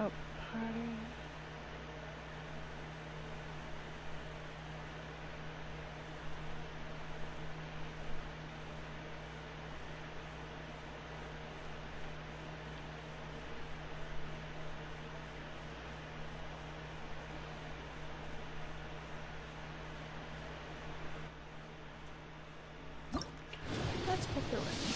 Oh, party. Let's go through it.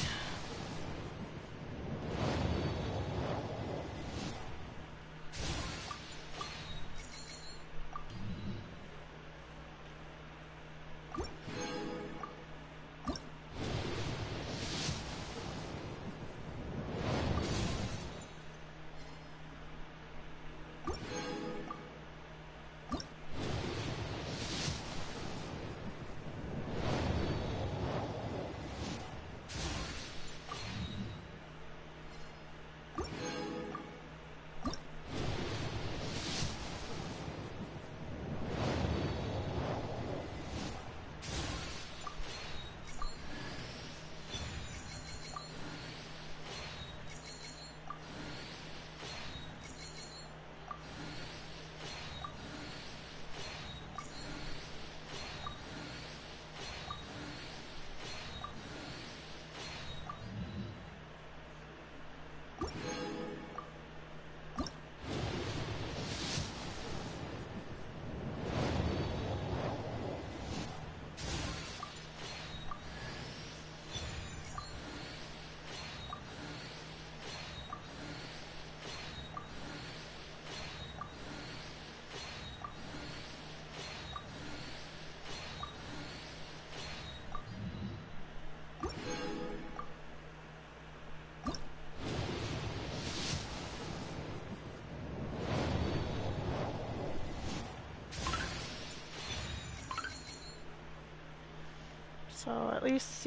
So at least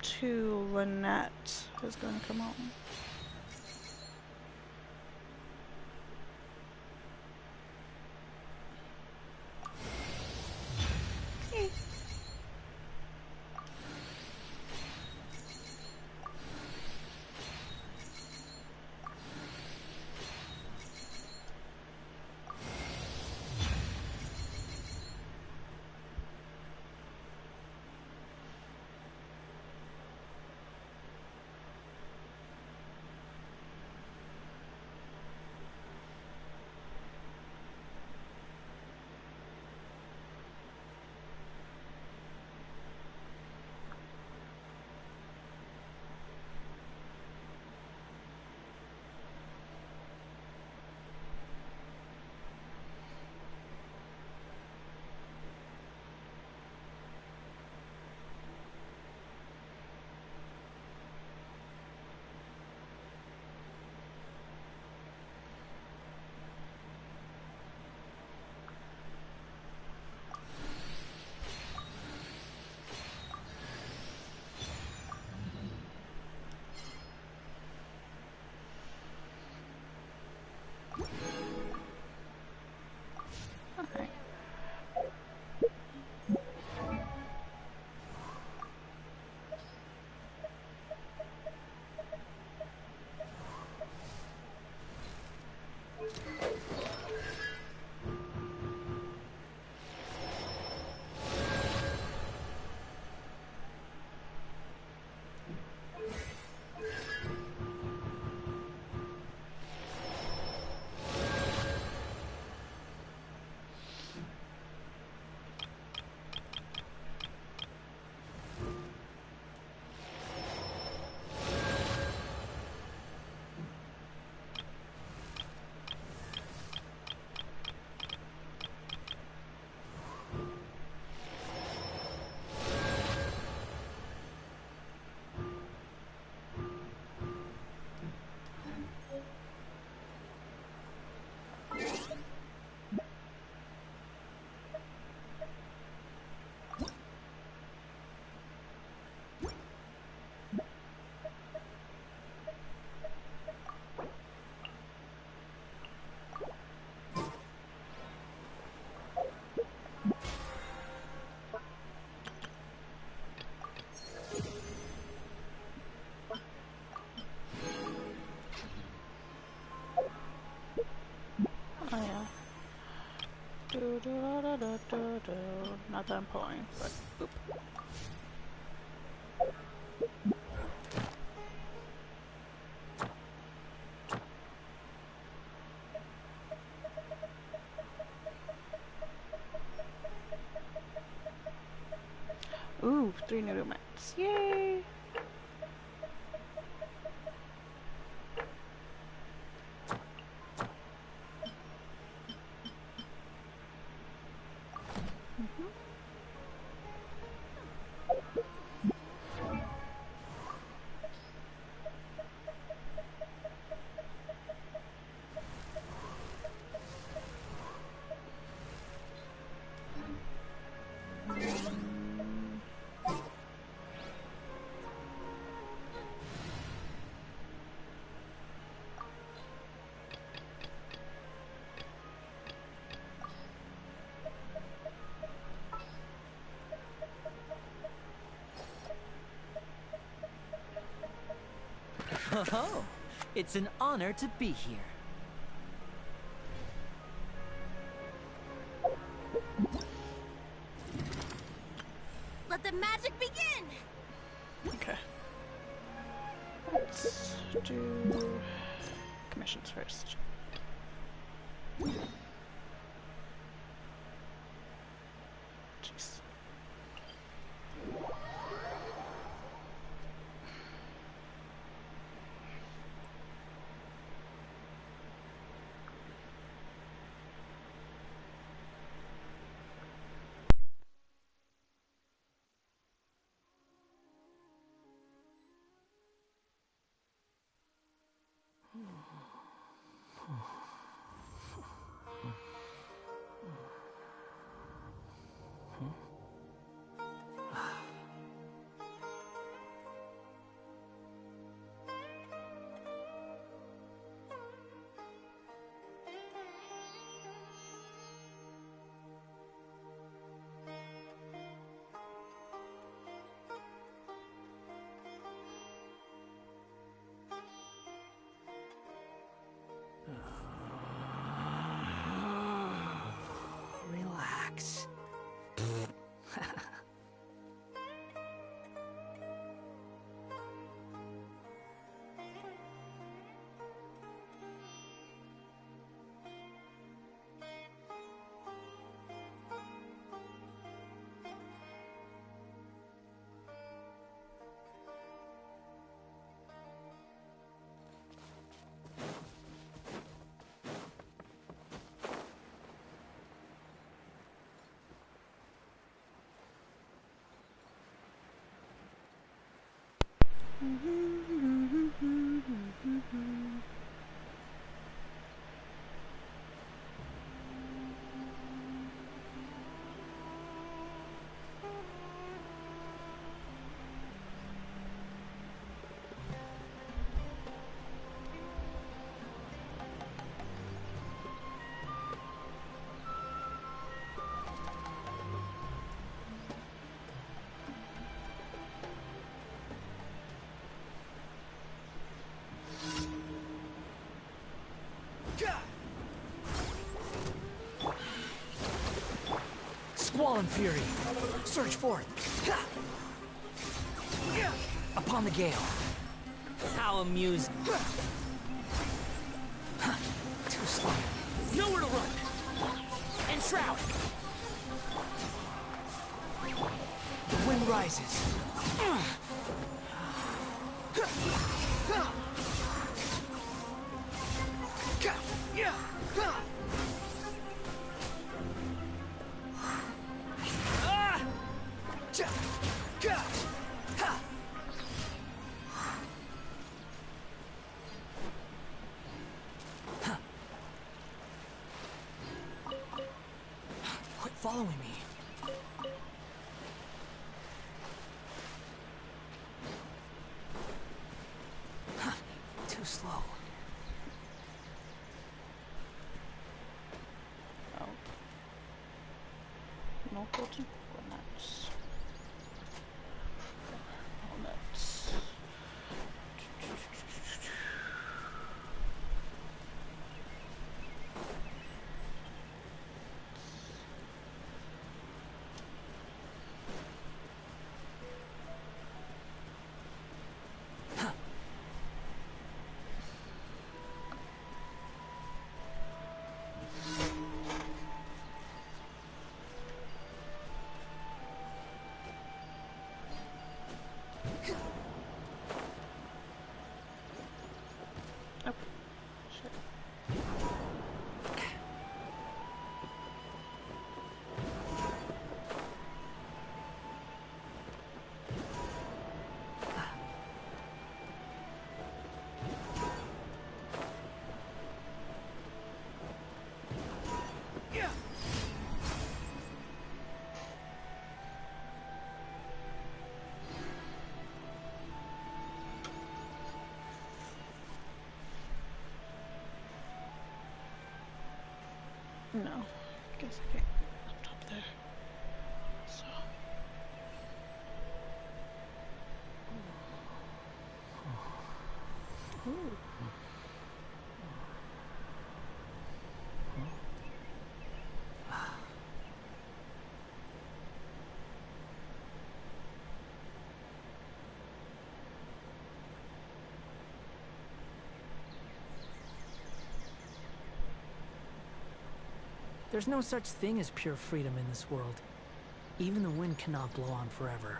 C2 Lynette is going to come home. Not that I'm pulling, but oop. Ooh, 3 new mats. Yay! Oh, it's an honor to be here. Let the magic begin! Okay. Let's do commissions first. Jeez. Relax. Squall and fury, surge forth. Upon the gale. How amusing. Too slow. Nowhere to run. Enshroud. The wind rises. Quit following me. Too slow. Oh. No golden nuts. Nuts. guess I can't up top there. So. Ooh. There's no such thing as pure freedom in this world. Even the wind cannot blow on forever.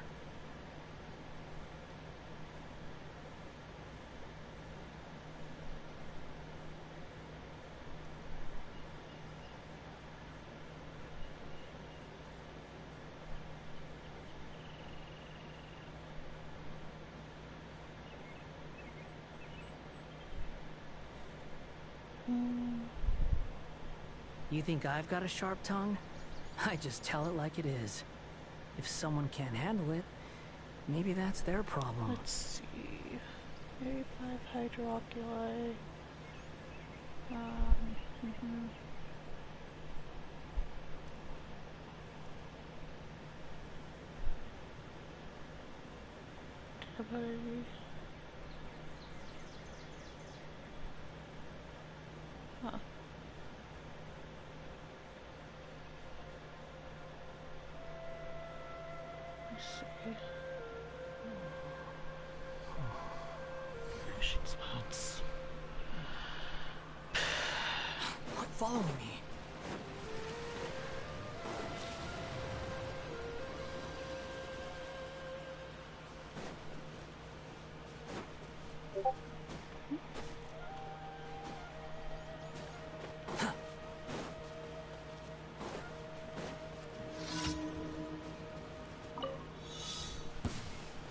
You think I've got a sharp tongue? I just tell it like it is. If someone can't handle it, maybe that's their problem. Let's see. 85 hydroculi. Huh. Let's see. Fishing spots. Quit following me.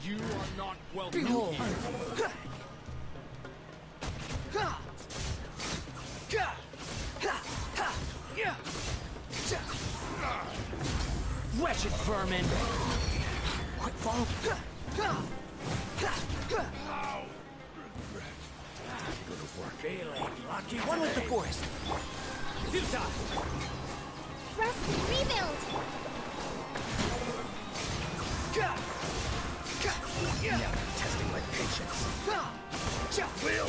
You are not welcome Behold! here. Wretched vermin! Quit following. One with the forest. Futile. Rest, rebuild! Never testing my patience. Will.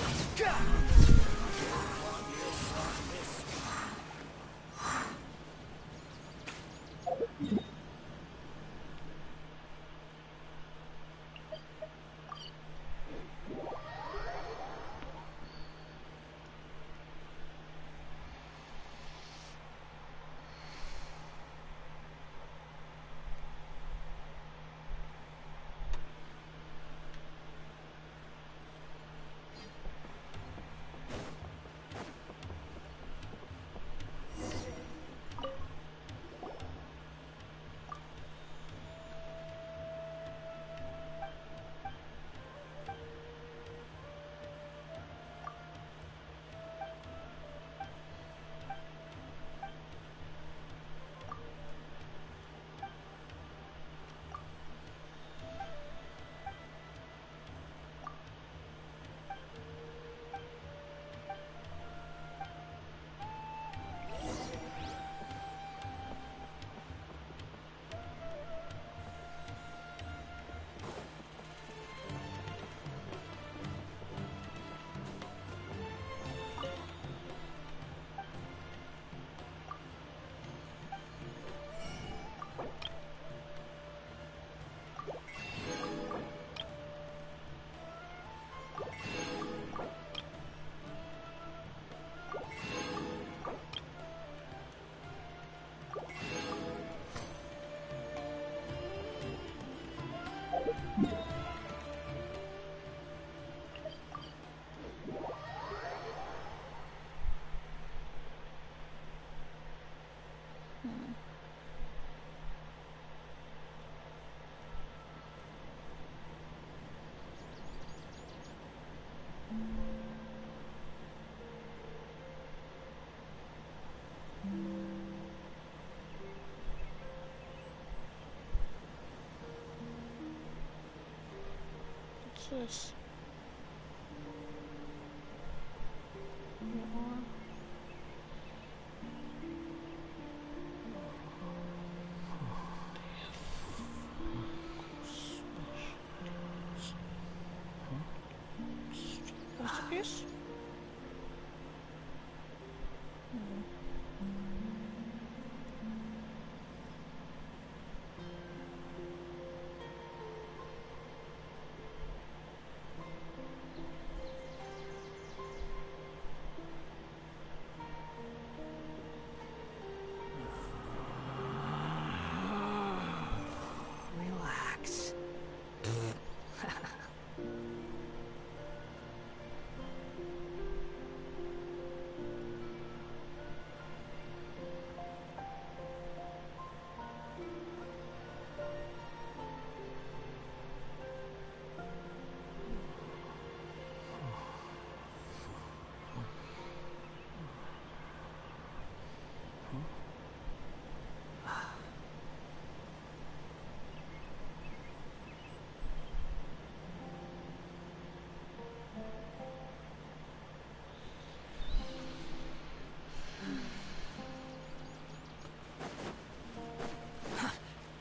What's this? More. fish? Relax.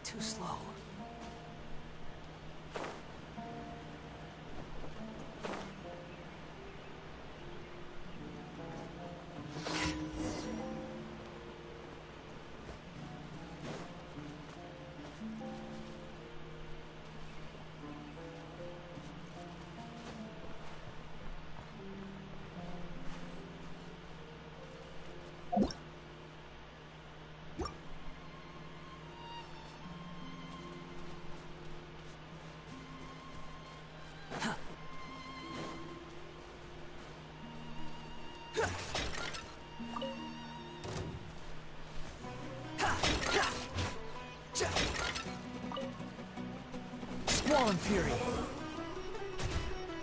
Too slow. Squall Fury.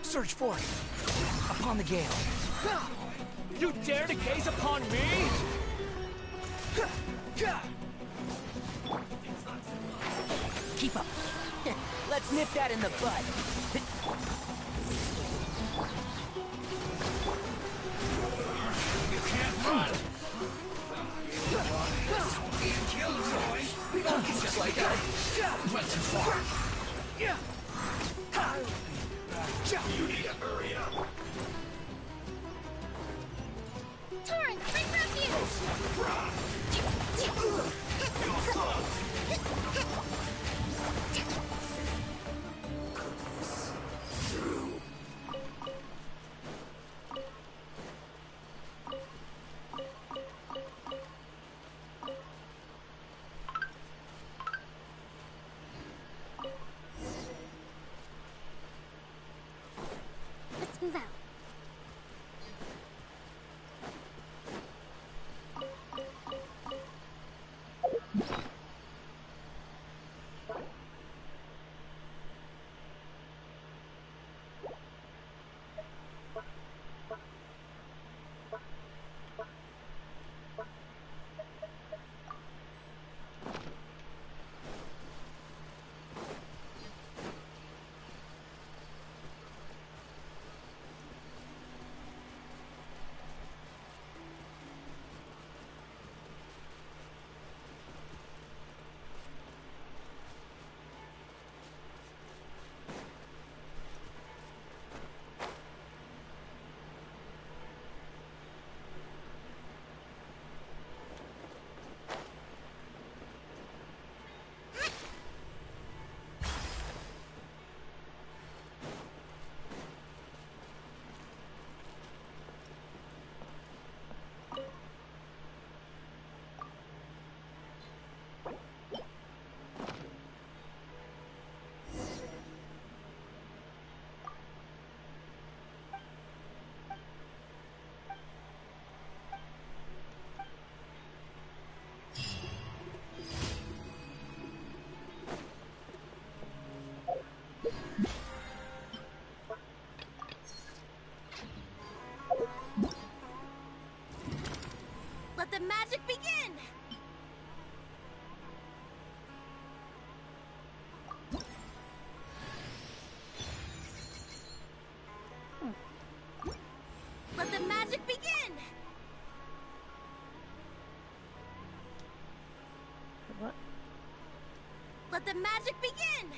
Search for it. Upon the gale. You dare to gaze upon me? Keep up. Let's nip that in the bud. You can't run! Just like that. Went too far. You need to hurry up. Torrent, bring Let's move out. Let the magic begin! Let the magic begin! What? Let the magic begin!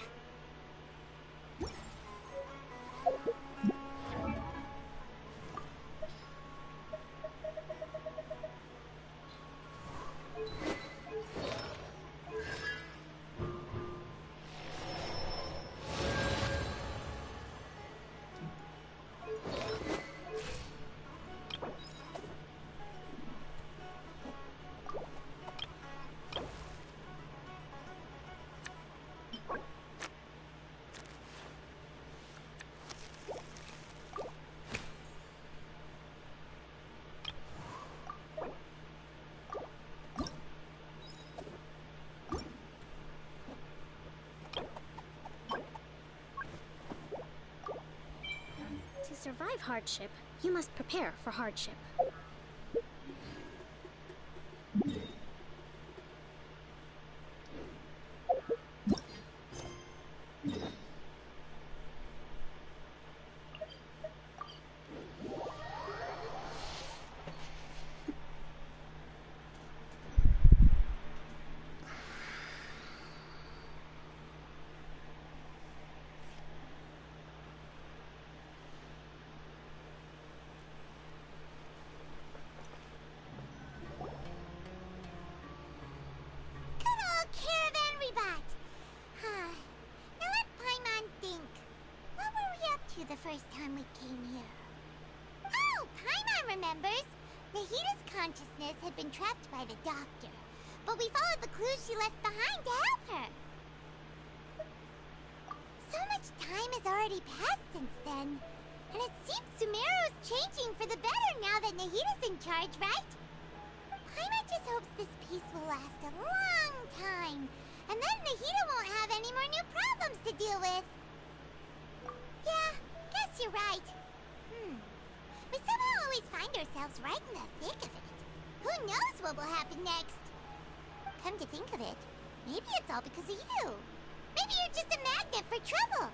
survive hardship, you must prepare for hardship. Caravan Rebat! Now let Paimon think. What were we up to the first time we came here? Oh, Paimon remembers! Nahita's consciousness had been trapped by the doctor, but we followed the clues she left behind to help her. So much time has already passed since then, and it seems Sumeru's changing for the better now that Nahita's in charge, right? Paimon just hopes this peace will last a long time, and then Nahita won't have any more new problems to deal with. Yeah, guess you're right. We somehow always find ourselves right in the thick of it. Who knows what will happen next? Come to think of it, maybe it's all because of you. Maybe you're just a magnet for trouble.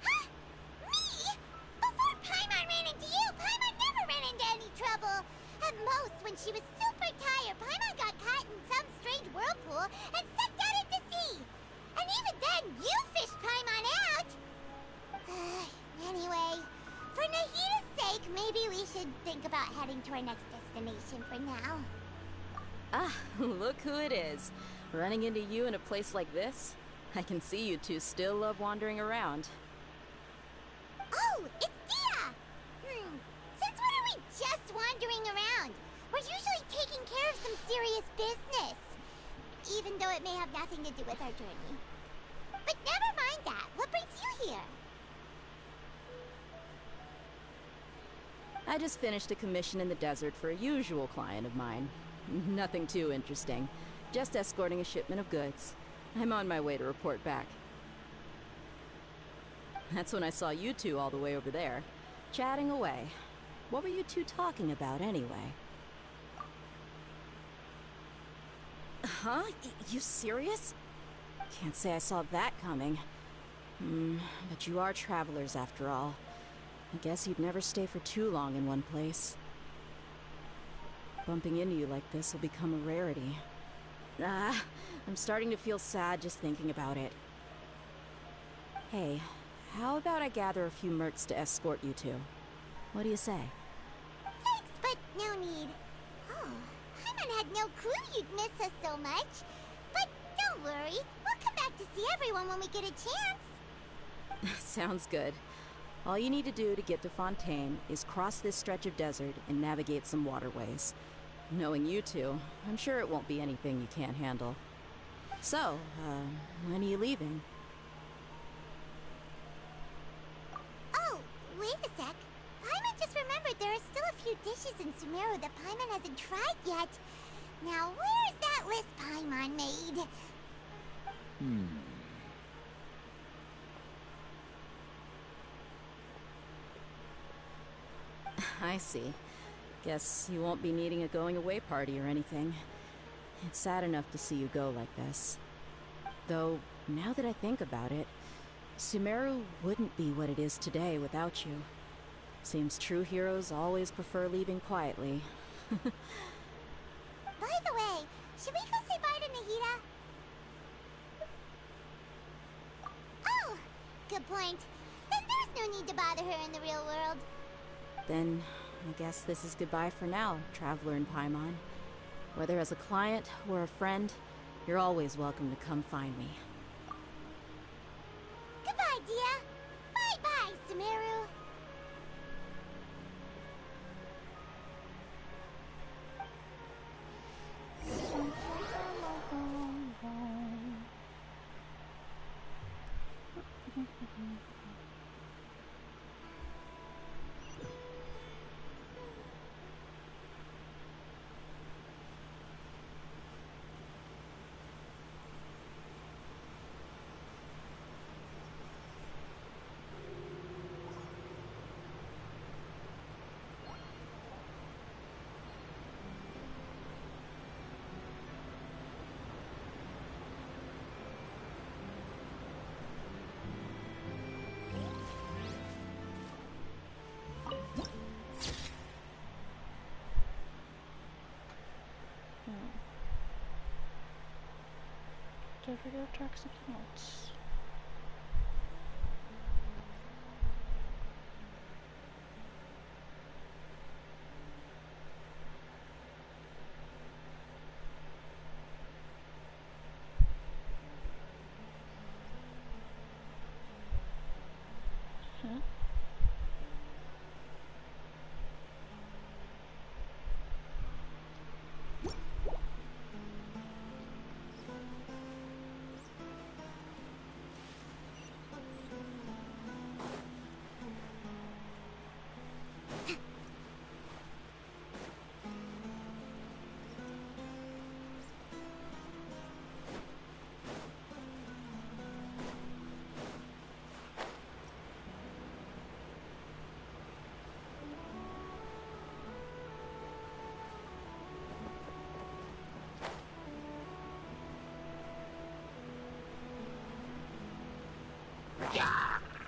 Huh? Me? Before Paimon ran into you, Paimon never ran into any trouble. At most, when she was super tired, Paimon got caught in some strange whirlpool and sucked out into sea. And even then, you fished Paimon out. Anyway, for Nahita's sake, maybe we should think about heading to our next destination for now. Ah, look who it is. Running into you in a place like this? I can see you two still love wandering around. Oh, it's Dia! Since when are we just wandering around? We're usually taking care of some serious business. Even though it may have nothing to do with our journey. But never mind that. What brings you here? I just finished a commission in the desert for a usual client of mine. Nothing too interesting. Just escorting a shipment of goods. I'm on my way to report back. That's when I saw you two all the way over there, chatting away. What were you two talking about anyway? Huh? You serious? Can't say I saw that coming. But you are travelers after all. I guess you'd never stay for too long in one place. Bumping into you like this will become a rarity. I'm starting to feel sad just thinking about it. Hey, how about I gather a few mercs to escort you two? What do you say? Thanks, but no need. Oh, Paimon had no clue you'd miss us so much. But don't worry, we'll come back to see everyone when we get a chance. Sounds good. All you need to do to get to Fontaine is cross this stretch of desert and navigate some waterways. Knowing you two, I'm sure it won't be anything you can't handle. So, when are you leaving? Oh, wait a sec. Paimon just remembered there are still a few dishes in Sumeru that Paimon hasn't tried yet. Now, where's that list Paimon made? I see. Guess you won't be needing a going-away party or anything. It's sad enough to see you go like this. Though, now that I think about it, Sumeru wouldn't be what it is today without you. Seems true heroes always prefer leaving quietly. By the way, should we go say bye to Nahita? Oh, good point. Then there's no need to bother her in the real world. Then, I guess this is goodbye for now, Traveler in Paimon. Whether as a client or a friend, you're always welcome to come find me. Goodbye, Dia. Bye-bye, Sumeru. Trigger toxic notes.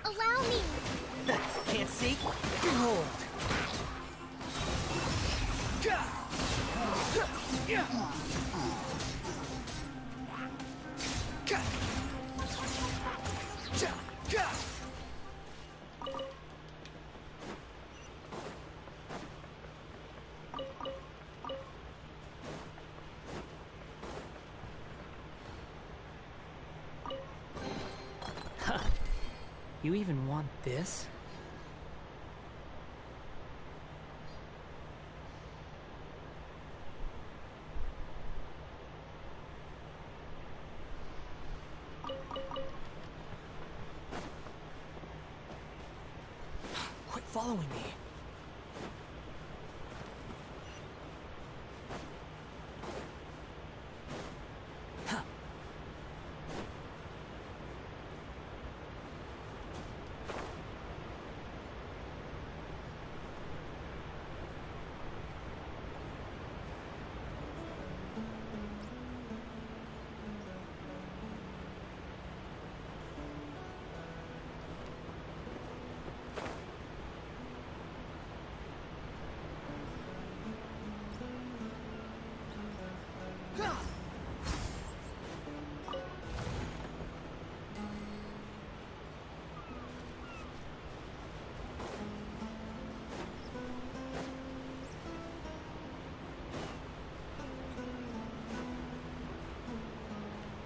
Allow me! Can't see? Behold! You even want this? Quit following me.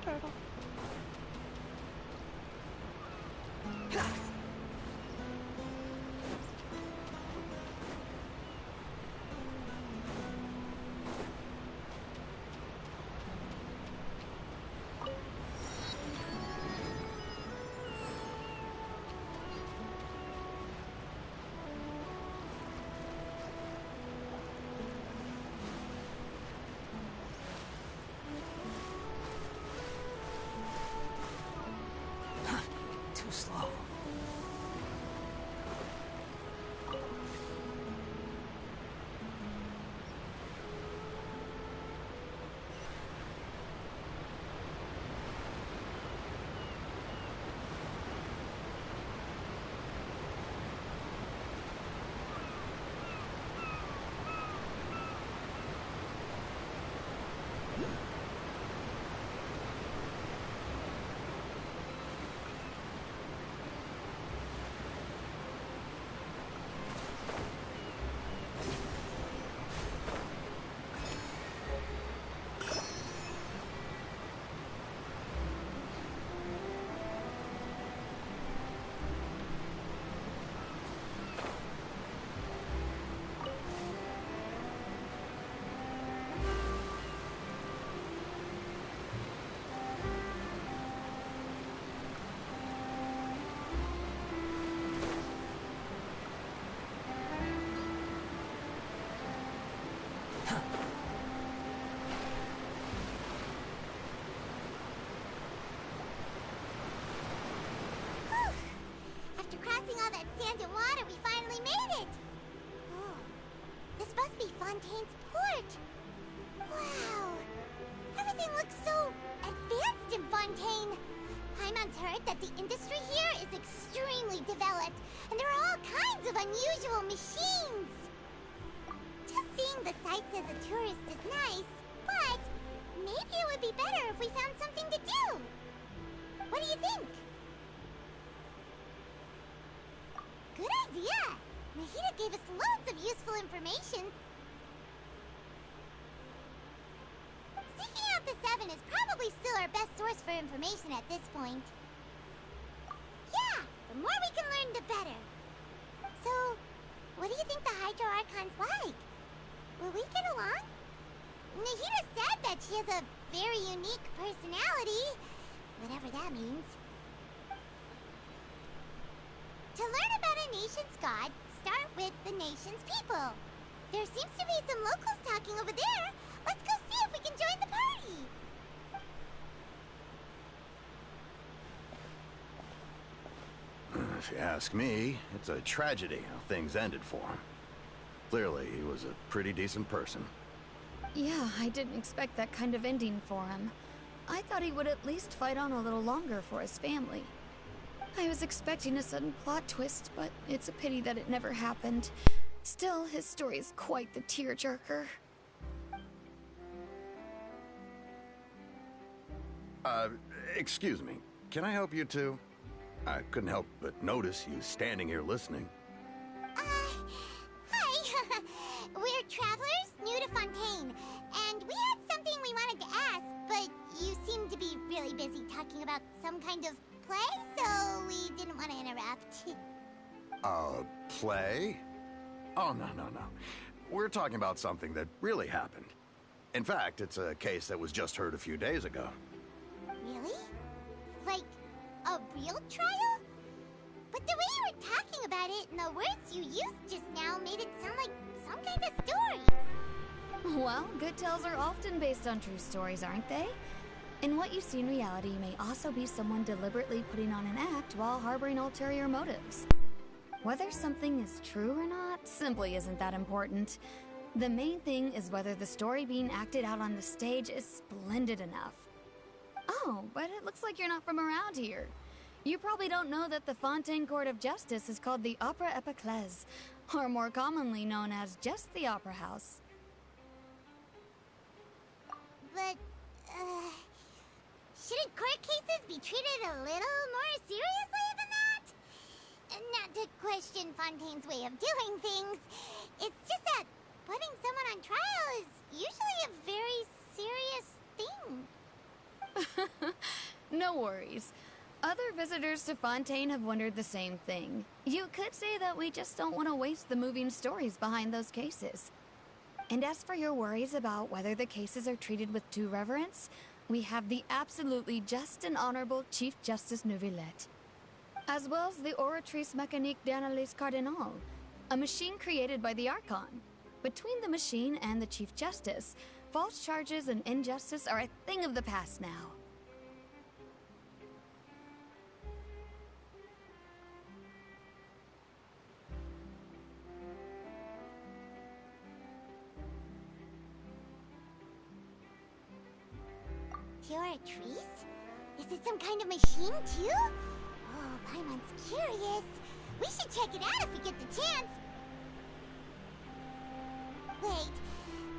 Turtle. Too slow. After crossing all that sand and water, we finally made it! Oh, this must be Fontaine's port! Wow! Everything looks so advanced in Fontaine! Paimon's heard that the industry here is extremely developed, and there are all kinds of unusual machines! Just seeing the sights as a tourist is nice, but maybe it would would be better if we found something to do. What do you think? Good idea! Nahida gave us loads of useful information. Seeking out the Seven is probably still our best source for information at this point. Yeah, the more we can learn, the better. So, what do you think the Hydro Archon's like? Will we get along? Nahida said that she has a very unique personality, whatever that means. To learn about a nation's god, start with the nation's people. There seems to be some locals talking over there. Let's go see if we can join the party. If you ask me, it's a tragedy how things ended for him. Clearly, he was a pretty decent person. Yeah, I didn't expect that kind of ending for him. I thought he would at least fight on a little longer for his family. I was expecting a sudden plot twist, but it's a pity that it never happened. Still, his story is quite the tearjerker. Excuse me. Can I help you two? I couldn't help but notice you standing here listening. Hi. We're travelers new to Fontaine, and we had something we wanted to ask, but you seem to be really busy talking about some kind of play, so we didn't want to interrupt. Play? Oh, no. We're talking about something that really happened. In fact, it's a case that was just heard a few days ago. Really? Like, a real trial? But the way you were talking about it and the words you used just now made it sound like some kind of story. Well, good tales are often based on true stories, aren't they? And what you see in reality may also be someone deliberately putting on an act while harboring ulterior motives. Whether something is true or not simply isn't that important. The main thing is whether the story being acted out on the stage is splendid enough. Oh, but it looks like you're not from around here. You probably don't know that the Fontaine Court of Justice is called the Opera Epiclese, or more commonly known as just the Opera House. But, shouldn't court cases be treated a little more seriously than that? Not to question Fontaine's way of doing things. It's just that putting someone on trial is usually a very serious thing. No worries. Other visitors to Fontaine have wondered the same thing. You could say that we just don't want to waste the moving stories behind those cases. And as for your worries about whether the cases are treated with due reverence, we have the absolutely just and honorable Chief Justice Neuvillette, as well as the Oratrice Mécanique d'Analyse Cardinal, a machine created by the Archon. Between the machine and the Chief Justice, false charges and injustice are a thing of the past now. Oratrice? Is it some kind of machine, too? Oh, Paimon's curious. We should check it out if we get the chance. Wait,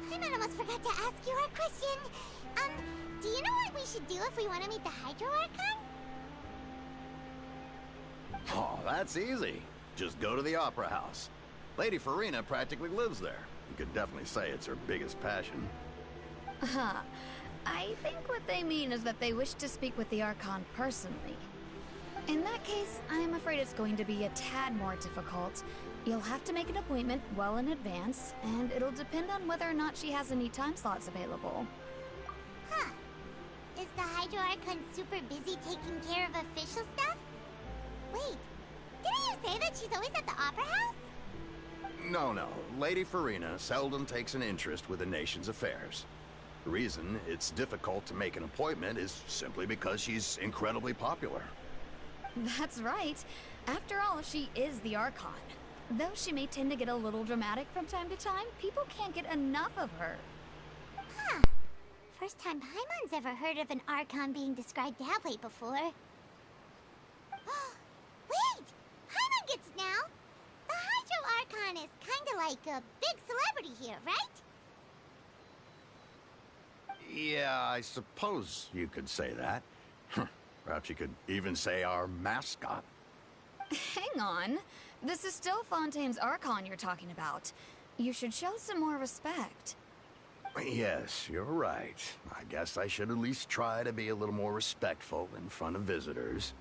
Paimon almost forgot to ask you our question. Do you know what we should do if we want to meet the Hydro Archon? Oh, that's easy. Just go to the Opera House. Lady Farina practically lives there. You could definitely say it's her biggest passion. Huh. I think what they mean is that they wish to speak with the Archon personally. In that case, I'm afraid it's going to be a tad more difficult. You'll have to make an appointment well in advance, and it'll depend on whether or not she has any time slots available. Huh. Is the Hydro Archon super busy taking care of official stuff? Wait, didn't you say that she's always at the Opera House? No. Lady Farina seldom takes an interest with the nation's affairs. The reason it's difficult to make an appointment is simply because she's incredibly popular. That's right. After all, she is the Archon. Though she may tend to get a little dramatic from time to time, people can't get enough of her. Huh. First time Paimon's ever heard of an Archon being described that way before. Wait! Paimon gets it now! The Hydro Archon is kinda like a big celebrity here, right? Yeah, I suppose you could say that. Perhaps you could even say our mascot. Hang on. This is still Fontaine's Archon you're talking about. You should show some more respect. Yes, you're right. I guess I should at least try to be a little more respectful in front of visitors.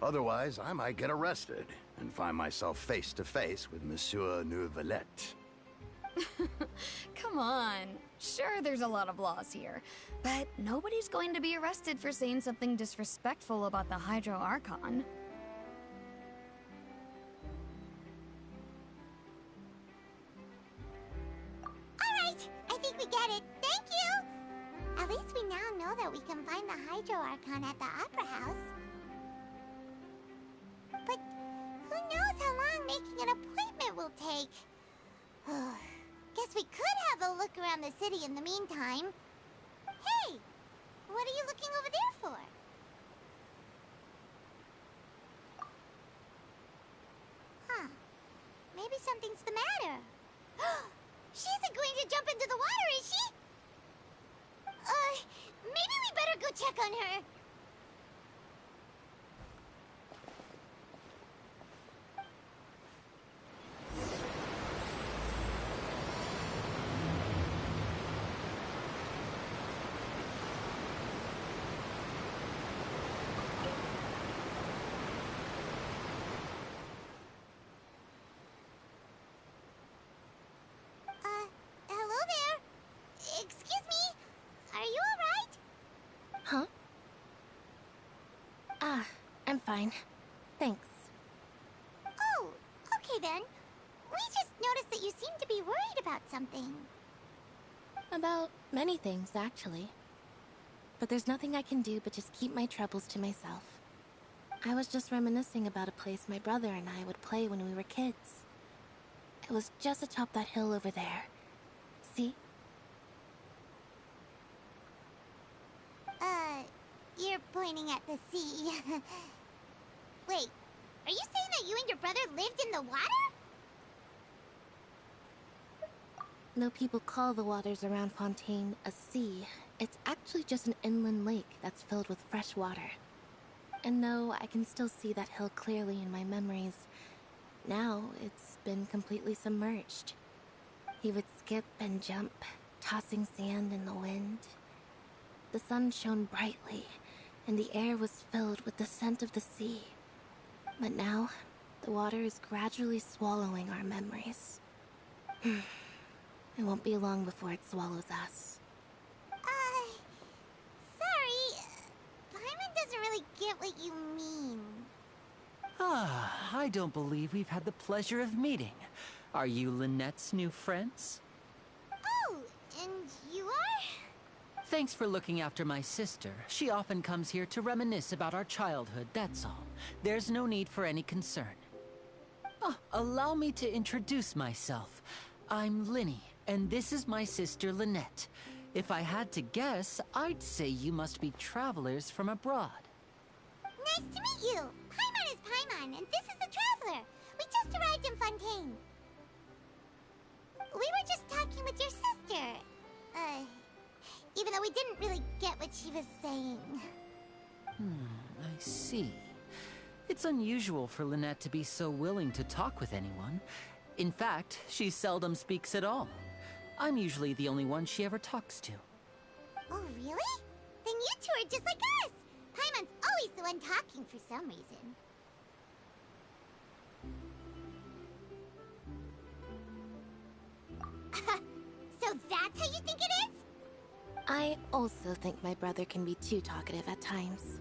Otherwise, I might get arrested and find myself face to face with Monsieur Neuvillette. Come on. Sure, there's a lot of laws here, but nobody's going to be arrested for saying something disrespectful about the Hydro Archon. Alright, I think we get it. Thank you! At least we now know that we can find the Hydro Archon at the Opera House. But who knows how long making an appointment will take? Guess we could have a look around the city in the meantime. Hey! What are you looking over there for? Huh. Maybe something's the matter. She isn't going to jump into the water, is she? Maybe we better go check on her. Hello there. Excuse me. Are you alright? Huh? I'm fine. Thanks. Oh, okay then. We just noticed that you seem to be worried about something. About many things, actually. But there's nothing I can do but just keep my troubles to myself. I was just reminiscing about a place my brother and I would play when we were kids. It was just atop that hill over there. See? You're pointing at the sea. Wait, are you saying that you and your brother lived in the water? Though people call the waters around Fontaine a sea, it's actually just an inland lake that's filled with fresh water. And no, I can still see that hill clearly in my memories. Now, it's been completely submerged. He would skip and jump, tossing sand in the wind. The sun shone brightly, and the air was filled with the scent of the sea. But now, the water is gradually swallowing our memories. It won't be long before it swallows us. Sorry. Paimon doesn't really get what you mean. I don't believe we've had the pleasure of meeting. Are you Lynette's new friends? Oh, and you are? Thanks for looking after my sister. She often comes here to reminisce about our childhood, that's all. There's no need for any concern. Allow me to introduce myself. I'm Linny, and this is my sister Lynette. If I had to guess, I'd say you must be travelers from abroad. Nice to meet you. Paimon is Paimon, and this is the Traveler. We just arrived in Fontaine. We were just talking with your sister. Even though we didn't really get what she was saying. I see. It's unusual for Lynette to be so willing to talk with anyone. In fact, she seldom speaks at all. I'm usually the only one she ever talks to. Oh, really? Then you two are just like us. Paimon's always the one talking for some reason. So that's how you think it is? I also think my brother can be too talkative at times.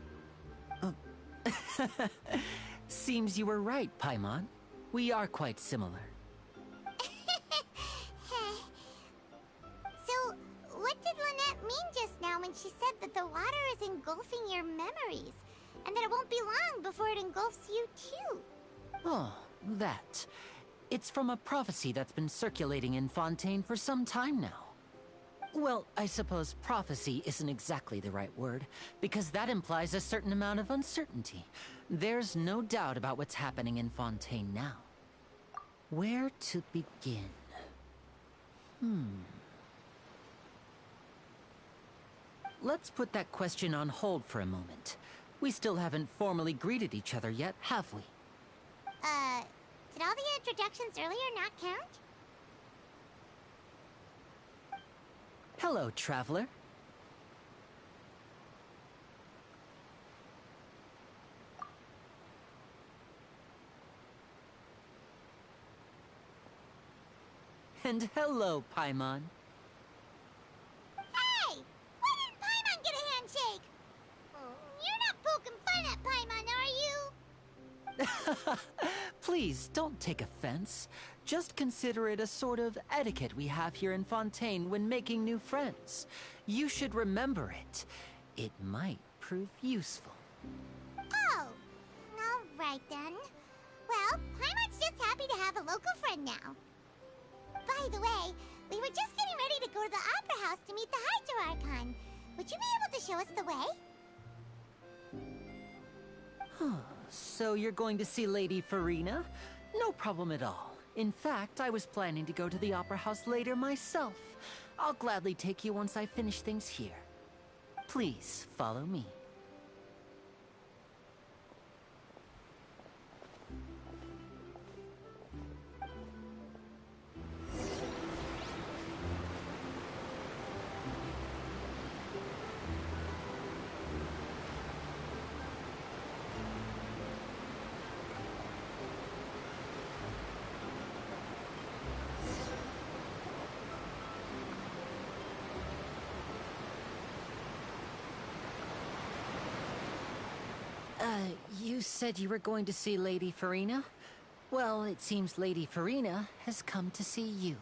Seems you were right, Paimon. We are quite similar. So, what did Lynette mean just now when she said that the water is engulfing your memories? And that it won't be long before it engulfs you too? Oh, that. It's from a prophecy that's been circulating in Fontaine for some time now. Well, I suppose prophecy isn't exactly the right word, because that implies a certain amount of uncertainty. There's no doubt about what's happening in Fontaine now. Where to begin? let's put that question on hold for a moment. We still haven't formally greeted each other yet, have we? Did all the introductions earlier not count? Hello, traveler. And hello, Paimon. Hey! Why didn't Paimon get a handshake? You're not poking fun at Paimon, are you? Please, don't take offense. Just consider it a sort of etiquette we have here in Fontaine when making new friends. You should remember it. It might prove useful. Oh, alright then. Well, Paimon's just happy to have a local friend now. By the way, we were just getting ready to go to the Opera House to meet the Hydro Archon. Would you be able to show us the way? So you're going to see Lady Farina? No problem at all. In fact, I was planning to go to the Opera House later myself. I'll gladly take you once I finish things here. Please, follow me. You said you were going to see Lady Farina? Well, it seems Lady Farina has come to see you.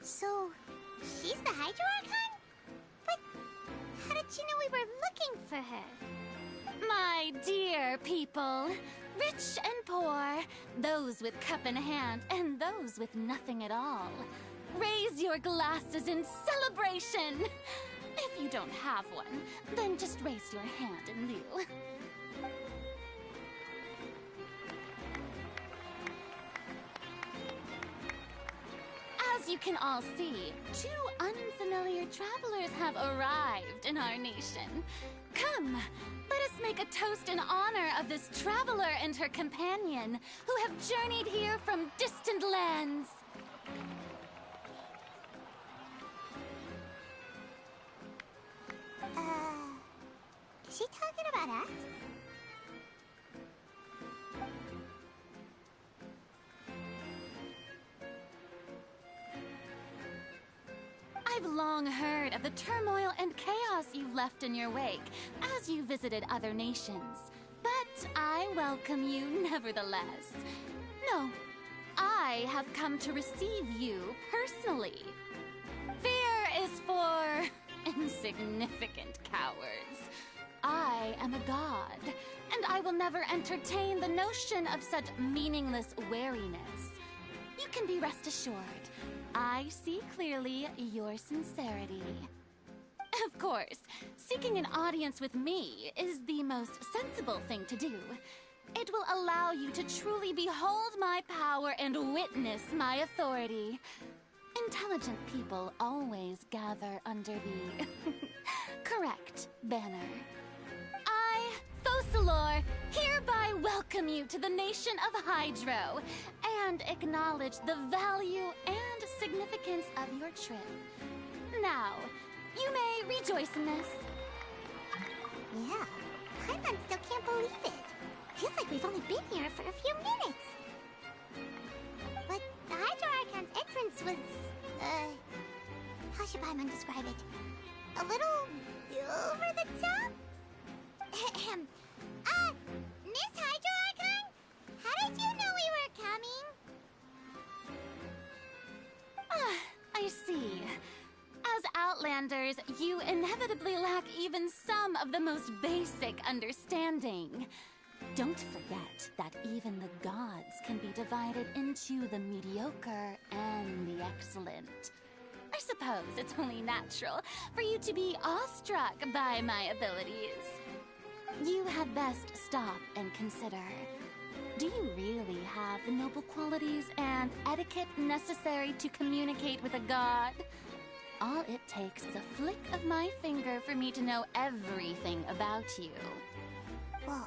So, she's the Hydro Archon? But how did she know we were looking for her? My dear people, rich and poor, those with cup in hand and those with nothing at all, raise your glasses in celebration! If you don't have one, then just raise your hand in lieu. As you can all see, two unfamiliar travelers have arrived in our nation. Come, let us make a toast in honor of this traveler and her companion, who have journeyed here from distant lands. Is she talking about us? I've long heard of the turmoil and chaos you've left in your wake as you visited other nations. But I welcome you nevertheless. No, I have come to receive you personally. Fear is for insignificant cowards. I am a god, and I will never entertain the notion of such meaningless wariness. You can be rest assured, I see clearly your sincerity. Of course, seeking an audience with me is the most sensible thing to do. It will allow you to truly behold my power and witness my authority. Intelligent people always gather under the correct banner. I, Focalor, hereby welcome you to the nation of Hydro and acknowledge the value and significance of your trip. Now, you may rejoice in this. Yeah, Paimon still can't believe it. Feels like we've only been here for a few minutes. But the Hydro Archon's entrance was, how should Paimon describe it? A little over the top? Miss Hydro Archon? How did you know we were coming? I see. As Outlanders, visitors, you inevitably lack even some of the most basic understanding. Don't forget that even the gods can be divided into the mediocre and the excellent. I suppose it's only natural for you to be awestruck by my abilities. You had best stop and consider. Do you really have the noble qualities and etiquette necessary to communicate with a god? All it takes is a flick of my finger for me to know everything about you. Whoa.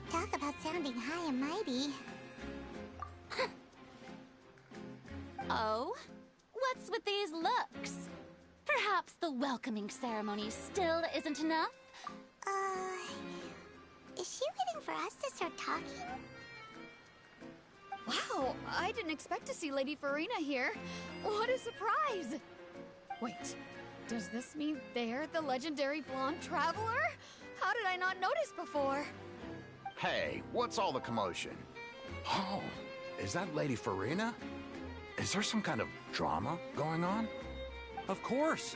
Talk about sounding high and mighty. Oh? What's with these looks? Perhaps the welcoming ceremony still isn't enough? Is she waiting for us to start talking? Wow, I didn't expect to see Lady Farina here. What a surprise! Wait, does this mean they're the legendary blonde traveler? How did I not notice before? Hey, what's all the commotion? Oh, is that Lady Farina? Is there some kind of drama going on? Of course.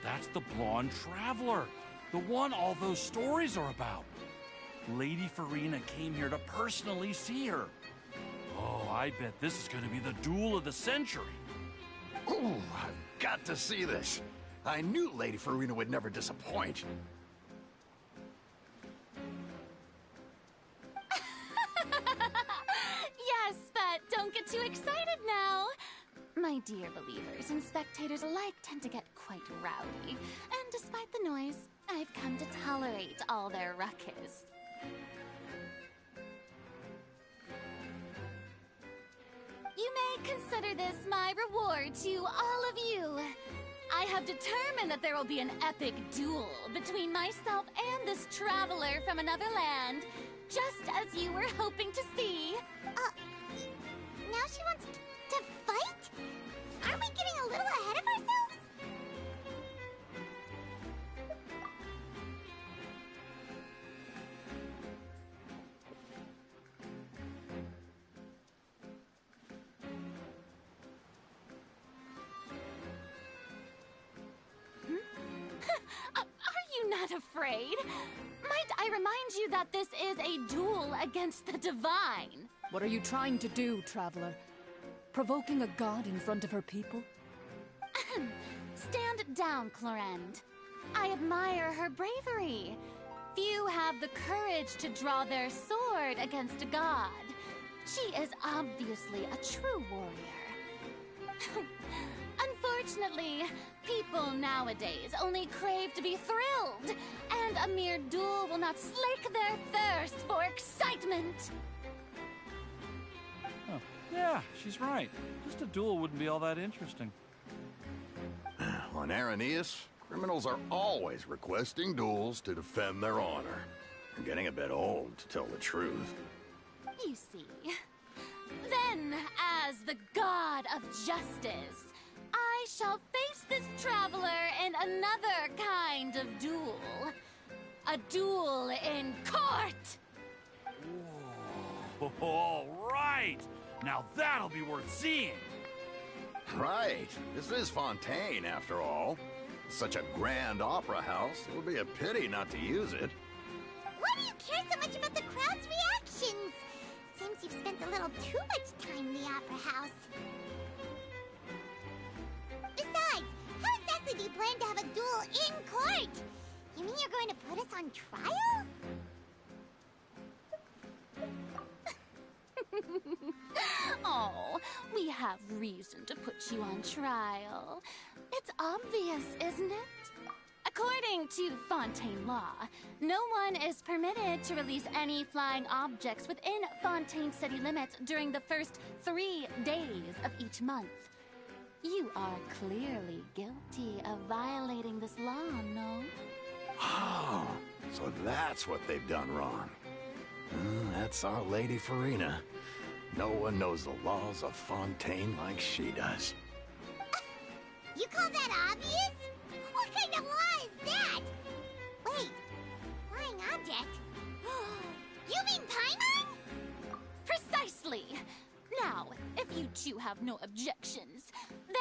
That's the blonde traveler. The one all those stories are about. Lady Farina came here to personally see her. Oh, I bet this is going to be the duel of the century. Ooh, I've got to see this. I knew Lady Farina would never disappoint. Yes, but don't get too excited now. My dear believers and spectators alike tend to get quite rowdy, and despite the noise, I've come to tolerate all their ruckus. You may consider this my reward to all of you. I have determined that there will be an epic duel between myself and this traveler from another land, just as you were hoping to see. Now she wants to fight? Aren't we getting a little ahead of ourselves? Are you not afraid? Might I remind you that this is a duel against the divine? What are you trying to do, traveler? Provoking a god in front of her people? Stand down, Clorend. I admire her bravery. Few have the courage to draw their sword against a god. She is obviously a true warrior. Unfortunately, people nowadays only crave to be thrilled, and a mere duel will not slake their thirst for excitement. Oh, yeah, she's right. Just a duel wouldn't be all that interesting. On Araneus, criminals are always requesting duels to defend their honor. I'm getting a bit old, to tell the truth. You see. Then, as the god of justice, I shall face this traveler in another kind of duel. A duel in court! Whoa, all right! Now that'll be worth seeing! Right. This is Fontaine, after all. Such a grand opera house, it would be a pity not to use it. Why do you care so much about the crowd's reactions? Seems you've spent a little too much time in the opera house. Besides, how exactly do you plan to have a duel in court? You mean you're going to put us on trial? Oh, we have reason to put you on trial. It's obvious, isn't it? According to Fontaine law, no one is permitted to release any flying objects within Fontaine city limits during the first 3 days of each month. You are clearly guilty of violating this law, no? Oh, so that's what they've done wrong. That's our Lady Farina. No one knows the laws of Fontaine like she does. You call that obvious? What kind of law is that? Wait, flying object? You mean Paimon? Precisely! Now, if you two have no objections,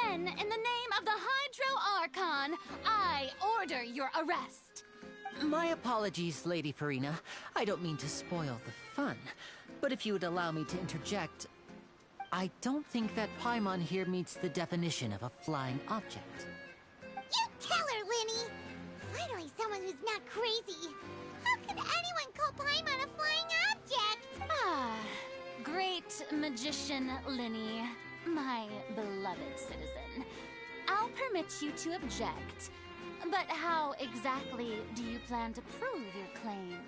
then in the name of the Hydro Archon, I order your arrest. My apologies, Lady Farina. I don't mean to spoil the fun. But if you would allow me to interject, I don't think that Paimon here meets the definition of a flying object. You tell her, Linny! Finally someone who's not crazy. How could anyone call Paimon a flying object? Ah, great magician Linny, my beloved citizen. I'll permit you to object, but how exactly do you plan to prove your claim?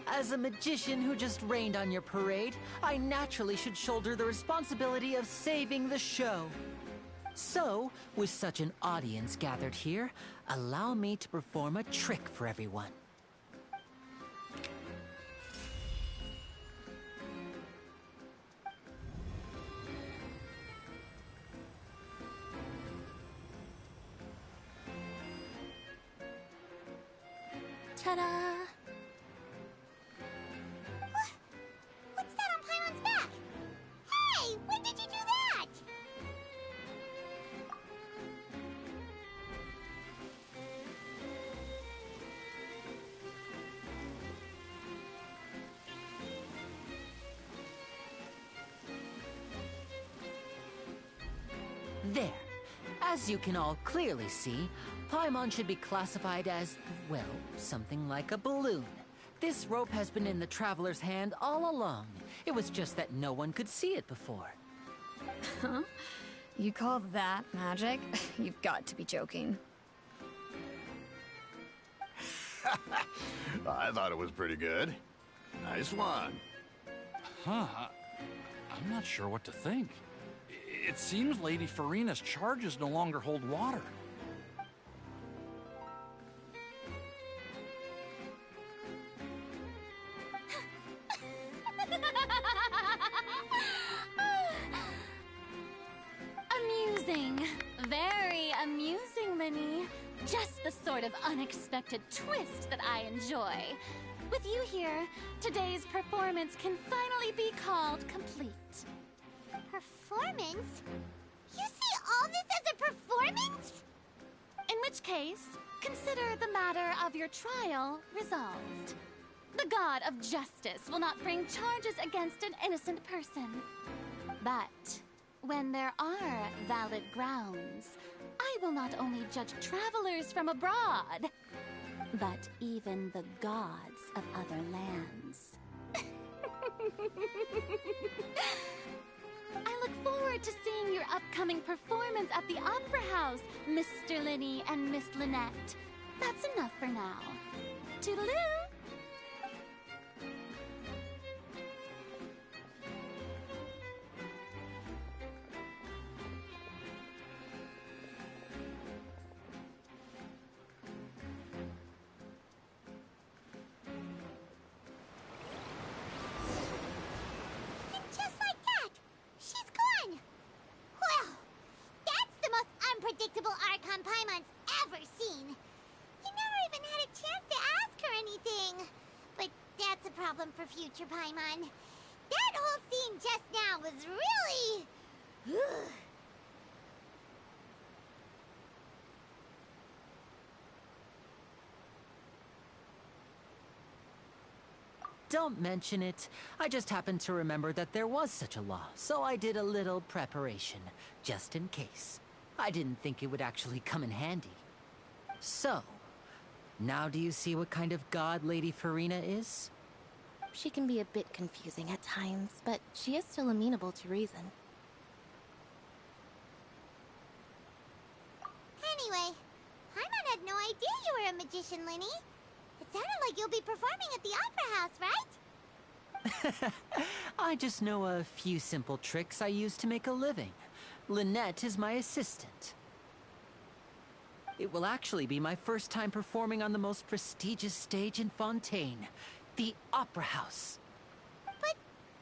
As a magician who just rained on your parade, I naturally should shoulder the responsibility of saving the show. So, with such an audience gathered here, allow me to perform a trick for everyone. Ta-da! What's that on Paimon's back? Hey! When did you do that? There. As you can all clearly see, Paimon should be classified as, well, something like a balloon. This rope has been in the Traveler's hand all along. It was just that no one could see it before. Huh? You call that magic? You've got to be joking. I thought it was pretty good. Nice one. Huh. I'm not sure what to think. It seems Lady Farina's charges no longer hold water. Amusing. Very amusing, Linny. Just the sort of unexpected twist that I enjoy. With you here, today's performance can finally be called complete. Performance? You see all this as a performance? In which case, consider the matter of your trial resolved. The god of justice will not bring charges against an innocent person. But when there are valid grounds, I will not only judge travelers from abroad, but even the gods of other lands. I look forward to seeing your upcoming performance at the Opera House, Mr. Linny and Miss Lynette. That's enough for now. Toodaloo! Unpredictable Archon Paimon's ever seen. He never even had a chance to ask her anything. But that's a problem for future Paimon. That whole scene just now was really... Don't mention it. I just happened to remember that there was such a law, so I did a little preparation, just in case. I didn't think it would actually come in handy. So, now do you see what kind of god Lady Farina is? She can be a bit confusing at times, but she is still amenable to reason. Anyway, Paimon had no idea you were a magician, Linny. It sounded like you'll be performing at the Opera House, right? I just know a few simple tricks I use to make a living. Lynette is my assistant. It will actually be my first time performing on the most prestigious stage in Fontaine, the Opera House. But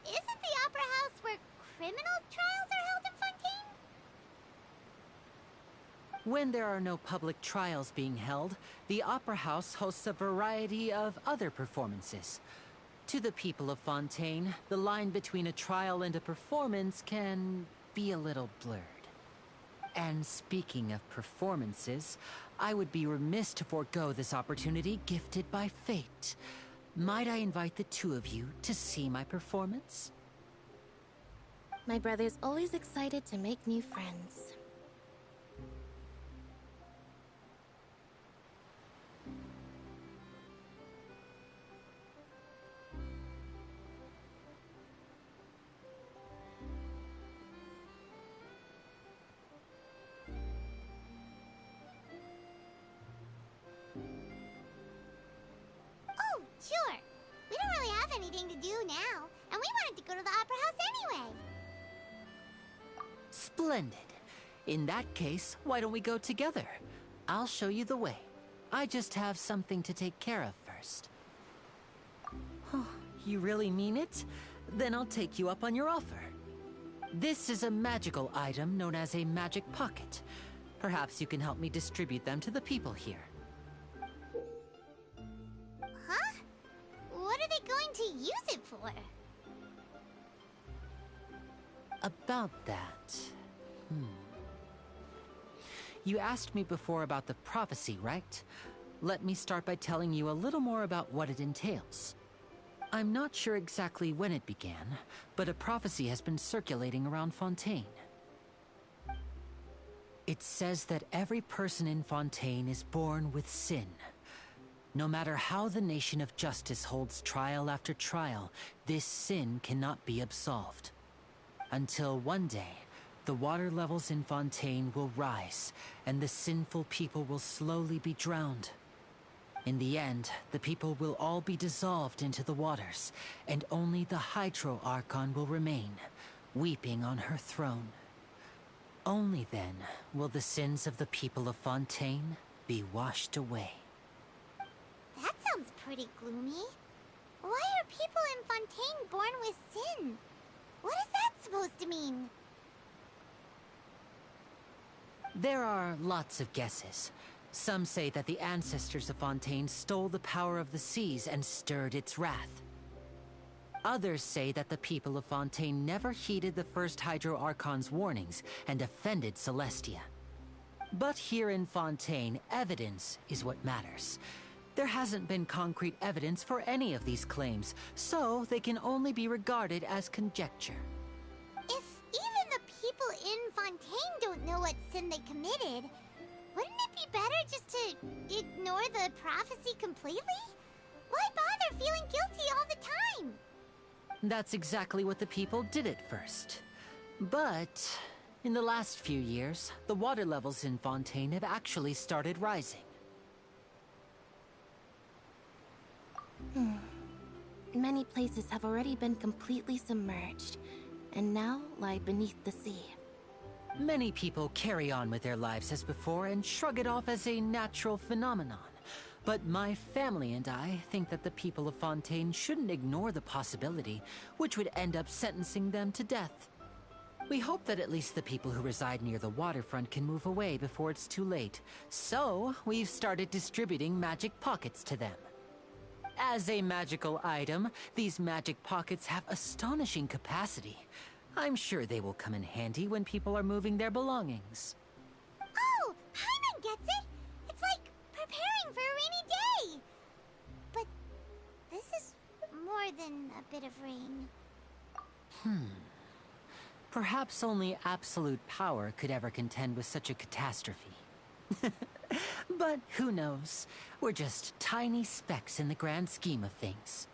isn't the Opera House where criminal trials are held in Fontaine? When there are no public trials being held, the Opera House hosts a variety of other performances. To the people of Fontaine, the line between a trial and a performance can be a little blurred. And speaking of performances, I would be remiss to forego this opportunity gifted by fate. Might I invite the two of you to see my performance? My brother's always excited to make new friends. Oh, sure. We don't really have anything to do now, and we wanted to go to the Opera House anyway. Splendid. In that case, why don't we go together? I'll show you the way. I just have something to take care of first. Oh, you really mean it? Then I'll take you up on your offer. This is a magical item known as a magic pocket. Perhaps you can help me distribute them to the people here. Huh? What are they going to use it for? About that... You asked me before about the prophecy, right? Let me start by telling you a little more about what it entails. I'm not sure exactly when it began, but a prophecy has been circulating around Fontaine. It says that every person in Fontaine is born with sin. No matter how the Nation of Justice holds trial after trial, this sin cannot be absolved. Until one day, the water levels in Fontaine will rise, and the sinful people will slowly be drowned. In the end, the people will all be dissolved into the waters, and only the Hydro Archon will remain, weeping on her throne. Only then will the sins of the people of Fontaine be washed away. That sounds pretty gloomy. Why are people in Fontaine born with sin? What is that supposed to mean? There are lots of guesses. Some say that the ancestors of Fontaine stole the power of the seas and stirred its wrath. Others say that the people of Fontaine never heeded the first Hydro Archon's warnings and offended Celestia. But here in Fontaine, evidence is what matters. There hasn't been concrete evidence for any of these claims, so they can only be regarded as conjecture. If even the people in Fontaine don't know what sin they committed, wouldn't it be better just to ignore the prophecy completely? Why bother feeling guilty all the time? That's exactly what the people did at first. But in the last few years, the water levels in Fontaine have actually started rising. Many places have already been completely submerged, and now lie beneath the sea. Many people carry on with their lives as before and shrug it off as a natural phenomenon. But my family and I think that the people of Fontaine shouldn't ignore the possibility, which would end up sentencing them to death. We hope that at least the people who reside near the waterfront can move away before it's too late. So, we've started distributing magic pockets to them. As a magical item, these magic pockets have astonishing capacity. I'm sure they will come in handy when people are moving their belongings. Oh, Paimon gets it! It's like preparing for a rainy day! But this is more than a bit of rain. Perhaps only absolute power could ever contend with such a catastrophe. But who knows? We're just tiny specks in the grand scheme of things.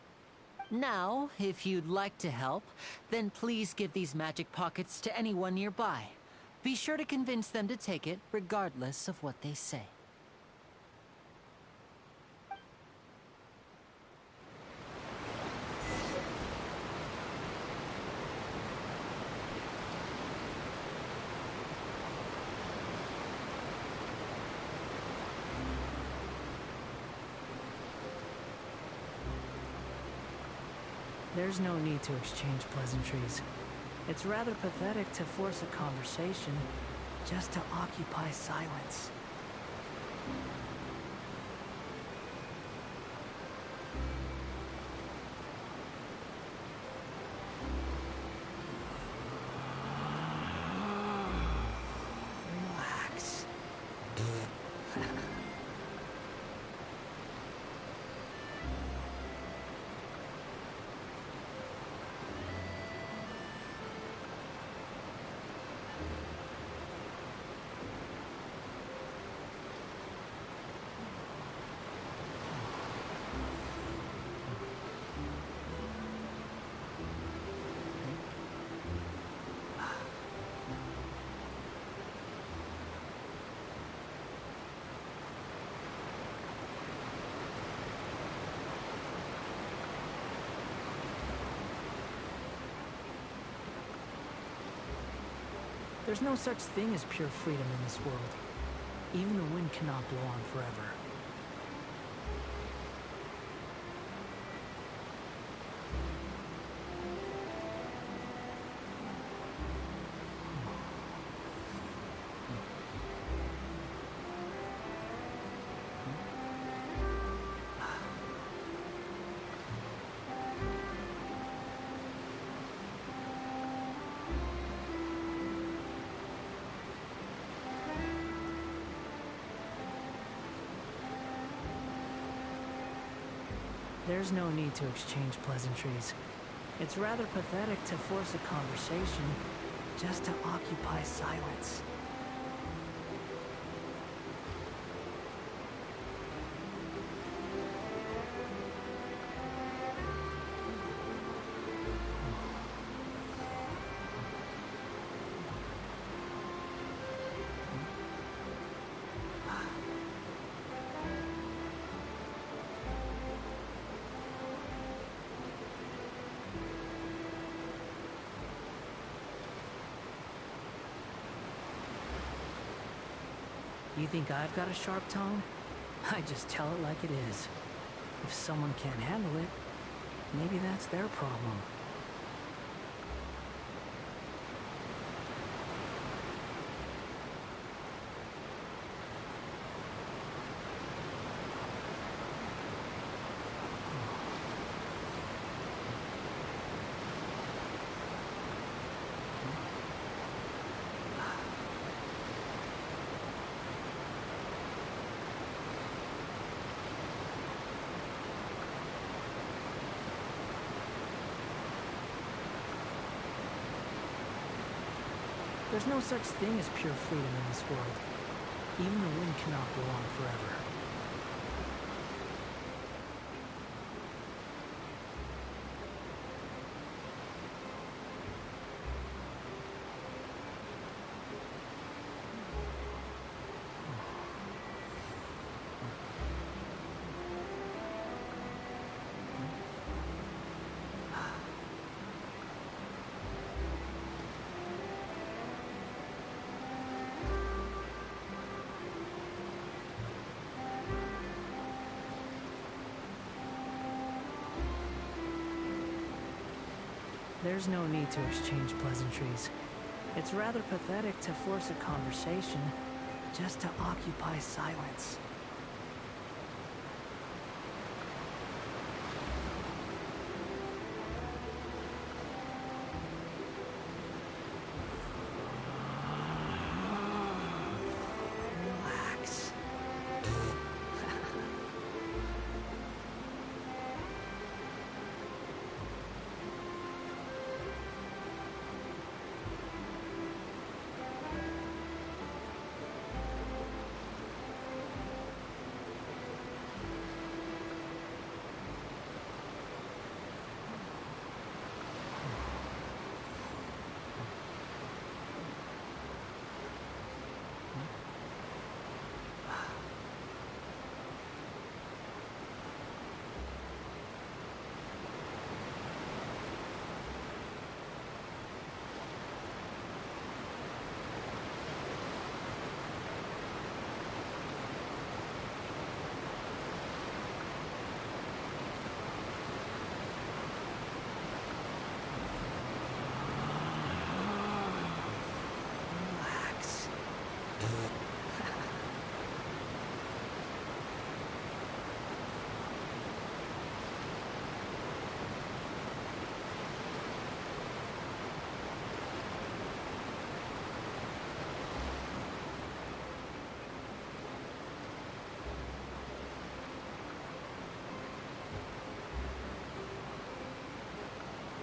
Now, if you'd like to help, then please give these magic pockets to anyone nearby. Be sure to convince them to take it, regardless of what they say. There's no need to exchange pleasantries. It's rather pathetic to force a conversation just to occupy silence. There's no such thing as pure freedom in this world. Even the wind cannot blow on forever. There's no need to exchange pleasantries. It's rather pathetic to force a conversation just to occupy silence. You think I've got a sharp tongue? I just tell it like it is. If someone can't handle it, maybe that's their problem. There's no such thing as pure freedom in this world. Even the wind cannot go on forever. There's no need to exchange pleasantries. It's rather pathetic to force a conversation just to occupy silence. Relax.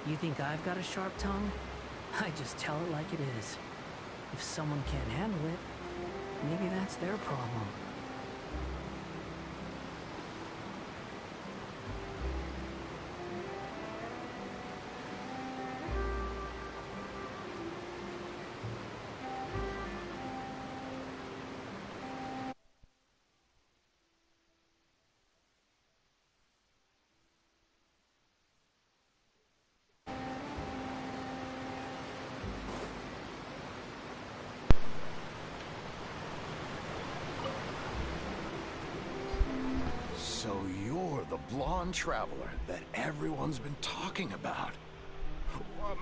You think I've got a sharp tongue? I just tell it like it is. If someone can't handle it, maybe that's their problem. you're the blonde traveler that everyone's been talking about.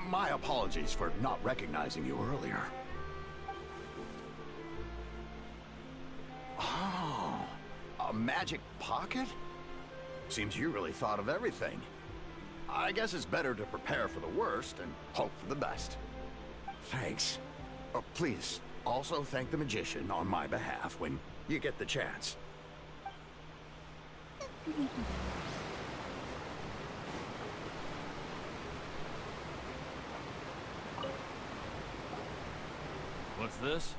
My apologies for not recognizing you earlier. Oh, a magic pocket? Seems you really thought of everything. I guess it's better to prepare for the worst and hope for the best. Thanks. Please, also thank the magician on my behalf when you get the chance. What's this?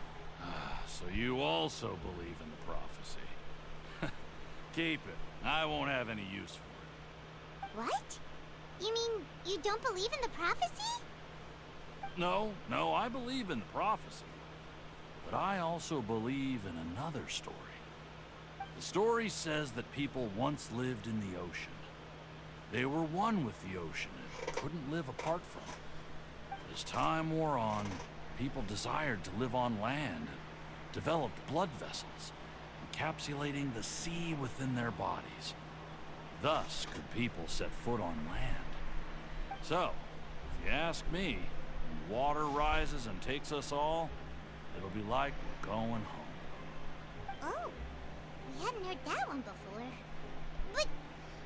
So you also believe in the prophecy. Keep it. I won't have any use for it. What? You mean you don't believe in the prophecy? No, I believe in the prophecy. But I also believe in another story. The story says that people once lived in the ocean. They were one with the ocean and couldn't live apart from it. But as time wore on, people desired to live on land and developed blood vessels, encapsulating the sea within their bodies. Thus could people set foot on land. So, if you ask me, when water rises and takes us all, it'll be like we're going home. Oh, we hadn't heard that one before. But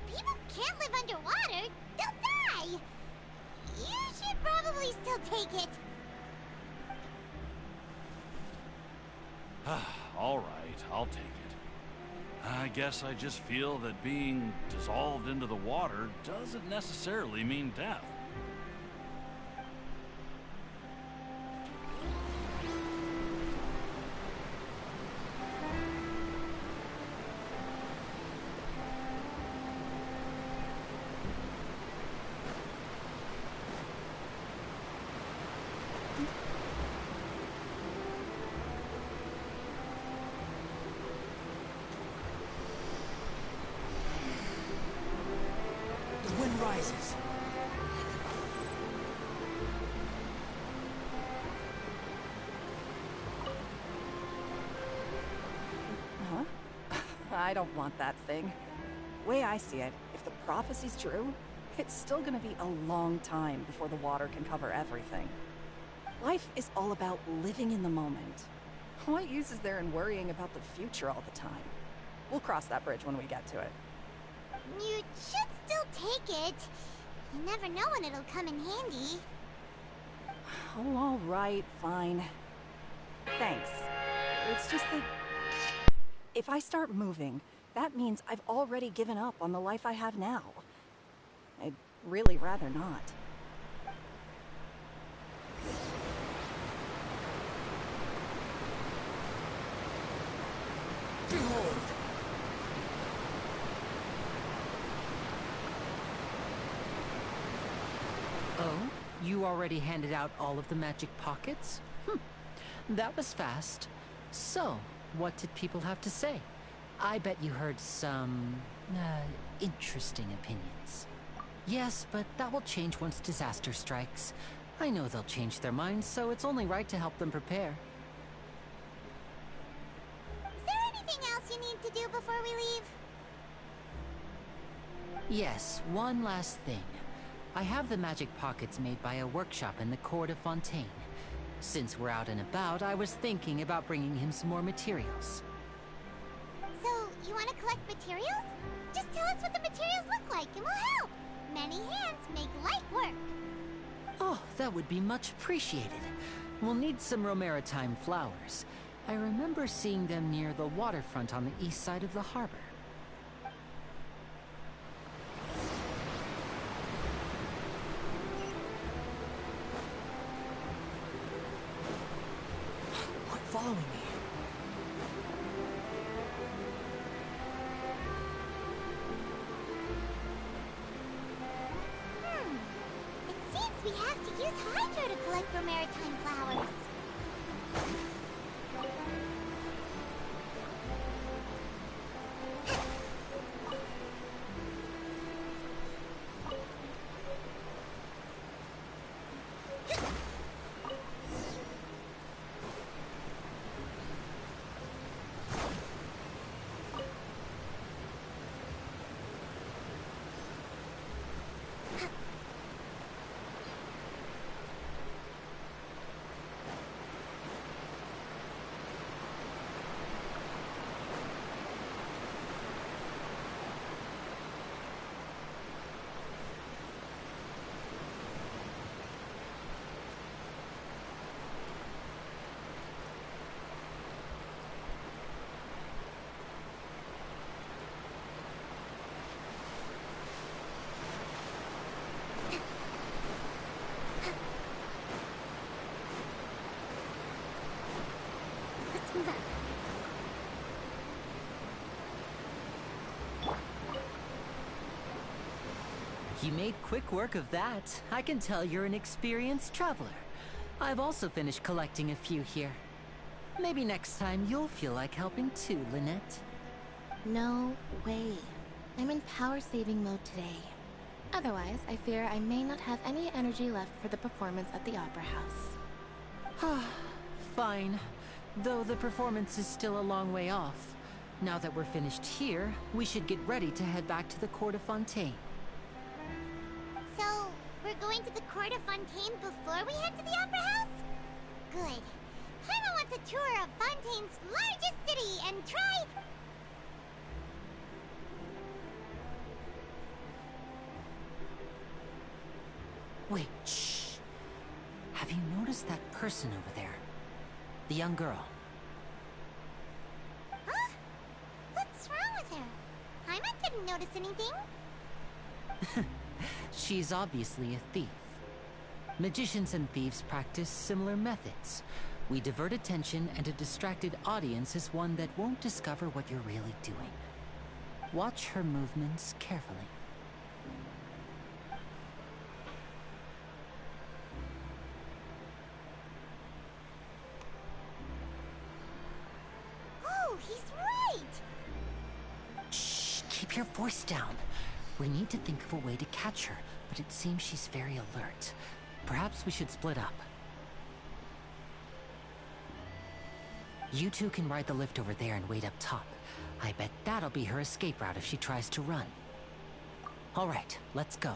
people can't live underwater. They'll die. You should probably still take it. All right, I'll take it. I guess I just feel that being dissolved into the water doesn't necessarily mean death. The wind rises. Huh? I don't want that thing. Way I see it, if the prophecy's true, it's still gonna be a long time before the water can cover everything. Life is all about living in the moment. What use is there in worrying about the future all the time? We'll cross that bridge when we get to it. You should still take it. You never know when it'll come in handy. Oh, all right, fine. Thanks. It's just that if I start moving, that means I've already given up on the life I have now. I'd really rather not. Behold! Oh? You already handed out all of the magic pockets? That was fast. So, what did people have to say? I bet you heard some, interesting opinions. Yes, but that will change once disaster strikes. I know they'll change their minds, so it's only right to help them prepare. Is there anything else you need to do before we leave? Yes, one last thing. I have the magic pockets made by a workshop in the court of Fontaine. Since we're out and about, I was thinking about bringing him some more materials. So, you want to collect materials? Just tell us what the materials look like and we'll help. Many hands make light work. Oh, that would be much appreciated. We'll need some Romaritime flowers. I remember seeing them near the waterfront on the east side of the harbor. Quit following me. It seems we have to use Hydro to collect for maritime flowers. You made quick work of that. I can tell you're an experienced traveler. I've also finished collecting a few here. Maybe next time you'll feel like helping too, Lynette. No way. I'm in power-saving mode today. Otherwise, I fear I may not have any energy left for the performance at the Opera House. Fine. Though the performance is still a long way off. Now that we're finished here, we should get ready to head back to the Court of Fontaine. So, we're going to the Court of Fontaine before we head to the Opera House? Good. Paimon wants a tour of Fontaine's largest city and try... Wait, shh. Have you noticed that person over there? The young girl. Huh? What's wrong with her? Paimon didn't notice anything. She's obviously a thief. Magicians and thieves practice similar methods. We divert attention, and a distracted audience is one that won't discover what you're really doing. Watch her movements carefully. Oh, he's right! Shh, keep your voice down. We need to think of a way to catch her, but it seems she's very alert. Perhaps we should split up. You two can ride the lift over there and wait up top. I bet that'll be her escape route if she tries to run. All right, let's go.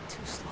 Too slow.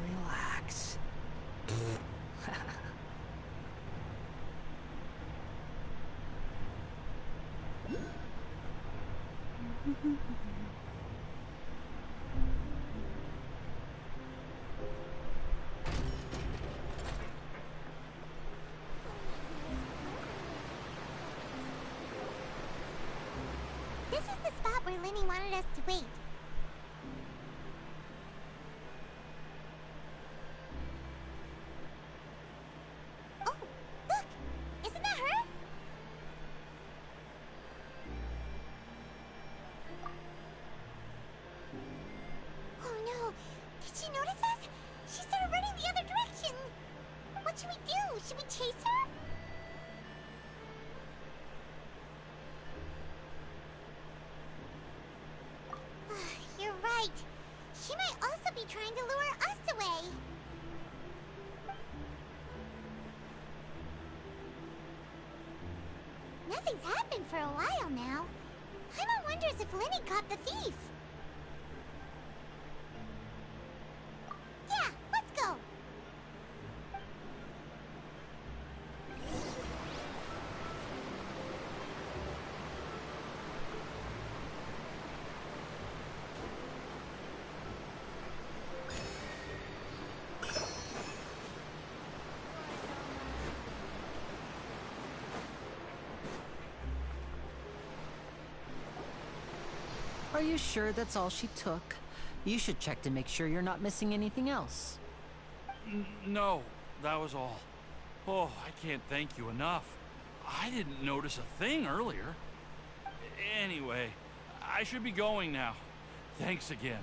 Relax. This is the spot where Linny wanted us to wait. Oh, look! Isn't that her? Oh no! Did she notice us? She started running the other direction! What should we do? Should we chase her? You're right. She might also be trying to lure us away. Nothing's happened for a while now. Paimon wonders if Linny caught the thief. Yeah, let's go. Are you sure that's all she took? You should check to make sure you're not missing anything else. No, that was all. Oh, I can't thank you enough. I didn't notice a thing earlier. Anyway, I should be going now. Thanks again.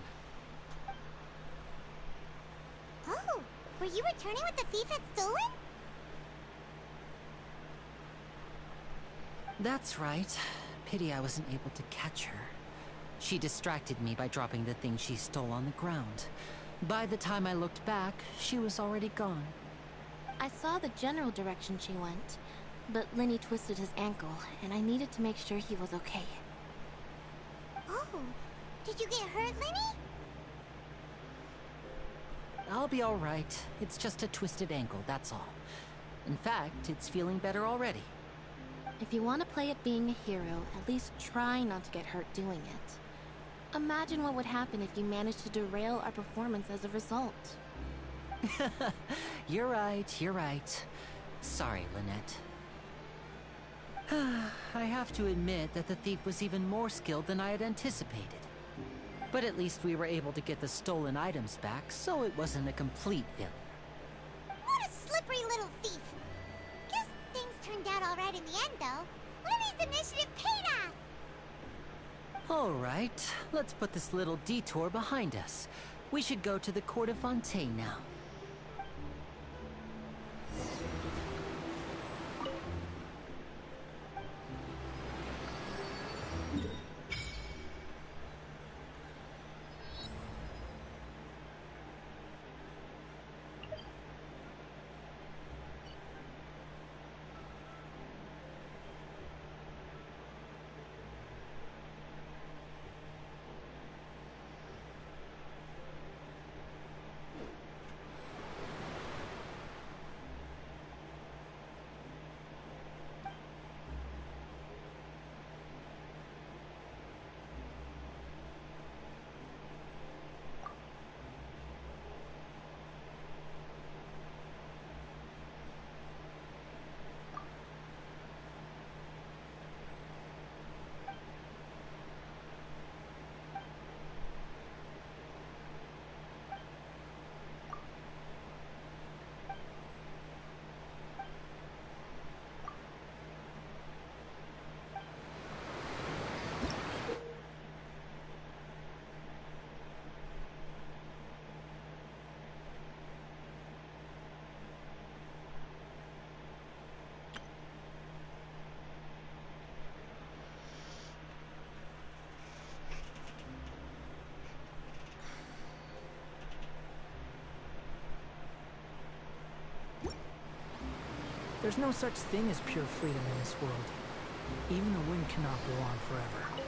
Oh, were you returning what the thief had stolen? That's right. Pity I wasn't able to catch her. She distracted me by dropping the thing she stole on the ground. By the time I looked back, she was already gone. I saw the general direction she went, but Lenny twisted his ankle, and I needed to make sure he was okay. Oh, did you get hurt, Lenny? I'll be alright. It's just a twisted ankle, that's all. In fact, it's feeling better already. If you want to play at being a hero, at least try not to get hurt doing it. Imagine what would happen if you managed to derail our performance as a result. You're right. Sorry, Lynette. I have to admit that the thief was even more skilled than I had anticipated. But at least we were able to get the stolen items back, so it wasn't a complete failure. What a slippery little thief! Guess things turned out alright in the end, though. Lenny's initiative paid off! Alright, let's put this little detour behind us. We should go to the Court of Fontaine now. There's no such thing as pure freedom in this world. Even the wind cannot go on forever.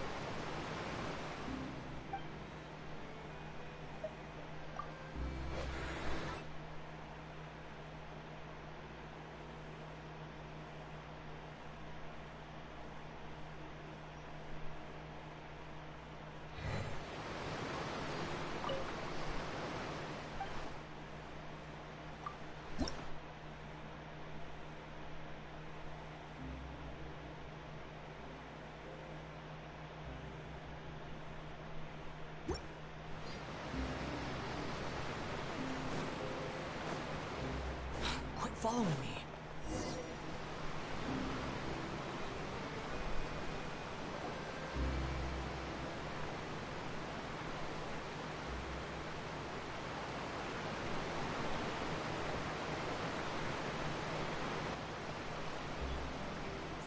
Quit following me.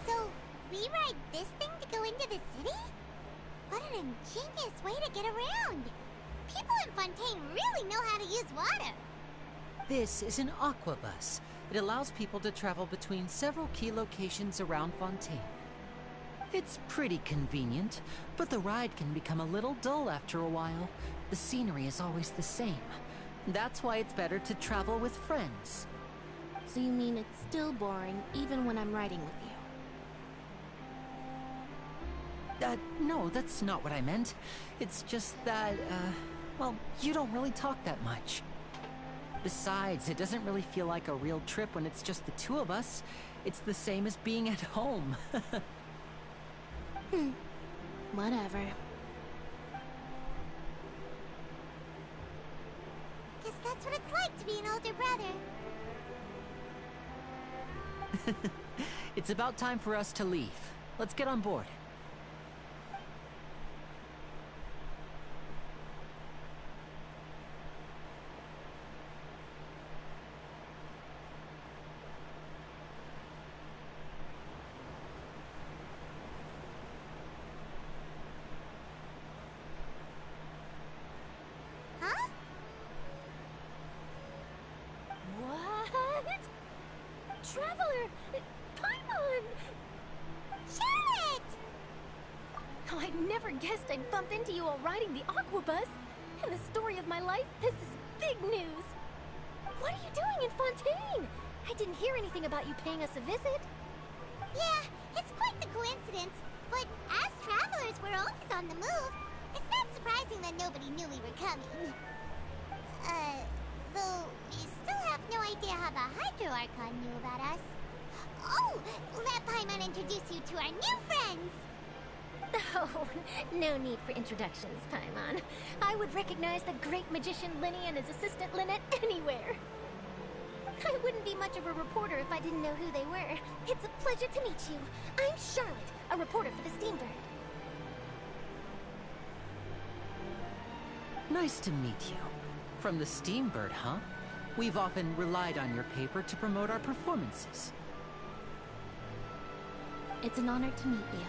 So, we ride this thing to go into the city? What an ingenious way to get around! People in Fontaine really know how to use water! This is an aquabus. It allows people to travel between several key locations around Fontaine. It's pretty convenient, but the ride can become a little dull after a while. The scenery is always the same. That's why it's better to travel with friends. So you mean it's still boring even when I'm riding with you? No, that's not what I meant. It's just that, well, you don't really talk that much. Besides, it doesn't really feel like a real trip when it's just the two of us. It's the same as being at home. Whatever. Guess that's what it's like to be an older brother. It's about time for us to leave. Let's get on board. never guessed I'd bump into you all riding the Aquabus. In the story of my life, this is big news. What are you doing in Fontaine? I didn't hear anything about you paying us a visit. Yeah, it's quite the coincidence. But as travelers, we're always on the move. It's not surprising that nobody knew we were coming. Though we still have no idea how the Hydro Archon knew about us. Oh, let Paimon introduce you to our new friends! Oh, no need for introductions, Paimon. I would recognize the great magician Linny and his assistant Lynette anywhere. I wouldn't be much of a reporter if I didn't know who they were. It's a pleasure to meet you. I'm Charlotte, a reporter for the Steambird. Nice to meet you. From the Steambird, huh? We've often relied on your paper to promote our performances. It's an honor to meet you.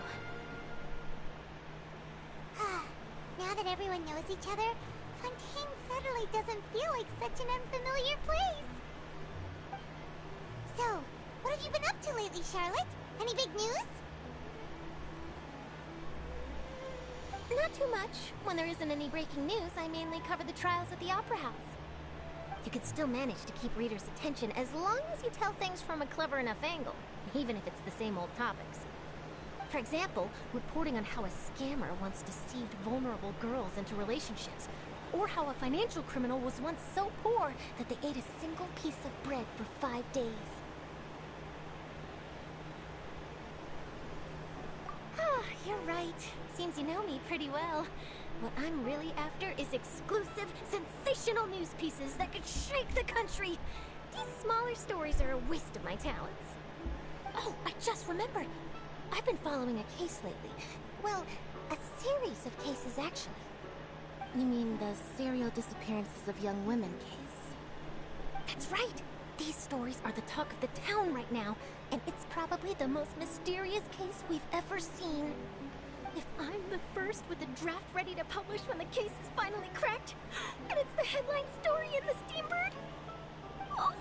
Now that everyone knows each other, Fontaine suddenly doesn't feel like such an unfamiliar place. So, what have you been up to lately, Charlotte? Any big news? Not too much. When there isn't any breaking news, I mainly cover the trials at the Opera House. You can still manage to keep readers' attention as long as you tell things from a clever enough angle, even if it's the same old topics. For example, reporting on how a scammer once deceived vulnerable girls into relationships, or how a financial criminal was once so poor that they ate a single piece of bread for 5 days. Ah, you're right. Seems you know me pretty well. What I'm really after is exclusive, sensational news pieces that could shake the country. These smaller stories are a waste of my talents. Oh, I just remembered. I've been following a case lately. Well, a series of cases, actually. You mean the serial disappearances of young women case? That's right! These stories are the talk of the town right now, and it's probably the most mysterious case we've ever seen. If I'm the first with a draft ready to publish when the case is finally cracked, and it's the headline story in the Steambird, oh,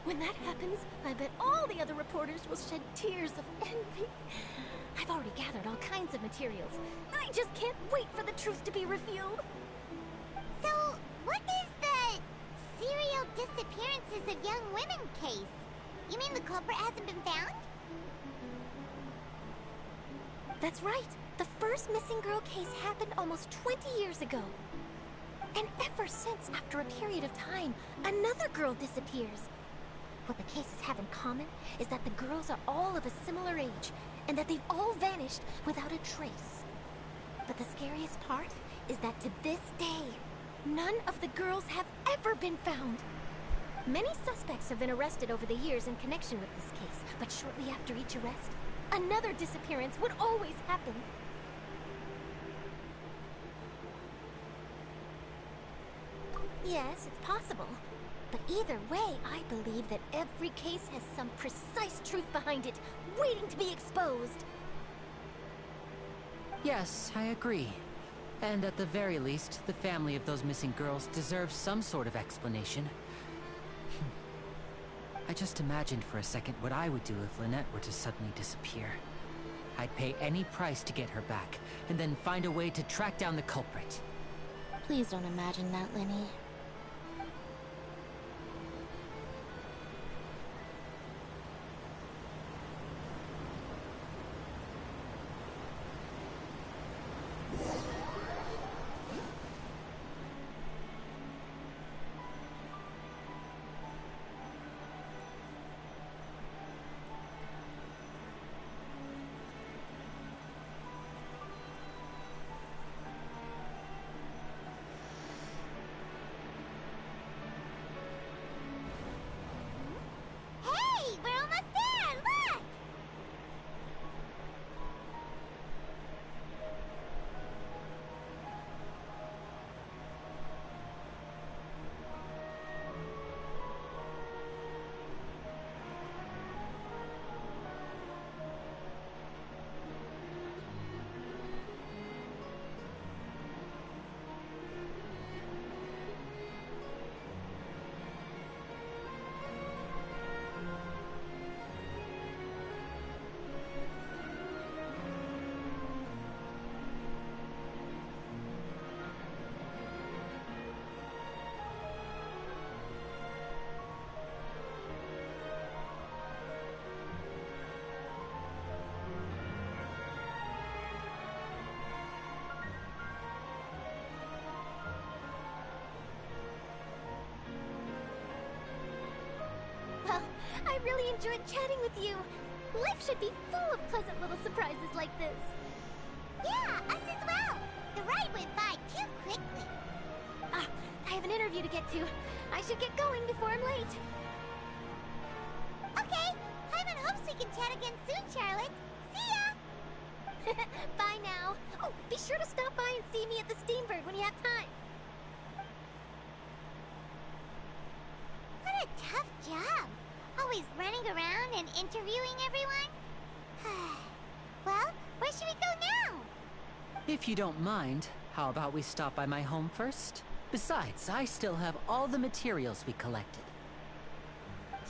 when that happens, I bet all the other reporters will shed tears of envy. I've already gathered all kinds of materials. I just can't wait for the truth to be revealed. So, what is the serial disappearances of young women case? You mean the culprit hasn't been found? That's right. The first missing girl case happened almost 20 years ago. And ever since, after a period of time, another girl disappears. What the cases have in common is that the girls are all of a similar age, and that they've all vanished without a trace. But the scariest part is that to this day, none of the girls have ever been found. Many suspects have been arrested over the years in connection with this case, but shortly after each arrest, another disappearance would always happen. Yes, it's possible. But either way, I believe that every case has some precise truth behind it, waiting to be exposed. Yes, I agree. And at the very least, the family of those missing girls deserves some sort of explanation. I just imagined for a second what I would do if Lynette were to suddenly disappear. I'd pay any price to get her back, and then find a way to track down the culprit. Please don't imagine that, Linny. Well, I really enjoyed chatting with you. Life should be full of pleasant little surprises like this. Yeah, us as well. The ride went by too quickly. Ah, I have an interview to get to. I should get going before I'm late. Okay, Paimon hopes we can chat again soon, Charlotte. See ya! Bye now. Oh, be sure to stop by and see me at the Steambird when you have time. What a tough job. Always running around and interviewing everyone. Well, where should we go now? If you don't mind, how about we stop by my home first? Besides, I still have all the materials we collected.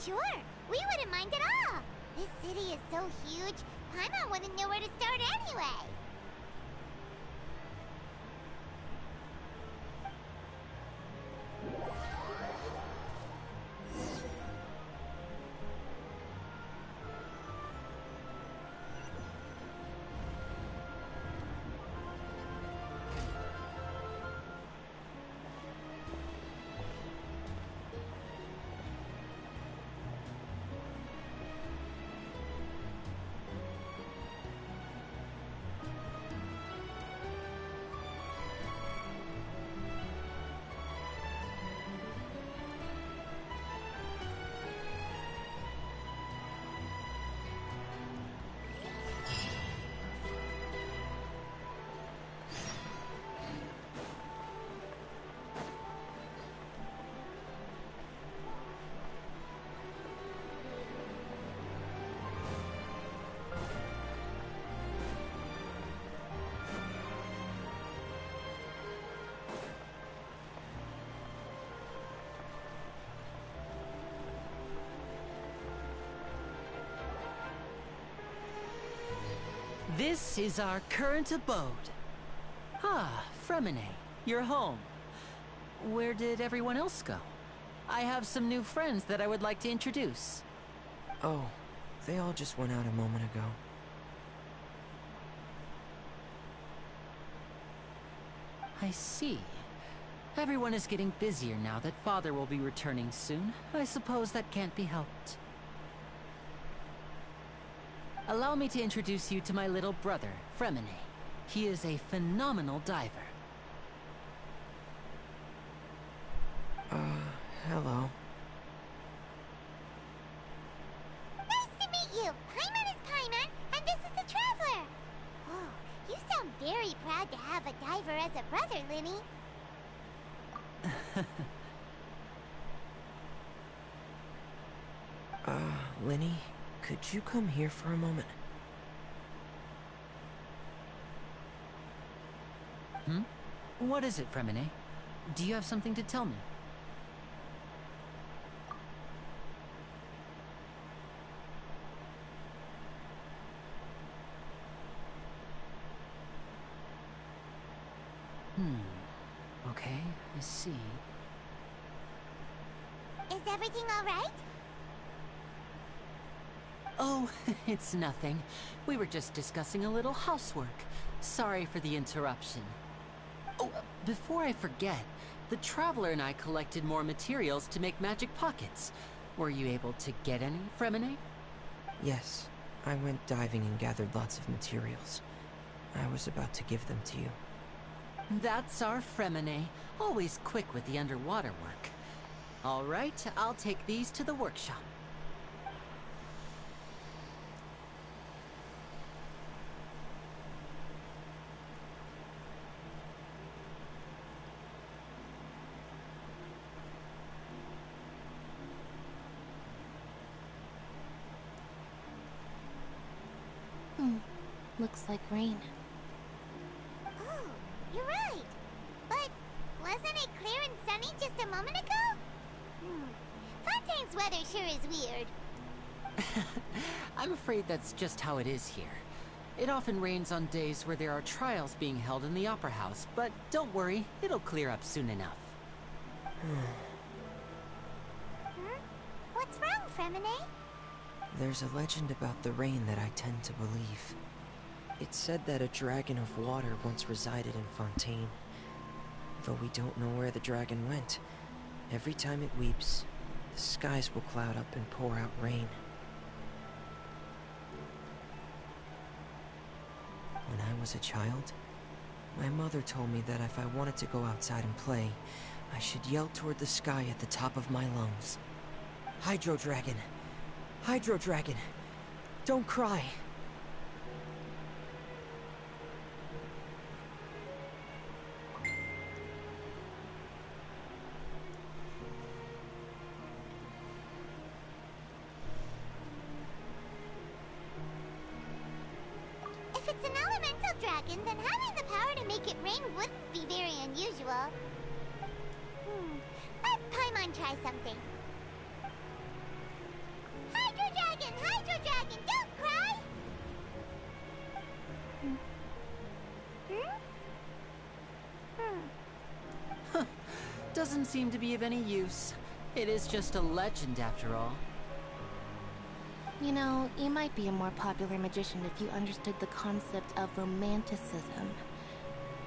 Sure, we wouldn't mind at all. This city is so huge, Paimon wouldn't know where to start anyway. This is our current abode. Ah, Fremine, you're home. Where did everyone else go? I have some new friends that I would like to introduce. Oh, they all just went out a moment ago. I see. Everyone is getting busier now that Father will be returning soon. I suppose that can't be helped. Allow me to introduce you to my little brother, Fremine. He is a phenomenal diver. Hello. Nice to meet you. Paimon is Paimon, and this is the Traveler. Oh, you sound very proud to have a diver as a brother, Linny. Linny, could you come here for a moment? Hmm? What is it, Fremine? Do you have something to tell me? Okay, I see. Is everything all right? Oh, it's nothing. We were just discussing a little housework. Sorry for the interruption. Oh, before I forget, the Traveler and I collected more materials to make magic pockets. Were you able to get any, Fremine? Yes, I went diving and gathered lots of materials. I was about to give them to you. That's our Fremine, always quick with the underwater work. All right, I'll take these to the workshop. Looks like rain. Oh, you're right. But wasn't it clear and sunny just a moment ago? Fontaine's weather sure is weird. I'm afraid that's just how it is here. It often rains on days where there are trials being held in the Opera House, but don't worry, it'll clear up soon enough. What's wrong, Fremine? There's a legend about the rain that I tend to believe. It said that a dragon of water once resided in Fontaine. Though we don't know where the dragon went, every time it weeps, the the skies will cloud up and pour out rain. When I was a child, my mother told me that if I wanted to go outside and play, I should yell toward the sky at the top of my lungs. Hydro Dragon! Hydro Dragon! Don't cry! If it's an elemental dragon, then having the power to make it rain wouldn't be very unusual. Let Paimon try something. Hydro Dragon, don't cry! Doesn't seem to be of any use. It is just a legend after all. You know, you might be a more popular magician if you understood the concept of romanticism.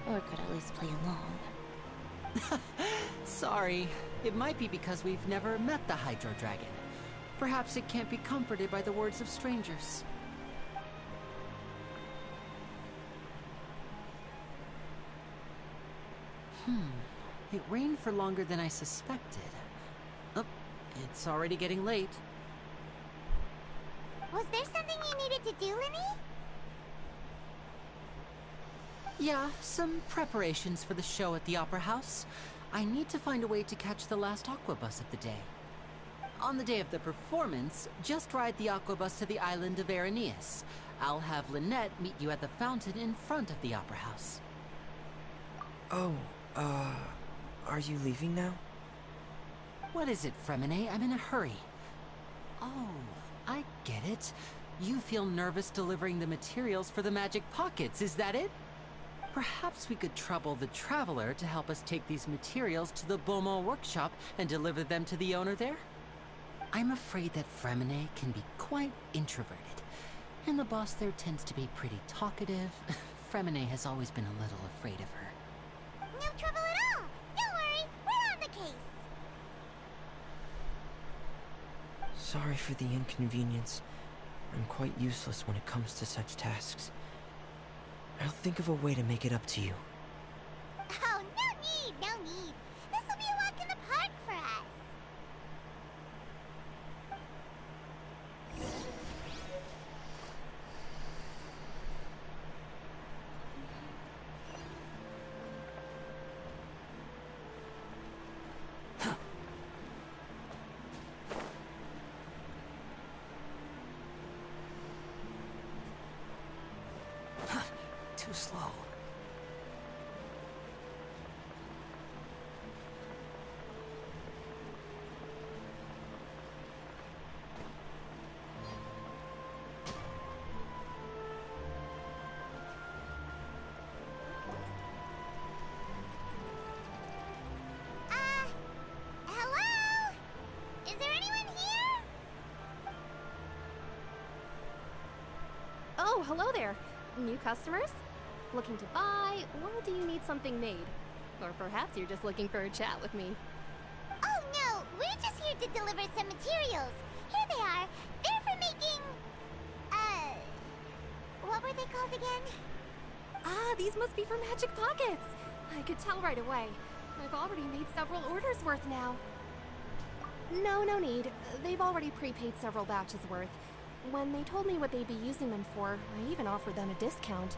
Or could at least play along. Sorry. It might be because we've never met the Hydro Dragon. Perhaps it can't be comforted by the words of strangers. It rained for longer than I suspected. Oh, it's already getting late. Was there something you needed to do, Linny? Yeah, some preparations for the show at the Opera House. I need to find a way to catch the last aqua bus of the day. On the day of the performance, just ride the aqua bus to the island of Araneus. I'll have Lynette meet you at the fountain in front of the Opera House. Oh, are you leaving now? What is it, Fremine? I'm in a hurry. Oh, I get it. You feel nervous delivering the materials for the magic pockets, is that it? Perhaps we could trouble the Traveler to help us take these materials to the Beaumont workshop and deliver them to the owner there? I'm afraid that Fremine can be quite introverted, and the boss there tends to be pretty talkative. Fremine has always been a little afraid of her. No trouble at all! Don't worry, we're on the case! Sorry for the inconvenience. I'm quite useless when it comes to such tasks. I'll think of a way to make it up to you. Oh, no need! This'll be a walk in the park for us! Too slow. Hello? Is there anyone here? Oh, hello there. New customers? Looking to buy, or do you need something made? Or perhaps you're just looking for a chat with me. Oh no, we're just here to deliver some materials. Here they are. They're for making... what were they called again? Ah, these must be for magic pockets. I could tell right away. I've already made several orders worth now. No need. They've already prepaid several batches worth. When they told me what they'd be using them for, I even offered them a discount.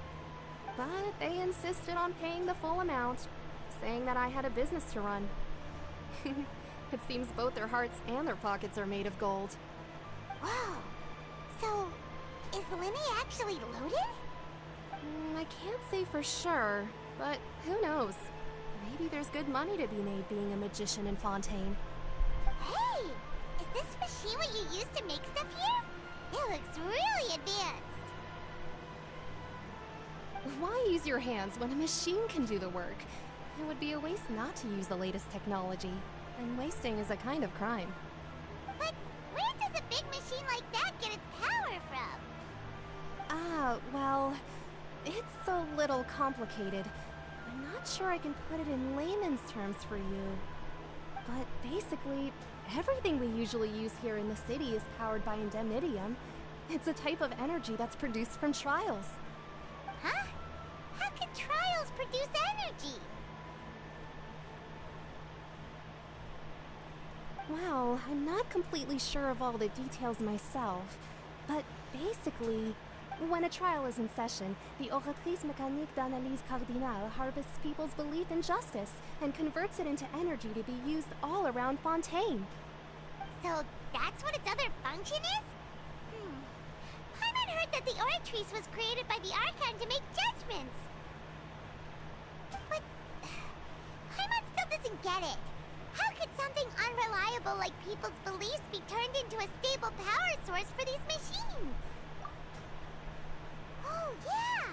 But they insisted on paying the full amount, saying that I had a business to run. It seems both their hearts and their pockets are made of gold. Whoa. So, is Linny actually loaded? I can't say for sure, but who knows? Maybe there's good money to be made being a magician in Fontaine. Hey! Is this machine what you use to make stuff here? It looks really advanced. Why use your hands when a machine can do the work? It would be a waste not to use the latest technology, and wasting is a kind of crime. But where does a big machine like that get its power from? Ah, well, it's a little complicated. I'm not sure I can put it in layman's terms for you. But basically, Basically, everything we usually use here in the city is powered by indemnitium. It's a type of energy that's produced from trials. Huh? How can trials produce energy? Well, I'm not completely sure of all the details myself, but basically, when a trial is in session, the Oratrice Mécanique d'Analyse Cardinale harvests people's belief in justice and converts it into energy to be used all around Fontaine. So that's what its other function is? Paimon heard that the Oratrice was created by the Archon to make judgments. But Paimon still doesn't get it. How could something unreliable like people's beliefs be turned into a stable power source for these machines? Oh, yeah!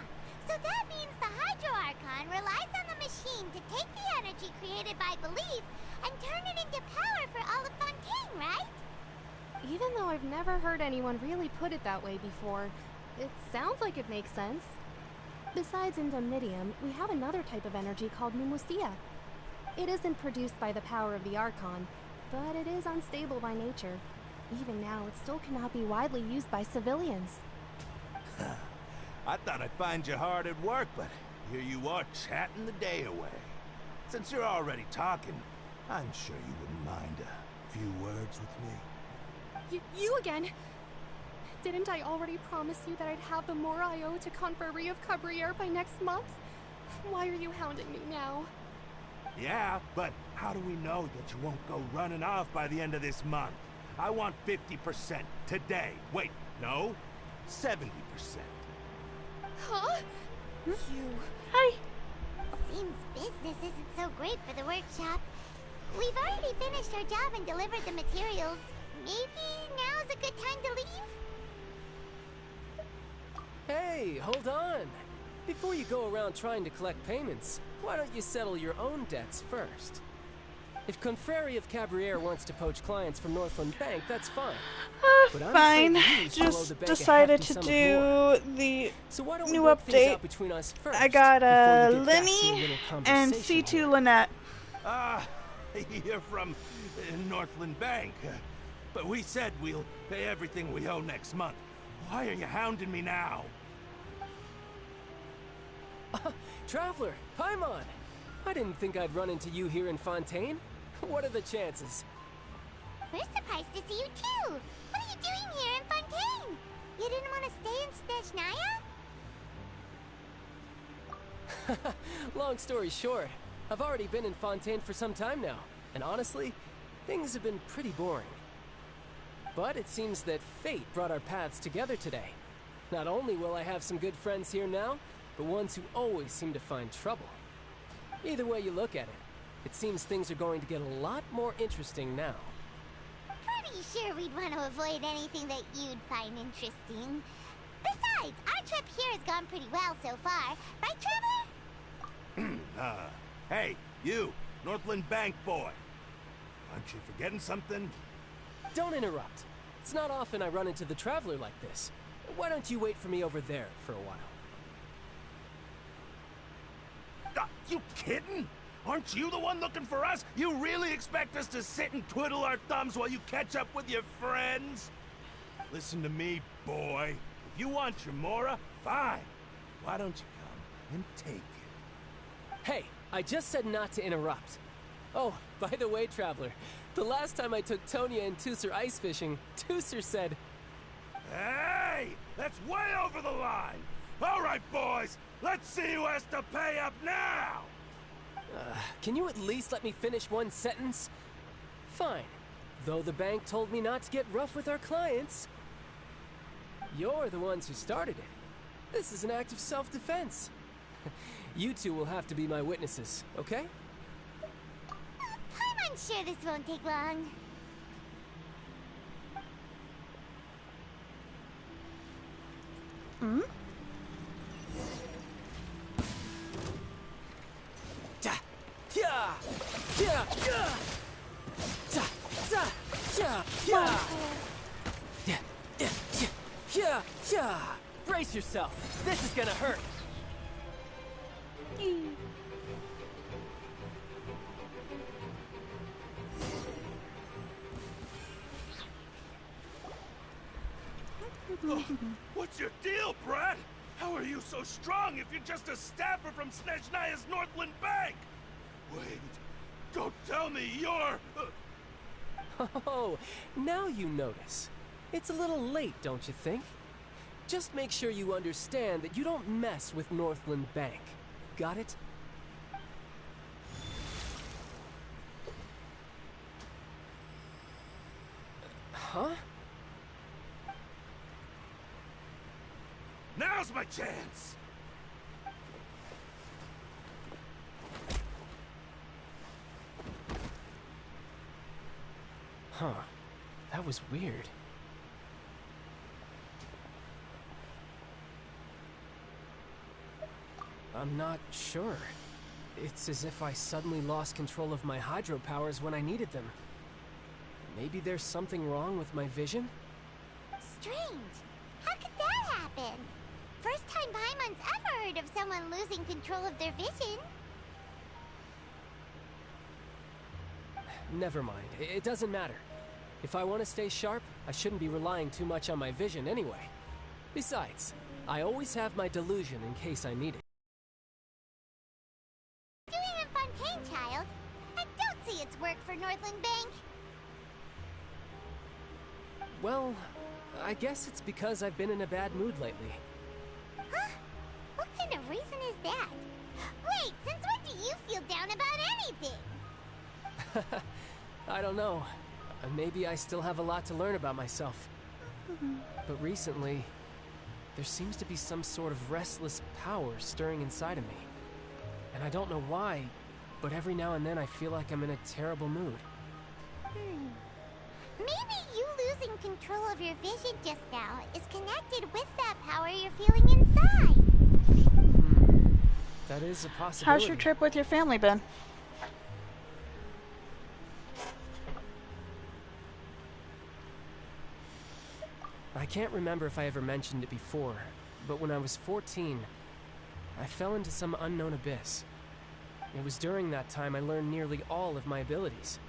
So that means the Hydro Archon relies on the machine to take the energy created by belief and turn it into power for all of Fontaine, right? Even though I've never heard anyone really put it that way before, it sounds like it makes sense. Besides indemnitium, we have another type of energy called pneumosia. It isn't produced by the power of the Archon, but it is unstable by nature. Even now, it still cannot be widely used by civilians. I thought I'd find you hard at work, but here you are chatting the day away. Since you're already talking, I'm sure you wouldn't mind a few words with me. You again? Didn't I already promise you that I'd have the more I owe to Confrérie of Cabriere by next month? Why are you hounding me now? Yeah, but how do we know that you won't go running off by the end of this month? I want 50% today. Wait, no, 70%. Huh? You... Hi. Seems business isn't so great for the workshop. We've already finished our job and delivered the materials. Maybe now's a good time to leave? Hey, hold on. Before you go around trying to collect payments, why don't you settle your own debts first? If Confrérie of Cabriere wants to poach clients from Northland Bank, that's fine. But I'm Fine. afraid you still owe the Just bank a decided hefty to sum of more. do the So why don't we new work things update. out between us first, I got before you get back to your Lemmy little and conversation C2 here? Lynette. You're from Northland Bank. But we said we'll pay everything we owe next month. Why are you hounding me now? Traveler, Paimon! I didn't think I'd run into you here in Fontaine. What are the chances? We're surprised to see you too. What are you doing here in Fontaine? You didn't want to stay in Snezhnaya? Long story short, I've already been in Fontaine for some time now, and honestly, things have been pretty boring. But it seems that fate brought our paths together today. Not only will I have some good friends here now, but ones who always seem to find trouble. Either way you look at it, it seems things are going to get a lot more interesting now. Pretty sure we'd want to avoid anything that you'd find interesting. Besides, our trip here has gone pretty well so far. Right, Trevor? Hey, you, Northland Bank boy. Aren't you forgetting something? Don't interrupt. It's not often I run into the Traveler like this. Why don't you wait for me over there for a while? You kidding? Aren't you the one looking for us? You really expect us to sit and twiddle our thumbs while you catch up with your friends? Listen to me, boy. If you want your Mora, fine. Why don't you come and take it? Hey, I just said not to interrupt. Oh, by the way, Traveler, the last time I took Tonya and Tusser ice fishing, Tusser said... Hey! That's way over the line! All right, boys, let's see who has to pay up now! Can you at least let me finish one sentence? Fine. Though the bank told me not to get rough with our clients. You're the ones who started it. This is an act of self-defense. You two will have to be my witnesses, okay? I'm sure this won't take long. Hmm? Brace yourself. This is gonna hurt. Oh, what's your deal, Brad? How are you so strong if you're just a staffer from Snezhnaya's Northland Bank? Wait, don't tell me you're... Oh, now you notice. It's a little late, don't you think? Just make sure you understand that you don't mess with Northland Bank. Got it? Huh? Now's my chance! Huh. That was weird. I'm not sure. It's as if I suddenly lost control of my hydro powers when I needed them. Maybe there's something wrong with my vision? Strange. How could that happen? First time Paimon's ever heard of someone losing control of their vision. Never mind. It doesn't matter. If I want to stay sharp, I shouldn't be relying too much on my vision anyway. Besides, I always have my delusion in case I need it. Doing in Fontaine, child. I don't see its work for Northland Bank. Well, I guess it's because I've been in a bad mood lately. Huh? What kind of reason is that? Wait, since when do you feel down about anything? I don't know. Maybe I still have a lot to learn about myself. But recently, there seems to be some sort of restless power stirring inside of me. And I don't know why, but every now and then I feel like I'm in a terrible mood. Maybe you losing control of your vision just now is connected with that power you're feeling inside. That is a possibility. How's your trip with your family been? I can't remember if I ever mentioned it before, but when I was 14, I fell into some unknown abyss. It was during that time I learned nearly all of my abilities.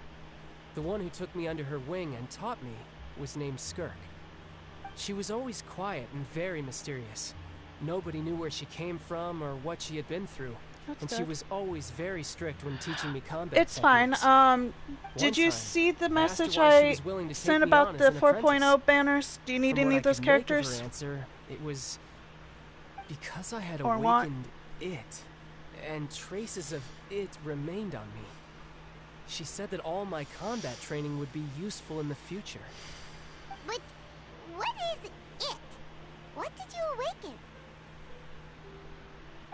The one who took me under her wing and taught me was named Skirk. She was always quiet and very mysterious. Nobody knew where she came from or what she had been through. That's and good. she was always very strict when teaching me combat It's fine. techniques. Did you time, see the I asked her message why she I was willing to take sent me about on the as an 4.0 banners? Do you need From any what of those I could make of characters? her answer, it was because I had Or want? awakened it, and traces of it remained on me. She said that all my combat training would be useful in the future. But what is it? What did you awaken?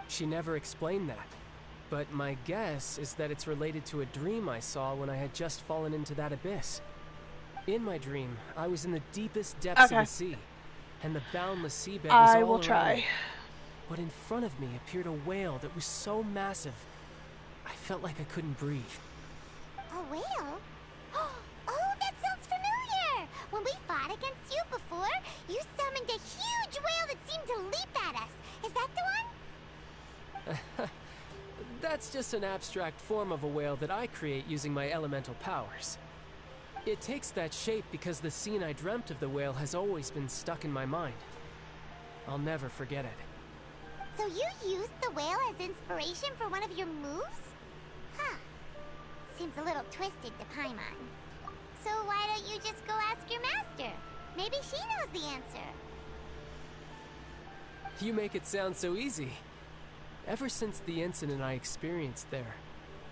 She never explained that, but my guess is that it's related to a dream I saw when I had just fallen into that abyss. In my dream, I was in the deepest depths of Okay. the sea, and the boundless seabed was I all will around try. me. But in front of me appeared a whale that was so massive, I felt like I couldn't breathe. A whale? Oh, that sounds familiar! When we fought against you before, you summoned a huge whale that seemed to leap at us. Is that the one? That's just an abstract form of a whale that I create using my elemental powers. It takes that shape because the scene I dreamt of the whale has always been stuck in my mind. I'll never forget it. So you used the whale as inspiration for one of your moves? Huh. Seems a little twisted to Paimon. So why don't you just go ask your master? Maybe she knows the answer. You make it sound so easy. Ever since the incident I experienced there,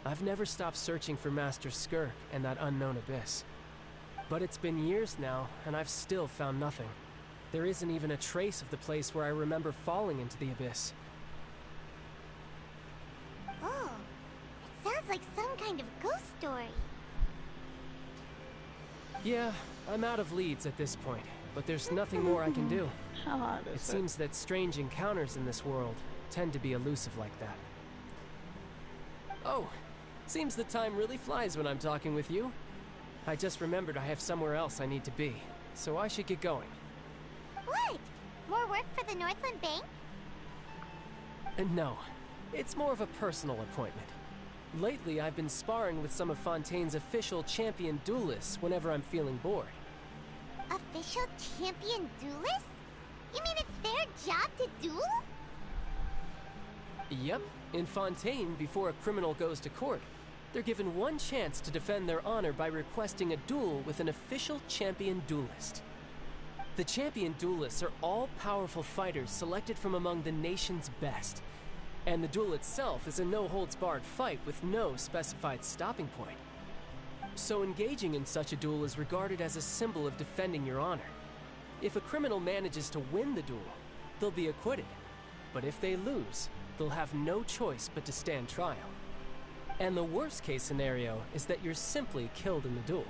I've never stopped searching for Master Skirk and that unknown abyss. But it's been years now, and I've still found nothing. There isn't even a trace of the place where I remember falling into the abyss. Oh, it sounds like some kind of ghost story. Yeah, I'm out of leads at this point, but there's nothing more I can do. How hard is It seems that strange encounters in this world tend to be elusive like that. Oh, seems the time really flies when I'm talking with you. I just remembered I have somewhere else I need to be, so I should get going. What? More work for the Northland Bank? No, it's more of a personal appointment. Lately, I've been sparring with some of Fontaine's official champion duelists whenever I'm feeling bored. Official champion duelist? You mean it's their job to duel? Yep. In Fontaine, before a criminal goes to court, they're given one chance to defend their honor by requesting a duel with an official champion duelist. The champion duelists are all-powerful fighters selected from among the nation's best. And the duel itself is a no-holds-barred fight with no specified stopping point. So engaging in such a duel is regarded as a symbol of defending your honor. If a criminal manages to win the duel, they'll be acquitted. But if they lose, they'll have no choice but to stand trial. And the worst-case scenario is that you're simply killed in the duel.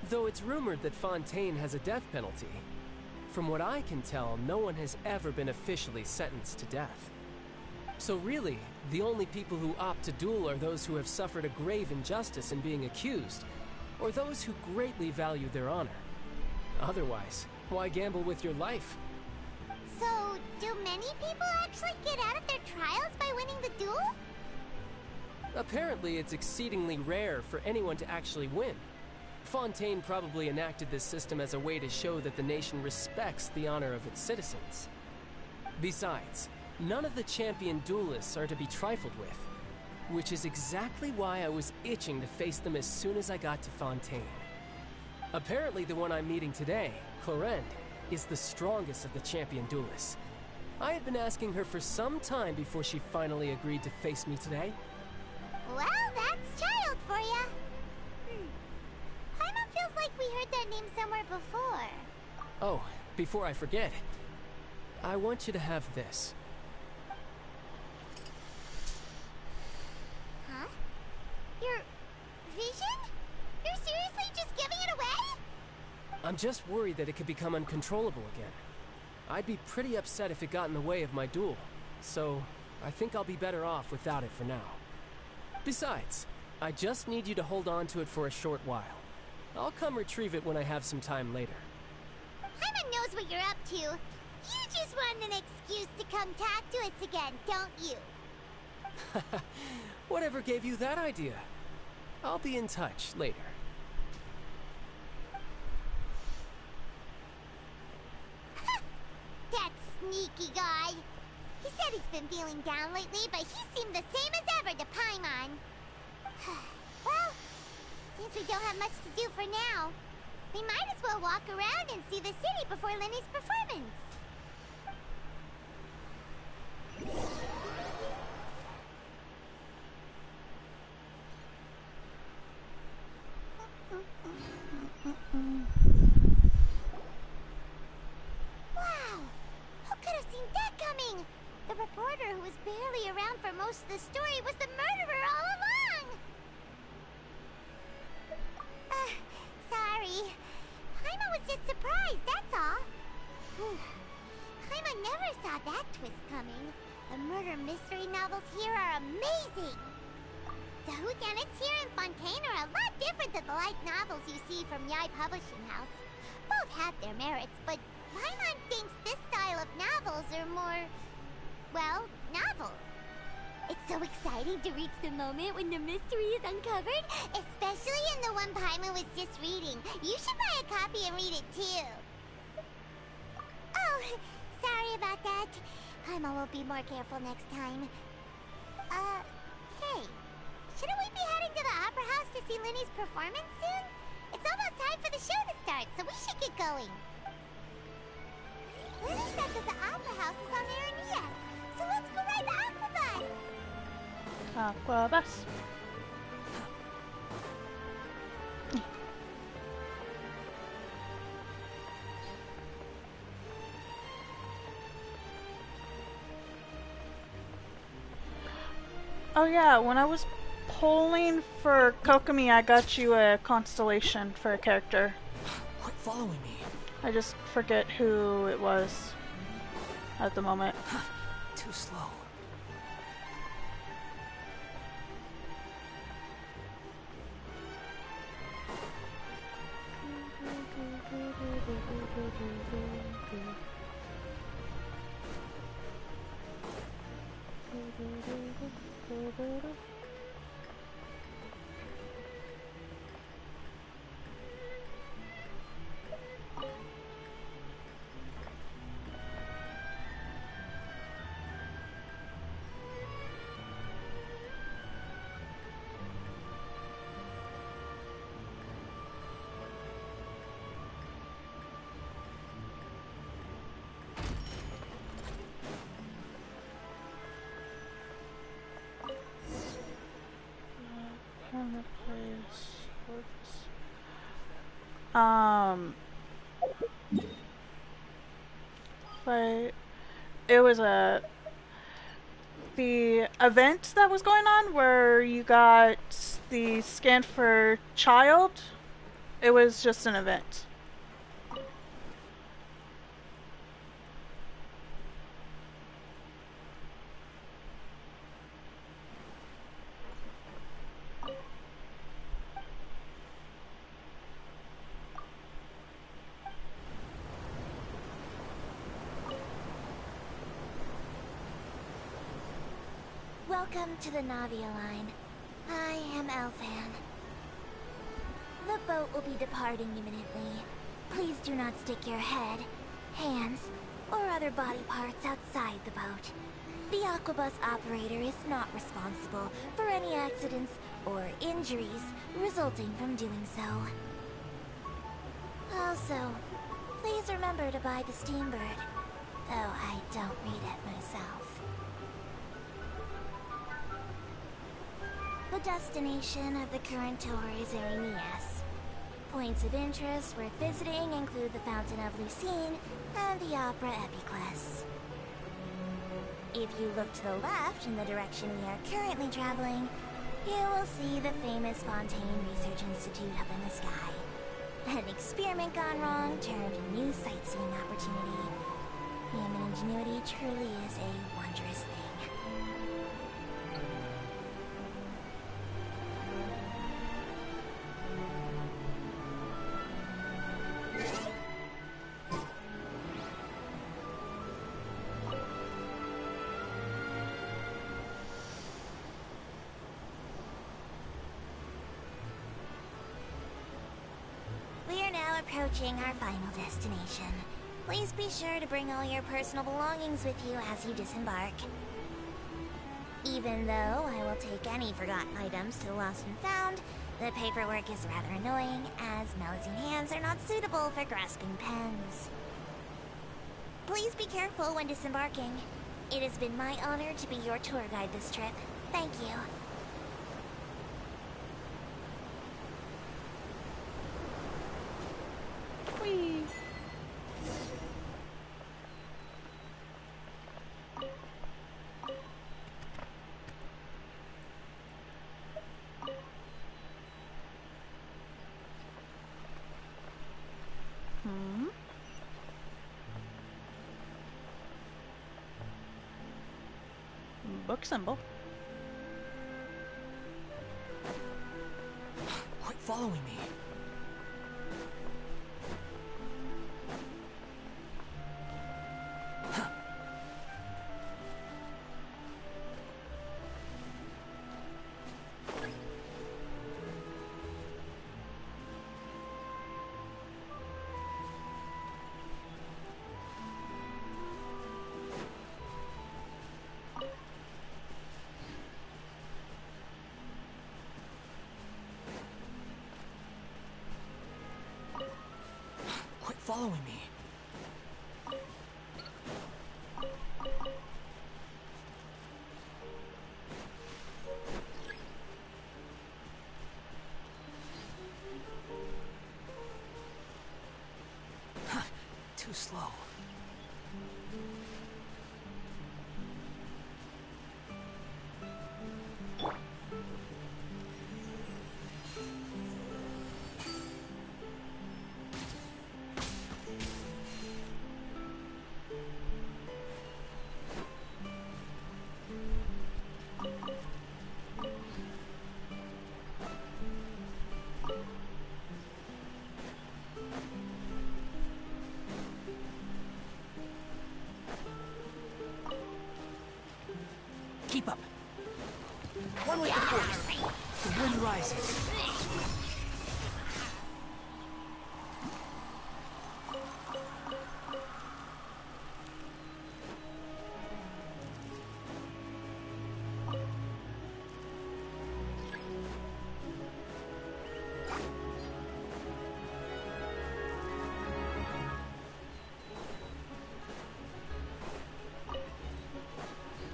Though it's rumored that Fontaine has a death penalty, from what I can tell, no one has ever been officially sentenced to death. So really, the only people who opt to duel are those who have suffered a grave injustice in being accused, or those who greatly value their honor. Otherwise, why gamble with your life? So, do many people actually get out of their trials by winning the duel? Apparently, it's exceedingly rare for anyone to actually win. Fontaine probably enacted this system as a way to show that the nation respects the honor of its citizens. Besides, none of the champion duelists are to be trifled with, which is exactly why I was itching to face them as soon as I got to Fontaine. Apparently the one I'm meeting today, Clorinde, is the strongest of the champion duelists. I had been asking her for some time before she finally agreed to face me today. Well, that's Child for ya. Paimon feels like we heard that name somewhere before. Oh, before I forget, I want you to have this. Huh? Your vision? You're seriously just giving it away? I'm just worried that it could become uncontrollable again. I'd be pretty upset if it got in the way of my duel, so I think I'll be better off without it for now. Besides, I just need you to hold on to it for a short while. I'll come retrieve it when I have some time later. Paimon knows what you're up to. You just want an excuse to come talk to us again, don't you? Whatever gave you that idea? I'll be in touch later. That sneaky guy. He said he's been feeling down lately, but he seemed the same as ever to Paimon. Well, since we don't have much to do for now, we might as well walk around and see the city before Lenny's performance. Wow! Who could have seen that coming? The reporter who was barely around for most of the story was the murderer all along! Sorry. Paimon was just surprised, that's all. Paimon never saw that twist coming. The murder mystery novels here are amazing! The whodunits here in Fontaine are a lot different than the light novels you see from Yai Publishing House. Both have their merits, but Paimon thinks this style of novels are more, well, novel. It's so exciting to reach the moment when the mystery is uncovered, especially in the one Paimon was just reading. You should buy a copy and read it too. Oh, sorry about that. Paimon will be more careful next time. Hey, shouldn't we be heading to the Opera House to see Linny's performance soon? It's almost time for the show to start, so we should get going. Linny said that the Opera House is on there in ES, so let's go ride the Aqua Bus! Aqua Bus. Oh yeah, when I was polling for Kokomi, I got you a constellation for a character. Quit following me. I just forget who it was at the moment. Too slow. But it was the event that was going on where you got the scan for child. It was just an event. Welcome to the Navia line. I am Elfan. The boat will be departing imminently. Please do not stick your head, hands, or other body parts outside the boat. The Aquabus operator is not responsible for any accidents or injuries resulting from doing so. Also, please remember to buy the Steambird, though I don't read it myself. The destination of the current tour is Erinias. Points of interest worth visiting include the Fountain of Lucine and the Opera Epiclese. If you look to the left in the direction we are currently traveling, you will see the famous Fontaine Research Institute up in the sky. An experiment gone wrong turned a new sightseeing opportunity. Human ingenuity truly is a wondrous thing. We are now approaching our final destination. Please be sure to bring all your personal belongings with you as you disembark. Even though I will take any forgotten items to the lost and found, the paperwork is rather annoying, as Melusine hands are not suitable for grasping pens. Please be careful when disembarking. It has been my honor to be your tour guide this trip. Thank you. Whee! Book symbol. Quit following me. Following me. Too slow. Keep up. One with the force. The wind rises.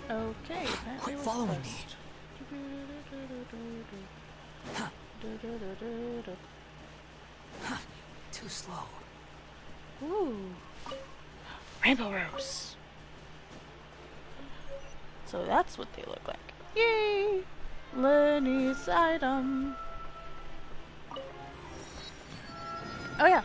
Okay, Quit following me. Too slow. Ooh. Rainbow Rose. So that's what they look like. Yay! Lenny's item. Oh yeah.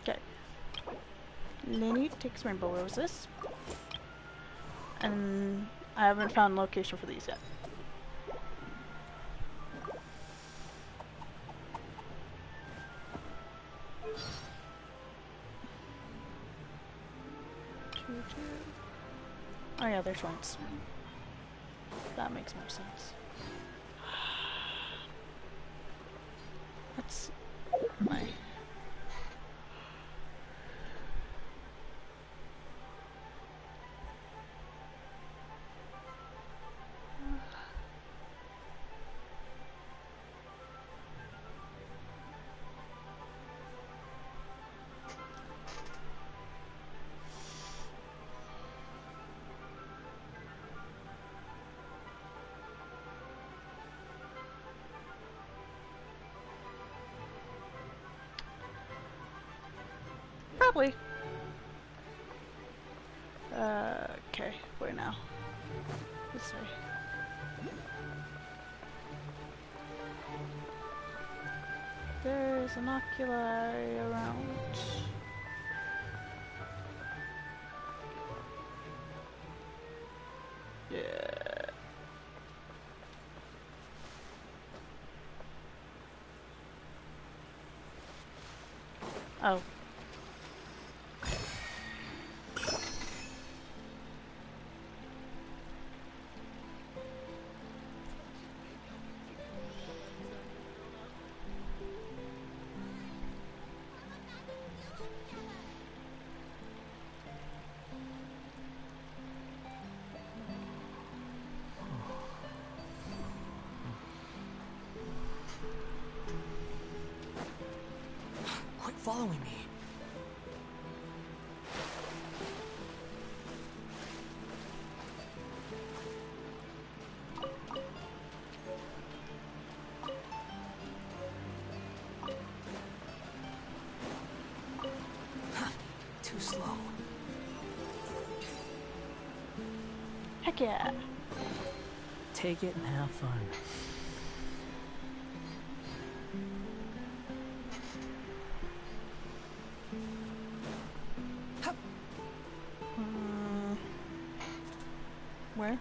Okay. Lenny takes rainbow roses. And I haven't found location for these yet. Oh yeah, they're twins. That makes more sense. That's my... Probably. Okay, where now? This way. There's an oculi around. Yeah. Oh. Quit following me. Too slow. Heck yeah. Take it and have fun. Where?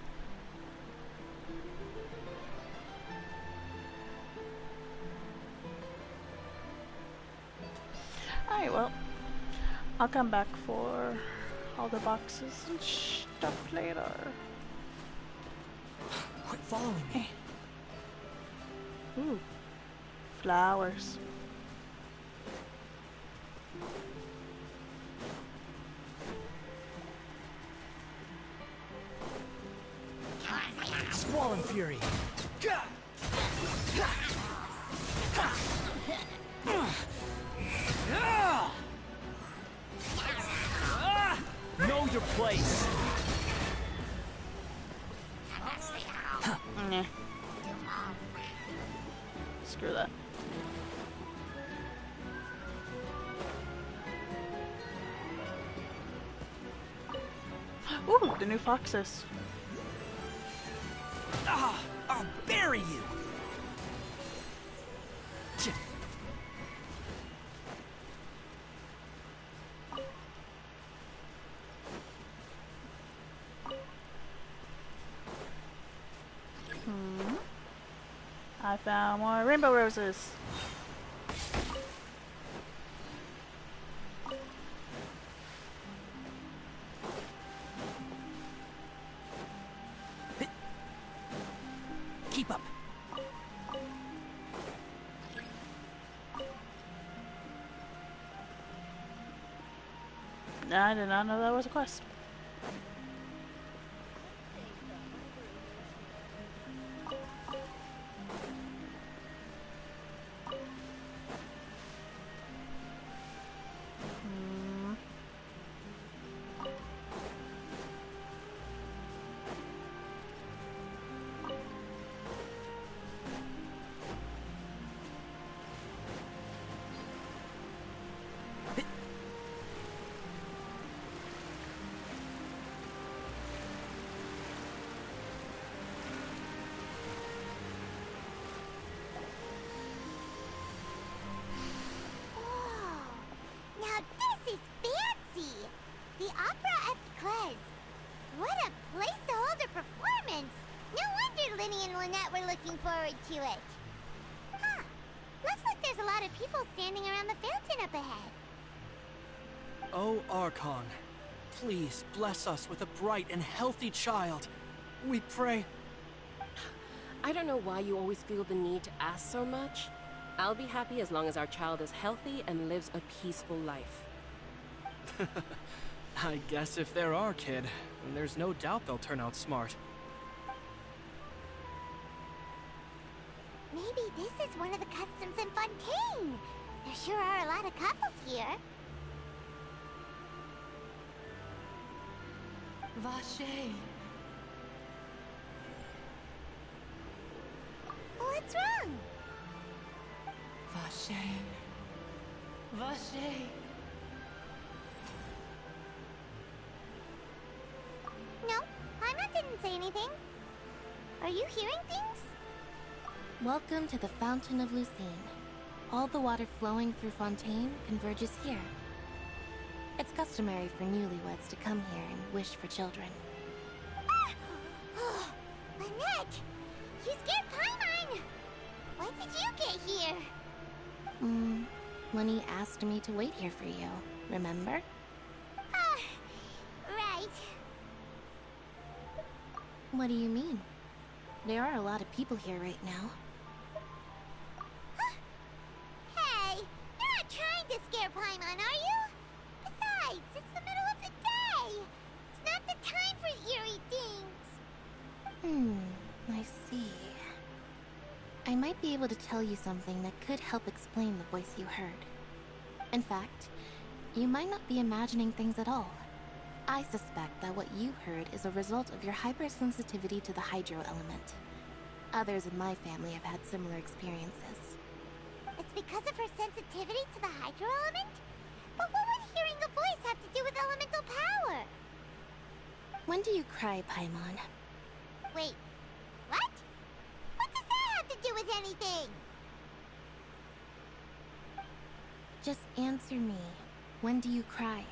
Alright, well, I'll come back for all the boxes and stuff later. Quit following me. Ooh, flowers. Squall and Fury. Know your place. Nah. Screw that. Ooh, the new foxes. I'll bury you. I found more rainbow roses. Keep up. I did not know that was a quest. Lynette were looking forward to it. Huh. Looks like there's a lot of people standing around the fountain up ahead. Oh, Archon, please bless us with a bright and healthy child. We pray. I don't know why you always feel the need to ask so much. I'll be happy as long as our child is healthy and lives a peaceful life. I guess if they're our kid, then there's no doubt they'll turn out smart. Maybe this is one of the customs in Fontaine. There sure are a lot of couples here. Vache. What's wrong? Vache. Vache. No, Paimon didn't say anything. Are you hearing things? Welcome to the Fountain of Lucine. All the water flowing through Fontaine converges here. It's customary for newlyweds to come here and wish for children. Ah! Lynette! You scared Paimon! When did you get here? Lenny asked me to wait here for you, remember? Ah, right. What do you mean? There are a lot of people here right now. Hey, you're not trying to scare Paimon, are you? Besides, it's the middle of the day. It's not the time for eerie things. I see. I might be able to tell you something that could help explain the voice you heard. In fact, you might not be imagining things at all. I suspect that what you heard is a result of your hypersensitivity to the hydro element. Others in my family have had similar experiences. It's because of her sensitivity to the hydro element? But what would hearing a voice have to do with elemental power? When do you cry, Paimon? Wait, what? What does that have to do with anything? Just answer me. When do you cry?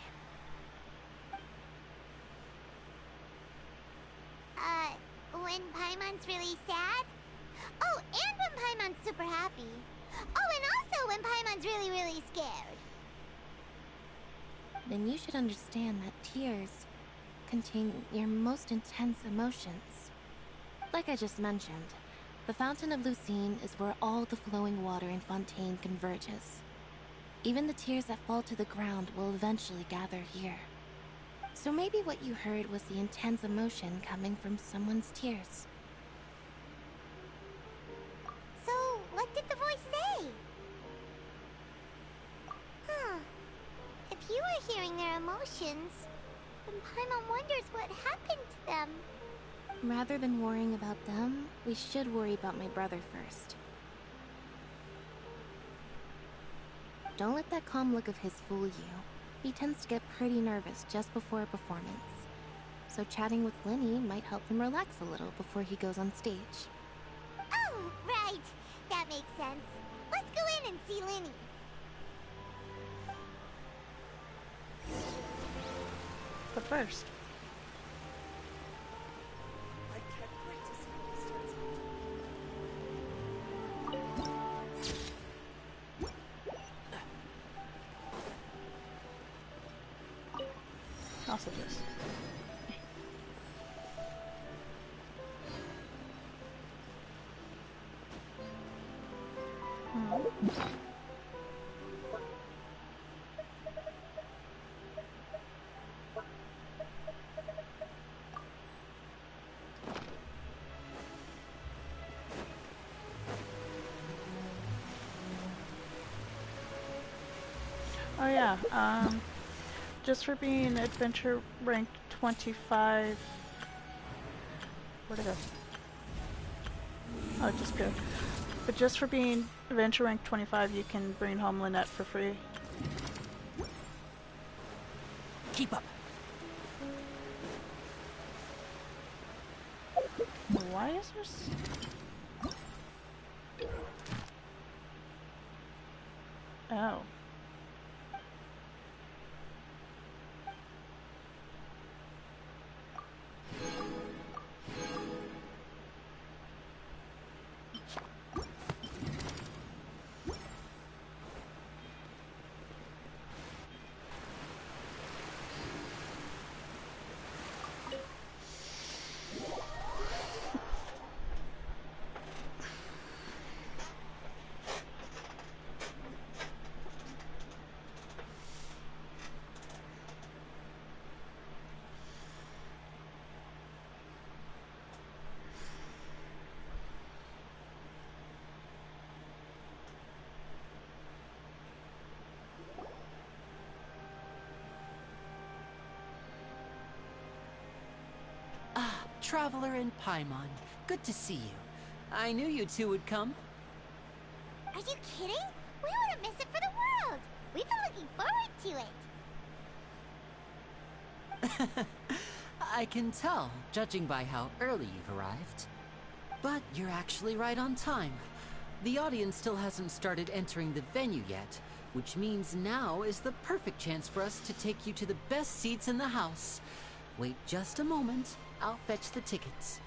When Paimon's really sad? Oh, and when Paimon's super happy. Oh, and also when Paimon's really, really scared. Then you should understand that tears contain your most intense emotions. Like I just mentioned, the Fountain of Lucine is where all the flowing water in Fontaine converges. Even the tears that fall to the ground will eventually gather here. So maybe what you heard was the intense emotion coming from someone's tears. So, what did the voice say? Huh. If you were hearing their emotions, then Paimon wonders what happened to them. Rather than worrying about them, we should worry about my brother first. Don't let that calm look of his fool you. He tends to get pretty nervous just before a performance. So chatting with Lenny might help him relax a little before he goes on stage. Oh, right. That makes sense. Let's go in and see Lenny. But first... Also this. Oh yeah, just for being adventure rank 25. Where'd it go? Oh, just go. But just for being adventure rank 25, you can bring home Lynette for free. Keep up. Why is there Oh. Traveler and Paimon. Good to see you. I knew you two would come. Are you kidding? We wouldn't miss it for the world! We've been looking forward to it! I can tell, judging by how early you've arrived. But you're actually right on time. The audience still hasn't started entering the venue yet, which means now is the perfect chance for us to take you to the best seats in the house. Wait just a moment. I'll fetch the tickets.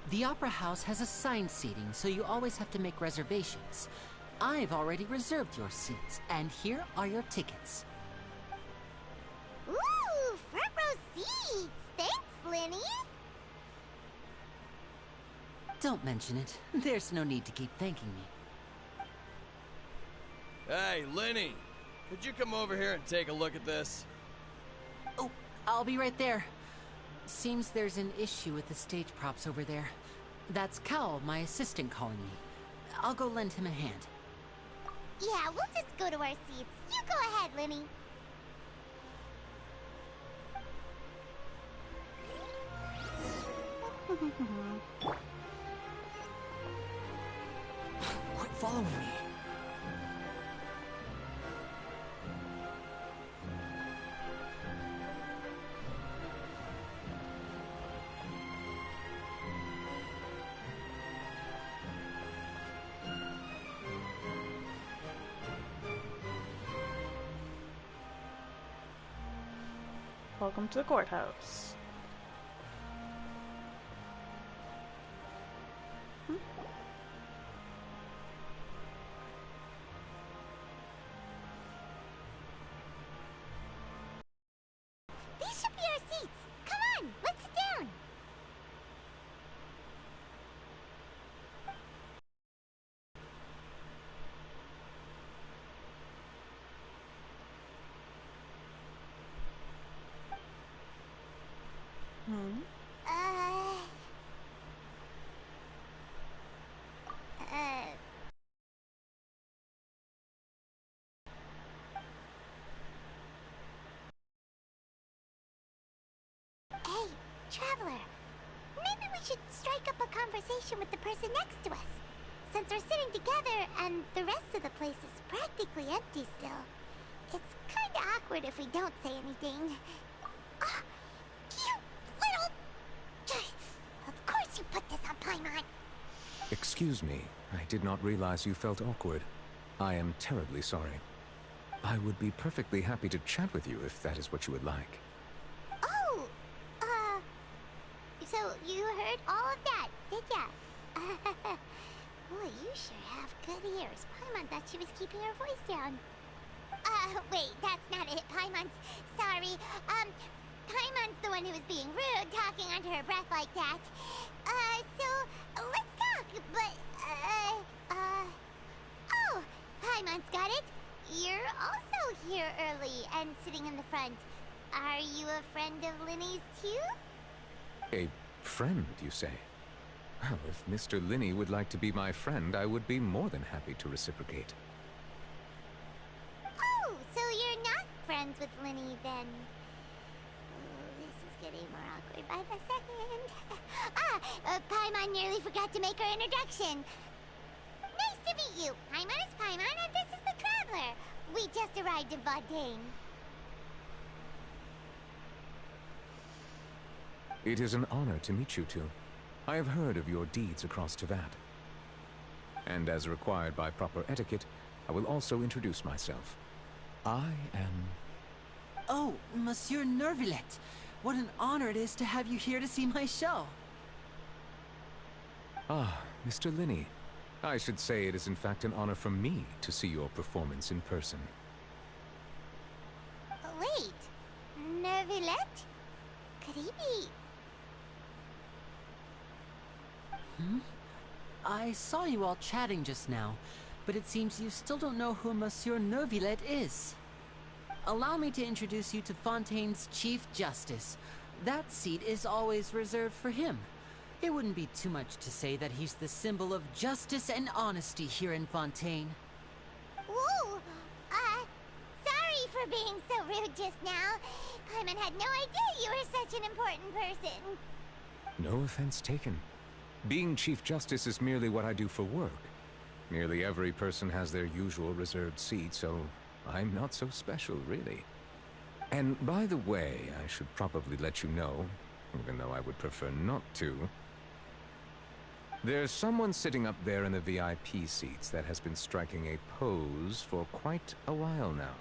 The Opera House has assigned seating, so you always have to make reservations. I've already reserved your seats, and here are your tickets. Ooh, front row seats! Thanks, Lenny! Don't mention it. There's no need to keep thanking me. Hey, Lenny! Could you come over here and take a look at this? Oh, I'll be right there. Seems there's an issue with the stage props over there. That's Cal, my assistant, calling me. I'll go lend him a hand. Yeah, we'll just go to our seats. You go ahead, Lenny. Quit following me. Welcome to the courthouse. These should be our seats. Come on, let's sit down. Hey, Traveler. Maybe we should strike up a conversation with the person next to us. Since we're sitting together and the rest of the place is practically empty still. It's kinda awkward if we don't say anything. Ah, you little... Of course you put this on Paimon. Excuse me, I did not realize you felt awkward. I am terribly sorry. I would be perfectly happy to chat with you if that is what you would like. Oh, so you heard all of that, did ya? Boy, you sure have good ears. Paimon thought she was keeping her voice down. Wait, that's not it. Paimon's sorry. Paimon's the one who was being rude, talking under her breath like that. Let's talk, but, oh, Paimon's got it. You're also here early and sitting in the front. Are you a friend of Linny's, too? A friend, you say? Well, if Mr. Linney would like to be my friend, I would be more than happy to reciprocate. Oh, so you're not friends with Linny, then? Oh, this is getting more awkward by the second. Paimon nearly forgot to make her introduction. Nice to meet you. Paimon is Paimon, and this is the Traveler. We just arrived in Fontaine. It is an honor to meet you two. I have heard of your deeds across Tevat. And as required by proper etiquette, I will also introduce myself. I am... Oh, Monsieur Nervillet. What an honor it is to have you here to see my show. Ah, Mr. Linney. I should say it is in fact an honor for me to see your performance in person. Wait, Nervillet? Could he be... I saw you all chatting just now, but it seems you still don't know who Monsieur Nervillet is. Allow me to introduce you to Fontaine's Chief Justice. That seat is always reserved for him. It wouldn't be too much to say that he's the symbol of justice and honesty here in Fontaine. Whoa! Sorry for being so rude just now. Paimon had no idea you were such an important person. No offense taken. Being Chief Justice is merely what I do for work. Nearly every person has their usual reserved seat, so I'm not so special, really. And by the way, I should probably let you know, even though I would prefer not to, there's someone sitting up there in the VIP seats that has been striking a pose for quite a while now.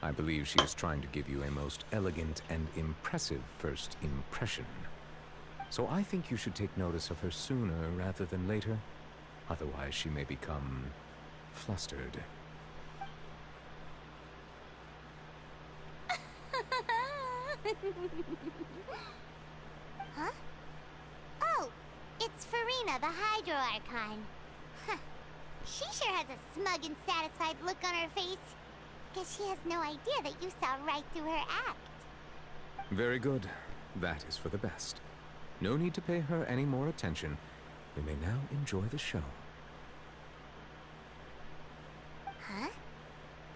I believe she is trying to give you a most elegant and impressive first impression. So I think you should take notice of her sooner rather than later. Otherwise, she may become flustered. Huh? Oh, it's Farina, the Hydro Archon. Huh. She sure has a smug and satisfied look on her face. Guess she has no idea that you saw right through her act. Very good. That is for the best. No need to pay her any more attention. We may now enjoy the show. Huh?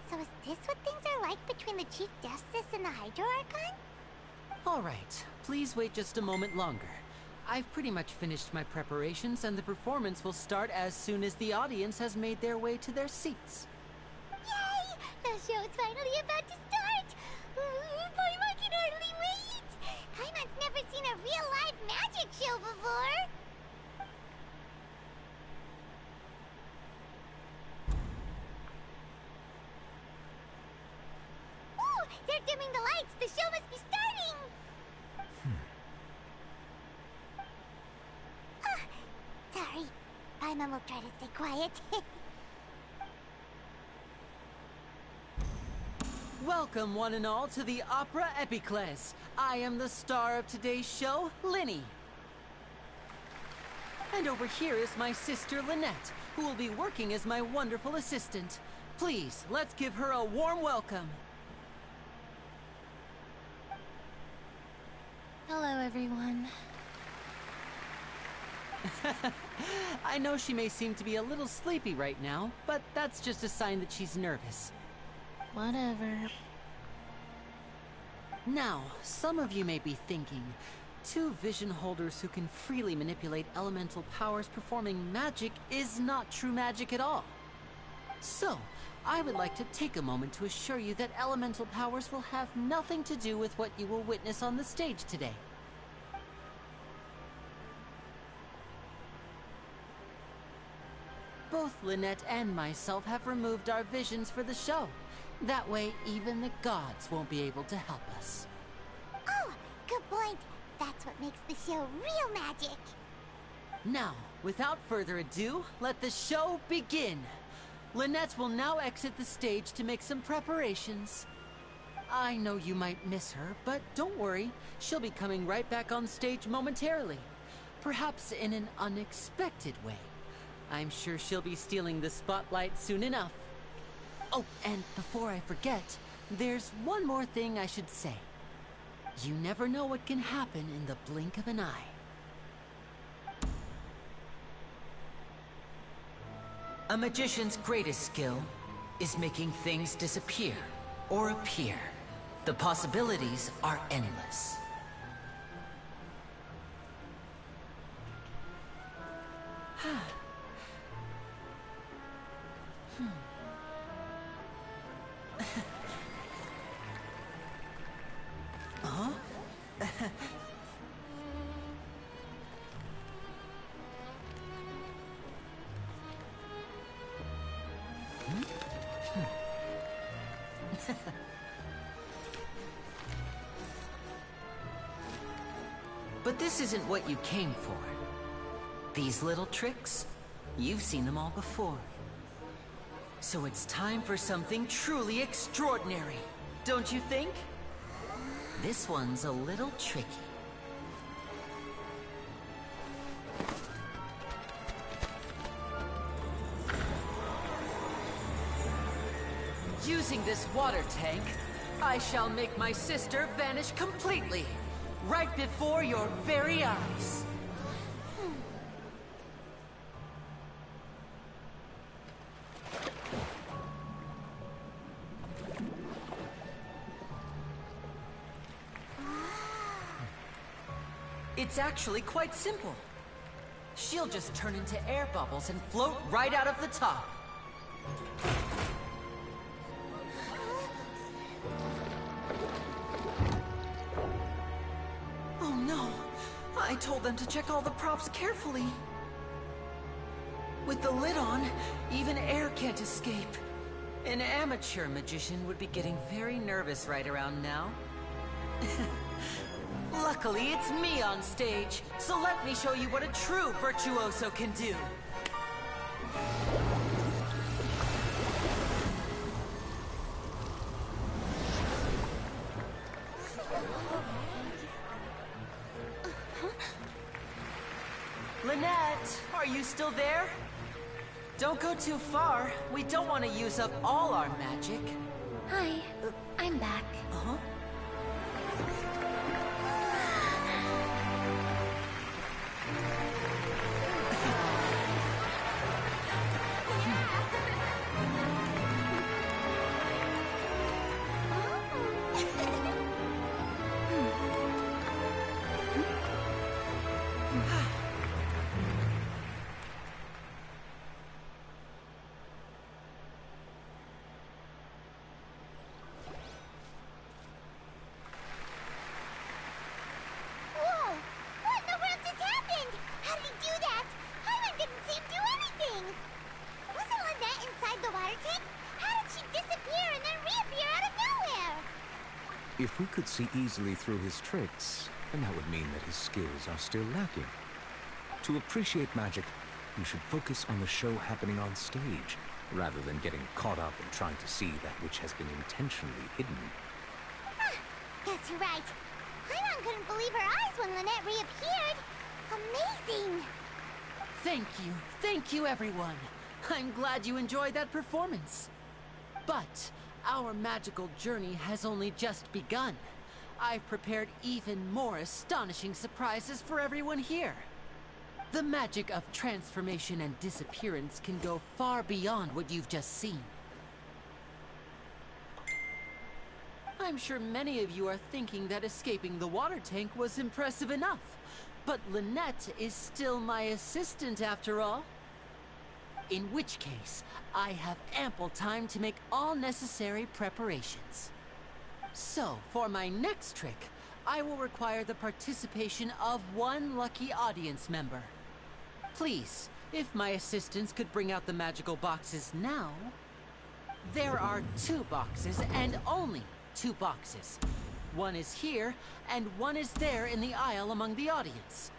So is this what things are like between the Chief Justice and the Hydro Archon? All right, please wait just a moment longer. I've pretty much finished my preparations, and the performance will start as soon as the audience has made their way to their seats. Yay! The show's finally about to start! Paimon can hardly wait! Paimon's never seen a real live magic show before! Ooh! They're dimming the lights! The show must be starting! Sorry. Paimon will try to stay quiet. Welcome, one and all, to the Opera Epiclese. I am the star of today's show, Linny. And over here is my sister, Lynette, who will be working as my wonderful assistant. Please, let's give her a warm welcome. Hello, everyone. I know she may seem to be a little sleepy right now, but that's just a sign that she's nervous. Whatever. Now, some of you may be thinking, two vision holders who can freely manipulate elemental powers performing magic is not true magic at all. So, I would like to take a moment to assure you that elemental powers will have nothing to do with what you will witness on the stage today. Both Lynette and myself have removed our visions for the show. That way, even the gods won't be able to help us. Oh, good point. That's what makes the show real magic. Now, without further ado, let the show begin. Lynette will now exit the stage to make some preparations. I know you might miss her, but don't worry. She'll be coming right back on stage momentarily. Perhaps in an unexpected way. I'm sure she'll be stealing the spotlight soon enough. Oh, and before I forget, there's one more thing I should say. You never know what can happen in the blink of an eye. A magician's greatest skill is making things disappear or appear. The possibilities are endless. Huh? But this isn't what you came for. These little tricks, you've seen them all before. So it's time for something truly extraordinary, don't you think? This one's a little tricky. Using this water tank, I shall make my sister vanish completely, right before your very eyes. It's actually quite simple. She'll just turn into air bubbles and float right out of the top. Oh no! I told them to check all the props carefully. With the lid on, even air can't escape. An amateur magician would be getting very nervous right around now. Luckily, it's me on stage, so let me show you what a true virtuoso can do. Lynette, are you still there? Don't go too far. We don't want to use up all our magic. Hi, I'm back. Uh-huh. Whoa! What in the world just happened? How did he do that? Hyman didn't see him do anything. Wasn't Lynette inside the water tank? How did she disappear and then reappear out of nowhere? If we could see easily through his tricks, then that would mean that his skills are still lacking. To appreciate magic, you should focus on the show happening on stage, rather than getting caught up in trying to see that which has been intentionally hidden. Guess you're right. Hyman couldn't believe her eyes when Lynette reappeared. Amazing! Thank you everyone. I'm glad you enjoyed that performance. But our magical journey has only just begun. I've prepared even more astonishing surprises for everyone here. The magic of transformation and disappearance can go far beyond what you've just seen. I'm sure many of you are thinking that escaping the water tank was impressive enough. But Lynette is still my assistant after all. In which case, I have ample time to make all necessary preparations. So, for my next trick, I will require the participation of one lucky audience member. Please, if my assistants could bring out the magical boxes now. There are 2 boxes, and only 2 boxes. One is here, and one is there in the aisle among the audience.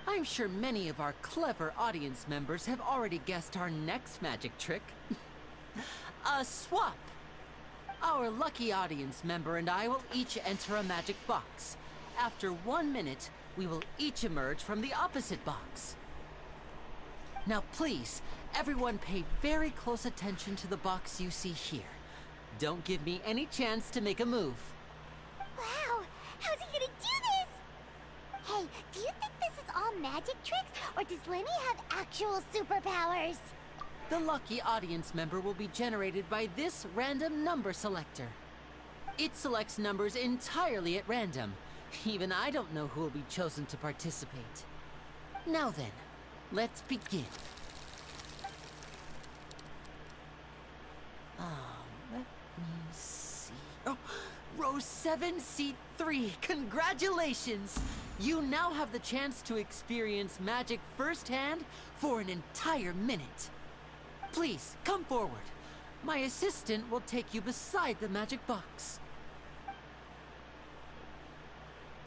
I'm sure many of our clever audience members have already guessed our next magic trick. A swap! Our lucky audience member and I will each enter a magic box. After 1 minute, we will each emerge from the opposite box. Now please, everyone pay very close attention to the box you see here. Don't give me any chance to make a move. Wow! How's he gonna do this? Hey, do you think this is all magic tricks, or does Lenny have actual superpowers? The lucky audience member will be generated by this random number selector. It selects numbers entirely at random. Even I don't know who will be chosen to participate. Now then, let's begin. Let me see. Oh, row 7, seat 3. Congratulations! You now have the chance to experience magic firsthand for an entire minute. Please, come forward. My assistant will take you beside the magic box.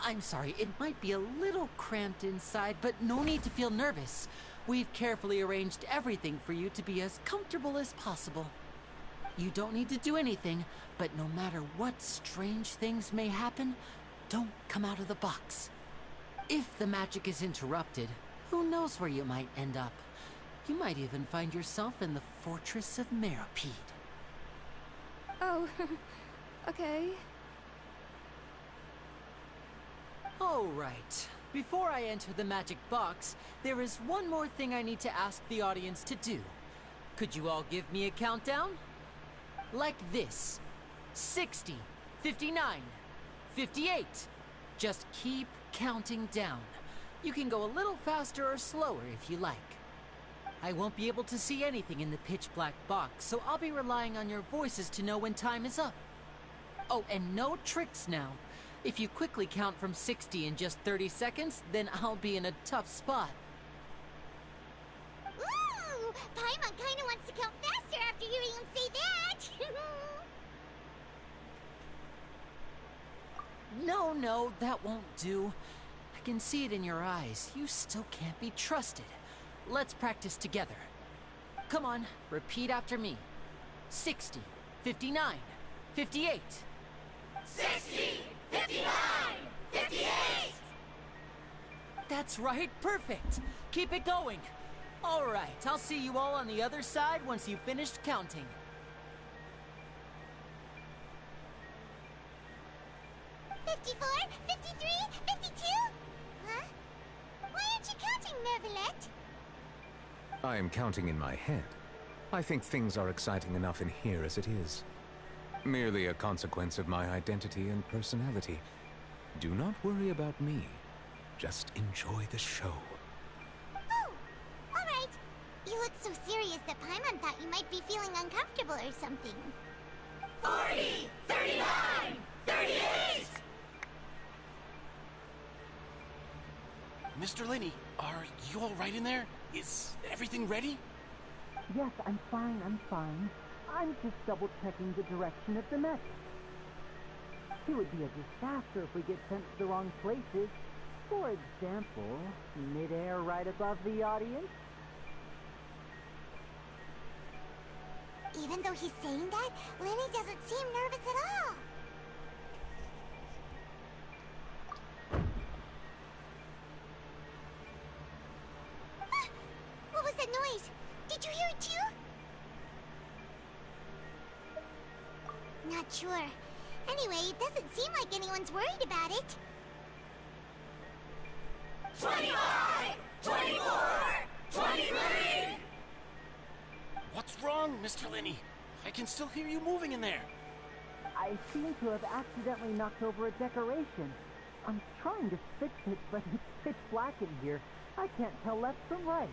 I'm sorry, it might be a little cramped inside, but no need to feel nervous. We've carefully arranged everything for you to be as comfortable as possible. You don't need to do anything, but no matter what strange things may happen, don't come out of the box. If the magic is interrupted, who knows where you might end up? You might even find yourself in the Fortress of Meropide. Oh, okay. All right. Before I enter the magic box, there is one more thing I need to ask the audience to do. Could you all give me a countdown? Like this. 60, 59, 58. Just keep counting down. You can go a little faster or slower if you like. I won't be able to see anything in the pitch black box, so I'll be relying on your voices to know when time is up. Oh, and no tricks now. If you quickly count from 60 in just 30 seconds, then I'll be in a tough spot. Ooh! Paimon kinda wants to count faster after hearing him say that! No, that won't do. I can see it in your eyes. You still can't be trusted. Let's practice together. Come on, repeat after me. 60, 59, 58. 60, 59, 58! That's right, perfect. Keep it going. All right, I'll see you all on the other side once you've finished counting. $54, $53, $52? Huh? Why aren't you counting, Mervelet? I am counting in my head. I think things are exciting enough in here as it is. Merely a consequence of my identity and personality. Do not worry about me. Just enjoy the show. Oh, alright. You look so serious that Paimon thought you might be feeling uncomfortable or something. 40, 39, 38! Mr. Linney, are you all right in there? Is everything ready? Yes, I'm fine. I'm just double-checking the direction of the message. It would be a disaster if we get sent to the wrong places. For example, mid-air right above the audience. Even though he's saying that, Lenny doesn't seem nervous at all. Ah! What was that noise? Did you hear it too? Not sure. Anyway, it doesn't seem like anyone's worried about it. 25! 24! 23! What's wrong, Mr. Linney? I can still hear you moving in there. I seem to have accidentally knocked over a decoration. I'm trying to fix it, but it's pitch black in here. I can't tell left from right.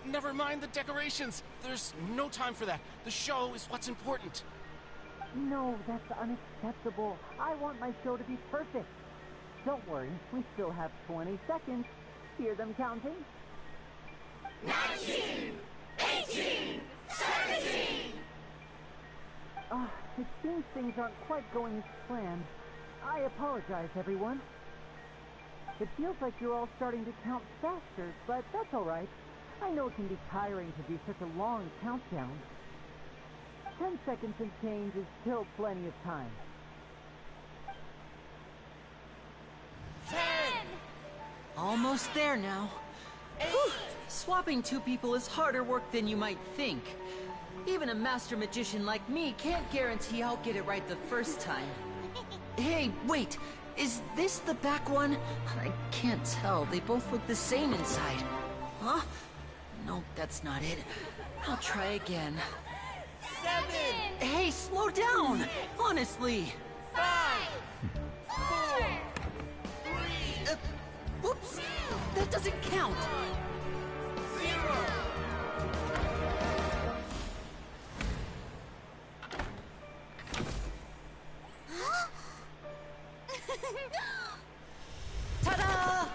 Never mind the decorations. There's no time for that. The show is what's important. No, that's unacceptable. I want my show to be perfect. Don't worry, we still have 20 seconds. Hear them counting? 19! 18! 17! It seems things aren't quite going as planned. I apologize, everyone. It feels like you're all starting to count faster, but that's all right. I know it can be tiring to do such a long countdown. 10 seconds and change is still plenty of time. 10! Almost there now. Whew. Swapping two people is harder work than you might think. Even a master magician like me can't guarantee I'll get it right the first time. Hey, wait! Is this the back one? I can't tell. They both look the same inside. Huh? No, that's not it. I'll try again. 7! Hey, slow down! Honestly! 5! 4! 3! Whoops! That doesn't count! 0! Ta-da!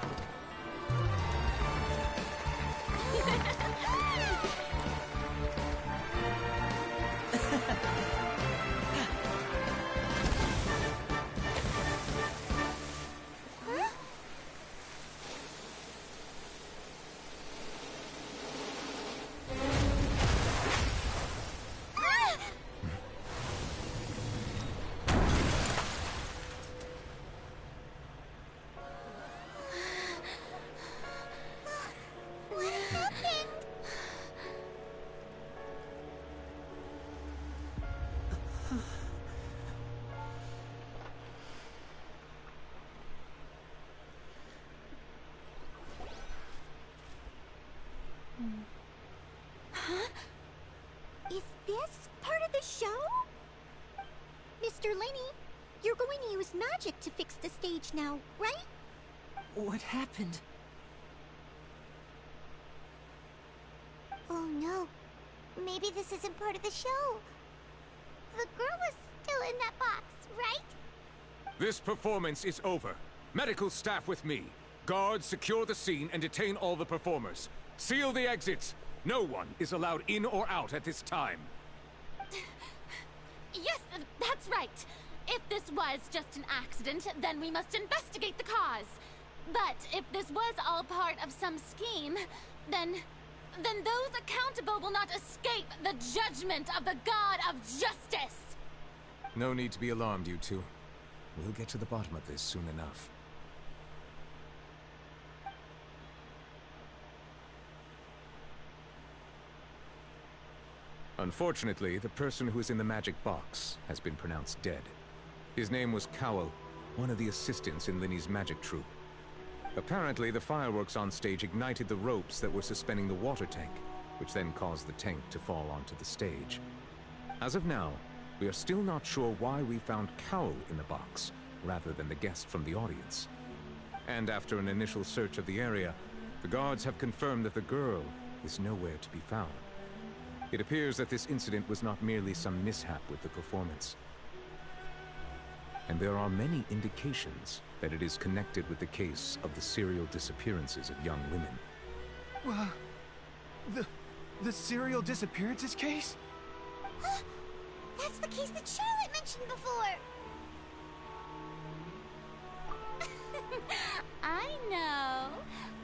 What happened? Huh? Is this part of the show? Mr. Linney, You're going to use magic to fix the stage now, right? What happened? Oh no. Maybe this isn't part of the show. The girl was still in that box, right? This performance is over. Medical staff with me. Guards, secure the scene and detain all the performers. Seal the exits. No one is allowed in or out at this time. Yes, that's right. If this was just an accident, then we must investigate the cause. But if this was all part of some scheme, then those accountable will not escape the judgment of the God of Justice! No need to be alarmed, you two. We'll get to the bottom of this soon enough. Unfortunately, the person who is in the magic box has been pronounced dead. His name was Cowell, one of the assistants in Linny's magic troupe. Apparently, the fireworks on stage ignited the ropes that were suspending the water tank, which then caused the tank to fall onto the stage. As of now, we are still not sure why we found Cowell in the box, rather than the guest from the audience. And after an initial search of the area, the guards have confirmed that the girl is nowhere to be found. It appears that this incident was not merely some mishap with the performance. And there are many indications that it is connected with the case of the serial disappearances of young women. The serial disappearances case? That's the case that Charlotte mentioned before!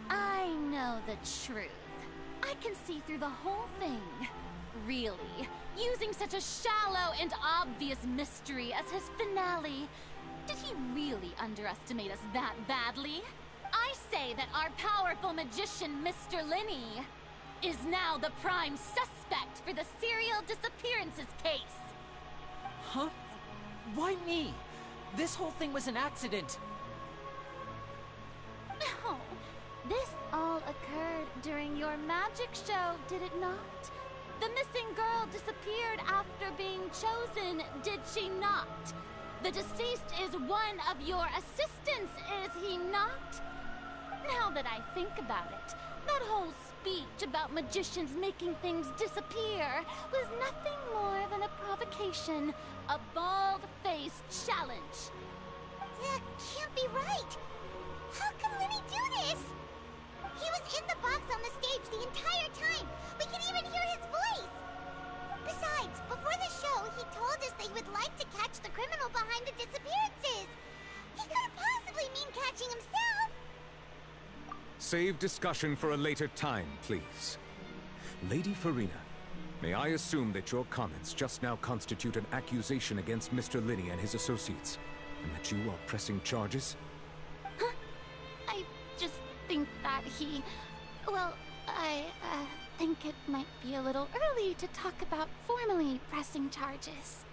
I know the truth. I can see through the whole thing. Really, using such a shallow and obvious mystery as his finale. Did he really underestimate us that badly? I say that our powerful magician, Mr. Linny, is now the prime suspect for the serial disappearances case. Huh? Why me? This whole thing was an accident. No, this all occurred during your magic show, did it not? The missing girl disappeared after being chosen, did she not? The deceased is one of your assistants, is he not? Now that I think about it, that whole speech about magicians making things disappear was nothing more than a provocation, a bald-faced challenge. That can't be right! How can Linny do this? He was in the box on the stage the entire time! We can even hear his voice! Besides, before the show, he told us that he would like to catch the criminal behind the disappearances! He couldn't possibly mean catching himself! Save discussion for a later time, please. Lady Farina, may I assume that your comments just now constitute an accusation against Mr. Linny and his associates, and that you are pressing charges? I just think that he... Well, I think it might be a little early to talk about formally pressing charges.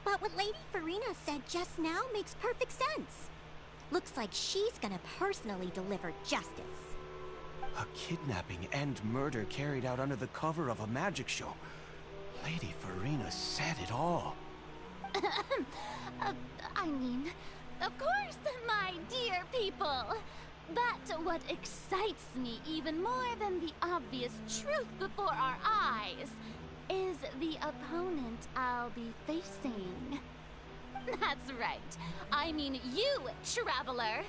But what Lady Farina said just now makes perfect sense. Looks like she's gonna personally deliver justice. A kidnapping and murder carried out under the cover of a magic show. Lady Farina said it all. I mean, of course, my dear people. But what excites me even more than the obvious truth before our eyes is the opponent I'll be facing. That's right. I mean you, Traveler.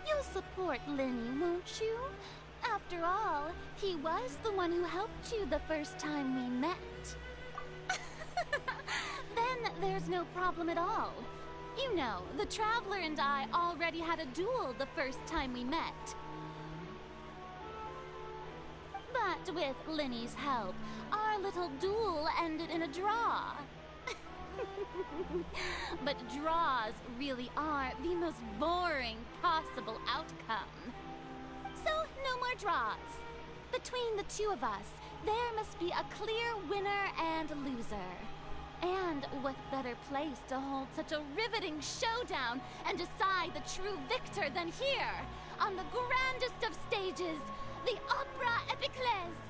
You'll support Linny, won't you? After all, he was the one who helped you the first time we met. Then there's no problem at all. You know, the Traveler and I already had a duel the first time we met. But with Linny's help, our little duel ended in a draw. But draws really are the most boring possible outcome. So, no more draws. Between the two of us, there must be a clear winner and loser. And what better place to hold such a riveting showdown and decide the true victor than here, on the grandest of stages, the Opera Epiclese.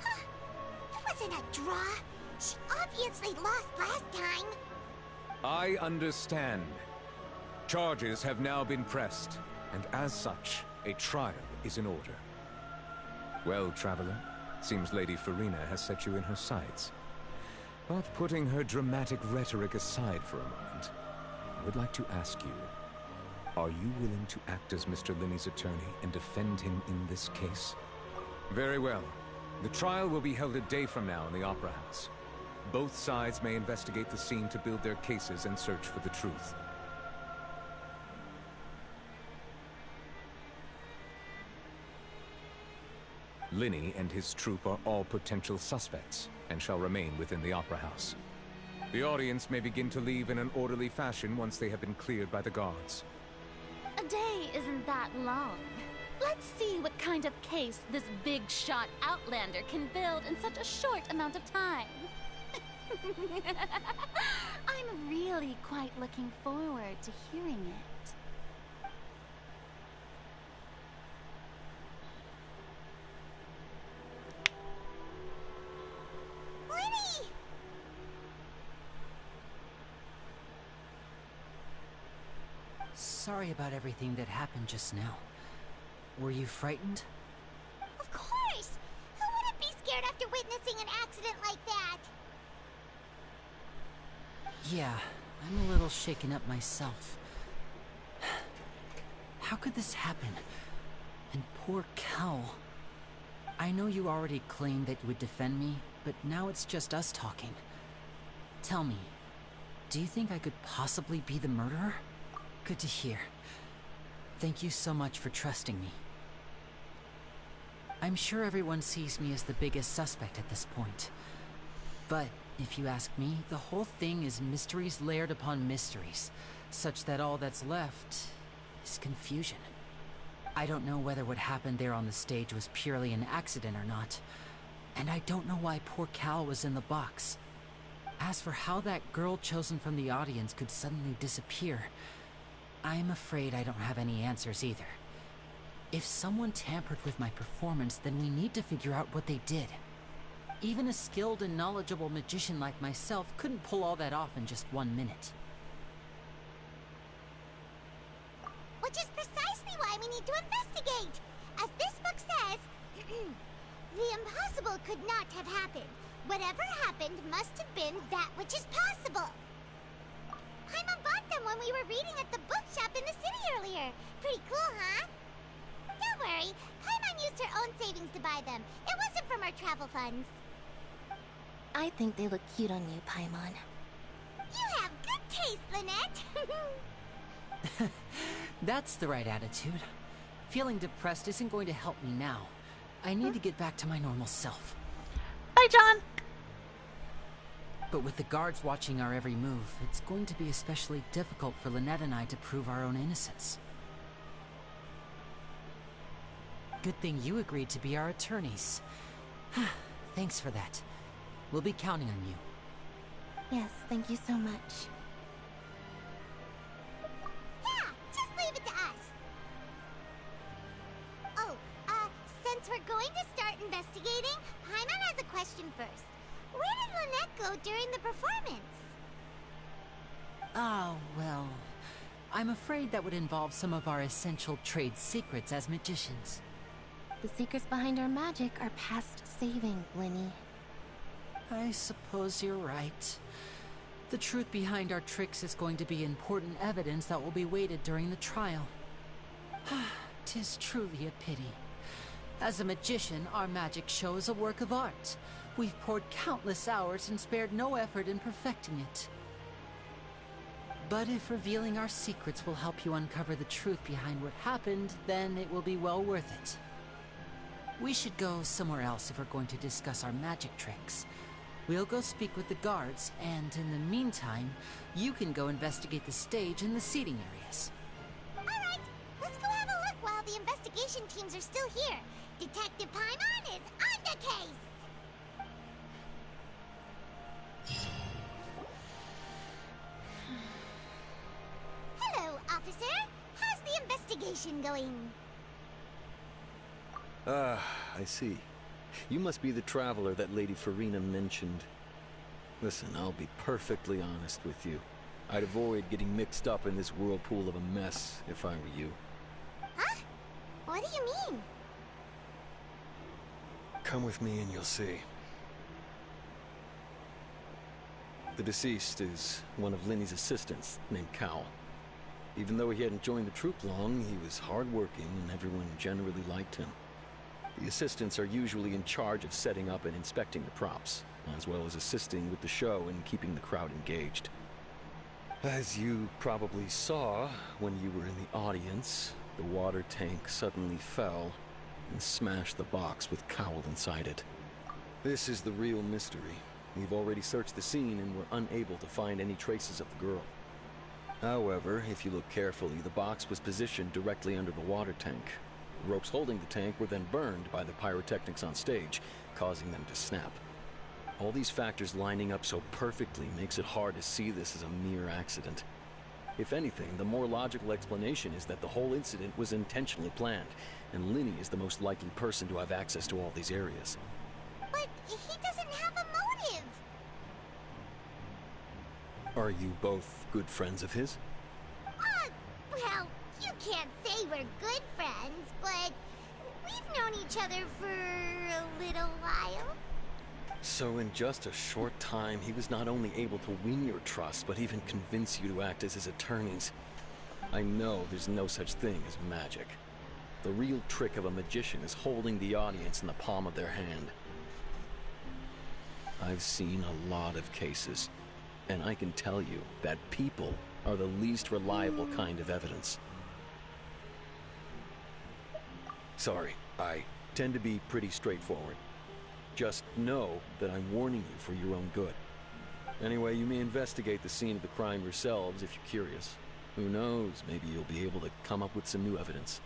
Huh? It wasn't a draw. She obviously lost last time. I understand. Charges have now been pressed, and as such, a trial is in order. Well, Traveler, seems Lady Farina has set you in her sights. But putting her dramatic rhetoric aside for a moment, I would like to ask you, are you willing to act as Mr. Linney's attorney and defend him in this case? Very well. The trial will be held a day from now in the Opera House. Both sides may investigate the scene to build their cases and search for the truth. Linney and his troupe are all potential suspects, and shall remain within the Opera House. The audience may begin to leave in an orderly fashion once they have been cleared by the guards. A day isn't that long. Let's see what kind of case this big-shot Outlander can build in such a short amount of time. I'm really quite looking forward to hearing it. Lenny! Sorry about everything that happened just now. Were you frightened? Of course! Who wouldn't be scared after witnessing an accident like that? Yeah, I'm a little shaken up myself. How could this happen? And poor Cal. I know you already claimed that you would defend me, but now it's just us talking. Tell me, do you think I could possibly be the murderer? Good to hear. Thank you so much for trusting me. I'm sure everyone sees me as the biggest suspect at this point. But if you ask me, the whole thing is mysteries layered upon mysteries, such that all that's left is confusion. I don't know whether what happened there on the stage was purely an accident or not, and I don't know why poor Cal was in the box. As for how that girl chosen from the audience could suddenly disappear, I'm afraid I don't have any answers either. If someone tampered with my performance, then we need to figure out what they did. Even a skilled and knowledgeable magician like myself couldn't pull all that off in just 1 minute. Which is precisely why we need to investigate! As this book says, the impossible could not have happened. Whatever happened must have been that which is possible. Paimon bought them when we were reading at the bookshop in the city earlier. Pretty cool, huh? Don't worry, Paimon used her own savings to buy them. It wasn't from our travel funds. I think they look cute on you, Paimon. You have good taste, Lynette! That's the right attitude. Feeling depressed isn't going to help me now. I need to get back to my normal self. Bye, John! But with the guards watching our every move, it's going to be especially difficult for Lynette and I to prove our own innocence. Good thing you agreed to be our attorneys. Thanks for that. We'll be counting on you. Yes, thank you so much. Yeah, just leave it to us. Oh, since we're going to start investigating, Paimon has a question first. Where did Lynette go during the performance? Oh, well, I'm afraid that would involve some of our essential trade secrets as magicians. The secrets behind our magic are past saving, Linny. I suppose you're right. The truth behind our tricks is going to be important evidence that will be weighted during the trial. 'Tis truly a pity. As a magician, our magic show is a work of art. We've poured countless hours and spared no effort in perfecting it. But if revealing our secrets will help you uncover the truth behind what happened, then it will be well worth it. We should go somewhere else if we're going to discuss our magic tricks. We'll go speak with the guards, and in the meantime, you can go investigate the stage and the seating areas. Alright, let's go have a look while the investigation teams are still here. Detective Paimon is on the case! Hello, officer. How's the investigation going? Ah, I see. You must be the traveler that Lady Farina mentioned. Listen, I'll be perfectly honest with you. I'd avoid getting mixed up in this whirlpool of a mess if I were you. Huh? What do you mean? Come with me and you'll see. The deceased is one of Linny's assistants, named Cal. Even though he hadn't joined the troop long, he was hardworking and everyone generally liked him. The assistants are usually in charge of setting up and inspecting the props, as well as assisting with the show and keeping the crowd engaged. As you probably saw when you were in the audience, the water tank suddenly fell and smashed the box with Cowl inside it. This is the real mystery. We've already searched the scene and were unable to find any traces of the girl. However, if you look carefully, the box was positioned directly under the water tank. The ropes holding the tank were then burned by the pyrotechnics on stage, causing them to snap. All these factors lining up so perfectly makes it hard to see this as a mere accident. If anything, the more logical explanation is that the whole incident was intentionally planned, and Linny is the most likely person to have access to all these areas. But he doesn't have a motive! Are you both good friends of his? Well, you can't say we're good friends, but we've known each other for a little while. So in just a short time, he was not only able to win your trust, but even convince you to act as his attorneys. I know there's no such thing as magic. The real trick of a magician is holding the audience in the palm of their hand. I've seen a lot of cases, and I can tell you that people are the least reliable kind of evidence. Sorry, I tend to be pretty straightforward. Just know that I'm warning you for your own good. Anyway, you may investigate the scene of the crime yourselves if you're curious. Who knows, maybe you'll be able to come up with some new evidence.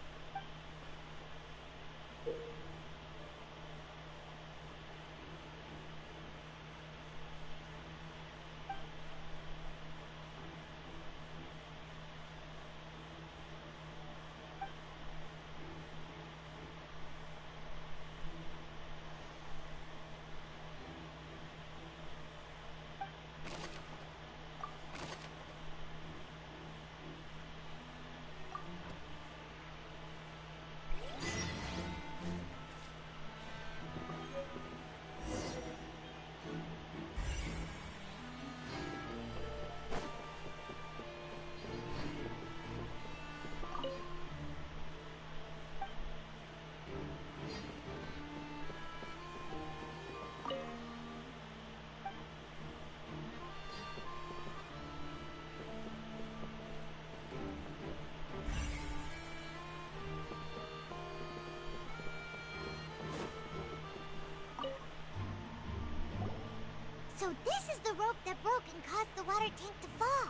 So this is the rope that broke and caused the water tank to fall.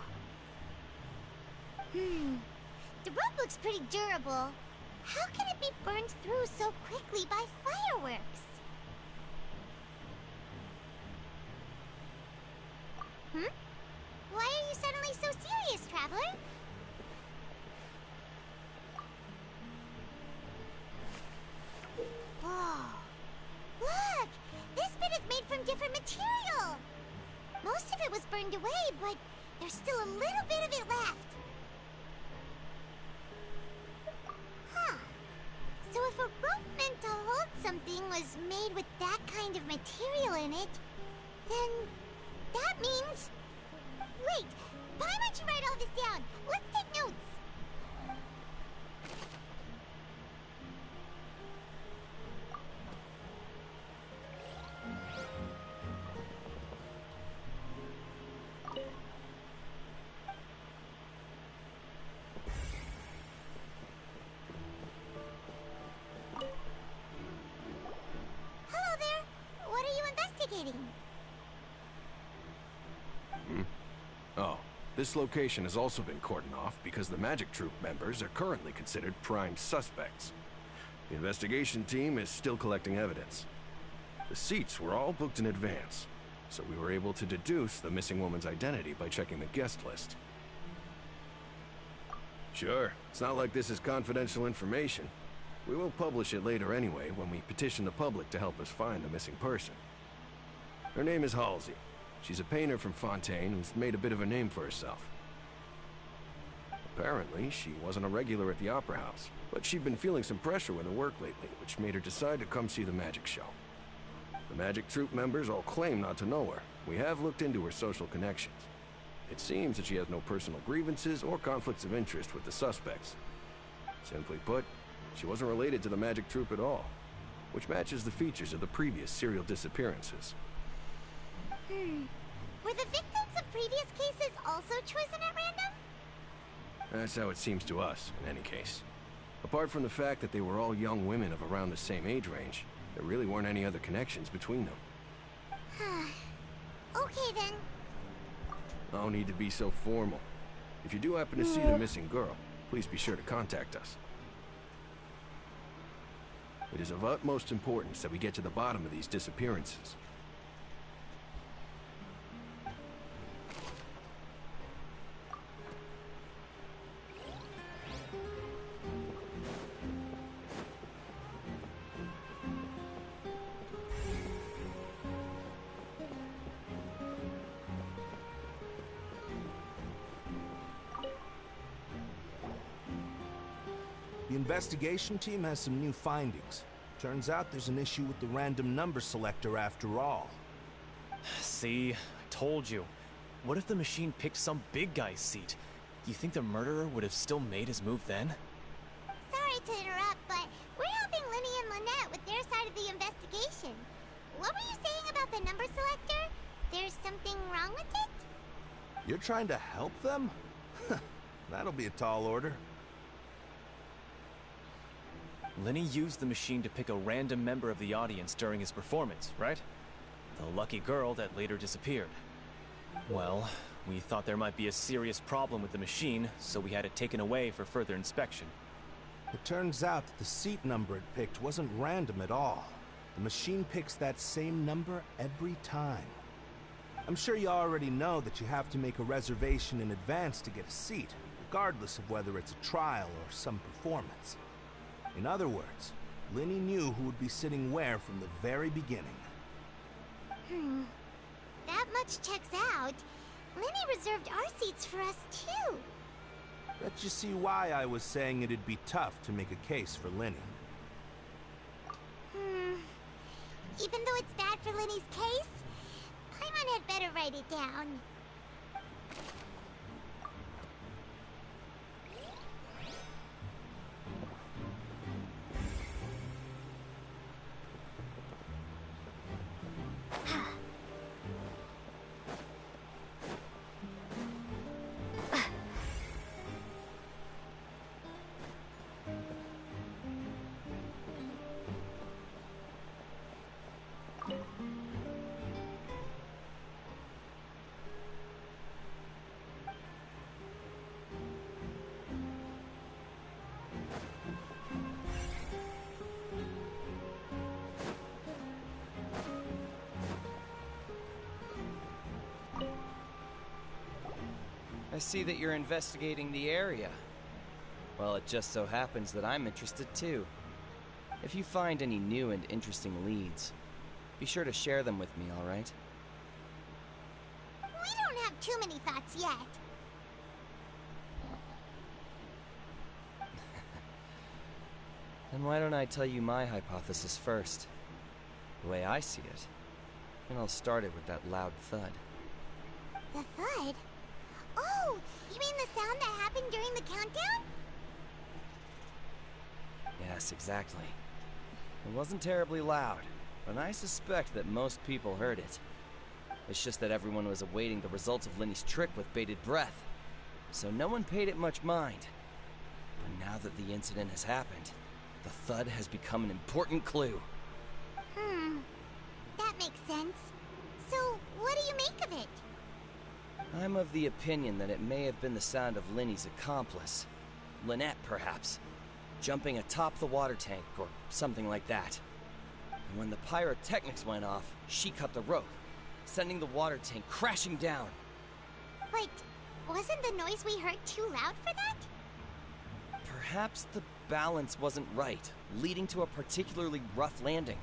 The rope looks pretty durable. How can it be burned through so quickly by fireworks? Why are you suddenly so serious, Traveler? Whoa. Look! This bit is made from different material! Most of it was burned away, but there's still a little bit of it left. Huh. So if a rope meant to hold something was made with that kind of material in it, then that means... Wait, why don't you write all this down? Let's take notes. Hello there. What are you investigating? Oh, this location has also been cordoned off because the Magic Troop members are currently considered prime suspects. The investigation team is still collecting evidence. The seats were all booked in advance, so we were able to deduce the missing woman's identity by checking the guest list. Sure, it's not like this is confidential information. We will publish it later anyway when we petition the public to help us find the missing person. Her name is Halsey. She's a painter from Fontaine who's made a bit of a name for herself. Apparently, she wasn't a regular at the Opera House, but she'd been feeling some pressure with her work lately, which made her decide to come see the magic show. The magic troupe members all claim not to know her. We have looked into her social connections. It seems that she has no personal grievances or conflicts of interest with the suspects. Simply put, she wasn't related to the magic troupe at all, which matches the features of the previous serial disappearances. Were the victims of previous cases also chosen at random? That's how it seems to us, in any case. Apart from the fact that they were all young women of around the same age range, there really weren't any other connections between them. Okay then. No need to be so formal. If you do happen to see the missing girl, please be sure to contact us. It is of utmost importance that we get to the bottom of these disappearances. The investigation team has some new findings. Turns out there's an issue with the random number selector after all. See? I told you. What if the machine picked some big guy's seat? You think the murderer would have still made his move then? Sorry to interrupt, but we're helping Linny and Lynette with their side of the investigation. What were you saying about the number selector? There's something wrong with it? You're trying to help them? That'll be a tall order. Linny used the machine to pick a random member of the audience during his performance, right? The lucky girl that later disappeared. Well, we thought there might be a serious problem with the machine, so we had it taken away for further inspection. It turns out that the seat number it picked wasn't random at all. The machine picks that same number every time. I'm sure you already know that you have to make a reservation in advance to get a seat, regardless of whether it's a trial or some performance. In other words, Linny knew who would be sitting where from the very beginning. That much checks out. Linny reserved our seats for us, too. Bet you see why I was saying it'd be tough to make a case for Linny. Even though it's bad for Linny's case, Paimon had better write it down. I see that you're investigating the area. Well, it just so happens that I'm interested too. If you find any new and interesting leads, be sure to share them with me, all right? We don't have too many thoughts yet. Then why don't I tell you my hypothesis first? The way I see it. And I'll start it with that loud thud. The thud? Oh, you mean the sound that happened during the countdown? Yes, exactly. It wasn't terribly loud, but I suspect that most people heard it. It's just that everyone was awaiting the results of Linny's trick with bated breath, so no one paid it much mind. But now that the incident has happened, the thud has become an important clue. That makes sense. So, what do you make of it? I'm of the opinion that it may have been the sound of Linny's accomplice. Lynette, perhaps. Jumping atop the water tank, or something like that. And when the pyrotechnics went off, she cut the rope, sending the water tank crashing down. But wasn't the noise we heard too loud for that? Perhaps the balance wasn't right, leading to a particularly rough landing.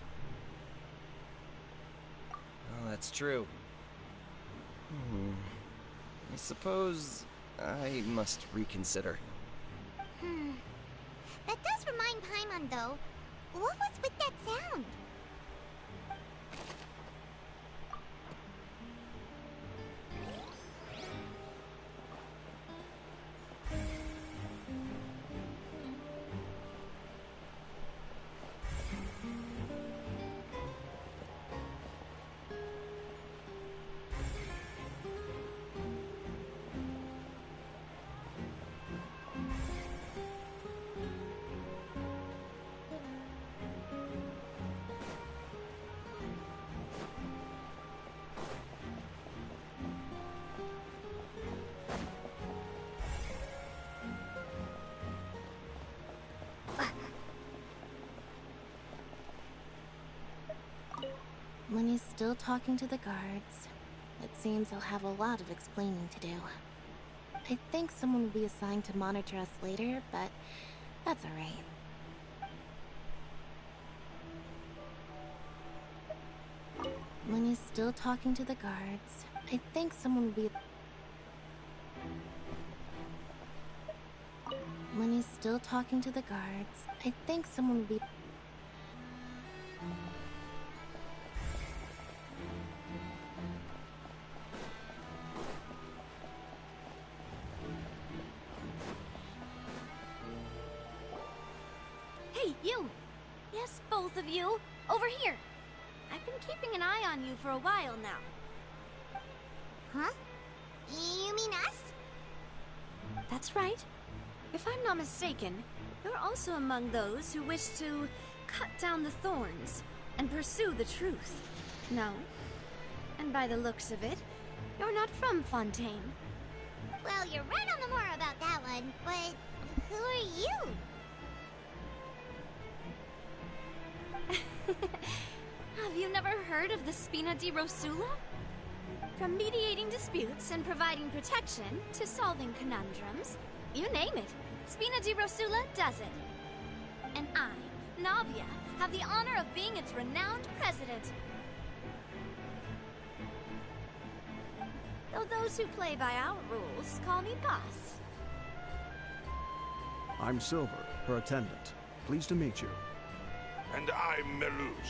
Oh, that's true. I suppose I must reconsider. That does remind Paimon, though. What was with that sound? Lenny's still talking to the guards. It seems he'll have a lot of explaining to do. I think someone will be assigned to monitor us later, but that's alright. Lenny's still talking to the guards. I think someone will be... Lenny's still talking to the guards. I think someone will be... Hey, you! Yes, both of you! Over here! I've been keeping an eye on you for a while now. Huh? You mean us? That's right. If I'm not mistaken, you're also among those who wish to cut down the thorns and pursue the truth. No? And by the looks of it, you're not from Fontaine. Well, you're right on the more about that one, but who are you? Have you never heard of the Spina di Rosula? From mediating disputes and providing protection to solving conundrums, you name it, Spina di Rosula does it. And I, Navia, have the honor of being its renowned president. Though those who play by our rules call me boss. I'm Silver, her attendant. Pleased to meet you. And I'm Melus.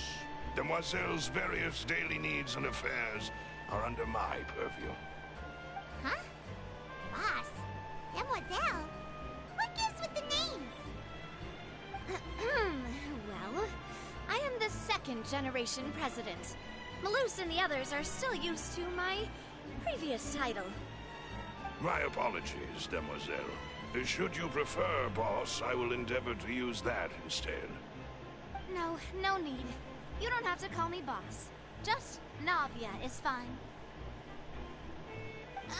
Demoiselle's various daily needs and affairs are under my purview. Huh? Boss? Demoiselle? What gives with the names? Well, I am the second generation president. Melus and the others are still used to my previous title. My apologies, Demoiselle. Should you prefer, boss, I will endeavor to use that instead. No, no need. You don't have to call me boss. Just Navia is fine.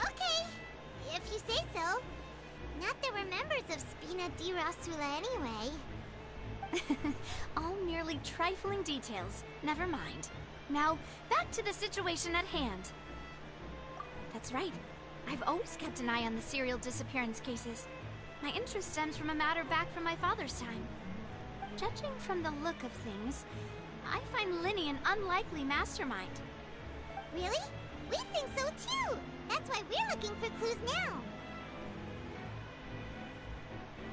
Okay, if you say so. Not that we're members of Spina di Rosula anyway. All merely trifling details. Never mind. Now, back to the situation at hand. That's right. I've always kept an eye on the serial disappearance cases. My interest stems from a matter back from my father's time. Judging from the look of things, I find Linny an unlikely mastermind. Really? We think so too! That's why we're looking for clues now.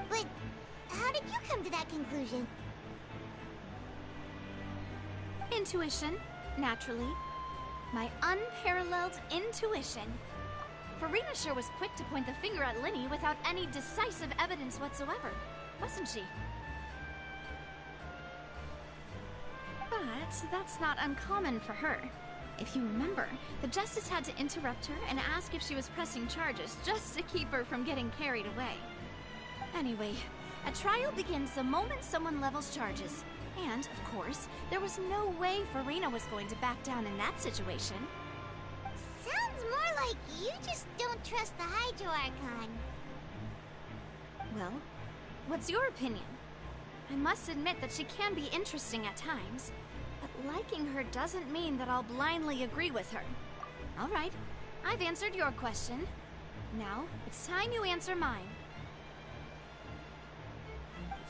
But how did you come to that conclusion? Intuition, naturally. My unparalleled intuition. Farina sure was quick to point the finger at Linny without any decisive evidence whatsoever, wasn't she? But that's not uncommon for her. If you remember, the Justice had to interrupt her and ask if she was pressing charges just to keep her from getting carried away. Anyway, a trial begins the moment someone levels charges. And, of course, there was no way Farina was going to back down in that situation. Sounds more like you just don't trust the Hydro Archon. Well, what's your opinion? I must admit that she can be interesting at times, but liking her doesn't mean that I'll blindly agree with her. All right, I've answered your question. Now, it's time you answer mine.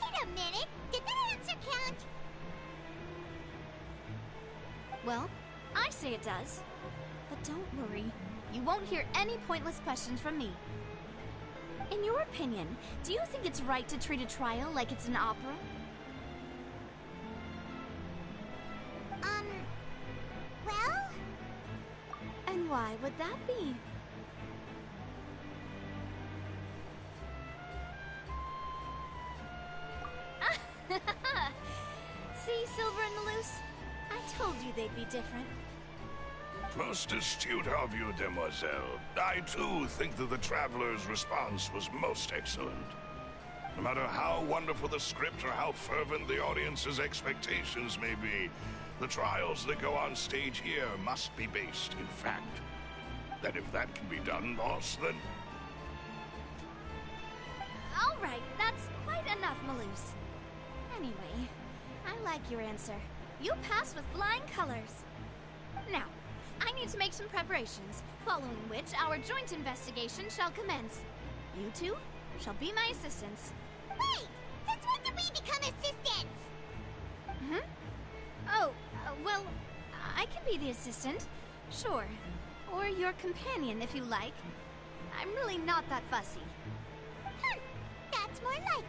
Wait a minute, did that answer count? Well, I say it does. But don't worry, you won't hear any pointless questions from me. In your opinion, do you think it's right to treat a trial like it's an opera? Well? And why would that be? See, Silver and the Loose? I told you they'd be different. Most astute of you, demoiselle. I too think that the Traveler's response was most excellent. No matter how wonderful the script or how fervent the audience's expectations may be, the trials that go on stage here must be based in fact. And if that can be done, boss, then... Alright, that's quite enough, Maloose. Anyway, I like your answer. You passed with flying colors. Now, I need to make some preparations, following which our joint investigation shall commence. You two shall be my assistants. Wait! Since when did we become assistants? Oh, well, I can be the assistant. Sure. Or your companion, if you like. I'm really not that fussy. That's more like it.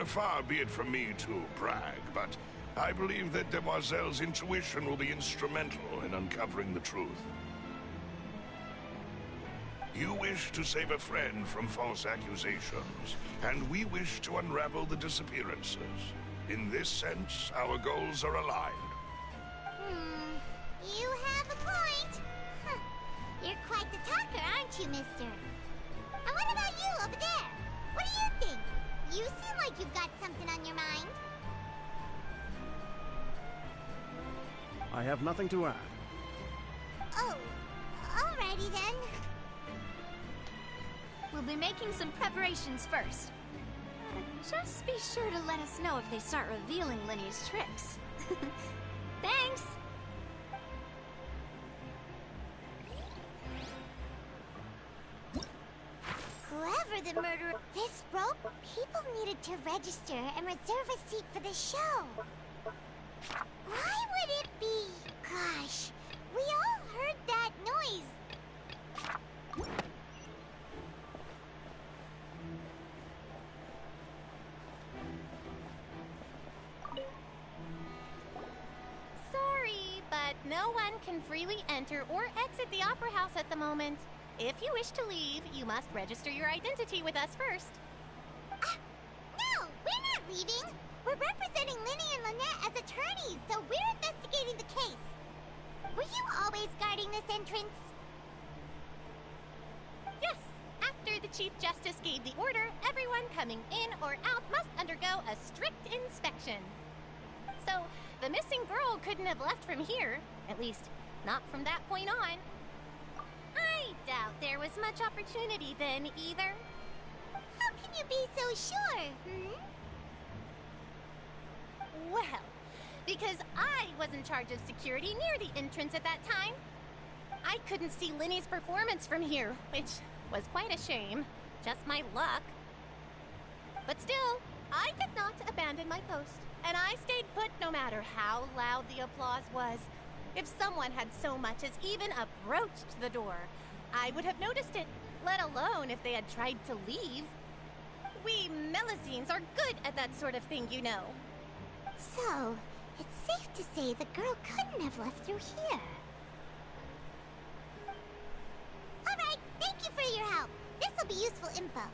Far be it from me to brag, but I believe that Demoiselle's intuition will be instrumental in uncovering the truth. You wish to save a friend from false accusations, and we wish to unravel the disappearances. In this sense, our goals are aligned. You have a point. Huh. You're quite the talker, aren't you, mister? And what about you over there? What do you think? You seem like you've got something on your mind. I have nothing to add. Oh, alrighty then. We'll be making some preparations first. Just be sure to let us know if they start revealing Linny's tricks. Thanks! Whoever the murderer... This rope, people needed to register and reserve a seat for the show. Why would it be? Gosh, we all heard that noise. Sorry, but no one can freely enter or exit the Opera House at the moment. If you wish to leave, you must register your identity with us first. No, we're not leaving. We're representing Linny and Lynette as attorneys, so we're investigating the case. Were you always guarding this entrance? Yes. After the Chief Justice gave the order, everyone coming in or out must undergo a strict inspection. So, the missing girl couldn't have left from here. At least, not from that point on. I doubt there was much opportunity then, either. How can you be so sure, Well, because I was in charge of security near the entrance at that time. I couldn't see Linny's performance from here, which was quite a shame. Just my luck. But still, I did not abandon my post, and I stayed put no matter how loud the applause was. If someone had so much as even approached the door, I would have noticed it, let alone if they had tried to leave. We Melusines are good at that sort of thing, you know. So, it's safe to say the girl couldn't have left through here. Alright, thank you for your help. This'll be useful info.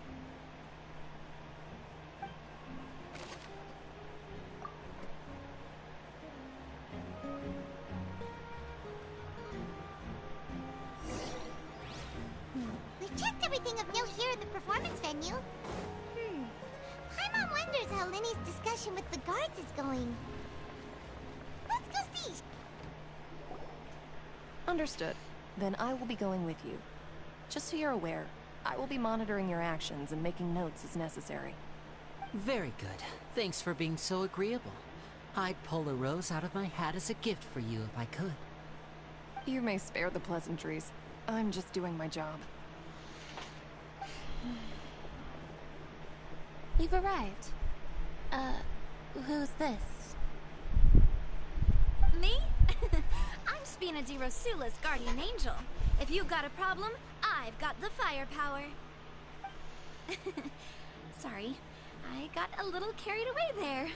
We've checked everything of note here in the performance venue. Paimon wonders how Linny's discussion with the guards is going. Let's go see. Understood. Then I will be going with you. Just so you're aware, I will be monitoring your actions and making notes as necessary. Very good. Thanks for being so agreeable. I'd pull a rose out of my hat as a gift for you if I could. You may spare the pleasantries. I'm just doing my job. You've arrived. Who's this? Me? I'm Spina di Rosula's guardian angel. If you've got a problem, I've got the firepower. Sorry, I got a little carried away there.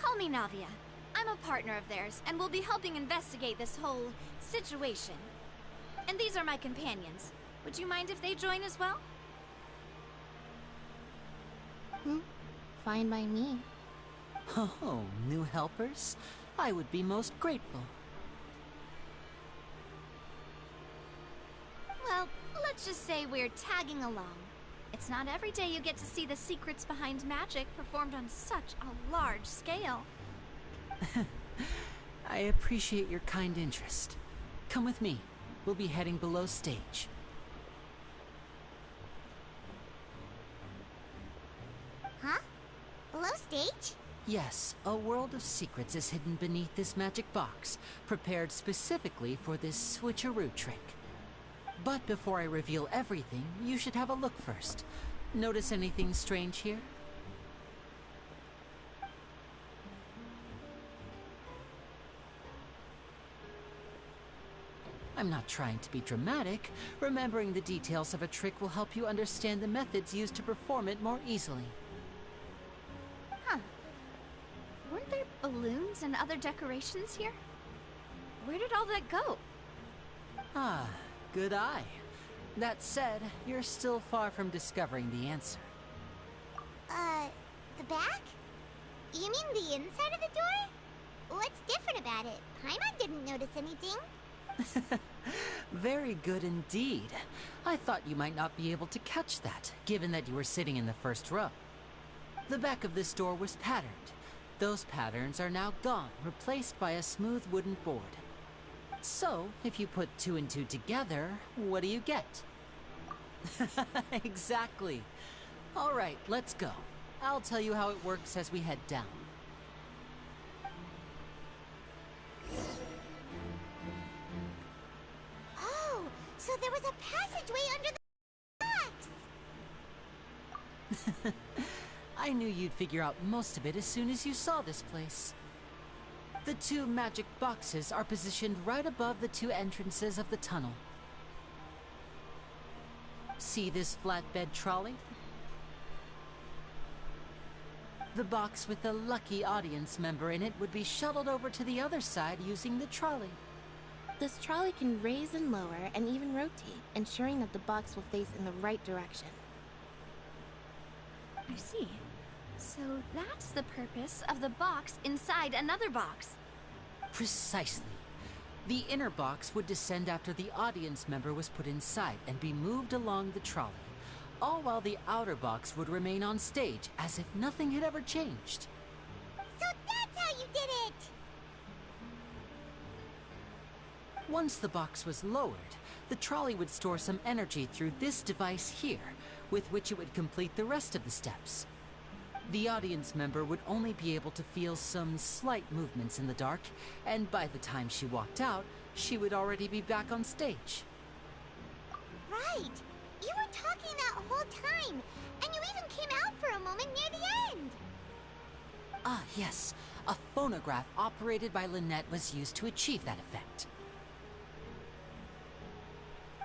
Call me Navia. I'm a partner of theirs, and will be helping investigate this whole situation. And these are my companions. Would you mind if they join as well? Fine by me. Oh, new helpers? I would be most grateful. Well, let's just say we're tagging along. It's not every day you get to see the secrets behind magic performed on such a large scale. I appreciate your kind interest. Come with me. We'll be heading below stage. Huh? Below stage? Yes, a world of secrets is hidden beneath this magic box, prepared specifically for this switcheroo trick. But before I reveal everything, you should have a look first. Notice anything strange here? I'm not trying to be dramatic. Remembering the details of a trick will help you understand the methods used to perform it more easily. Huh. Weren't there balloons and other decorations here? Where did all that go? Ah, good eye. That said, you're still far from discovering the answer. The back? You mean the inside of the door? What's different about it? Paimon didn't notice anything. Very good indeed. I thought you might not be able to catch that, given that you were sitting in the first row. The back of this door was patterned. Those patterns are now gone, replaced by a smooth wooden board. So, if you put 2 and 2 together, what do you get? Exactly. All right, let's go. I'll tell you how it works as we head down. Oh, so there was a passageway under the box! I knew you'd figure out most of it as soon as you saw this place. The 2 magic boxes are positioned right above the 2 entrances of the tunnel. See this flatbed trolley? The box with the lucky audience member in it would be shuttled over to the other side using the trolley. This trolley can raise and lower and even rotate, ensuring that the box will face in the right direction. I see. So that's the purpose of the box inside another box. Precisely. The inner box would descend after the audience member was put inside and be moved along the trolley, all while the outer box would remain on stage as if nothing had ever changed. So that's how you did it! Once the box was lowered, the trolley would store some energy through this device here, with which it would complete the rest of the steps. The audience member would only be able to feel some slight movements in the dark, and by the time she walked out, she would already be back on stage. Right! You were talking that whole time, and you even came out for a moment near the end! Ah, yes. A phonograph operated by Lynette was used to achieve that effect.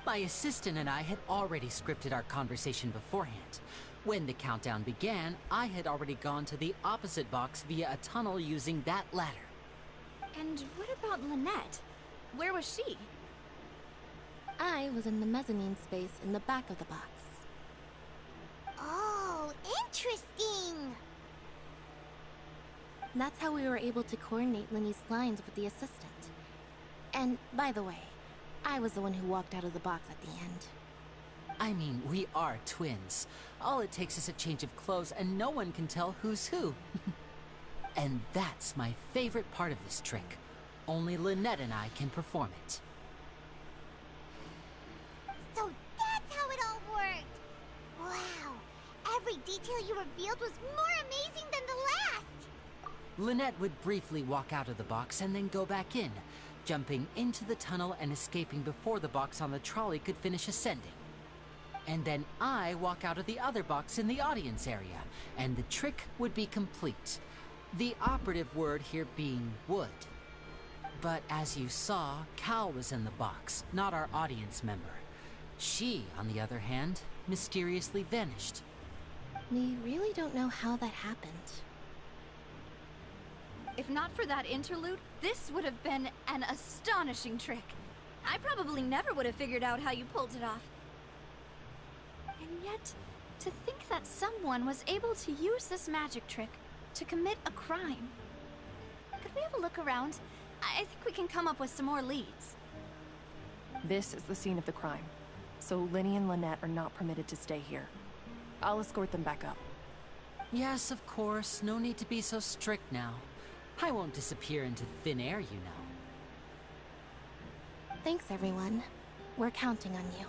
My assistant and I had already scripted our conversation beforehand. When the countdown began, I had already gone to the opposite box via a tunnel using that ladder. And what about Lynette? Where was she? I was in the mezzanine space in the back of the box. Oh, interesting! That's how we were able to coordinate Linny's lines with the assistant. And, by the way, I was the one who walked out of the box at the end. I mean, we are twins. All it takes is a change of clothes and no one can tell who's who. And that's my favorite part of this trick. Only Lynette and I can perform it. So that's how it all worked! Wow! Every detail you revealed was more amazing than the last! Lynette would briefly walk out of the box and then go back in, jumping into the tunnel and escaping before the box on the trolley could finish ascending. And then I walk out of the other box in the audience area, and the trick would be complete. The operative word here being would. But as you saw, Cal was in the box, not our audience member. She, on the other hand, mysteriously vanished. We really don't know how that happened. If not for that interlude, this would have been an astonishing trick. I probably never would have figured out how you pulled it off. And yet, to think that someone was able to use this magic trick to commit a crime. Could we have a look around? I think we can come up with some more leads. This is the scene of the crime, so Linny and Lynette are not permitted to stay here. I'll escort them back up. Yes, of course. No need to be so strict now. I won't disappear into thin air, you know. Thanks, everyone. We're counting on you.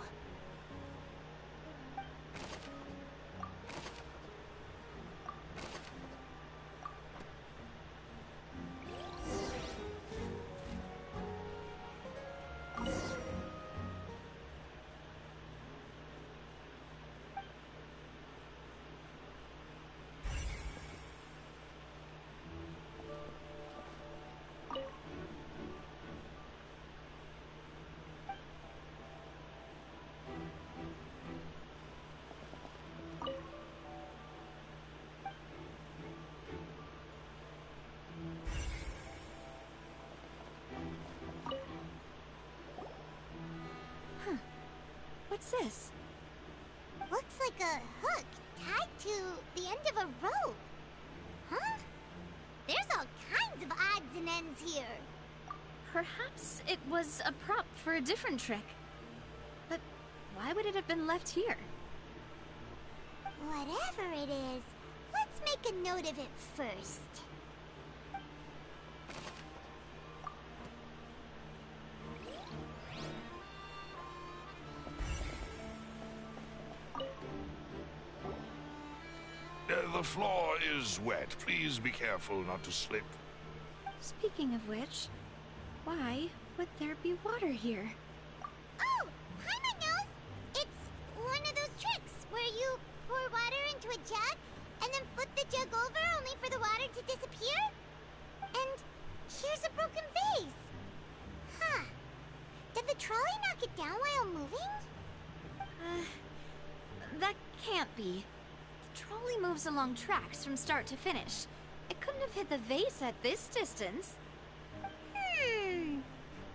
What's this? Looks like a hook tied to the end of a rope. Huh? There's all kinds of odds and ends here. Perhaps it was a prop for a different trick. But why would it have been left here? Whatever it is, let's make a note of it first. The floor is wet. Please be careful not to slip. Speaking of which, why would there be water here? Oh, Paimon knows! It's one of those tricks where you pour water into a jug and then flip the jug over only for the water to disappear. And here's a broken vase. Huh. Did the trolley knock it down while moving? That can't be. The trolley moves along tracks from start to finish. It couldn't have hit the vase at this distance.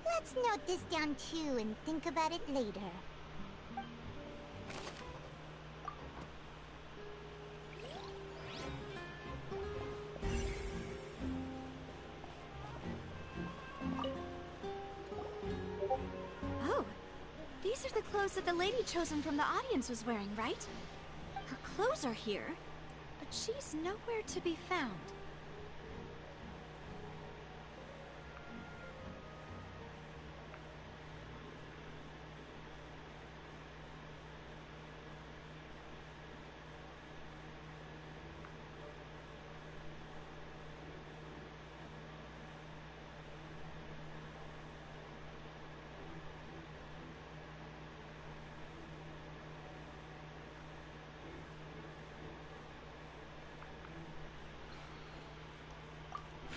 Let's note this down too and think about it later. Oh, these are the clothes that the lady chosen from the audience was wearing, right? Her clothes are here, but she's nowhere to be found.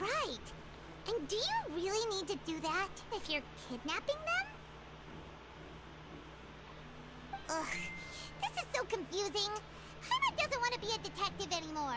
Right. And do you really need to do that if you're kidnapping them? Ugh, this is so confusing. Paimon doesn't want to be a detective anymore.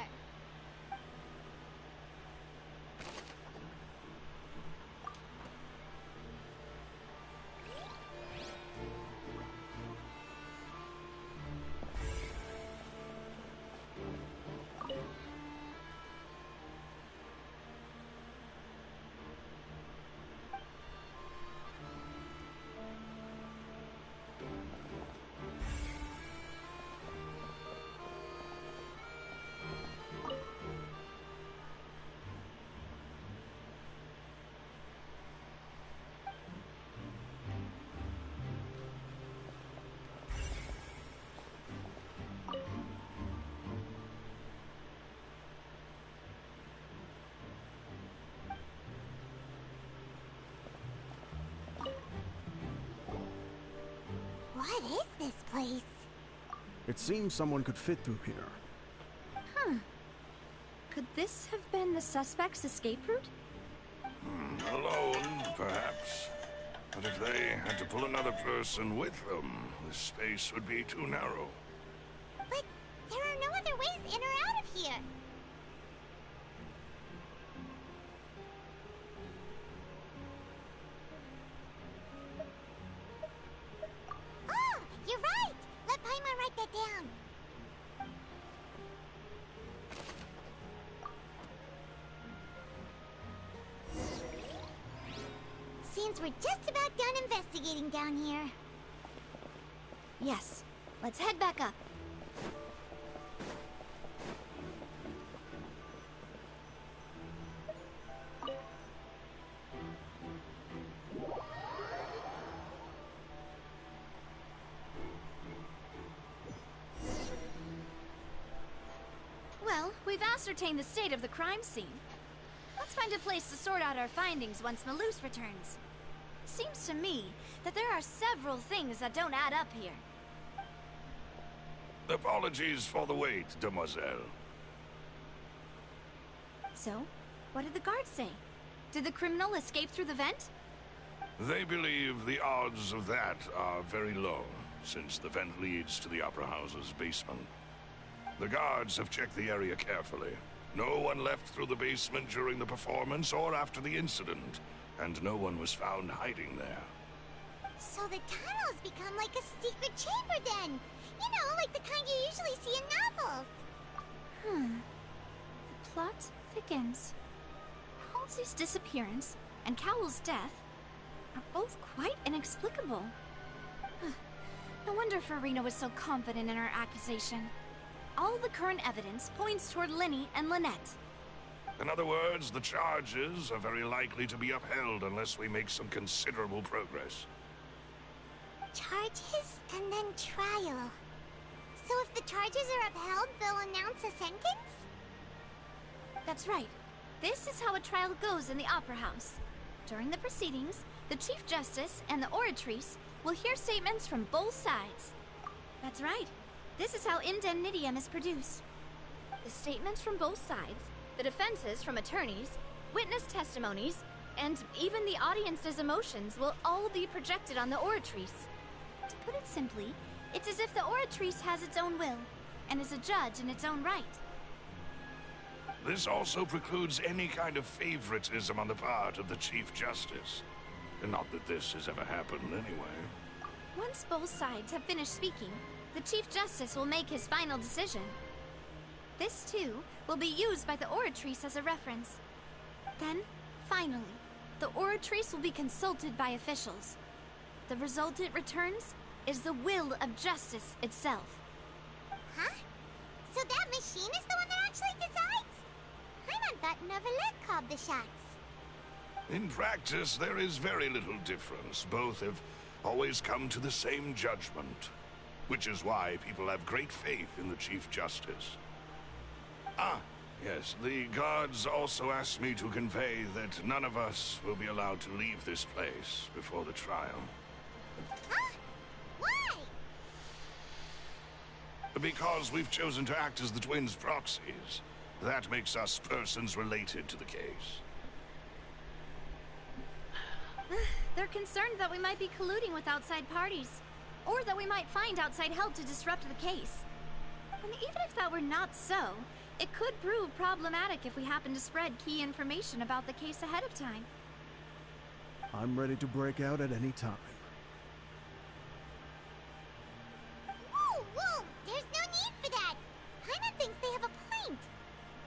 What is this place? It seems someone could fit through here. Huh. Could this have been the suspect's escape route? Alone, perhaps. But if they had to pull another person with them, the space would be too narrow. But there are no other ways in or out of here. Oh, you're right! Let Paimon write that down. Seems we're just about done investigating down here. Yes. Let's head back up. Well, we've ascertained the state of the crime scene. Let's find a place to sort out our findings once Malus returns. Seems to me that there are several things that don't add up here. Apologies for the wait, demoiselle. So, what did the guards say? Did the criminal escape through the vent? They believe the odds of that are very low, since the vent leads to the Opera House's basement. The guards have checked the area carefully. No one left through the basement during the performance or after the incident, and no one was found hiding there. So the tunnels become like a secret chamber then! You know, like the kind you usually see in novels. The plot thickens. Halsey's disappearance and Cowell's death are both quite inexplicable. No wonder Farina was so confident in her accusation. All the current evidence points toward Linny and Lynette. In other words, the charges are very likely to be upheld unless we make some considerable progress. Charges and then trial. So if the charges are upheld, they'll announce a sentence? That's right. This is how a trial goes in the Opera House. During the proceedings, the Chief Justice and the Oratrice will hear statements from both sides. That's right. This is how indemnitium is produced. The statements from both sides, the defenses from attorneys, witness testimonies, and even the audience's emotions will all be projected on the Oratrice. To put it simply, it's as if the Oratrice has its own will, and is a judge in its own right. This also precludes any kind of favoritism on the part of the Chief Justice. Not that this has ever happened anyway. Once both sides have finished speaking, the Chief Justice will make his final decision. This, too, will be used by the Oratrice as a reference. Then, finally, the Oratrice will be consulted by officials. The result it returns is the will of justice itself. Huh? So that machine is the one that actually decides? Paimon thought Neverlet called the shots. In practice, there is very little difference. Both have always come to the same judgment, which is why people have great faith in the Chief Justice. Ah, yes, the guards also asked me to convey that none of us will be allowed to leave this place before the trial. Huh? Why? Because we've chosen to act as the twins' proxies. That makes us persons related to the case. They're concerned that we might be colluding with outside parties, or that we might find outside help to disrupt the case. And even if that were not so, it could prove problematic if we happen to spread key information about the case ahead of time. I'm ready to break out at any time. Whoa, whoa! There's no need for that! Paimon thinks they have a point.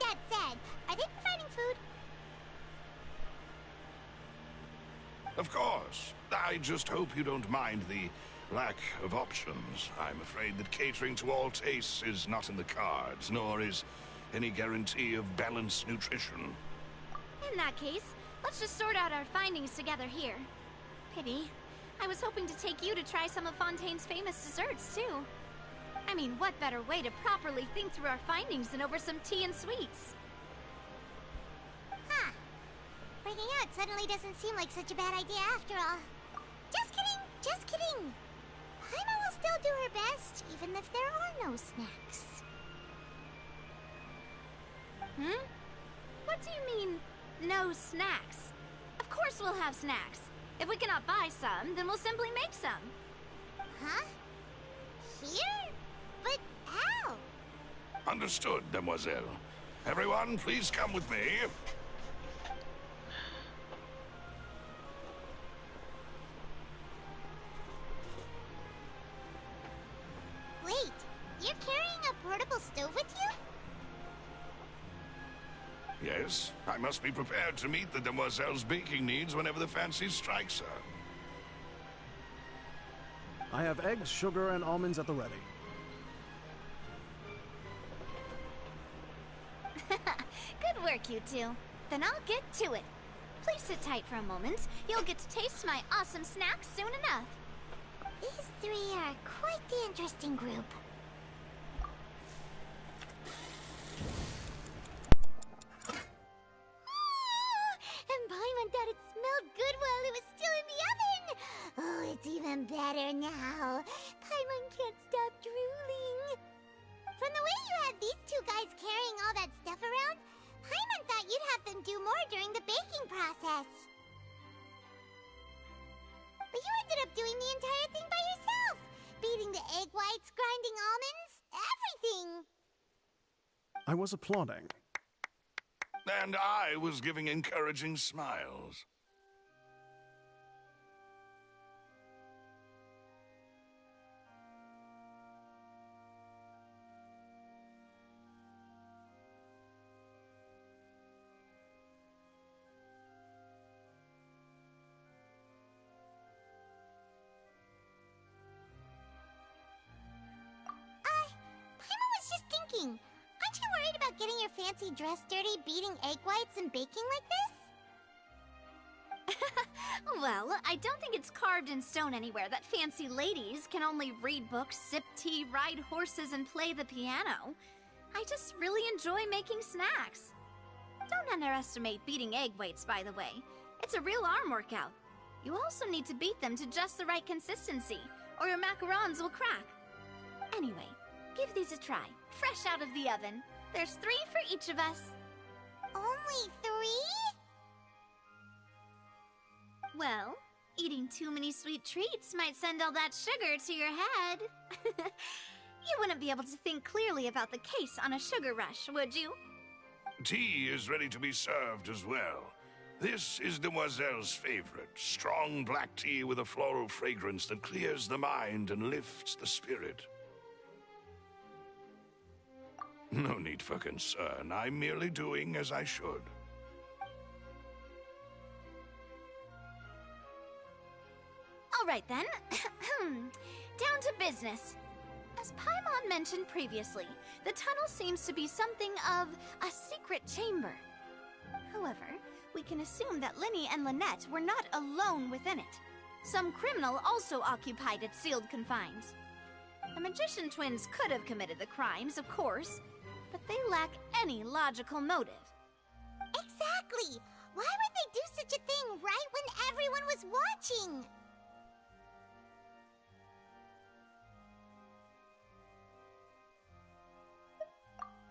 That said, are they providing food? Of course. I just hope you don't mind the lack of options. I'm afraid that catering to all tastes is not in the cards, nor is any guarantee of balanced nutrition. In that case, let's just sort out our findings together here. Pity. I was hoping to take you to try some of Fontaine's famous desserts, too. I mean, what better way to properly think through our findings than over some tea and sweets? Huh. Breaking out suddenly doesn't seem like such a bad idea after all. Just kidding, just kidding. Paimon will still do her best, even if there are no snacks. What do you mean, no snacks? Of course we'll have snacks. If we cannot buy some, then we'll simply make some. Huh? Here? But how? Understood, Demoiselle. Everyone, please come with me. Wait, you're carrying a portable stove with you? Yes, I must be prepared to meet the Demoiselle's baking needs whenever the fancy strikes her. I have eggs, sugar, and almonds at the ready. Good work, you two. Then I'll get to it. Please sit tight for a moment. You'll get to taste my awesome snacks soon enough. These three are quite the interesting group. And Paimon thought it smelled good while it was still in the oven. Oh, it's even better now. Paimon can't stop drooling. From the way you had these two guys carrying all that stuff around, Paimon thought you'd have them do more during the baking process. But you ended up doing the entire thing by yourself. Beating the egg whites, grinding almonds, everything. I was applauding. And I was giving encouraging smiles. Paimon was just thinking, aren't you worried about getting your fancy dress dirty beating egg whites and baking like this? Well, I don't think it's carved in stone anywhere that fancy ladies can only read books, sip tea, ride horses, and play the piano. I just really enjoy making snacks. Don't underestimate beating egg whites, by the way. It's a real arm workout. You also need to beat them to just the right consistency, or your macarons will crack. Anyway, give these a try, fresh out of the oven. There's 3 for each of us. Only 3? Well, eating too many sweet treats might send all that sugar to your head. You wouldn't be able to think clearly about the case on a sugar rush, would you? Tea is ready to be served as well. This is Demoiselle's favorite, strong black tea with a floral fragrance that clears the mind and lifts the spirit. No need for concern. I'm merely doing as I should. All right then. Down to business. As Paimon mentioned previously, the tunnel seems to be something of a secret chamber. However, we can assume that Linny and Lynette were not alone within it. Some criminal also occupied its sealed confines. The magician twins could have committed the crimes, of course, but they lack any logical motive. Exactly! Why would they do such a thing right when everyone was watching?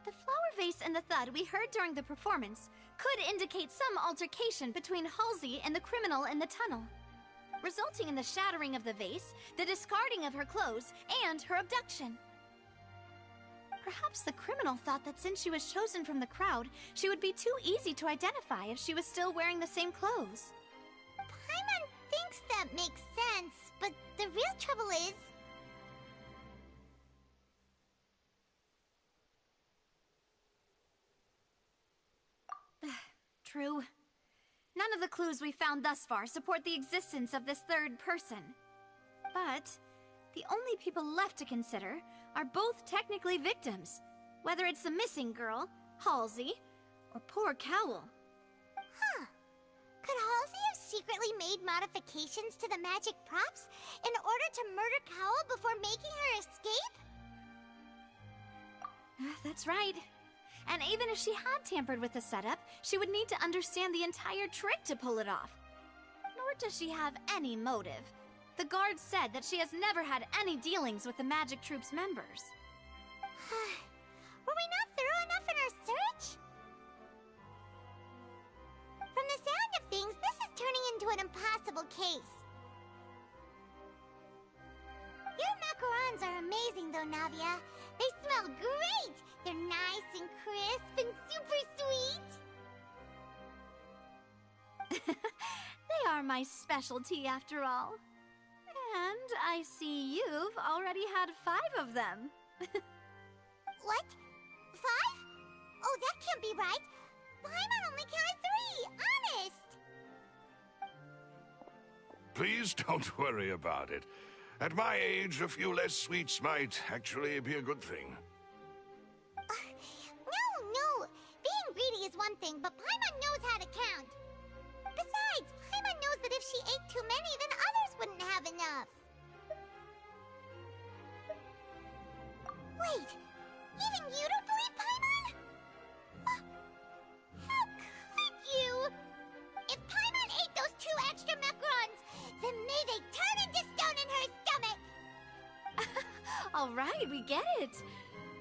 The flower vase and the thud we heard during the performance could indicate some altercation between Halsey and the criminal in the tunnel, resulting in the shattering of the vase, the discarding of her clothes, and her abduction. Perhaps the criminal thought that since she was chosen from the crowd, she would be too easy to identify if she was still wearing the same clothes. Paimon thinks that makes sense, but the real trouble is... True. None of the clues we found thus far support the existence of this third person. But the only people left to consider are both technically victims, whether it's the missing girl, Halsey, or poor Cowell. Huh. Could Halsey have secretly made modifications to the magic props in order to murder Cowell before making her escape? That's right. And even if she had tampered with the setup, she would need to understand the entire trick to pull it off. Nor does she have any motive. The guard said that she has never had any dealings with the Magic Troop's members. Were we not thorough enough in our search? From the sound of things, this is turning into an impossible incredible case. Your macarons are amazing though, Navia. They smell great! They're nice and crisp and super sweet! They are my specialty after all. And I see you've already had 5 of them. What? 5? Oh, that can't be right. Paimon only counted 3, honest! Please don't worry about it. At my age, a few less sweets might actually be a good thing. No. Being greedy is one thing, but Paimon knows how to count. Besides, Paimon knows that if she ate too many, then others wouldn't have enough. Wait, even you don't believe Paimon? How could you? If Paimon ate those 2 extra macarons, then may they turn into stone in her stomach! All right, we get it.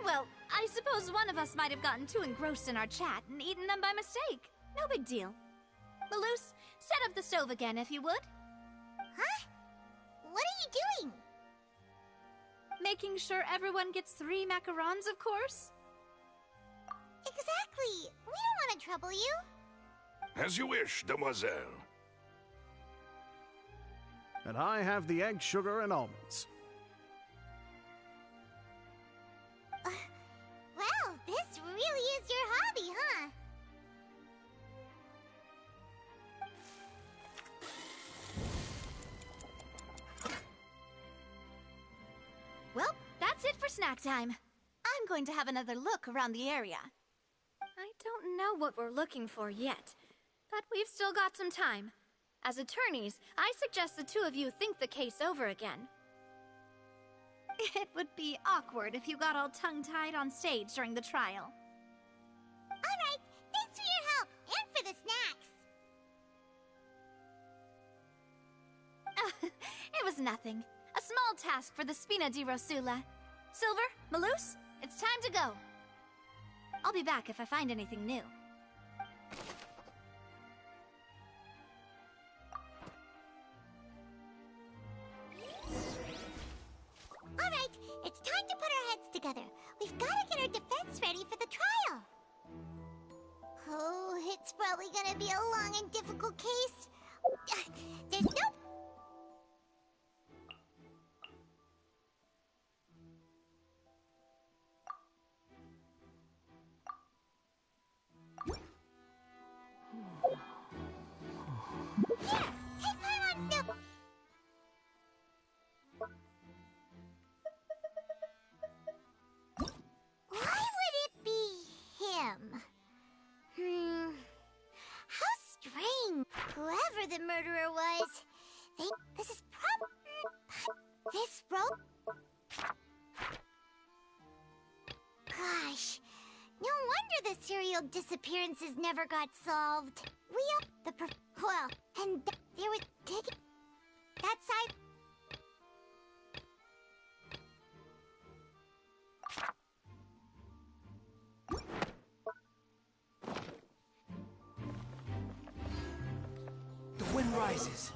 Well, I suppose one of us might have gotten too engrossed in our chat and eaten them by mistake. No big deal. Maloose, set up the stove again if you would. Huh? What are you doing? Making sure everyone gets 3 macarons, of course. Exactly. We don't want to trouble you. As you wish, demoiselle. And I have the egg, sugar, and almonds. Well, this really is your hobby, huh? Well, that's it for snack time. I'm going to have another look around the area. I don't know what we're looking for yet, but we've still got some time. As attorneys, I suggest the 2 of you think the case over again. It would be awkward if you got all tongue-tied on stage during the trial. All right, thanks for your help, and for the snacks. It was nothing. A small task for the Spina di Rosula. Silver, Maloose, it's time to go. I'll be back if I find anything new. All right, it's time to put our heads together. We've got to get our defense ready for the trial. Oh, it's probably gonna be a long and difficult case. There's no... Here, take Paimon's note. Why would it be him? How strange. Whoever the murderer was, this is this rope? Gosh, no wonder the serial disappearances never got solved. Well, and there was digging that side. The wind rises.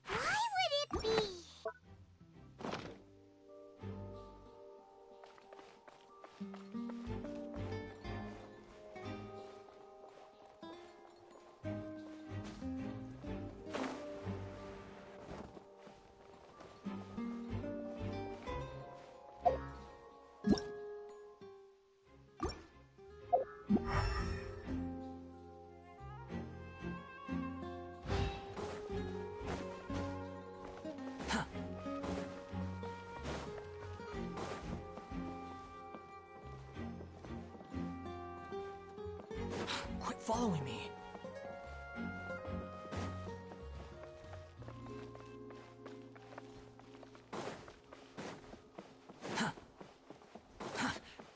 Why would it be? Quit following me.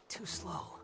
Too slow.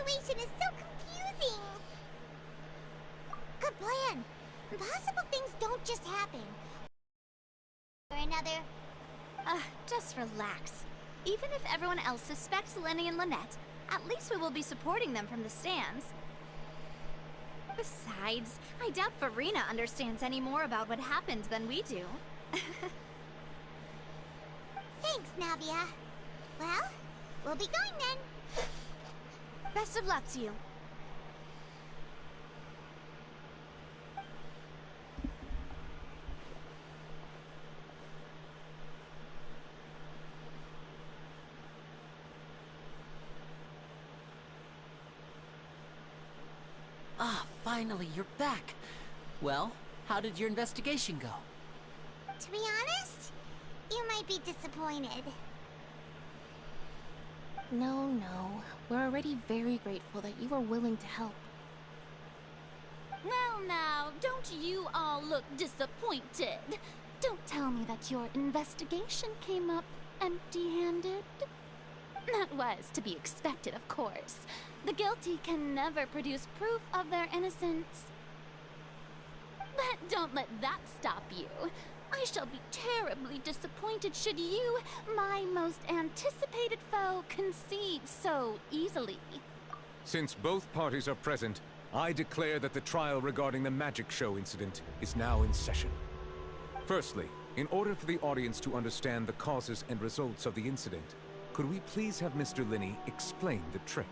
situation is so confusing. Good plan. Impossible things don't just happen. Or another. Just relax. Even if everyone else suspects Lenny and Lynette, at least we will be supporting them from the stands. Besides, I doubt Farina understands any more about what happened than we do. Thanks, Navia. Well, we'll be going then. Best of luck to you. Ah, finally, you're back. Well, how did your investigation go? To be honest, you might be disappointed. No. We're already very grateful that you were willing to help. Well now, don't you all look disappointed. Don't tell me that your investigation came up empty-handed. That was to be expected, of course. The guilty can never produce proof of their innocence. But don't let that stop you. I shall be terribly disappointed should you, my most anticipated foe, concede so easily. Since both parties are present, I declare that the trial regarding the magic show incident is now in session. Firstly, in order for the audience to understand the causes and results of the incident, could we please have Mr. Linney explain the trick?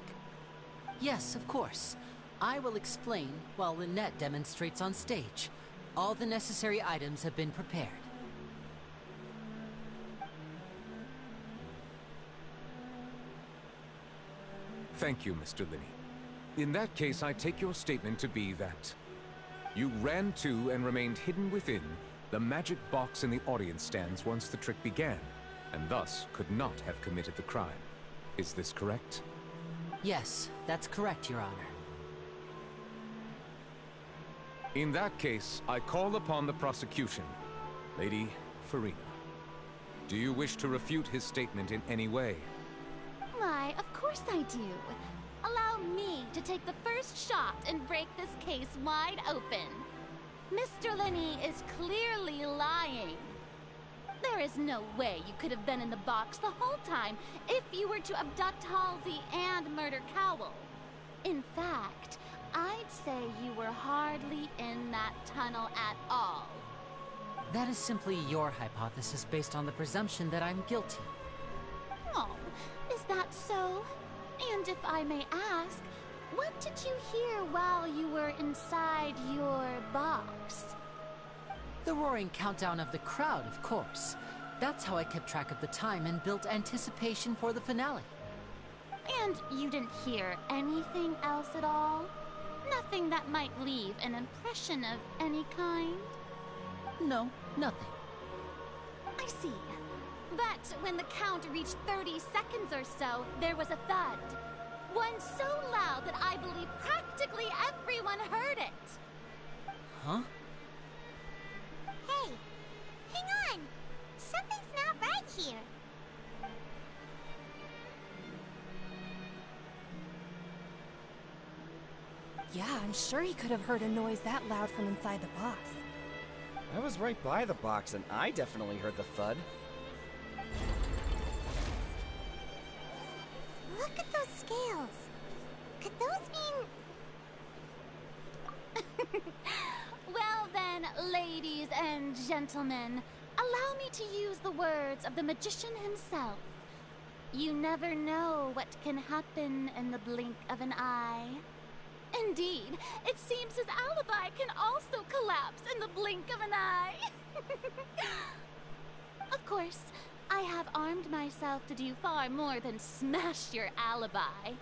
Yes, of course. I will explain while Lynette demonstrates on stage. All the necessary items have been prepared. Thank you, Mr. Linney. In that case, I take your statement to be that you ran to and remained hidden within the magic box in the audience stands once the trick began, and thus could not have committed the crime. Is this correct? Yes, that's correct, Your Honor. In that case, I call upon the prosecution. Lady Farina, do you wish to refute his statement in any way? Why, of course I do. Allow me to take the first shot and break this case wide open. Mr. Linney is clearly lying. There is no way you could have been in the box the whole time if you were to abduct Halsey and murder Cowell. In fact, I'd say you were hardly in that tunnel at all. That is simply your hypothesis based on the presumption that I'm guilty. Oh, is that so? And if I may ask, what did you hear while you were inside your box? The roaring countdown of the crowd, of course. That's how I kept track of the time and built anticipation for the finale. And you didn't hear anything else at all? Nothing that might leave an impression of any kind? No, nothing. I see. But when the count reached 30 seconds or so, there was a thud. One so loud that I believe practically everyone heard it. Huh? Hey, hang on. Something's not right here. Yeah, I'm sure he could have heard a noise that loud from inside the box. I was right by the box, and I definitely heard the thud. Look at those scales. Could those mean... Well then, ladies and gentlemen, allow me to use the words of the magician himself. You never know what can happen in the blink of an eye. Indeed, it seems his alibi can also collapse in the blink of an eye. Of course, I have armed myself to do far more than smash your alibi.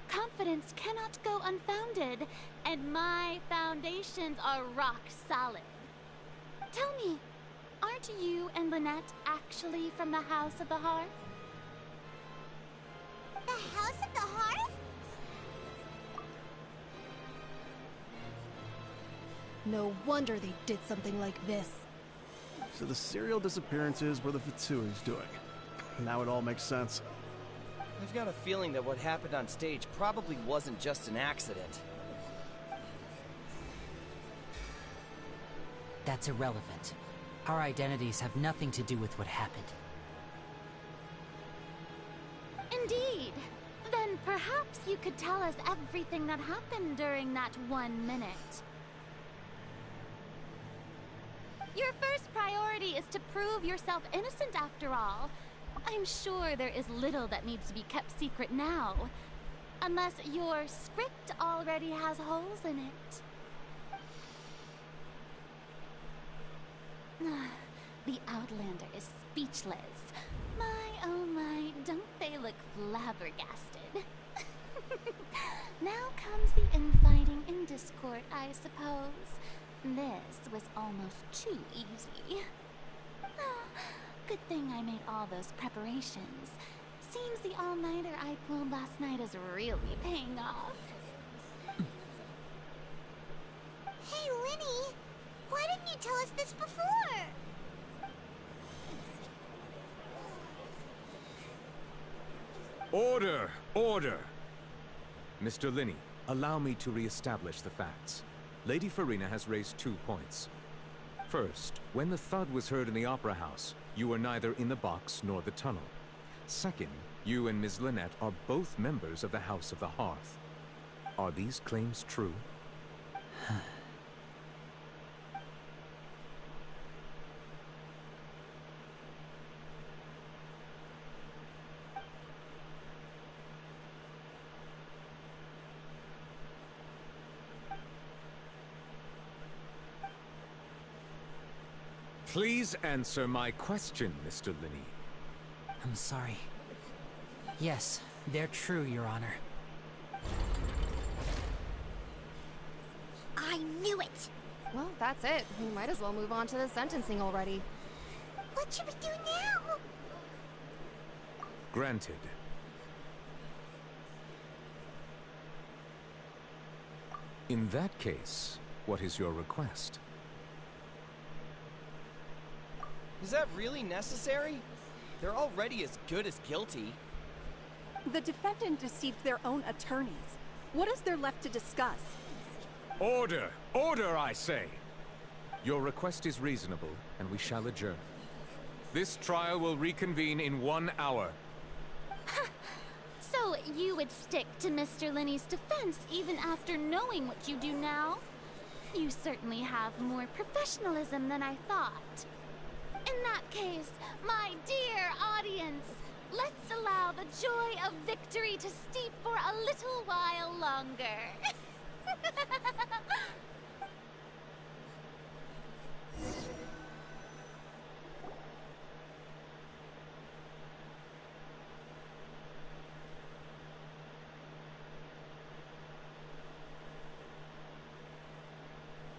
Confidence cannot go unfounded, and my foundations are rock solid. Tell me, aren't you and Lynette actually from the House of the Hearth? The House of the Hearth? No wonder they did something like this. So the serial disappearances were the Fatsui's doing. Now it all makes sense. I've got a feeling that what happened on stage probably wasn't just an accident. That's irrelevant. Our identities have nothing to do with what happened. Indeed. Then perhaps you could tell us everything that happened during that 1 minute. Your first priority is to prove yourself innocent after all. I'm sure there is little that needs to be kept secret now. Unless your script already has holes in it. The Outlander is speechless. My, oh my, don't they look flabbergasted? Now comes the infighting in Discord, I suppose. This was almost too easy. Oh, good thing I made all those preparations. Seems the all-nighter I pulled last night is really paying off. Hey, Linny! Why didn't you tell us this before? Order! Order! Mr. Linney, allow me to re-establish the facts. Lady Farina has raised 2 points. First, when the thud was heard in the Opera House, you were neither in the box nor the tunnel. Second, you and Ms. Lynette are both members of the House of the Hearth. Are these claims true? Please answer my question, Mr. Linney. I'm sorry. Yes, they're true, Your Honor. I knew it! Well, that's it. We might as well move on to the sentencing already. What should we do now? Granted. In that case, what is your request? Is that really necessary? They're already as good as guilty. The defendant deceived their own attorneys. What is there left to discuss? Order! Order, I say! Your request is reasonable, and we shall adjourn. This trial will reconvene in 1 hour. So you would stick to Mr. Linney's defense even after knowing what you do now? You certainly have more professionalism than I thought. In that case, my dear audience, let's allow the joy of victory to steep for a little while longer.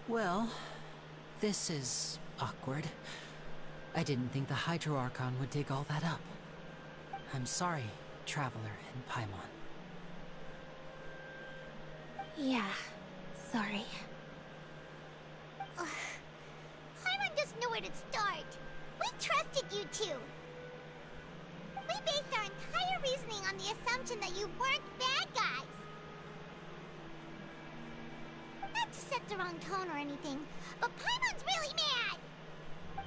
Well, this is awkward. I didn't think the Hydro Archon would dig all that up. I'm sorry, Traveler and Paimon. Yeah, sorry. Paimon doesn't know where to start. We trusted you two. We based our entire reasoning on the assumption that you weren't bad guys. Not to set the wrong tone or anything, but Paimon's really mad!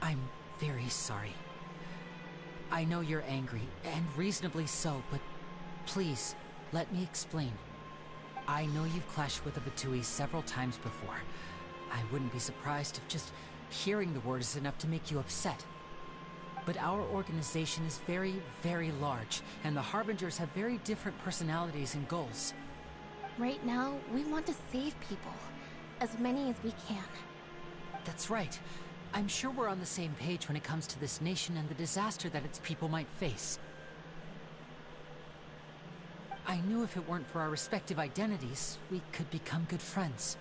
I'm very sorry. I know you're angry, and reasonably so, but please, let me explain. I know you've clashed with the Batui several times before. I wouldn't be surprised if just hearing the word is enough to make you upset. But our organization is very, very large, and the Harbingers have very different personalities and goals. Right now, we want to save people. As many as we can. That's right. I'm sure we're on the same page when it comes to this nation and the disaster that its people might face. I knew if it weren't for our respective identities, we could become good friends.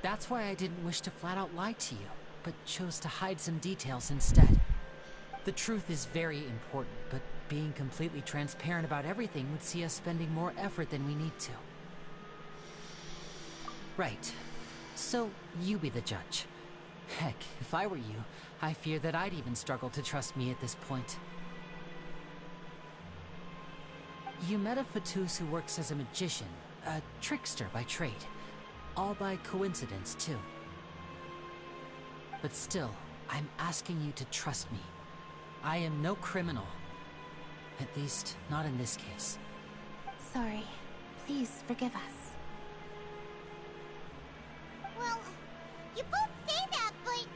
That's why I didn't wish to flat out lie to you, but chose to hide some details instead. The truth is very important, but being completely transparent about everything would see us spending more effort than we need to. Right. So, you be the judge. Heck, if I were you, I fear that I'd even struggle to trust me at this point. You met a Fatus who works as a magician, a trickster by trade. All by coincidence, too. But still, I'm asking you to trust me. I am no criminal. At least, not in this case. Sorry. Please forgive us. Well, you both say that, but...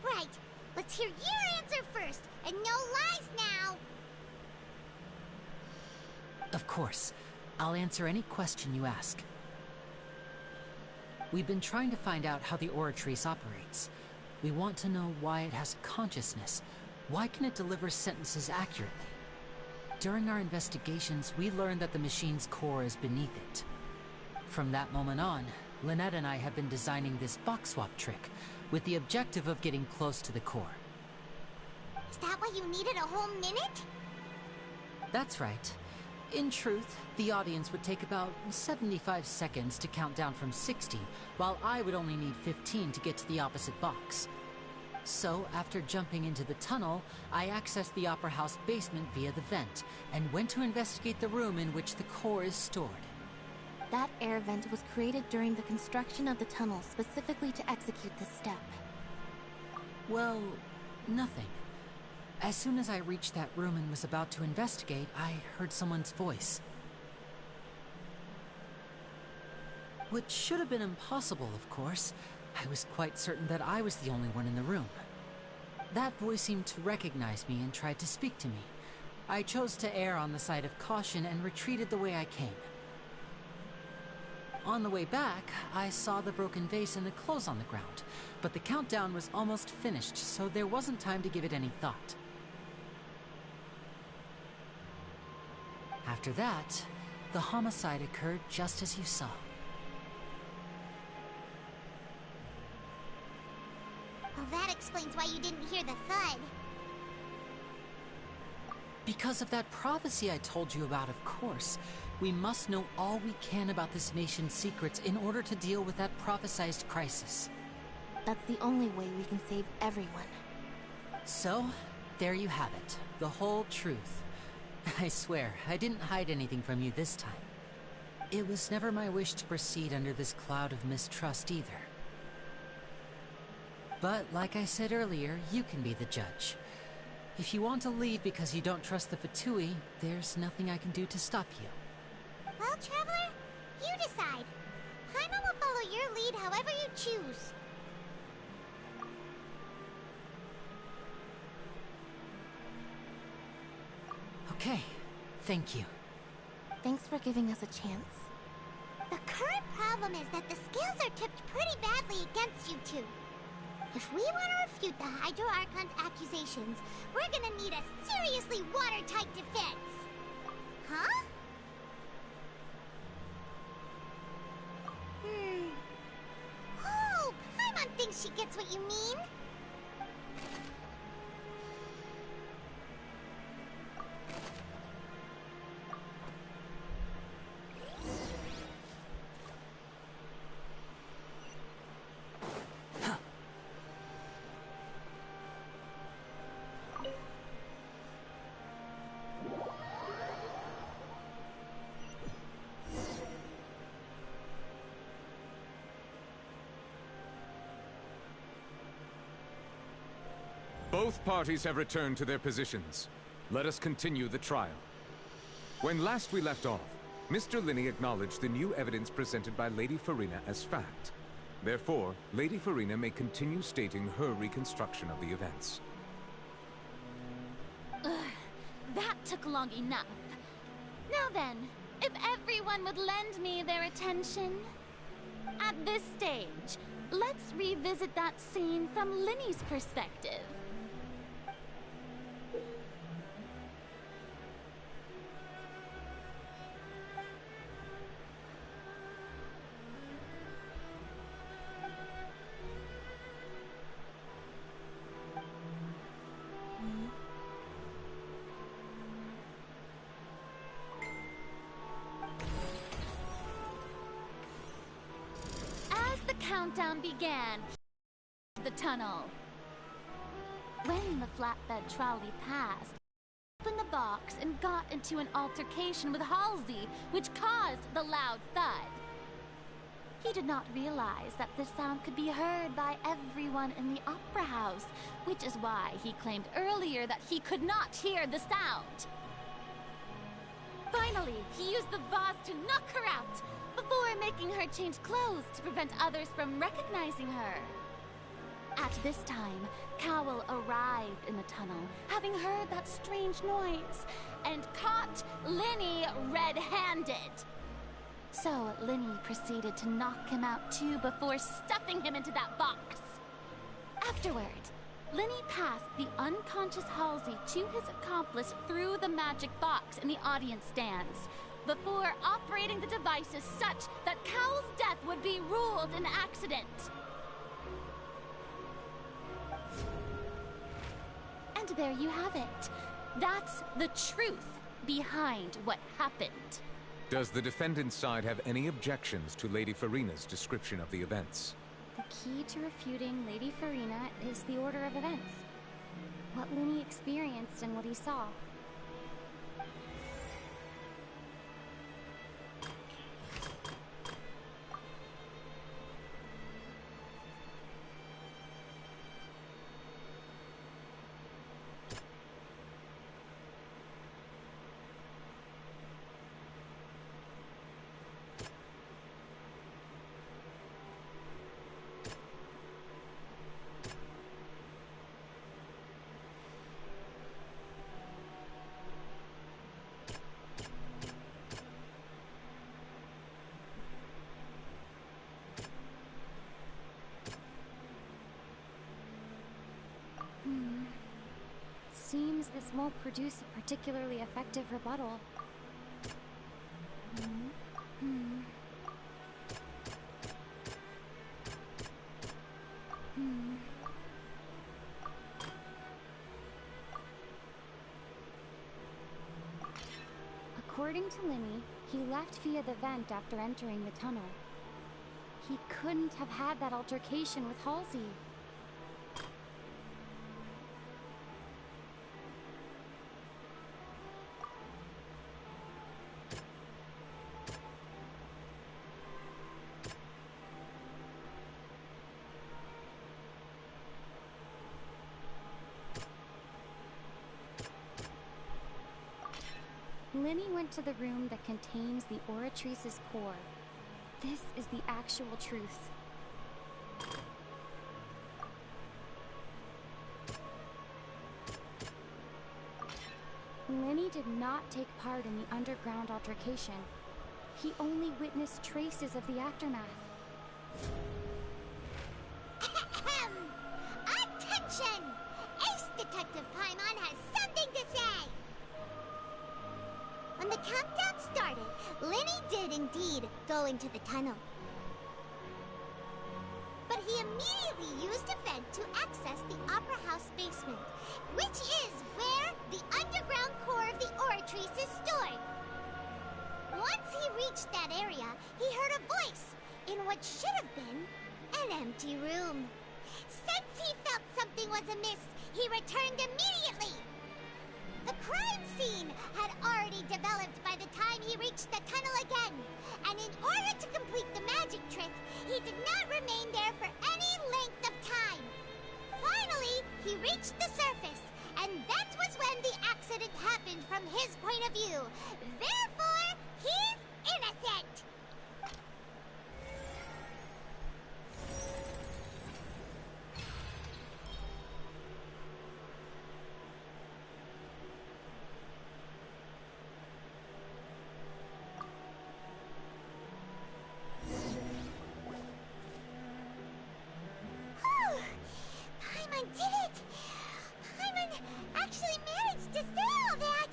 Right. Let's hear your answer first, and no lies now! Of course. I'll answer any question you ask. We've been trying to find out how the Oratrice operates. We want to know why it has consciousness. Why can it deliver sentences accurately? During our investigations, we learned that the machine's core is beneath it. From that moment on, Lynette and I have been designing this box swap trick, with the objective of getting close to the core. Is that why you needed a whole minute? That's right. In truth, the audience would take about 75 seconds to count down from 60, while I would only need 15 to get to the opposite box. So, after jumping into the tunnel, I accessed the Opera House basement via the vent, and went to investigate the room in which the core is stored. That air vent was created during the construction of the tunnel specifically to execute this step. Well, nothing. As soon as I reached that room and was about to investigate, I heard someone's voice. Which should have been impossible, of course. I was quite certain that I was the only one in the room. That voice seemed to recognize me and tried to speak to me. I chose to err on the side of caution and retreated the way I came. On the way back, I saw the broken vase and the clothes on the ground, but the countdown was almost finished, so there wasn't time to give it any thought. After that, the homicide occurred just as you saw. Well, that explains why you didn't hear the thud. Because of that prophecy I told you about, of course. We must know all we can about this nation's secrets in order to deal with that prophesized crisis. That's the only way we can save everyone. So, there you have it. The whole truth. I swear, I didn't hide anything from you this time. It was never my wish to proceed under this cloud of mistrust either. But, like I said earlier, you can be the judge. If you want to leave because you don't trust the Fatui, there's nothing I can do to stop you. Well, Traveler, you decide. Paimon will follow your lead however you choose. Okay, thank you. Thanks for giving us a chance. The current problem is that the scales are tipped pretty badly against you two. If we want to refute the Hydro Archon's accusations, we're gonna need a seriously watertight defense. Huh? Oh, Paimon thinks she gets what you mean. Both parties have returned to their positions. Let us continue the trial. When last we left off, Mr. Linney acknowledged the new evidence presented by Lady Farina as fact. Therefore, Lady Farina may continue stating her reconstruction of the events. Ugh, that took long enough. Now then, if everyone would lend me their attention. At this stage, let's revisit that scene from Linney's perspective. Countdown began. The tunnel. When the flatbed trolley passed, opened the box and got into an altercation with Halsey, which caused the loud thud. He did not realize that this sound could be heard by everyone in the opera house, which is why he claimed earlier that he could not hear the sound. Finally, he used the vase to knock her out, before making her change clothes to prevent others from recognizing her. At this time, Cowell arrived in the tunnel, having heard that strange noise, and caught Linny red-handed. So Linny proceeded to knock him out too before stuffing him into that box. Afterward, Linny passed the unconscious Halsey to his accomplice through the magic box in the audience stands, before operating the devices such that Cowell's death would be ruled an accident. And there you have it. That's the truth behind what happened. Does the defendant's side have any objections to Lady Farina's description of the events? The key to refuting Lady Farina is the order of events. What Linny experienced and what he saw. Seems this won't produce a particularly effective rebuttal. According to Linny, he left via the vent after entering the tunnel. He couldn't have had that altercation with Halsey. Linny went to the room that contains the Oratrice's core. This is the actual truth. Linny did not take part in the underground altercation. He only witnessed traces of the aftermath. Attention! Ace Detective Paimon has something to say! When the countdown started, Linny did indeed go into the tunnel. But he immediately used a vent to access the Opera House basement, which is where the underground core of the Oratrice is stored. Once he reached that area, he heard a voice in what should have been an empty room. Since he felt something was amiss, he returned immediately. The crime scene had already developed by the time he reached the tunnel again, and in order to complete the magic trick, he did not remain there for any length of time. Finally, he reached the surface, and that was when the accident happened from his point of view. Therefore, he's innocent! Paimon did it! Paimon actually managed to say all that!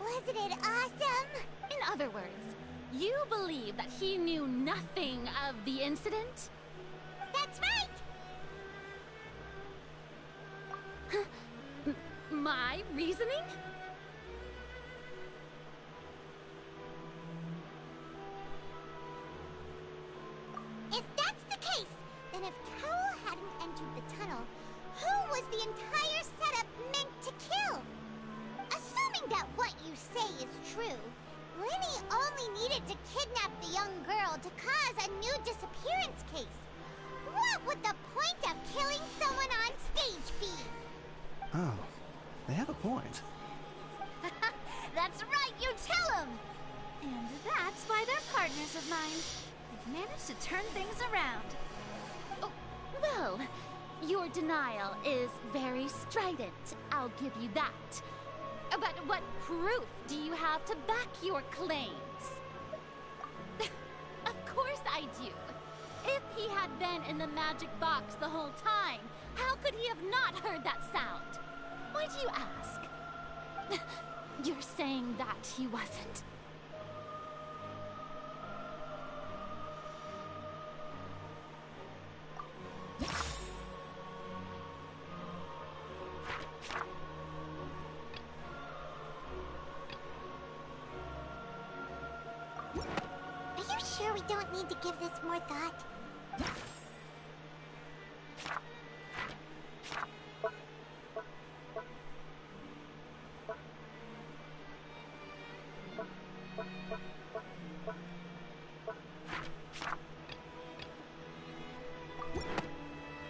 Wasn't it awesome? In other words, you believe that he knew nothing of the incident? That's right! My reasoning? If that's the case, then if Cowell hadn't entered the tunnel, Who was the entire setup meant to kill? Assuming that what you say is true, Linny only needed to kidnap the young girl to cause a new disappearance case. What would the point of killing someone on stage be? Oh, they have a point. That's right, you tell them! And that's why they're partners of mine. They've managed to turn things around. Oh, well, your denial is very strident, I'll give you that. But what proof do you have to back your claims? Of course I do. If he had been in the magic box the whole time, how could he have not heard that sound? Why do you ask? You're saying that he wasn't. Are you sure we don't need to give this more thought?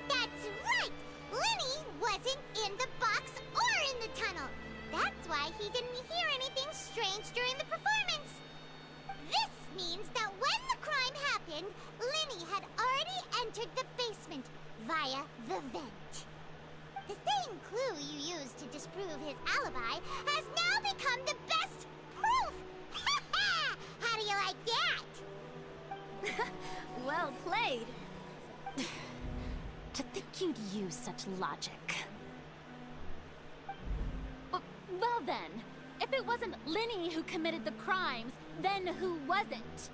That's right! Linny wasn't in the box or in the tunnel. That's why he didn't hear anything strange during the performance. This means that when the crime happened, Linny had already entered the basement via the vent. The same clue you used to disprove his alibi has now become the best proof! How do you like that? Well played. To think you'd use such logic. Well then, if it wasn't Linny who committed the crimes, then who was it?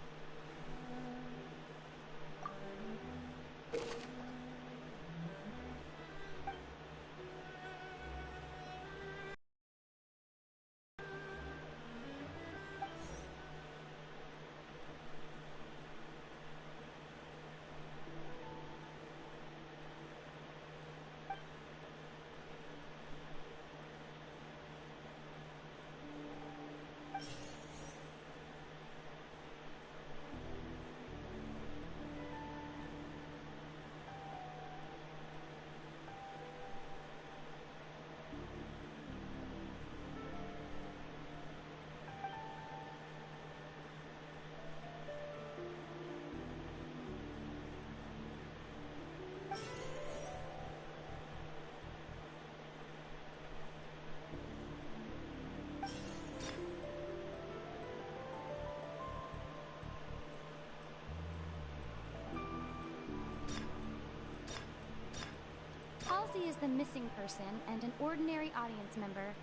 Halsey is the missing person and an ordinary audience member.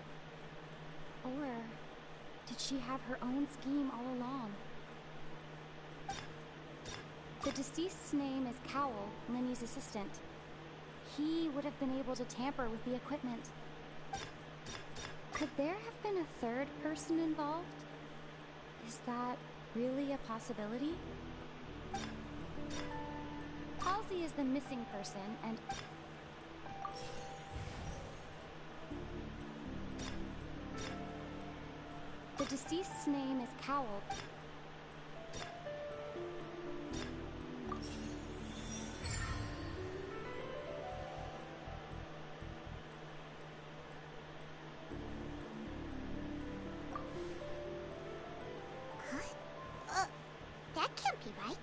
Or did she have her own scheme all along? The deceased's name is Cowell, Linny's assistant. He would have been able to tamper with the equipment. Could there have been a third person involved? Is that really a possibility? Halsey is the missing person and... The deceased's name is Cowell. That can't be right.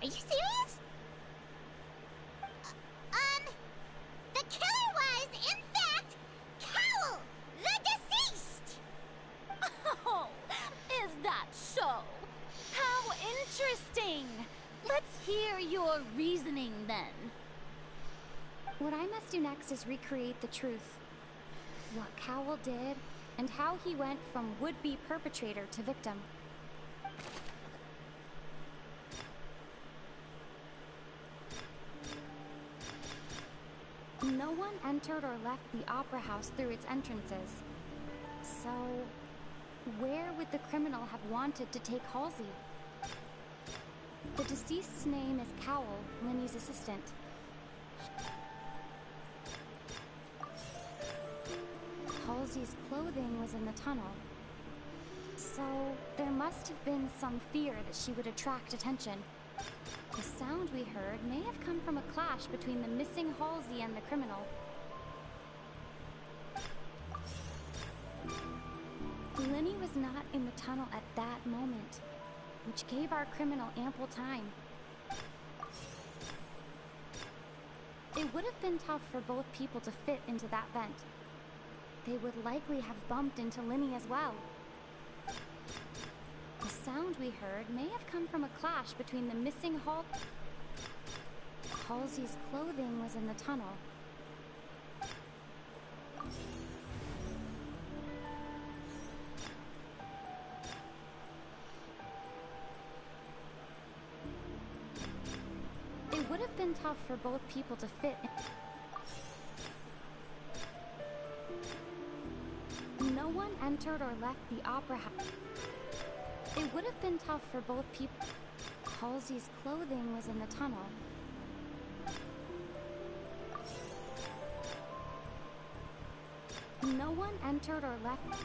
Are you serious? The killer was, in fact, Cowell, the deceased! Oh, is that so? How interesting! Let's hear your reasoning then. What I must do next is recreate the truth. What Cowell did, and how he went from would-be perpetrator to victim. No one entered or left the Opera House through its entrances. So, where would the criminal have wanted to take Halsey? The deceased's name is Cowell, Linny's assistant. Halsey's clothing was in the tunnel. So, there must have been some fear that she would attract attention. The sound we heard may have come from a clash between the missing Halsey and the criminal. Lenny was not in the tunnel at that moment, which gave our criminal ample time. It would have been tough for both people to fit into that vent. They would likely have bumped into Lenny as well. The sound we heard may have come from a clash between the missing Halsey's clothing was in the tunnel. It would have been tough for both people to fit. No one entered or left the opera house. It would have been tough for both people. Halsey's clothing was in the tunnel. No one entered or left.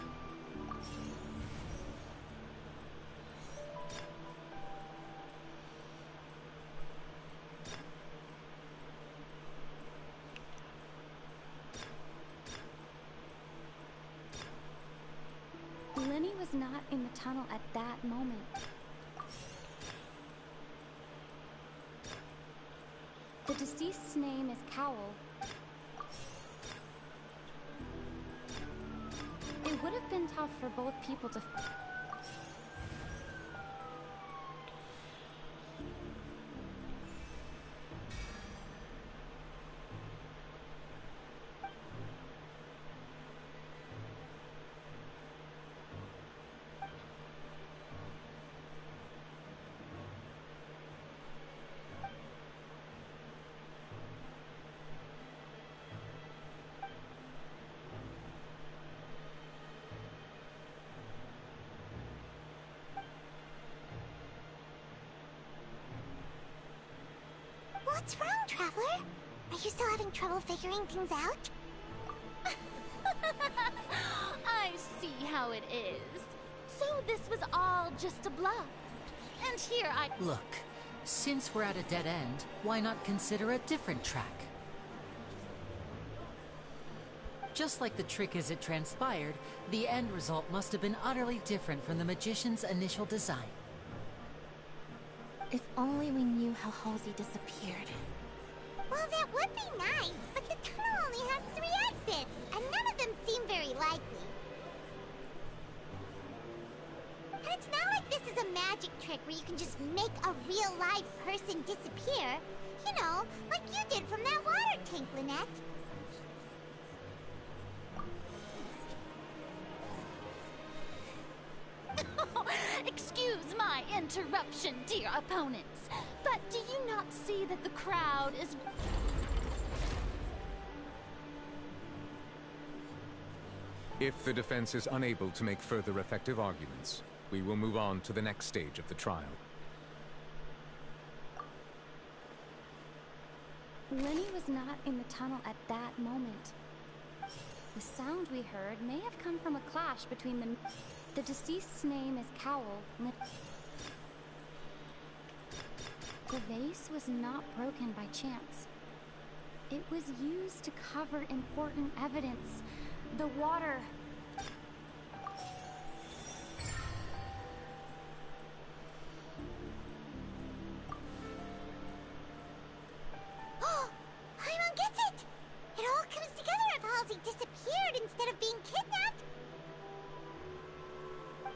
Lenny was not in the tunnel at that moment. The deceased's name is Cowell. It would have been tough for both people to... What's wrong, Traveler? Are you still having trouble figuring things out? I see how it is. So this was all just a bluff. And here I... Look, since we're at a dead end, why not consider a different track? Just like the trick as it transpired, the end result must have been utterly different from the magician's initial design. If only we knew how Halsey disappeared. Well, that would be nice, but the tunnel only has 3 exits, and none of them seem very likely. And it's not like this is a magic trick where you can just make a real live person disappear. You know, like you did from that water tank, Lynette. Excuse my interruption, dear opponents, but do you not see that the crowd is... If the defense is unable to make further effective arguments, we will move on to the next stage of the trial. Lenny was not in the tunnel at that moment. The sound we heard may have come from a clash between the... The deceased's name is Cowell. The vase was not broken by chance. It was used to cover important evidence. The water... Oh! Paimon gets it! It all comes together if Halsey disappeared instead of being kidnapped.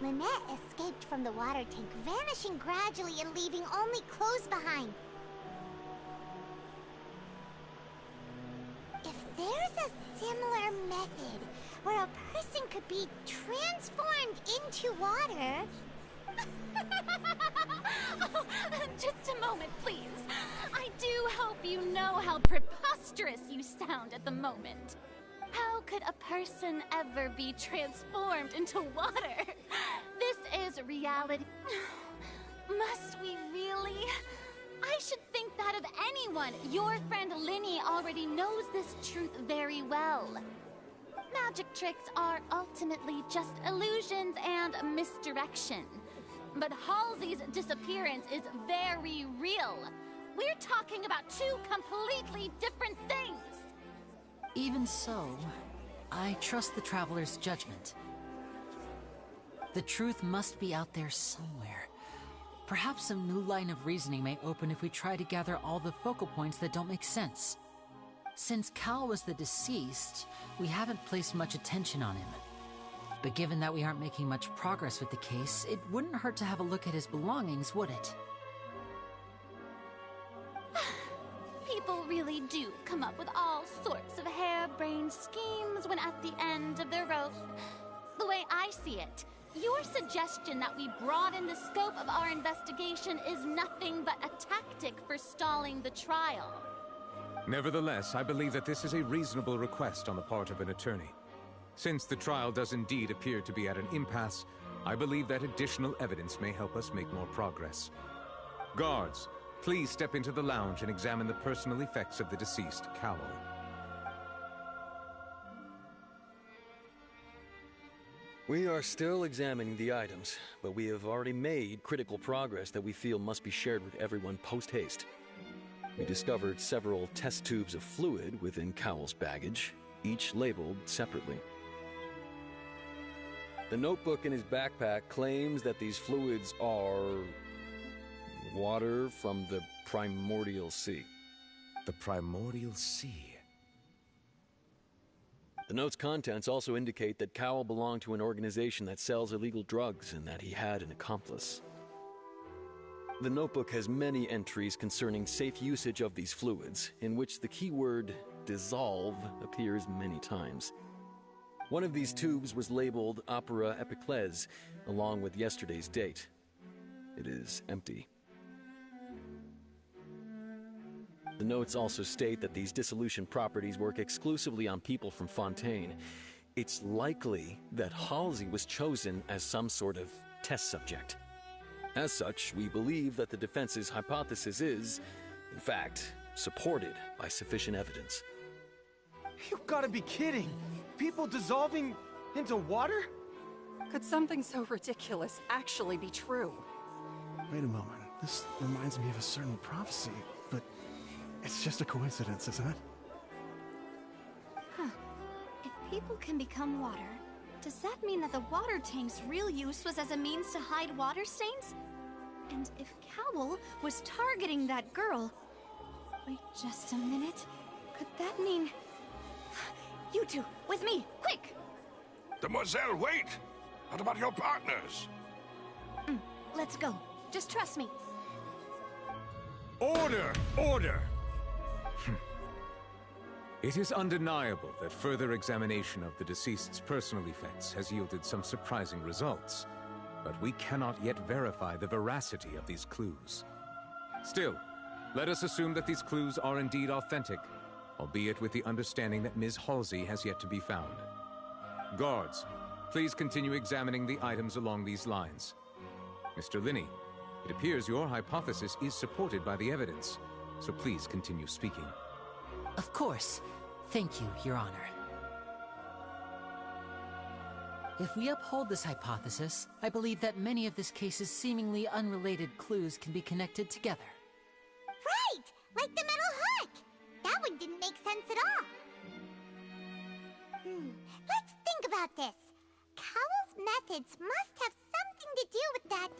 Lynette escaped from the water tank, vanishing gradually and leaving only clothes behind. If there's a similar method where a person could be transformed into water... Oh, just a moment, please. I do hope you know how preposterous you sound at the moment. How could a person ever be transformed into water? This is reality. Must we really? I should think that of anyone. Your friend Linny already knows this truth very well. Magic tricks are ultimately just illusions and misdirection. But Halsey's disappearance is very real. We're talking about two completely different things. Even so, I trust the Traveler's judgment. The truth must be out there somewhere. Perhaps some new line of reasoning may open if we try to gather all the focal points that don't make sense. Since Cal was the deceased, we haven't placed much attention on him. But given that we aren't making much progress with the case, it wouldn't hurt to have a look at his belongings, would it? People really do come up with all sorts of harebrained schemes when at the end of the rope. The way I see it, your suggestion that we broaden the scope of our investigation is nothing but a tactic for stalling the trial. Nevertheless, I believe that this is a reasonable request on the part of an attorney. Since the trial does indeed appear to be at an impasse, I believe that additional evidence may help us make more progress. Guards, please step into the lounge and examine the personal effects of the deceased Cowell. We are still examining the items, but we have already made critical progress that we feel must be shared with everyone post-haste. We discovered several test tubes of fluid within Cowell's baggage, each labeled separately. The notebook in his backpack claims that these fluids are water from the primordial sea. The primordial sea? The note's contents also indicate that Cowell belonged to an organization that sells illegal drugs and that he had an accomplice. The notebook has many entries concerning safe usage of these fluids, in which the keyword dissolve appears many times. One of these tubes was labeled Opera Epiclese, along with yesterday's date. It is empty. The notes also state that these dissolution properties work exclusively on people from Fontaine. It's likely that Halsey was chosen as some sort of test subject. As such, we believe that the defense's hypothesis is, in fact, supported by sufficient evidence. You've got to be kidding! People dissolving into water? Could something so ridiculous actually be true? Wait a moment. This reminds me of a certain prophecy, but it's just a coincidence, isn't it? Huh. If people can become water, does that mean that the water tank's real use was as a means to hide water stains? And if Cowell was targeting that girl... Wait just a minute. Could that mean... You two, with me, quick! Demoiselle, wait! What about your partners? Let's go. Just trust me. Order! Order! It is undeniable that further examination of the deceased's personal effects has yielded some surprising results, but we cannot yet verify the veracity of these clues. Still, let us assume that these clues are indeed authentic, albeit with the understanding that Ms. Halsey has yet to be found. Guards, please continue examining the items along these lines. Mr. Linney, it appears your hypothesis is supported by the evidence, so please continue speaking. Of course. Thank you, Your Honor. If we uphold this hypothesis, I believe that many of this case's seemingly unrelated clues can be connected together. Right! Like the metal hook! That one didn't make sense at all. Let's think about this. Cowell's methods must have something to do with that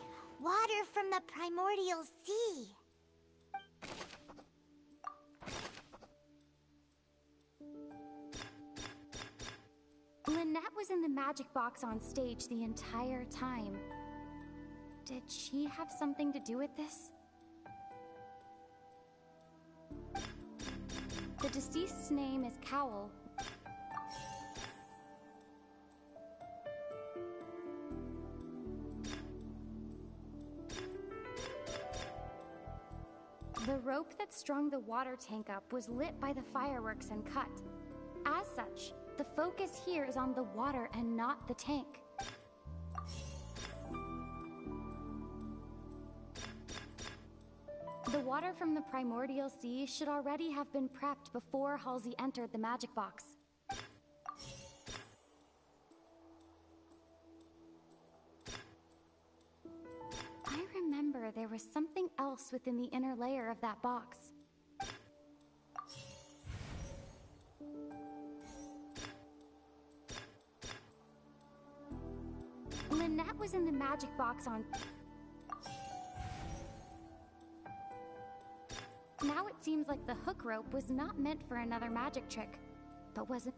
water from the primordial sea. Lynette was in the magic box on stage the entire time. Did she have something to do with this? The deceased's name is Cowell. The rope that strung the water tank up was lit by the fireworks and cut. As such, the focus here is on the water and not the tank. The water from the primordial sea should already have been prepped before Halsey entered the magic box. remember there was something else within the inner layer of that box. Lynette was in the magic box on... Now it seems like the hook rope was not meant for another magic trick, but was it?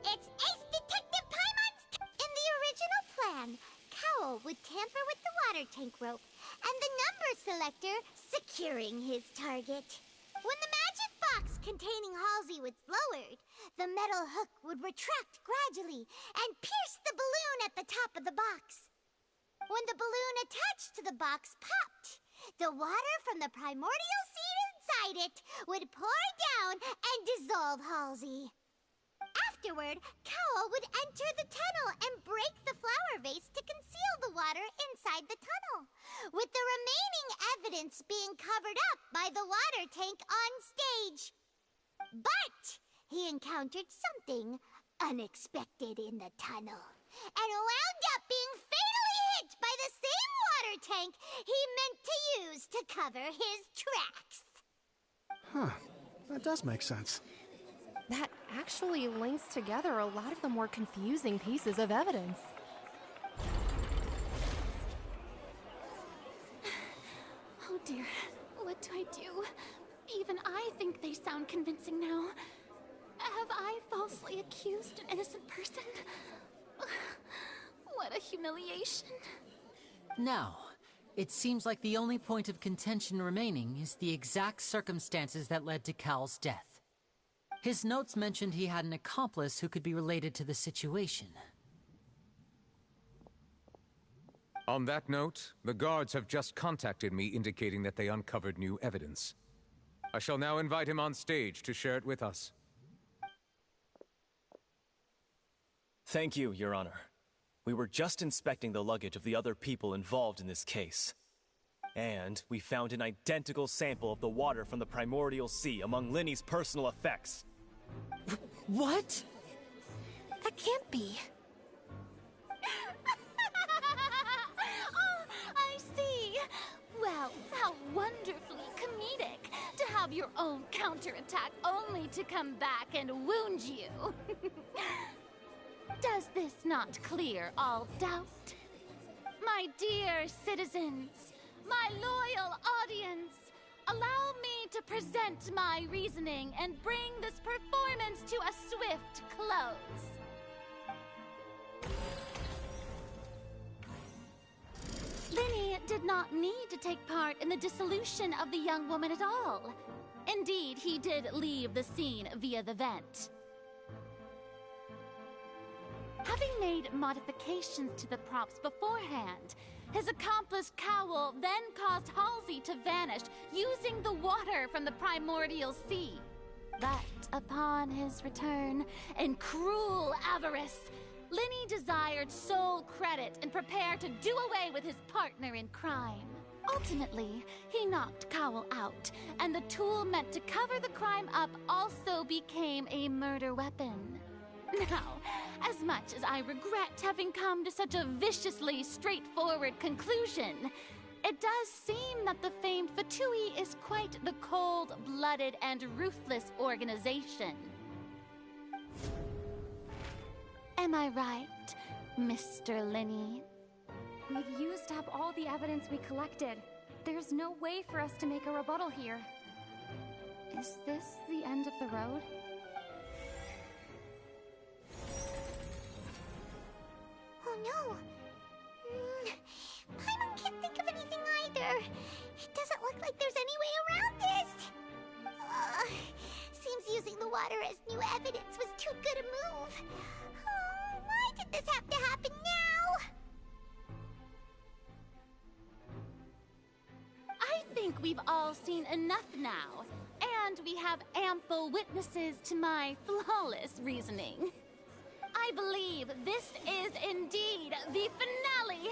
It's Ace Detective Paimon's in the original plan, Cowl would tamper with the water tank rope, and the number selector securing his target. When the magic box containing Halsey was lowered, the metal hook would retract gradually and pierce the balloon at the top of the box. When the balloon attached to the box popped, the water from the primordial seed inside it would pour down and dissolve Halsey. Afterward, Cowl would enter the tunnel and break the flower vase to conceal the water inside the tunnel, with the remaining evidence being covered up by the water tank on stage. But he encountered something unexpected in the tunnel, and wound up being fatally hit by the same water tank he meant to use to cover his tracks. Huh. That does make sense. That actually links together a lot of the more confusing pieces of evidence. Oh dear, what do I do? Even I think they sound convincing now. Have I falsely accused an innocent person? What a humiliation. Now, it seems like the only point of contention remaining is the exact circumstances that led to Cal's death. His notes mentioned he had an accomplice who could be related to the situation. On that note, the guards have just contacted me indicating that they uncovered new evidence. I shall now invite him on stage to share it with us. Thank you, Your Honor. We were just inspecting the luggage of the other people involved in this case. And we found an identical sample of the water from the primordial sea among Linny's personal effects. What? That can't be. Oh, I see. Well, how wonderfully comedic to have your own counterattack only to come back and wound you. Does this not clear all doubt? My dear citizens, my loyal audience, allow me to present my reasoning and bring this performance to a swift close. Linny did not need to take part in the dissolution of the young woman at all. Indeed, he did leave the scene via the vent. Having made modifications to the props beforehand, his accomplice Cowl then caused Halsey to vanish using the water from the primordial sea. But upon his return, in cruel avarice, Linny desired sole credit and prepared to do away with his partner in crime. Ultimately, he knocked Cowl out, and the tool meant to cover the crime up also became a murder weapon. Now, as much as I regret having come to such a viciously straightforward conclusion, it does seem that the famed Fatui is quite the cold-blooded and ruthless organization. Am I right, Mr. Linny? We've used up all the evidence we collected. There's no way for us to make a rebuttal here. Is this the end of the road? Oh no! Paimon can't think of anything either. It doesn't look like there's any way around this. Seems using the water as new evidence was too good a move. Oh, why did this have to happen now? I think we've all seen enough now, and we have ample witnesses to my flawless reasoning. I believe this is indeed the finale.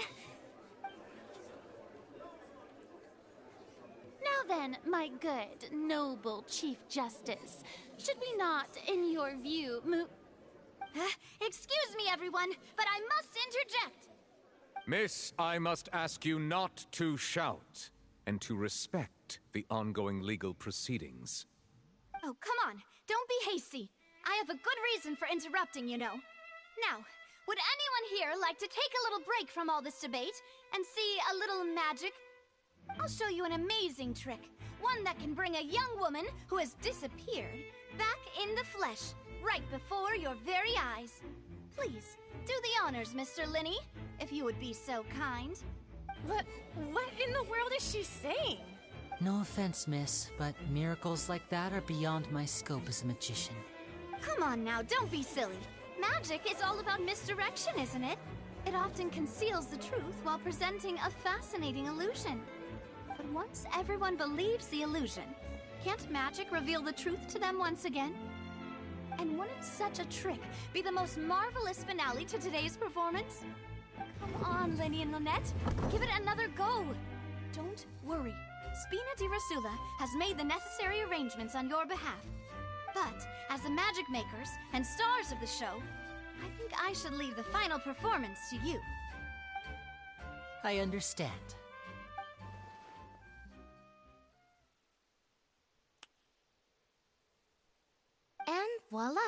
Now then, my good, noble Chief Justice, should we not, in your view, Excuse me, everyone, but I must interject. Miss, I must ask you not to shout, and to respect the ongoing legal proceedings. Oh, come on. Don't be hasty. I have a good reason for interrupting, you know. Now, would anyone here like to take a little break from all this debate and see a little magic? I'll show you an amazing trick. One that can bring a young woman who has disappeared back in the flesh, right before your very eyes. Please, do the honors, Mr. Linny, if you would be so kind. What in the world is she saying? No offense, miss, but miracles like that are beyond my scope as a magician. Come on now, don't be silly. Magic is all about misdirection, isn't it? It often conceals the truth while presenting a fascinating illusion. But once everyone believes the illusion, can't magic reveal the truth to them once again? And wouldn't such a trick be the most marvelous finale to today's performance? Come on, Lenny and Lynette. Give it another go. Don't worry. Spina di Rasula has made the necessary arrangements on your behalf. But, as the magic makers and stars of the show, I think I should leave the final performance to you. I understand. And voila!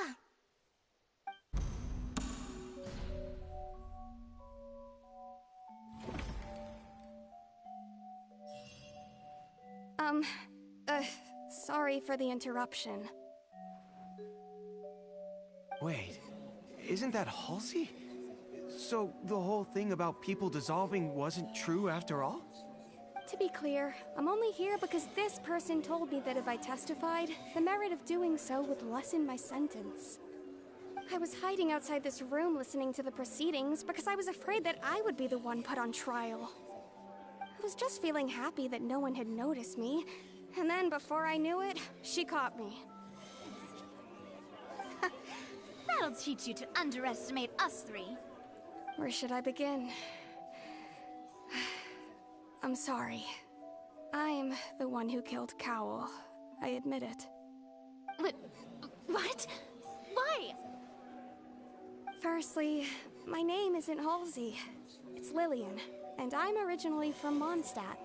Sorry for the interruption. Wait, isn't that Halsey? So the whole thing about people dissolving wasn't true after all? To be clear, I'm only here because this person told me that if I testified, the merit of doing so would lessen my sentence. I was hiding outside this room listening to the proceedings because I was afraid that I would be the one put on trial. I was just feeling happy that no one had noticed me, and then before I knew it, she caught me. That'll teach you to underestimate us three. Where should I begin? I'm sorry. I'm the one who killed Cowl. I admit it. What? Why? Firstly, my name isn't Halsey. It's Lillian, and I'm originally from Mondstadt.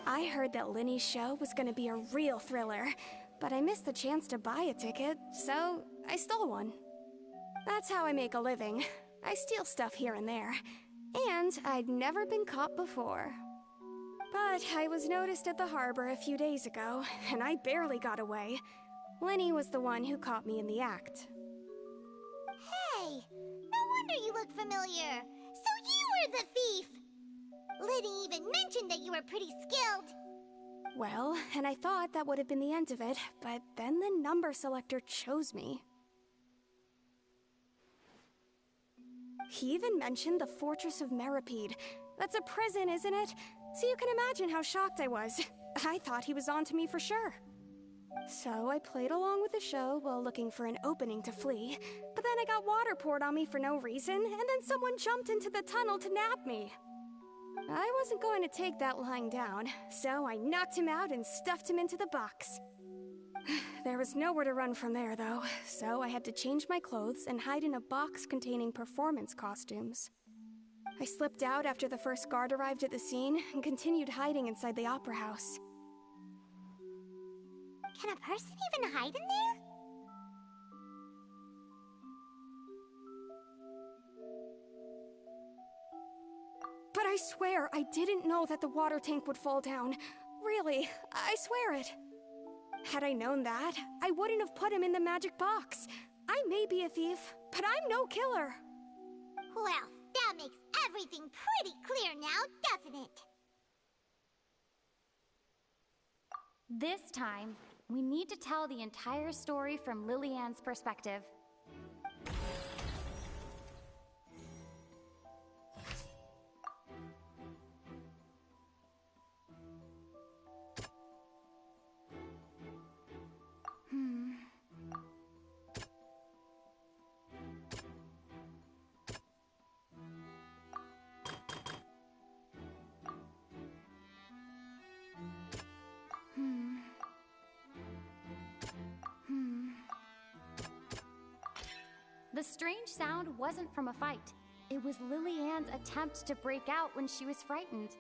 I heard that Linny's show was gonna be a real thriller, but I missed the chance to buy a ticket, so I stole one. That's how I make a living. I steal stuff here and there. And I'd never been caught before. But I was noticed at the harbor a few days ago, and I barely got away. Linny was the one who caught me in the act. Hey, no wonder you look familiar. So you were the thief! Liddy even mentioned that you were pretty skilled. Well, and I thought that would have been the end of it, but then the number selector chose me. He even mentioned the Fortress of Meripede. That's a prison, isn't it? So you can imagine how shocked I was. I thought he was onto me for sure. So I played along with the show while looking for an opening to flee, but then I got water poured on me for no reason, and then someone jumped into the tunnel to nab me. I wasn't going to take that lying down, so I knocked him out and stuffed him into the box. There was nowhere to run from there, though, so I had to change my clothes and hide in a box containing performance costumes. I slipped out after the first guard arrived at the scene and continued hiding inside the opera house. Can a person even hide in there? But I swear I didn't know that the water tank would fall down. Really, I swear it. Had I known that, I wouldn't have put him in the magic box. I may be a thief, but I'm no killer. Well, that makes everything pretty clear now, doesn't it? This time, we need to tell the entire story from Lillian's perspective. The strange sound wasn't from a fight. It was Lily-Ann's attempt to break out when she was frightened.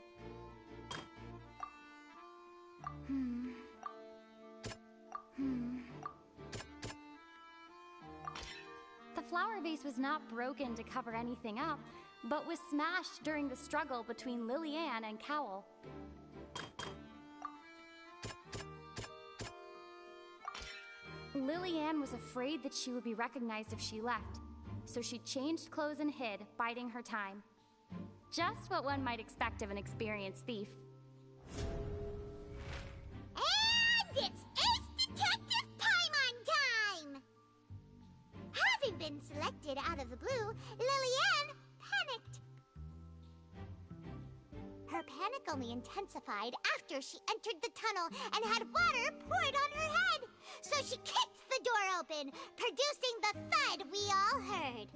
The flower vase was not broken to cover anything up, but was smashed during the struggle between Lily-Ann and Cowell. Lily-Ann was afraid that she would be recognized if she left, so she changed clothes and hid, biding her time. Just what one might expect of an experienced thief. And it's Ace Detective Paimon time! Having been selected out of the blue, Lily-Ann panicked. Her panic only intensified after she entered the tunnel and had water poured on her head. So she kicked the door open, producing the thud we all heard.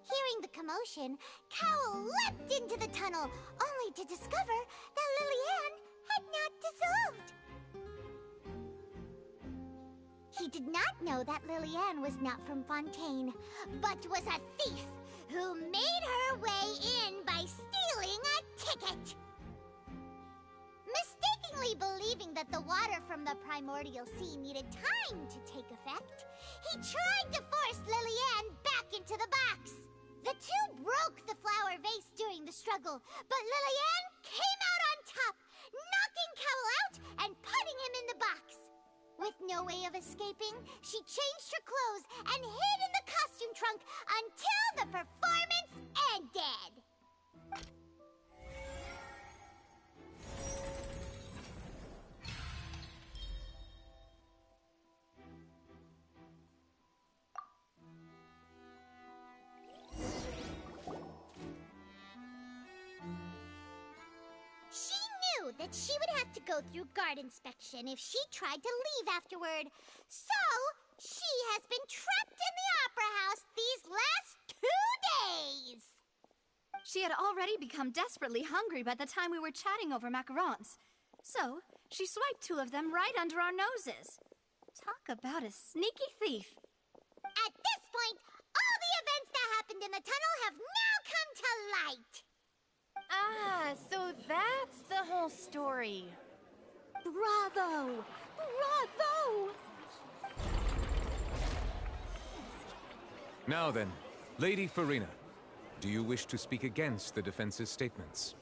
Hearing the commotion, Cowell leapt into the tunnel, only to discover that Lily-Ann had not dissolved. He did not know that Lily-Ann was not from Fontaine, but was a thief who made her way in by stealing a ticket. Mistakenly believing that the water from the primordial sea needed time to take effect, he tried to force Lily-Ann back into the box. The two broke the flower vase during the struggle, but Lily-Ann came out on top, knocking Cowell out and putting him in the box. With no way of escaping, she changed her clothes and hid in the costume trunk until the performance ended. She knew that she would have to go through guard inspection if she tried to leave afterward. So, she has been trapped in the Opera House these last 2 days. She had already become desperately hungry by the time we were chatting over macarons. So, she swiped 2 of them right under our noses. Talk about a sneaky thief. At this point, all the events that happened in the tunnel have now come to light. Ah, so that's the whole story. Bravo! Bravo! Now then, Lady Farina, do you wish to speak against the defense's statements?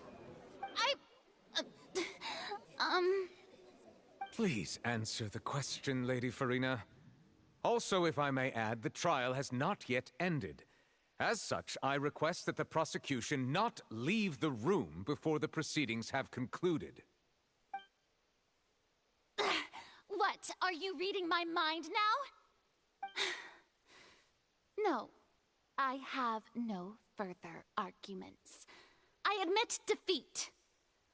Please answer the question, Lady Farina. Also, if I may add, the trial has not yet ended. As such, I request that the prosecution not leave the room before the proceedings have concluded. What? Are you reading my mind now? No, I have no further arguments. I admit defeat.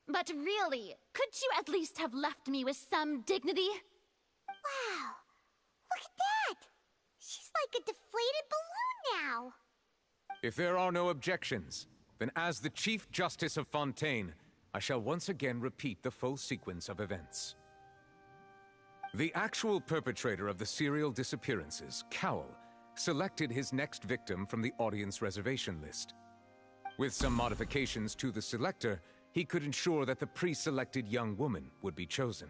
But really, could you at least have left me with some dignity? Wow, look at that! She's like a deflated balloon now. If there are no objections, then as the Chief Justice of Fontaine, I shall once again repeat the full sequence of events. The actual perpetrator of the serial disappearances, Cowell, selected his next victim from the audience reservation list. With some modifications to the selector, he could ensure that the pre-selected young woman would be chosen.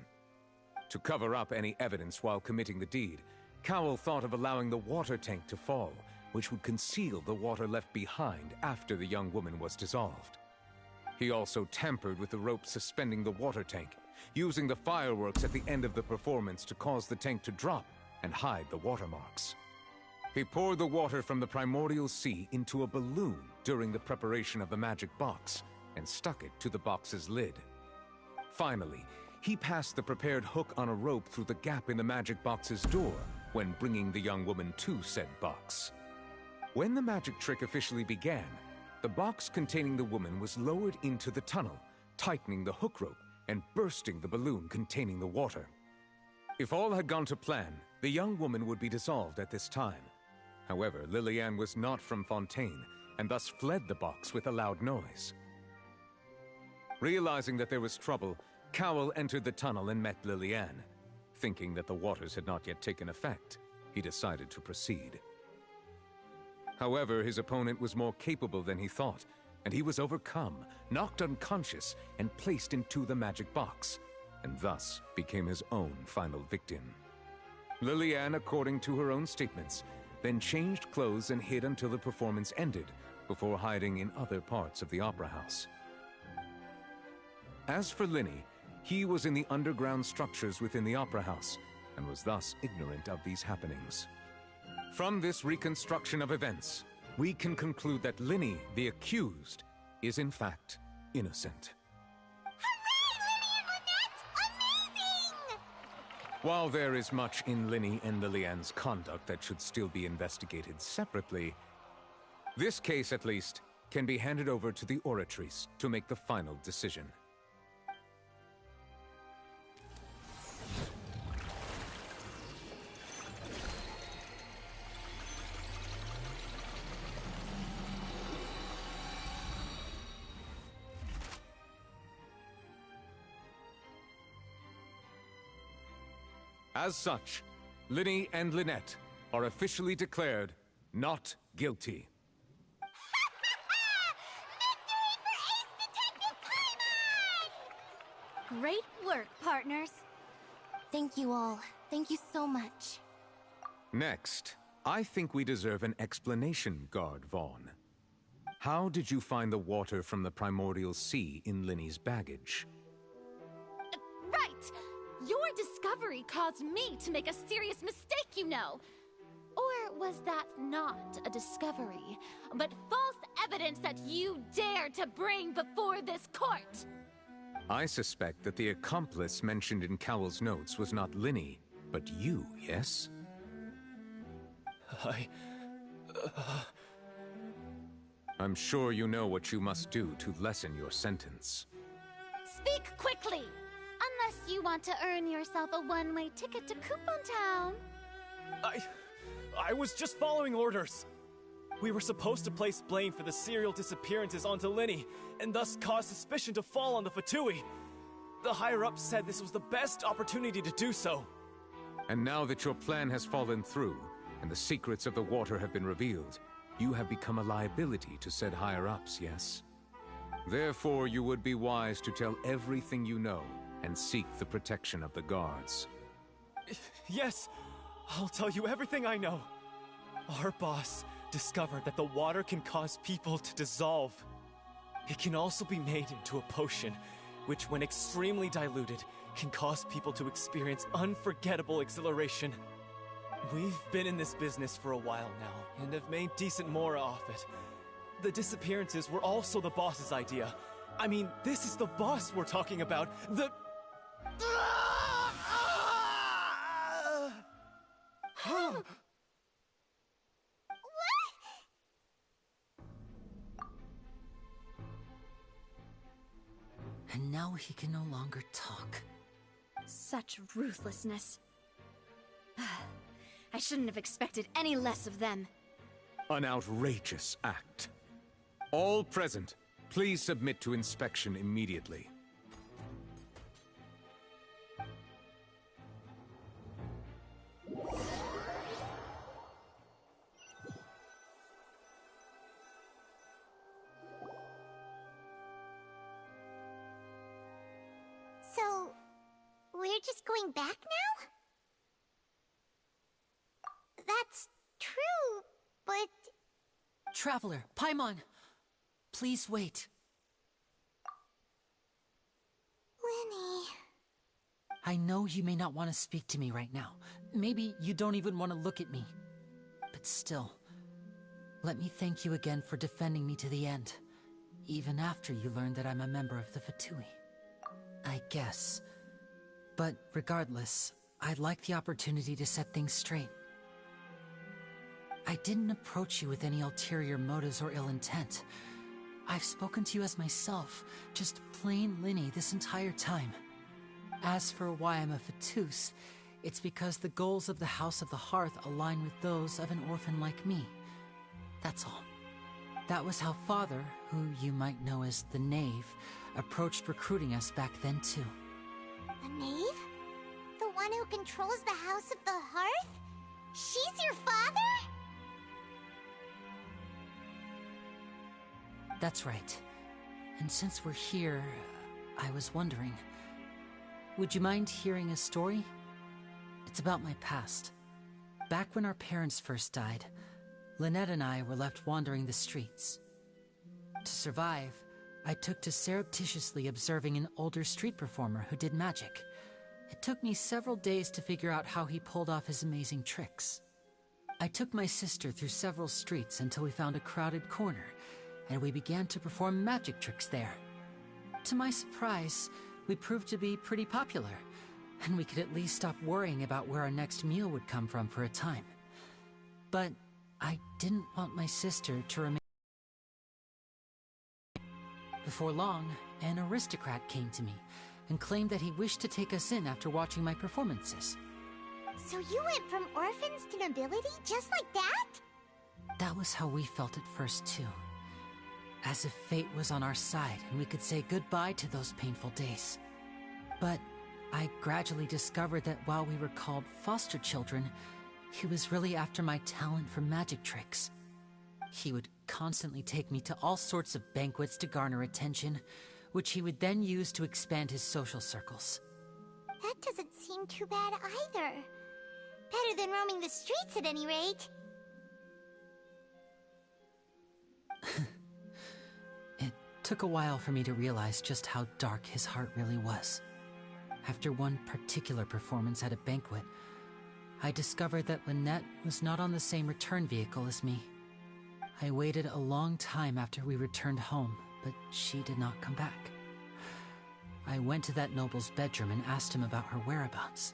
To cover up any evidence while committing the deed, Cowell thought of allowing the water tank to fall, which would conceal the water left behind after the young woman was dissolved. He also tampered with the rope suspending the water tank, using the fireworks at the end of the performance to cause the tank to drop and hide the watermarks. He poured the water from the primordial sea into a balloon during the preparation of the magic box and stuck it to the box's lid. Finally, he passed the prepared hook on a rope through the gap in the magic box's door when bringing the young woman to said box. When the magic trick officially began, the box containing the woman was lowered into the tunnel, tightening the hook rope and bursting the balloon containing the water. If all had gone to plan, the young woman would be dissolved at this time. However, Lily-Ann was not from Fontaine, and thus fled the box with a loud noise. Realizing that there was trouble, Cowell entered the tunnel and met Lily-Ann, thinking that the waters had not yet taken effect. he decided to proceed. However, his opponent was more capable than he thought, and he was overcome, knocked unconscious, and placed into the magic box, and thus became his own final victim. Lillian, according to her own statements, then changed clothes and hid until the performance ended, before hiding in other parts of the opera house. As for Linny, he was in the underground structures within the opera house, and was thus ignorant of these happenings. From this reconstruction of events, we can conclude that Linny, the accused, is in fact innocent. While there is much in Linny and Lillian's conduct that should still be investigated separately, this case, at least, can be handed over to the Oratrice to make the final decision. As such, Linny and Lynette are officially declared not guilty. Great work, partners. Thank you all. Thank you so much. Next, I think we deserve an explanation, Guard Vaughn. How did you find the water from the primordial sea in Linny's baggage? Right! Your discovery caused me to make a serious mistake, you know. Or was that not a discovery, but false evidence that you dared to bring before this court? I suspect that the accomplice mentioned in Cowell's notes was not Linny, but you, yes? I'm sure you know what you must do to lessen your sentence. Speak quickly! Unless you want to earn yourself a one-way ticket to Coupon Town. I was just following orders. We were supposed to place blame for the serial disappearances onto Linny, and thus cause suspicion to fall on the Fatui. The higher-ups said this was the best opportunity to do so. And now that your plan has fallen through, and the secrets of the water have been revealed, you have become a liability to said higher-ups, yes? Therefore, you would be wise to tell everything you know, and seek the protection of the guards. Yes, I'll tell you everything I know. Our boss discovered that the water can cause people to dissolve. It can also be made into a potion, which when extremely diluted, can cause people to experience unforgettable exhilaration. We've been in this business for a while now, and have made decent more off it. The disappearances were also the boss's idea. I mean, this is the boss we're talking about. And now he can no longer talk. Such ruthlessness. I shouldn't have expected any less of them. An outrageous act. All present, please submit to inspection immediately. So, we're just going back now? That's true, but... Traveler, Paimon, please wait. Linny... I know you may not want to speak to me right now. Maybe you don't even want to look at me. But still, let me thank you again for defending me to the end. Even after you learned that I'm a member of the Fatui. I guess. But regardless, I'd like the opportunity to set things straight. I didn't approach you with any ulterior motives or ill intent. I've spoken to you as myself, just plain Linny this entire time. As for why I'm a Fatus, it's because the goals of the House of the Hearth align with those of an orphan like me. That's all. That was how Father, who you might know as the Knave, approached recruiting us back then too. The Knave? The one who controls the House of the Hearth? She's your father? That's right. And since we're here, I was wondering, would you mind hearing a story? It's about my past. Back when our parents first died, Lynette and I were left wandering the streets. To survive, I took to surreptitiously observing an older street performer who did magic. It took me several days to figure out how he pulled off his amazing tricks. I took my sister through several streets until we found a crowded corner, and we began to perform magic tricks there. To my surprise, we proved to be pretty popular, and we could at least stop worrying about where our next meal would come from for a time. But I didn't want my sister to remain. Before long, an aristocrat came to me and claimed that he wished to take us in after watching my performances. So you went from orphans to nobility just like that? That was how we felt at first, too. As if fate was on our side and we could say goodbye to those painful days. But I gradually discovered that while we were called foster children, he was really after my talent for magic tricks. He would constantly take me to all sorts of banquets to garner attention, which he would then use to expand his social circles. That doesn't seem too bad either. Better than roaming the streets at any rate. It took a while for me to realize just how dark his heart really was. After one particular performance at a banquet, I discovered that Lynette was not on the same return vehicle as me. I waited a long time after we returned home, but she did not come back. I went to that noble's bedroom and asked him about her whereabouts.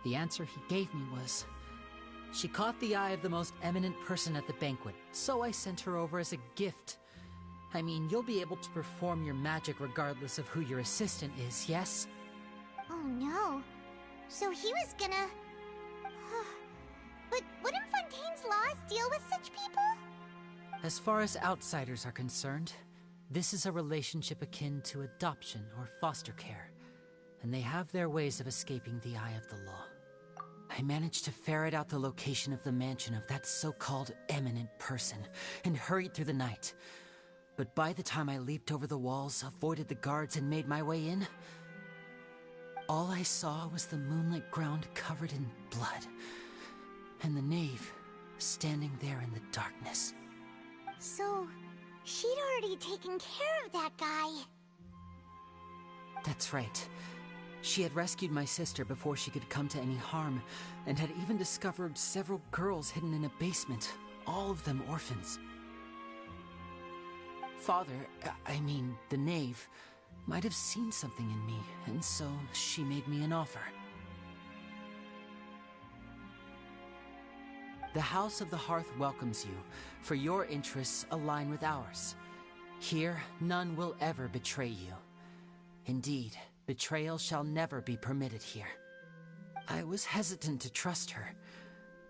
The answer he gave me was, she caught the eye of the most eminent person at the banquet, so I sent her over as a gift. I mean, you'll be able to perform your magic regardless of who your assistant is, yes? Oh no. So he was gonna... But wouldn't Fontaine's laws deal with such people? As far as outsiders are concerned, this is a relationship akin to adoption or foster care, and they have their ways of escaping the eye of the law. I managed to ferret out the location of the mansion of that so-called eminent person and hurried through the night. But by the time I leaped over the walls, avoided the guards, and made my way in, all I saw was the moonlit ground covered in blood, and the knave standing there in the darkness. So, she'd already taken care of that guy. That's right. She had rescued my sister before she could come to any harm, and had even discovered several girls hidden in a basement, all of them orphans. Father, I mean, the knave, might have seen something in me, and so she made me an offer. The House of the Hearth welcomes you, for your interests align with ours. Here, none will ever betray you. Indeed, betrayal shall never be permitted here. I was hesitant to trust her.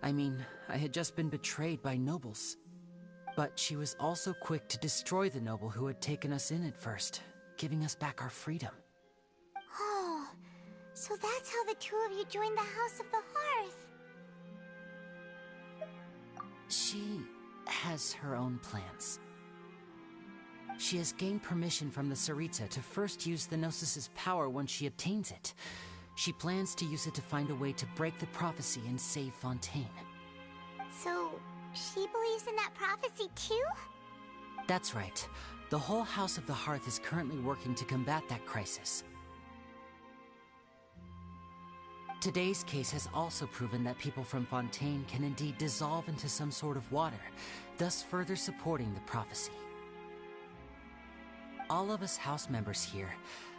I mean, I had just been betrayed by nobles. But she was also quick to destroy the noble who had taken us in at first, giving us back our freedom. Oh, so that's how the two of you joined the House of the Hearth. She has her own plans. She has gained permission from the Tsaritsa to first use the Gnosis' power once she obtains it. She plans to use it to find a way to break the prophecy and save Fontaine. So, she believes in that prophecy too? That's right. The whole House of the Hearth is currently working to combat that crisis. Today's case has also proven that people from Fontaine can indeed dissolve into some sort of water, thus further supporting the prophecy. All of us house members here,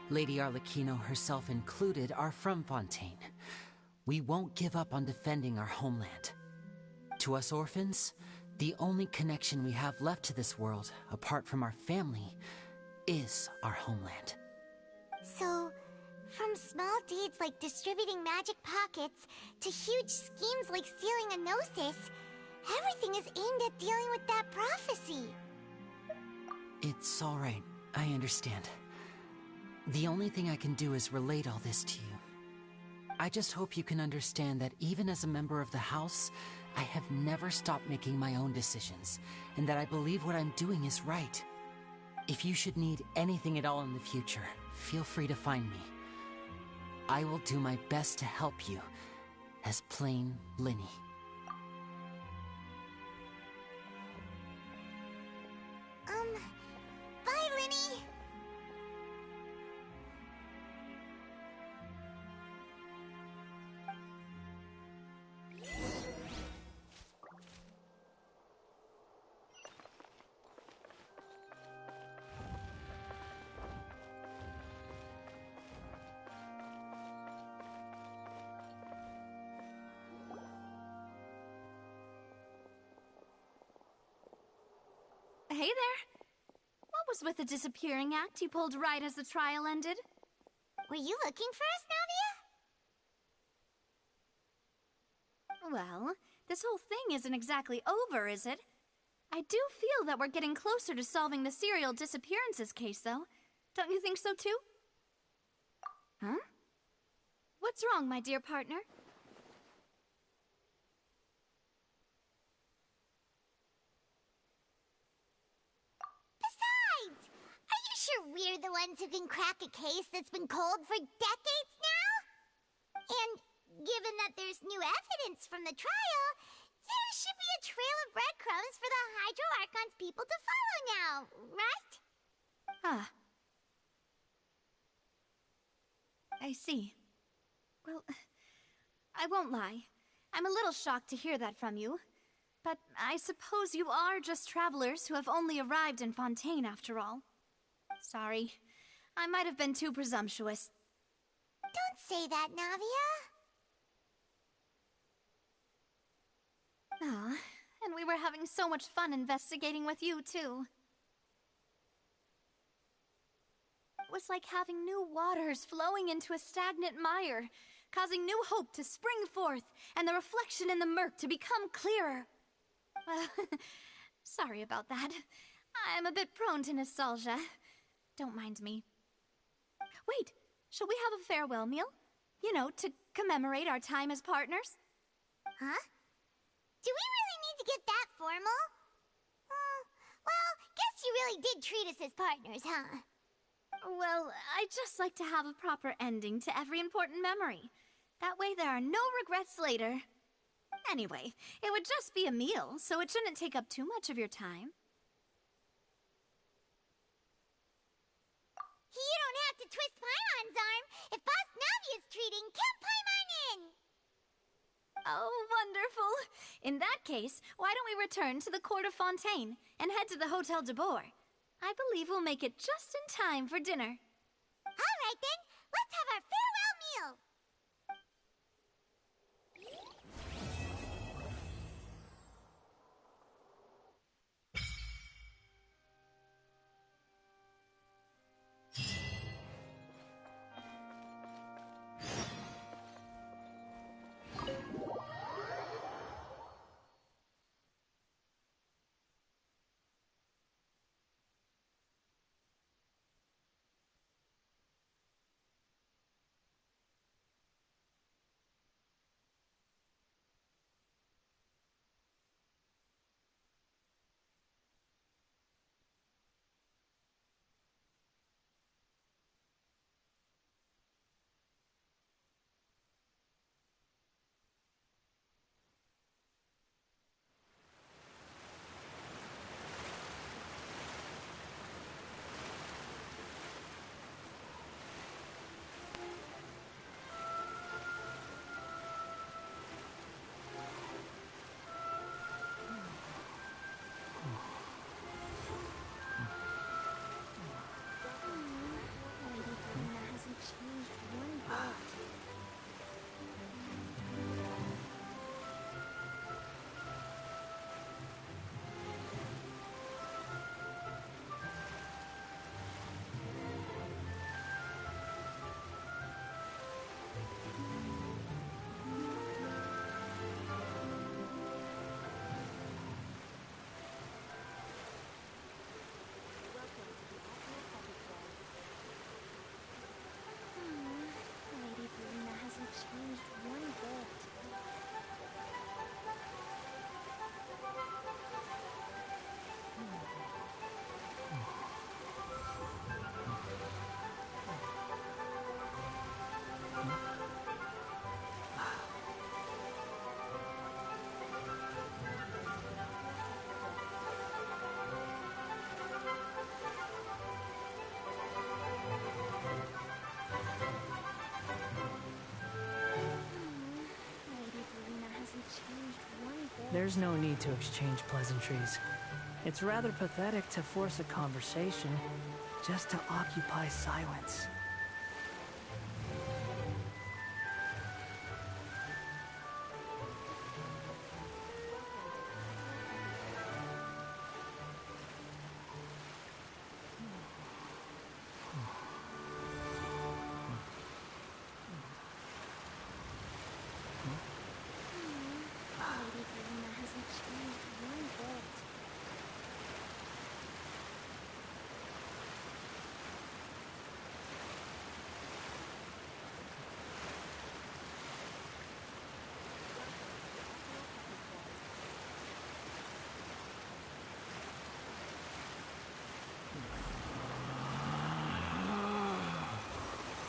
Lady Arlecchino herself included, are from Fontaine. We won't give up on defending our homeland. To us orphans, the only connection we have left to this world, apart from our family, is our homeland. So, from small deeds like distributing magic pockets to huge schemes like stealing a Gnosis, everything is aimed at dealing with that prophecy. It's all right. I understand. The only thing I can do is relate all this to you. I just hope you can understand that even as a member of the House, I have never stopped making my own decisions, and that I believe what I'm doing is right. If you should need anything at all in the future, feel free to find me. I will do my best to help you, as plain Linny. Bye, Linny! Hey there. What was with the disappearing act you pulled right as the trial ended? Were you looking for us, Navia? Well, this whole thing isn't exactly over, is it? I do feel that we're getting closer to solving the serial disappearances case, though. Don't you think so, too? Huh? What's wrong, my dear partner? Besides, are you sure we're the ones who can crack a case that's been cold for decades now? And given that there's new evidence from the trial, there should be a trail of breadcrumbs for the Hydro Archon's people to follow now, right? Ah. I see. Well, I won't lie. I'm a little shocked to hear that from you. But I suppose you are just travelers who have only arrived in Fontaine after all. Sorry. I might have been too presumptuous. Don't say that, Navia. Ah, and we were having so much fun investigating with you, too. It was like having new waters flowing into a stagnant mire, causing new hope to spring forth, and the reflection in the murk to become clearer. Well, sorry about that. I'm a bit prone to nostalgia. Don't mind me. Wait, shall we have a farewell meal? You know, to commemorate our time as partners? Huh? Do we really need to get that formal? Well, guess you really did treat us as partners, huh? Well, I'd just like to have a proper ending to every important memory. That way there are no regrets later. Anyway, it would just be a meal, so it shouldn't take up too much of your time. You don't have to twist Paimon's arm. If Boss Navia's treating, count Paimon in! Oh, wonderful. In that case, why don't we return to the Court of Fontaine and head to the Hotel de Boer? I believe we'll make it just in time for dinner. All right then, let's have our farewell meal! There's no need to exchange pleasantries. It's rather pathetic to force a conversation just to occupy silence.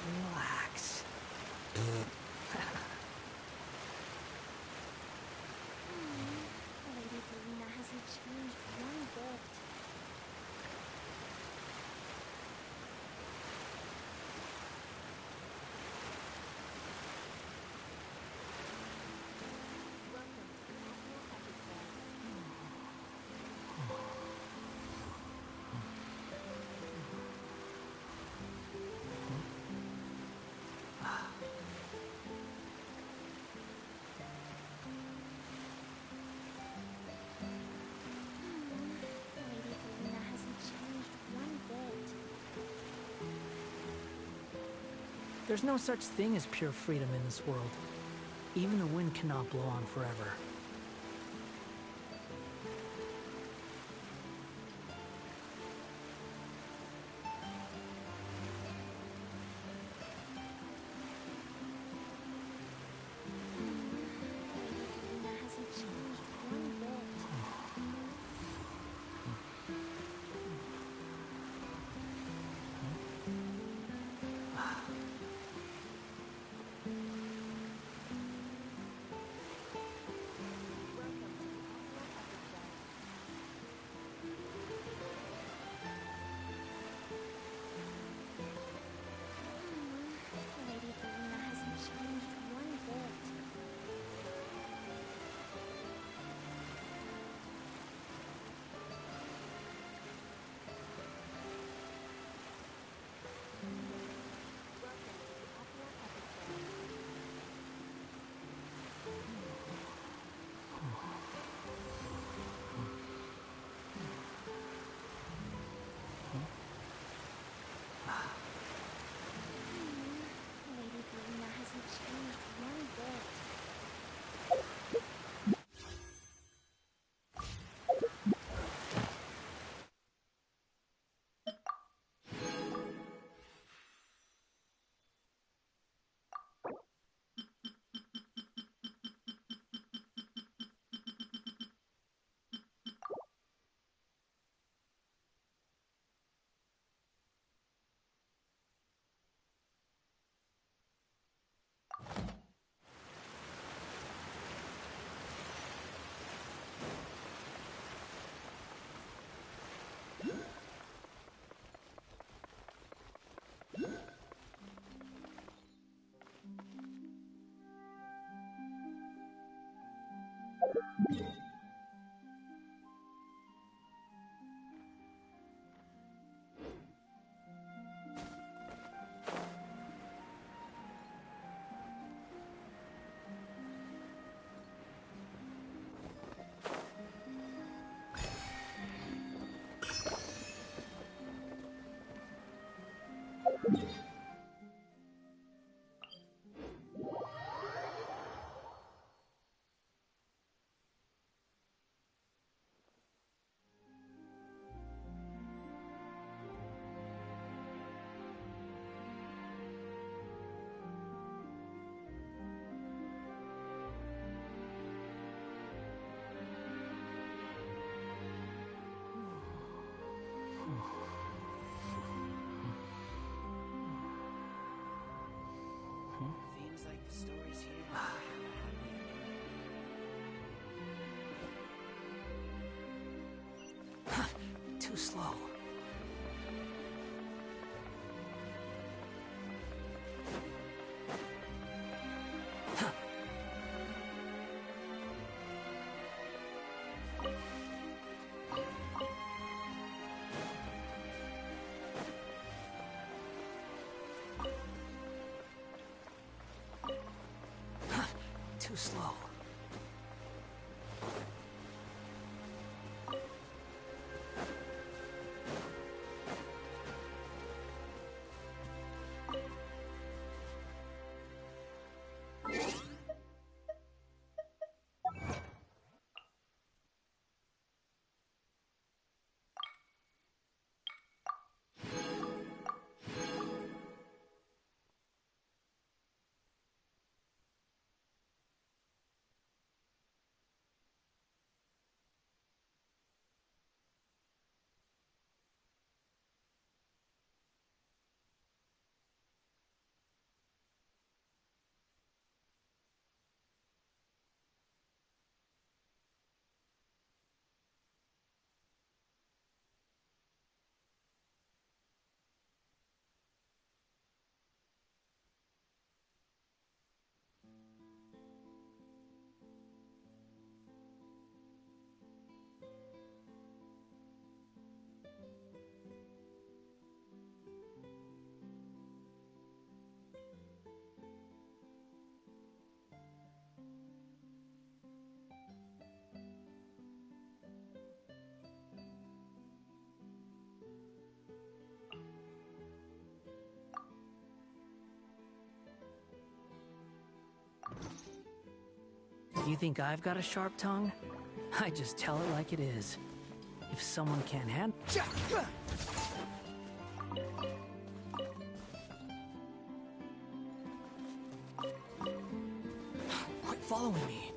Relax. Lady Selena hasn't changed one bit. Lady Selena hasn't changed one bit. There's no such thing as pure freedom in this world. Even the wind cannot blow on forever. Lady Selena hasn't changed one bit. Lady Selena hasn't changed one bit. Lady Selena hasn't changed one bit. Seems like the stories here never have a happy ending. Too slow. too slow. You think I've got a sharp tongue? I just tell it like it is. If someone can't handle... Quit following me.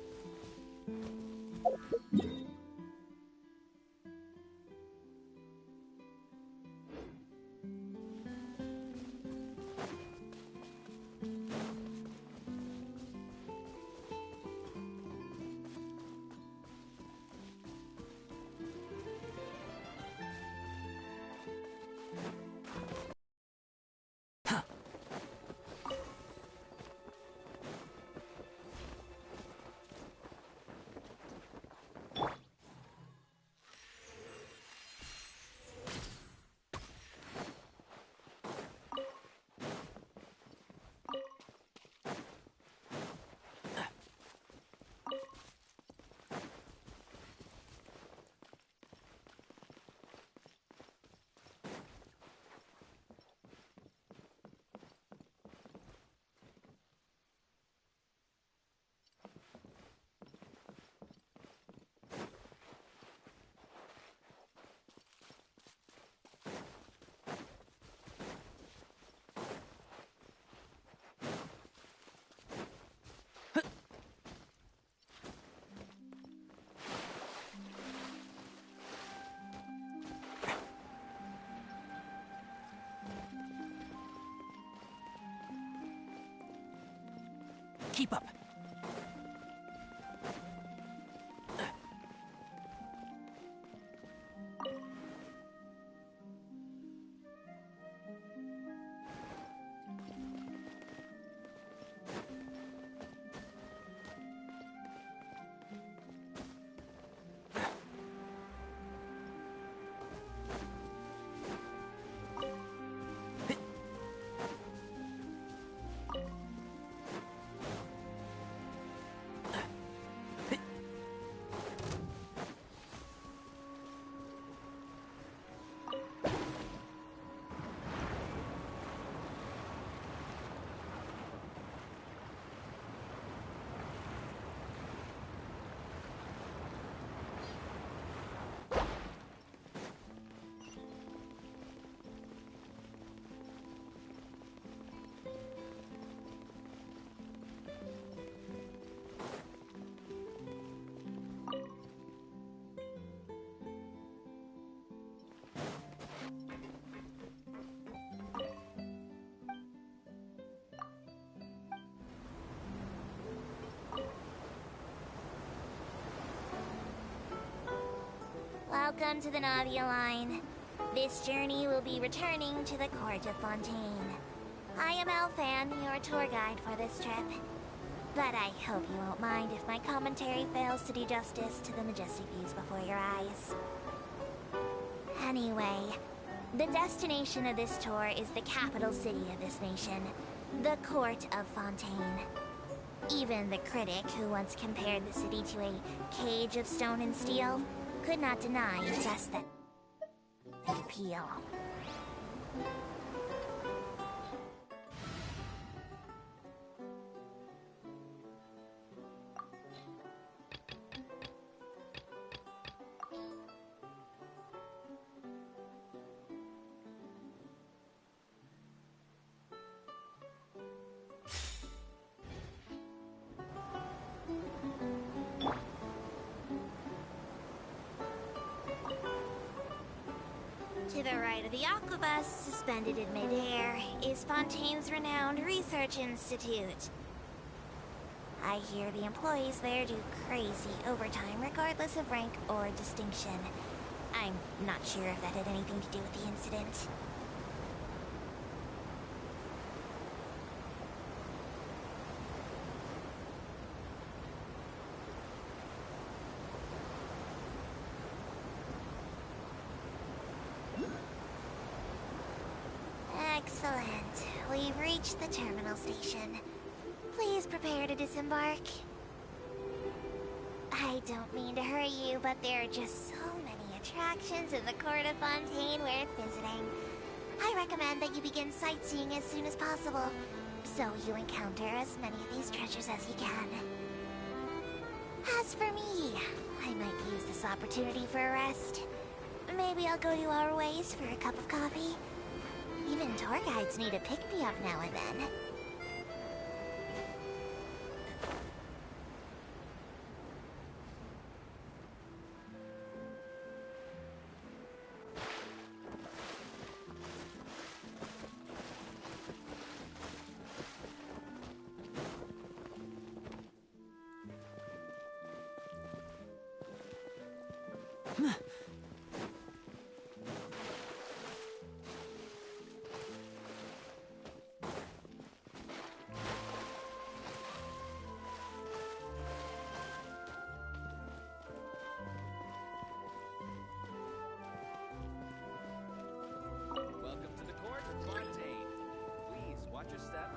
Keep up. Welcome to the Navia line. This journey will be returning to the Court of Fontaine. I am Elfan, your tour guide for this trip. But I hope you won't mind if my commentary fails to do justice to the majestic views before your eyes. Anyway, the destination of this tour is the capital city of this nation, the Court of Fontaine. Even the critic who once compared the city to a cage of stone and steel could not deny its aesthetic appeal. To the right of the aquabus, suspended in midair, is Fontaine's renowned research institute. I hear the employees there do crazy overtime regardless of rank or distinction. I'm not sure if that had anything to do with the incident. Excellent. We've reached the terminal station. Please prepare to disembark. I don't mean to hurry you, but there are just so many attractions in the court of Fontaine worth visiting. I recommend that you begin sightseeing as soon as possible, so you encounter as many of these treasures as you can. As for me, I might use this opportunity for a rest. Maybe I'll go to our ways for a cup of coffee. Even tour guides need a pick-me-up now and then. Welcome to the court of Fontaine. Please, watch your step.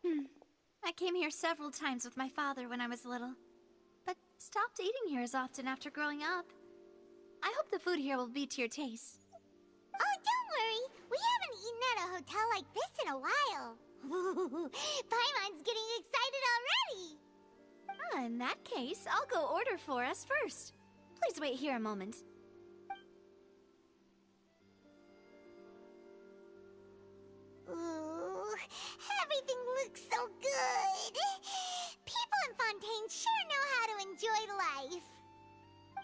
I came here several times with my father when I was little, but stopped eating here as often after growing up. I hope the food here will be to your taste. Oh, don't worry. We haven't eaten at a hotel like this in a while. Paimon's getting excited already. In that case, I'll go order for us first. Please wait here a moment. Ooh, everything looks so good. People in Fontaine sure know how to enjoy life.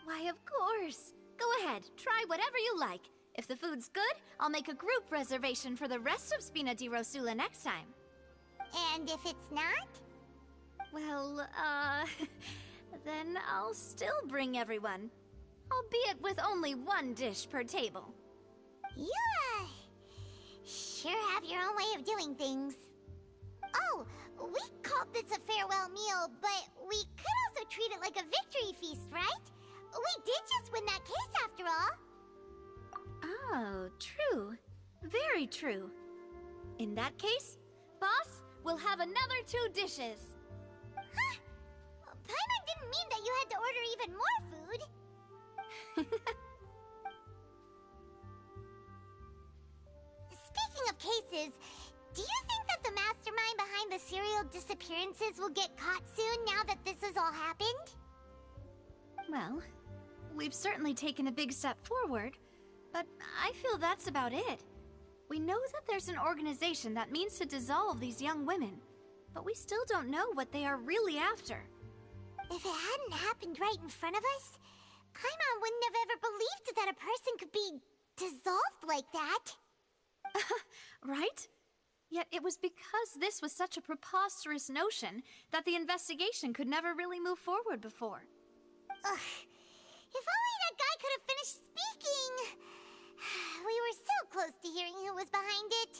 Why, of course. Go ahead, try whatever you like. If the food's good, I'll make a group reservation for the rest of Spina di Rosula next time. And if it's not? Well, then I'll still bring everyone. Albeit with only one dish per table. You, sure have your own way of doing things. Oh, we called this a farewell meal, but we could also treat it like a victory feast, right? We did just win that case after all. Oh, true. Very true. In that case, boss, we'll have another 2 dishes. Huh? Paimon didn't mean that you had to order even more food. Speaking of cases, do you think that the mastermind behind the serial disappearances will get caught soon now that this has all happened? Well, we've certainly taken a big step forward, but I feel that's about it. We know that there's an organization that means to dissolve these young women, but we still don't know what they are really after. If it hadn't happened right in front of us, Paimon wouldn't have ever believed that a person could be dissolved like that. Right? Yet it was because this was such a preposterous notion that the investigation could never really move forward before. Ugh. If only that guy could have finished speaking! We were so close to hearing who was behind it.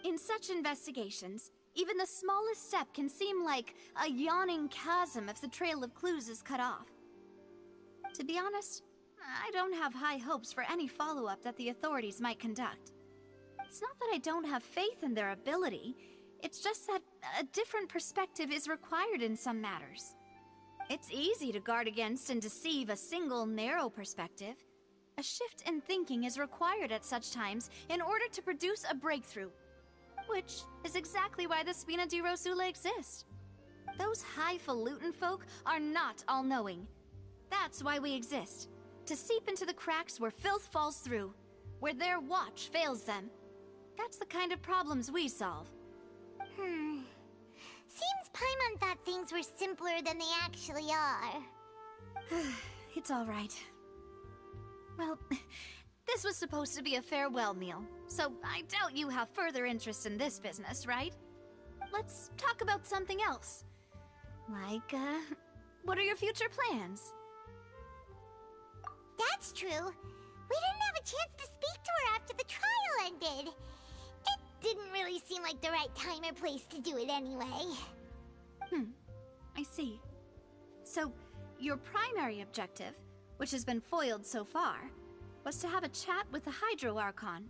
In such investigations, even the smallest step can seem like a yawning chasm if the trail of clues is cut off. To be honest, I don't have high hopes for any follow-up that the authorities might conduct. It's not that I don't have faith in their ability, it's just that a different perspective is required in some matters. It's easy to guard against and deceive a single narrow perspective. A shift in thinking is required at such times in order to produce a breakthrough. Which is exactly why the Spina di Rosula exists. Those highfalutin folk are not all-knowing. That's why we exist. To seep into the cracks where filth falls through. Where their watch fails them. That's the kind of problems we solve. Seems Paimon thought things were simpler than they actually are. It's all right. Well, this was supposed to be a farewell meal, so I doubt you have further interest in this business, right? Let's talk about something else. Like, what are your future plans? That's true. We didn't have a chance to speak to her after the trial ended. It didn't really seem like the right time or place to do it anyway. I see. So, your primary objective, which has been foiled so far, was to have a chat with the Hydro Archon.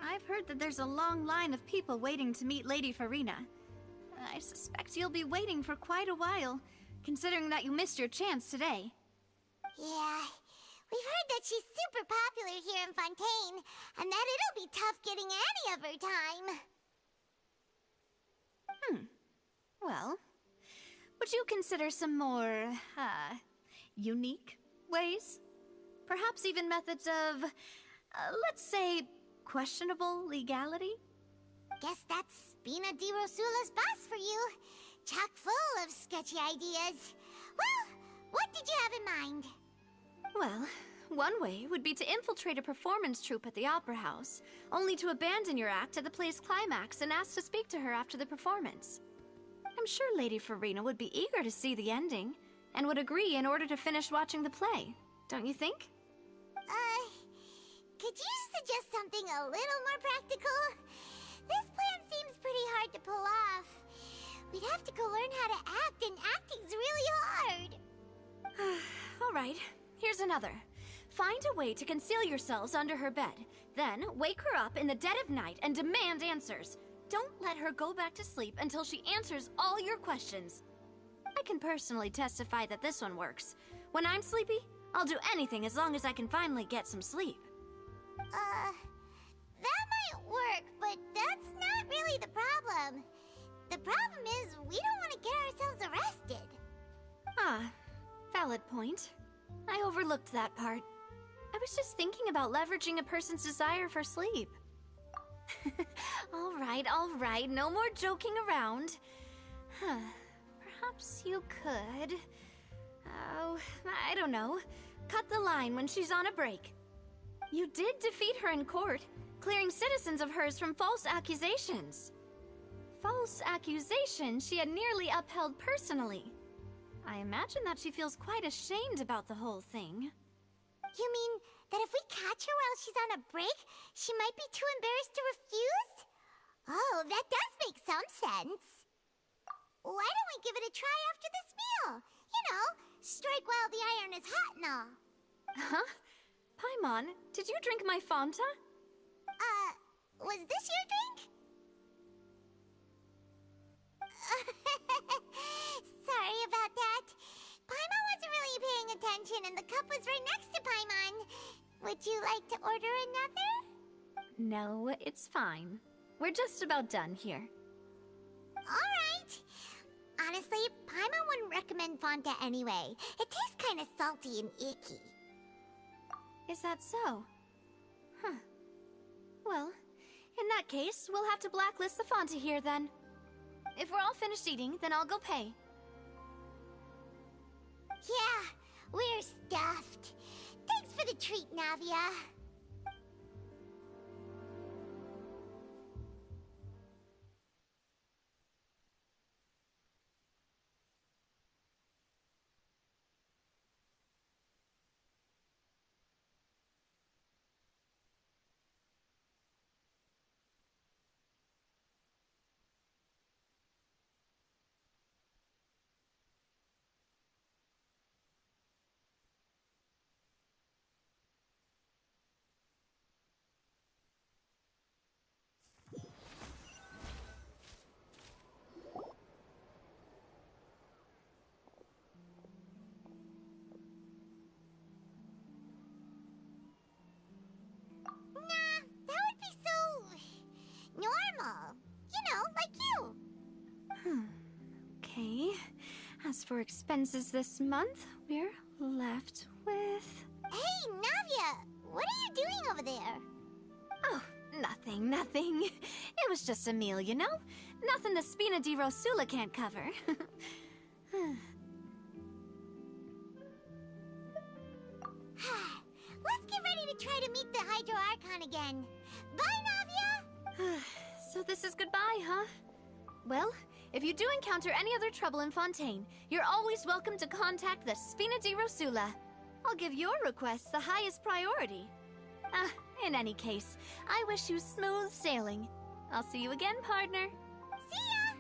I've heard that there's a long line of people waiting to meet Lady Farina. I suspect you'll be waiting for quite a while, considering that you missed your chance today. Yeah, we've heard that she's super popular here in Fontaine, and that it'll be tough getting any of her time. Well, would you consider some more, unique ways? Perhaps even methods of, let's say, questionable legality? Guess that's Spina di Rosula's boss for you. Chock full of sketchy ideas. Well, what did you have in mind? Well, one way would be to infiltrate a performance troupe at the Opera House, only to abandon your act at the play's climax and ask to speak to her after the performance. I'm sure Lady Farina would be eager to see the ending, and would agree in order to finish watching the play, don't you think? Could you suggest something a little more practical? This plan seems pretty hard to pull off. We'd have to go learn how to act, and acting's really hard. All right, here's another. Find a way to conceal yourselves under her bed, Then wake her up in the dead of night and demand answers. Don't let her go back to sleep until she answers all your questions. I can personally testify that this one works. When I'm sleepy, I'll do anything as long as I can finally get some sleep. That might work, but that's not really the problem. The problem is we don't want to get ourselves arrested. Ah, valid point. I overlooked that part. I was just thinking about leveraging a person's desire for sleep. All right, no more joking around. Perhaps you could... Oh, I don't know. Cut the line when she's on a break. You did defeat her in court, clearing citizens of hers from false accusations. False accusations she had nearly upheld personally. I imagine that she feels quite ashamed about the whole thing. You mean that if we catch her while she's on a break, she might be too embarrassed to refuse? Oh, that does make some sense. Why don't we give it a try after this meal? You know, strike while the iron is hot and all. Huh? Paimon, did you drink my Fanta? Was this your drink? Sorry about that. Paimon wasn't really paying attention and the cup was right next to Paimon. Would you like to order another? No, it's fine. We're just about done here. Alright. Honestly, Paimon wouldn't recommend Fanta anyway. It tastes kind of salty and icky. Is that so? Huh. Well, in that case, we'll have to blacklist the Fanta here then. If we're all finished eating, then I'll go pay. Yeah, we're stuffed. Thanks for the treat, Navia. Normal. You know, like you. Okay. As for expenses this month, we're left with... Hey, Navia! What are you doing over there? Oh, nothing. It was just a meal, you know? Nothing the Spina di Rosula can't cover. Let's get ready to try to meet the Hydro Archon again. Bye, Navia! So this is goodbye, huh? Well, if you do encounter any other trouble in Fontaine, you're always welcome to contact the Spina di Rosula. I'll give your requests the highest priority. In any case, I wish you smooth sailing. I'll see you again, partner. See ya!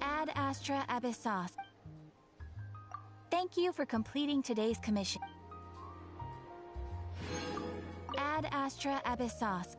Ad Astra Abyssos. Thank you for completing today's commission. Ad Astra Abyssos.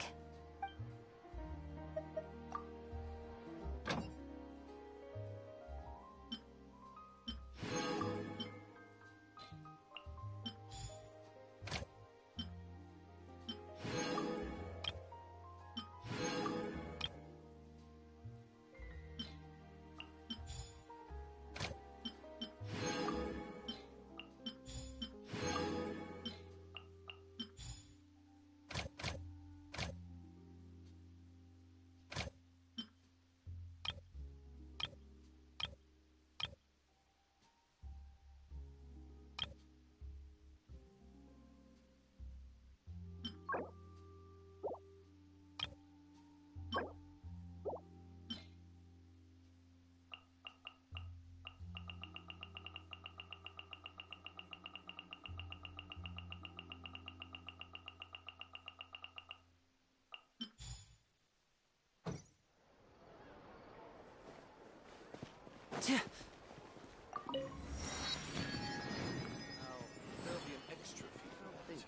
There'll be an extra fee.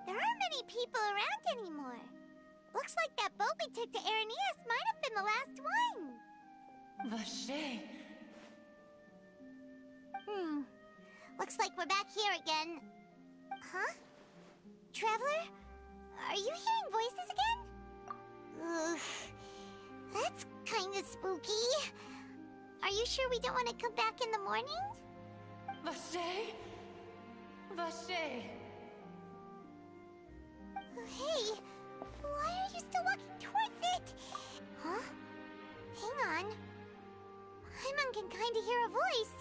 There aren't many people around anymore. Looks like that boat we took to Araneas might have been the last one. Vache. Looks like we're back here again. Huh? Traveler? Are you hearing voices again? Ugh. That's kinda spooky. Are you sure we don't want to come back in the morning? Vache? Vache. Hey, why are you still walking towards it? Huh? Hang on. Paimon can kinda hear a voice.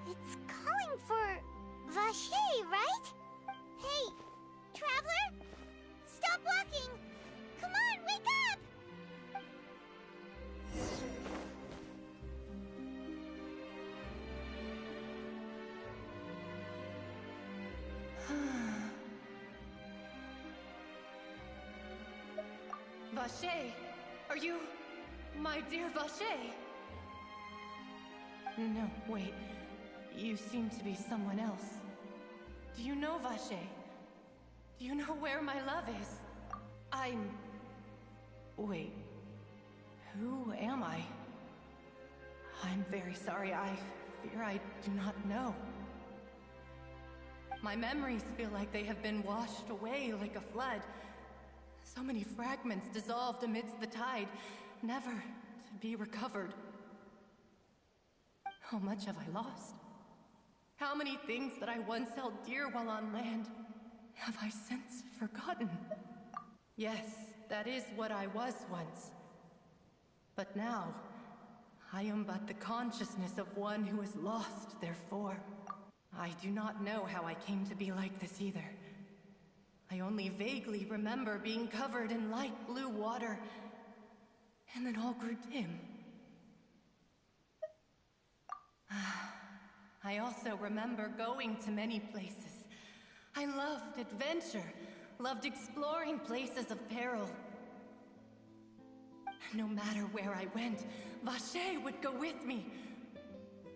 It's calling for Vache, right? Hey, Traveler? Stop walking! Come on, wake up! Vache, are you my dear Vache? No, wait. You seem to be someone else. Do you know Vache? Do you know where my love is? Wait. Who am I? I'm very sorry. I fear I do not know. My memories feel like they have been washed away like a flood. So many fragments dissolved amidst the tide, never to be recovered. How much have I lost? How many things that I once held dear while on land have I since forgotten? Yes, that is what I was once. But now, I am but the consciousness of one who is lost, therefore. I do not know how I came to be like this either. I only vaguely remember being covered in light blue water, and then all grew dim. I also remember going to many places. I loved adventure, loved exploring places of peril. No matter where I went, Vache would go with me.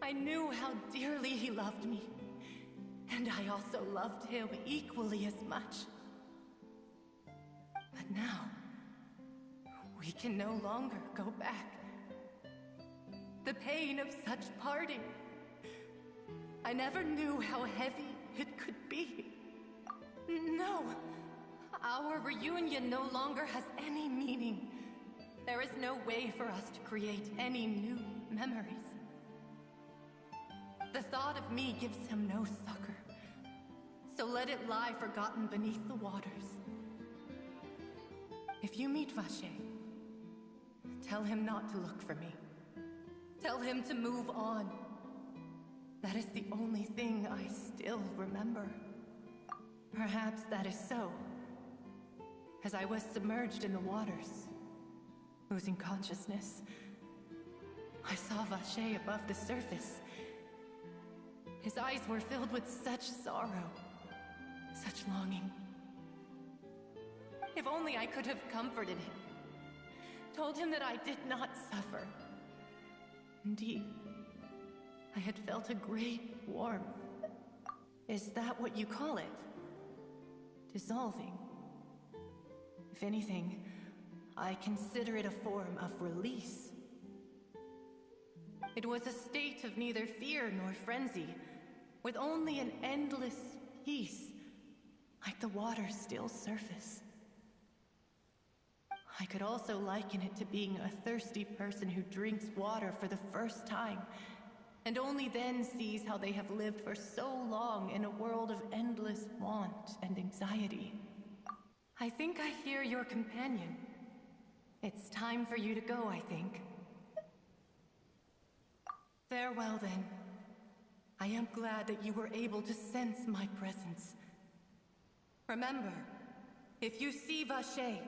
I knew how dearly he loved me, and I also loved him equally as much. We can no longer go back. The pain of such parting. I never knew how heavy it could be. No. Our reunion no longer has any meaning. There is no way for us to create any new memories. The thought of me gives him no succor. So let it lie forgotten beneath the waters. If you meet Vache, tell him not to look for me. Tell him to move on. That is the only thing I still remember. Perhaps that is so. As I was submerged in the waters, losing consciousness, I saw Vache above the surface. His eyes were filled with such sorrow, such longing. If only I could have comforted him, told him that I did not suffer. Indeed, I had felt a great warmth. Is that what you call it? Dissolving? If anything, I consider it a form of release. It was a state of neither fear nor frenzy, with only an endless peace, like the water's still surface. I could also liken it to being a thirsty person who drinks water for the first time, and only then sees how they have lived for so long in a world of endless want and anxiety. I think I hear your companion. It's time for you to go, I think. Farewell, then. I am glad that you were able to sense my presence. Remember, if you see Vache,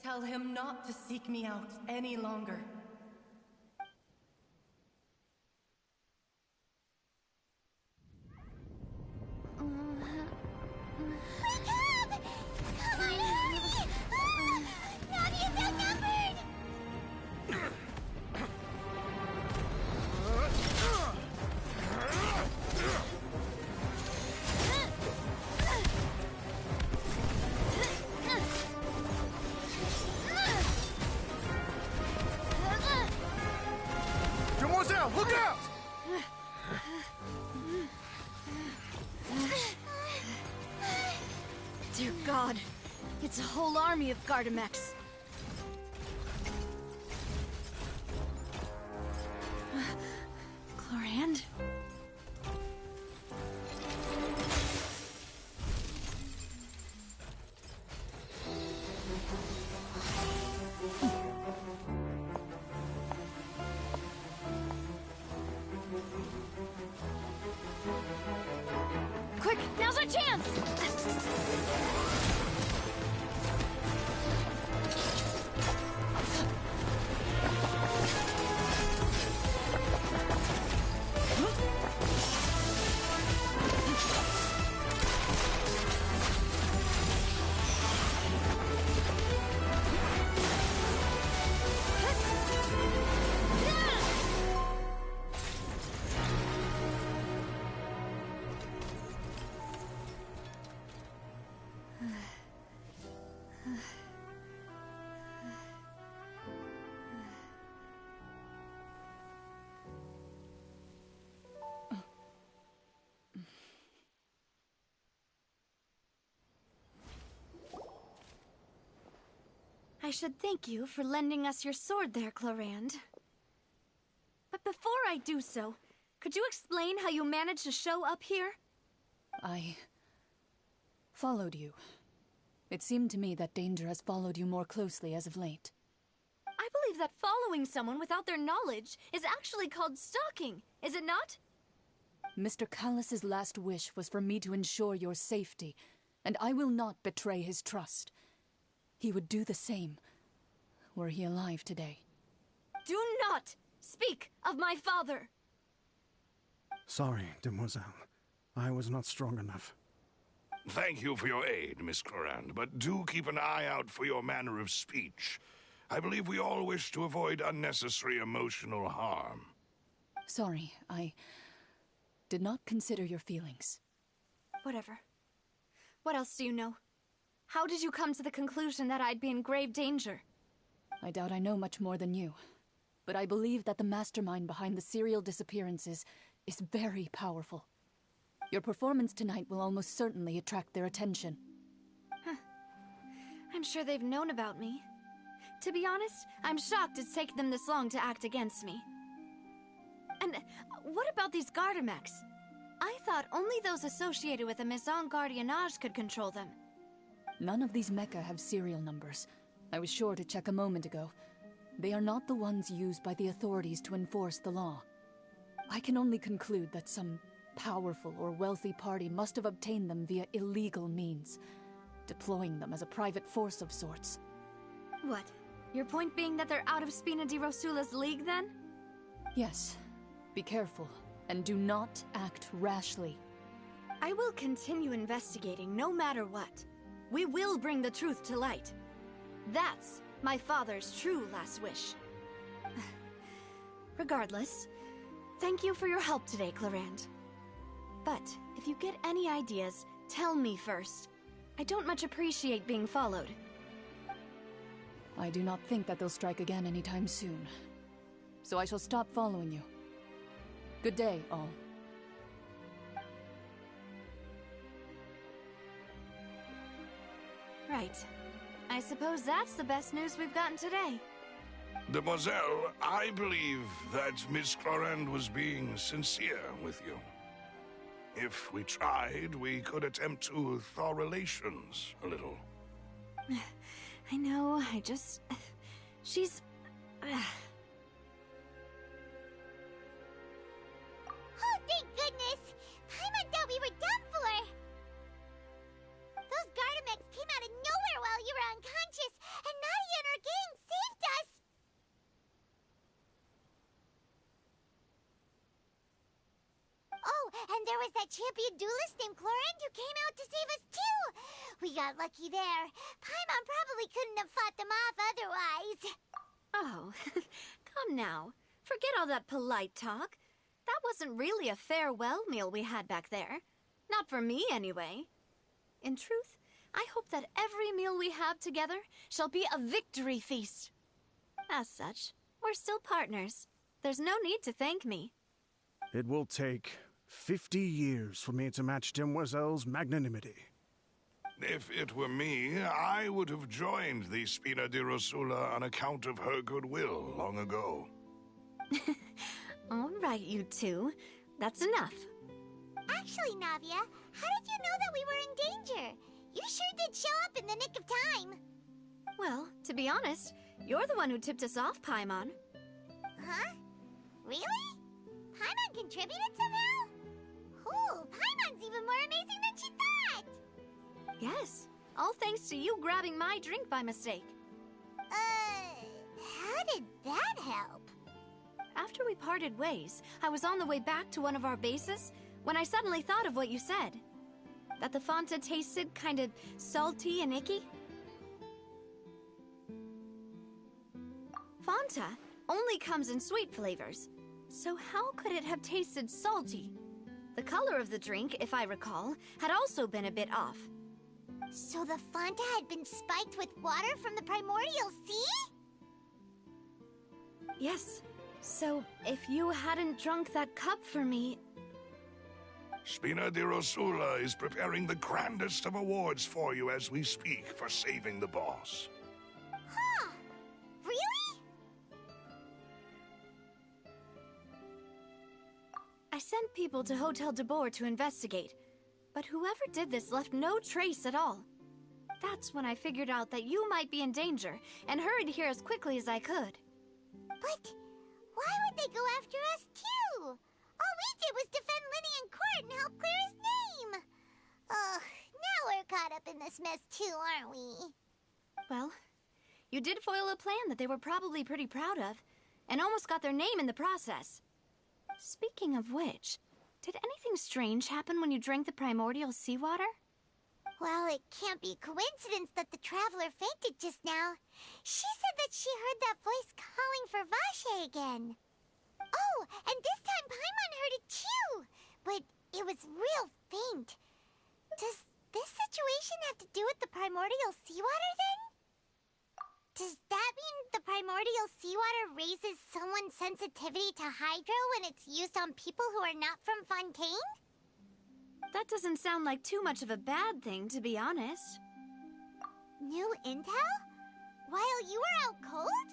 tell him not to seek me out any longer. Come on, hurry! Navia's outnumbered! Demoiselle, look out! Dear God, it's a whole army of Gardamex. Chlorand? Quick, now's our chance! I should thank you for lending us your sword there, Chlorand. But before I do so, could you explain how you managed to show up here? I followed you. It seemed to me that danger has followed you more closely as of late. I believe that following someone without their knowledge is actually called stalking, is it not? Mr. Callus's last wish was for me to ensure your safety, and I will not betray his trust. He would do the same, were he alive today. Do not speak of my father! Sorry, Demoiselle. I was not strong enough. Thank you for your aid, Miss Chlorand, but do keep an eye out for your manner of speech. I believe we all wish to avoid unnecessary emotional harm. Sorry, I did not consider your feelings. Whatever. What else do you know? How did you come to the conclusion that I'd be in grave danger? I doubt I know much more than you, but I believe that the mastermind behind the serial disappearances is very powerful. Your performance tonight will almost certainly attract their attention. I'm sure they've known about me. To be honest, I'm shocked it's taken them this long to act against me. And what about these Gardamex? I thought only those associated with a Maison Gardiennage could control them. None of these mecha have serial numbers. I was sure to check a moment ago. They are not the ones used by the authorities to enforce the law. I can only conclude that some powerful or wealthy party must have obtained them via illegal means, deploying them as a private force of sorts. What? Your point being that they're out of Spina di Rosula's league, then? Yes. Be careful, and do not act rashly. I will continue investigating no matter what. We will bring the truth to light. That's my father's true last wish. Regardless, thank you for your help today, Clarande. But if you get any ideas, tell me first. I don't much appreciate being followed. I do not think that they'll strike again anytime soon. So I shall stop following you. Good day, all. Right. I suppose that's the best news we've gotten today. Demoiselle, I believe that Miss Clarande was being sincere with you. If we tried, we could attempt to thaw relations a little. I know, she's... Oh, thank goodness! Paimon thought we were done for! Those Gardamex came out of nowhere while you were unconscious, and Nadia and her gang saved us! Oh, and there was that champion duelist named Clarande who came out to save us too! We got lucky there. Paimon probably couldn't have fought them off otherwise. Oh, come now. Forget all that polite talk. That wasn't really a farewell meal we had back there. Not for me, anyway. In truth, I hope that every meal we have together shall be a victory feast. As such, we're still partners. There's no need to thank me. It will take 50 years for me to match Demoiselle's magnanimity. If it were me, I would have joined the Spina di Rosula on account of her goodwill long ago. All right, you two. That's enough. Actually, Navia, how did you know that we were in danger? You sure did show up in the nick of time. Well, to be honest, you're the one who tipped us off, Paimon. Huh? Really? Paimon contributed somehow? Ooh, Paimon's even more amazing than she thought! Yes, all thanks to you grabbing my drink by mistake. How did that help? After we parted ways, I was on the way back to one of our bases when I suddenly thought of what you said. That the Fanta tasted kind of salty and icky. Fanta only comes in sweet flavors, so how could it have tasted salty? The color of the drink, if I recall, had also been a bit off. So the Fanta had been spiked with water from the primordial sea? Yes. So, if you hadn't drunk that cup for me... Spina di Rosula is preparing the grandest of awards for you as we speak for saving the boss. Huh? Really? I sent people to Hotel de Boer to investigate, but whoever did this left no trace at all. That's when I figured out that you might be in danger and hurried here as quickly as I could. But... why would they go after us, too? All we did was defend Linny in court and help clear his name. Ugh, now we're caught up in this mess, too, aren't we? Well, you did foil a plan that they were probably pretty proud of, and almost got their name in the process. Speaking of which, did anything strange happen when you drank the primordial seawater? Well, it can't be coincidence that the traveler fainted just now. She said that she heard that voice calling for Vache again. Oh, and this time Paimon heard it too, but it was real faint. Does this situation have to do with the primordial seawater then? Does that mean the primordial seawater raises someone's sensitivity to hydro when it's used on people who are not from Fontaine? That doesn't sound like too much of a bad thing, to be honest. New intel? While you were out cold?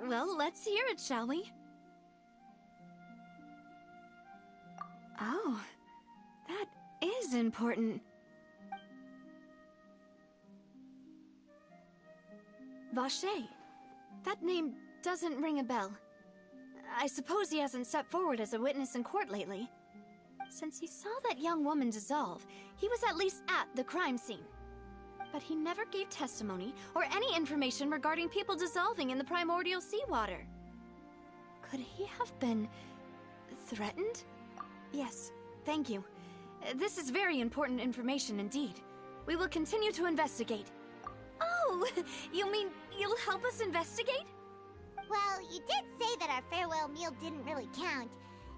Well, let's hear it, shall we? Oh, that is important. Vache. That name doesn't ring a bell. I suppose he hasn't stepped forward as a witness in court lately. Since he saw that young woman dissolve, he was at least at the crime scene. But he never gave testimony or any information regarding people dissolving in the primordial seawater. Could he have been threatened? Yes, thank you. This is very important information indeed. We will continue to investigate. Oh, you mean you'll help us investigate? Well, you did say that our farewell meal didn't really count.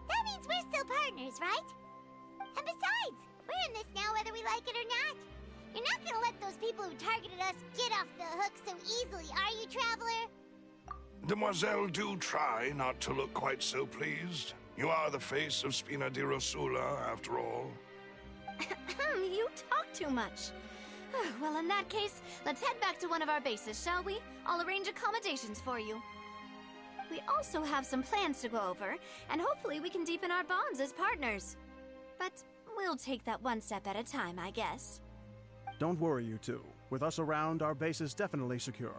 That means we're still partners, right? And besides, we're in this now whether we like it or not. You're not gonna let those people who targeted us get off the hook so easily, are you, Traveler? Demoiselle, do try not to look quite so pleased. You are the face of Spina di Rosula, after all. You talk too much. Well, in that case, let's head back to one of our bases, shall we? I'll arrange accommodations for you. We also have some plans to go over, and hopefully we can deepen our bonds as partners. But we'll take that one step at a time, I guess. Don't worry, you two. With us around, our base is definitely secure.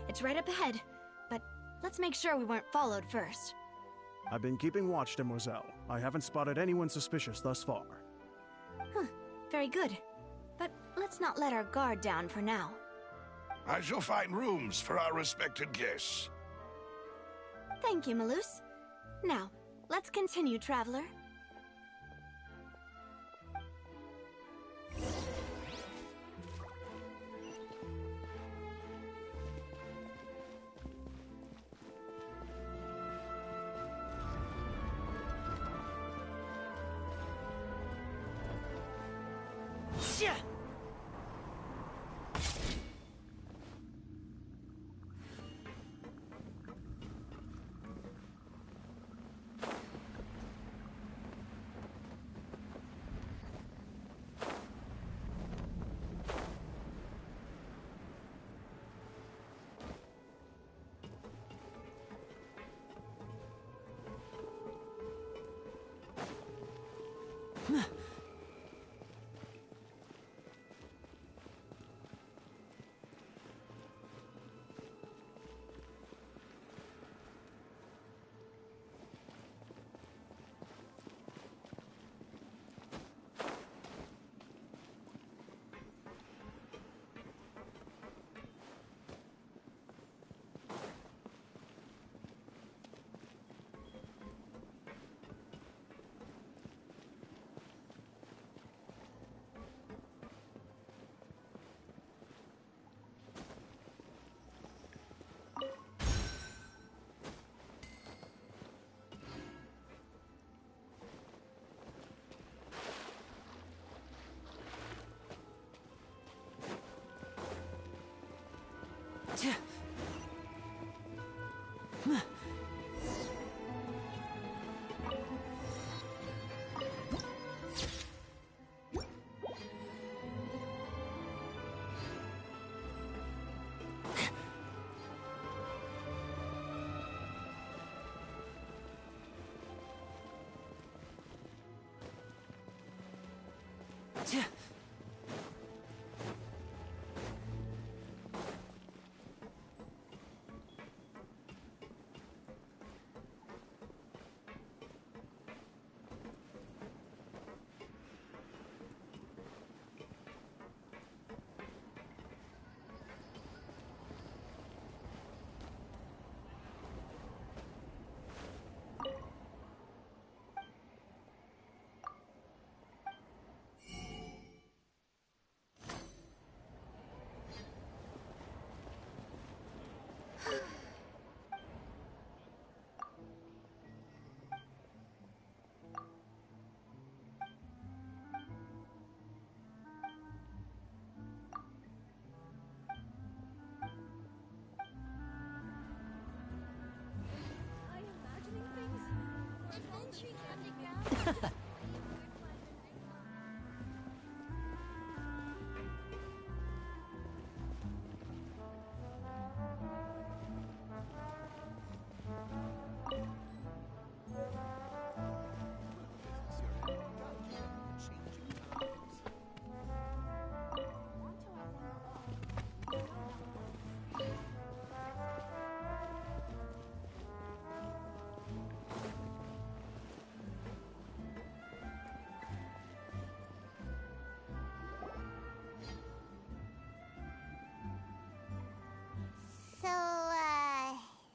It's right up ahead, but let's make sure we weren't followed first. I've been keeping watch, Demoiselle. I haven't spotted anyone suspicious thus far. Very good. But let's not let our guard down for now. I shall find rooms for our respected guests. Thank you, Malus. Now, let's continue, Traveler. So,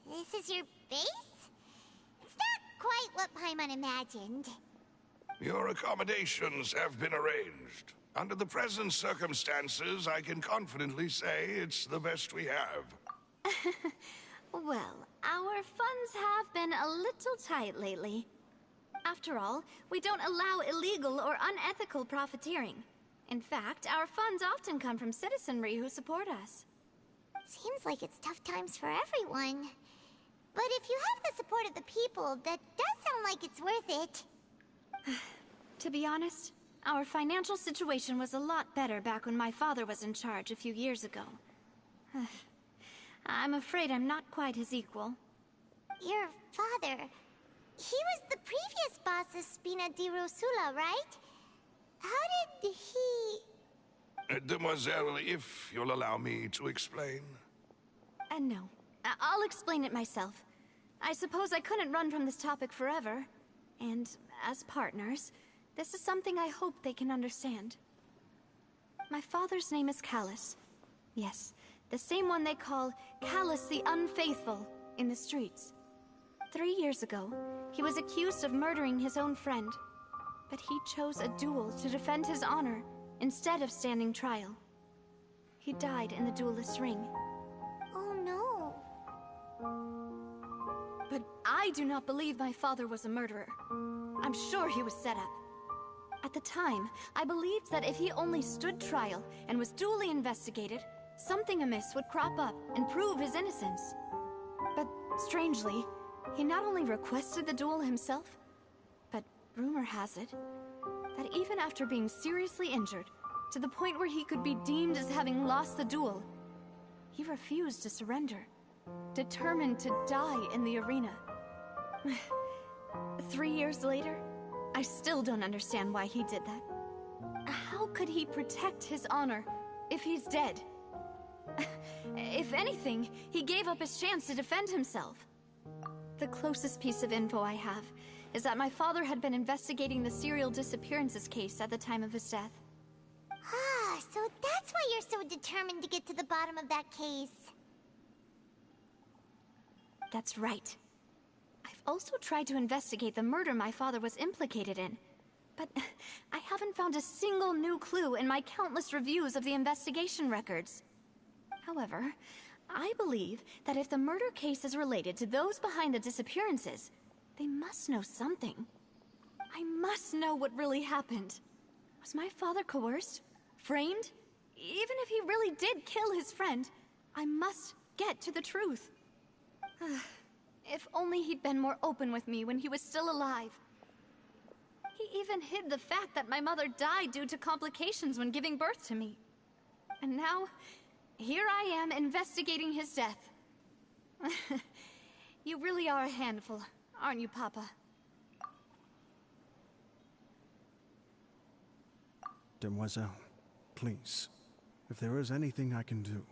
this is your base? It's not quite what Paimon imagined. Your accommodations have been arranged. Under the present circumstances, I can confidently say it's the best we have. Well, our funds have been a little tight lately. After all, we don't allow illegal or unethical profiteering. In fact, our funds often come from citizenry who support us. Seems like it's tough times for everyone. But if you have the support of the people, that does sound like it's worth it. To be honest, our financial situation was a lot better back when my father was in charge a few years ago. I'm afraid I'm not quite his equal. Your father... he was the previous boss of Spina di Rosula, right? How did he... Demoiselle, if you'll allow me to explain. No. I'll explain it myself. I suppose I couldn't run from this topic forever. And as partners, this is something I hope they can understand. My father's name is Callus. Yes, the same one they call Callus the Unfaithful in the streets. 3 years ago, he was accused of murdering his own friend. But he chose a duel to defend his honor instead of standing trial. He died in the duelist's ring. Oh no. But I do not believe my father was a murderer. I'm sure he was set up. At the time, I believed that if he only stood trial and was duly investigated, something amiss would crop up and prove his innocence. But strangely, he not only requested the duel himself, but rumor has it that even after being seriously injured, to the point where he could be deemed as having lost the duel, he refused to surrender, determined to die in the arena. 3 years later, I still don't understand why he did that. How could he protect his honor if he's dead? If anything, he gave up his chance to defend himself. The closest piece of info I have is that my father had been investigating the serial disappearances case at the time of his death. Ah, so that's why you're so determined to get to the bottom of that case. That's right. I've also tried to investigate the murder my father was implicated in, but I haven't found a single new clue in my countless reviews of the investigation records. However, I believe that if the murder case is related to those behind the disappearances, they must know something. I must know what really happened. Was my father coerced? Framed? Even if he really did kill his friend, I must get to the truth. If only he'd been more open with me when he was still alive. He even hid the fact that my mother died due to complications when giving birth to me. And now, here I am investigating his death. You really are a handful, aren't you, Papa? Demoiselle, please, if there is anything I can do,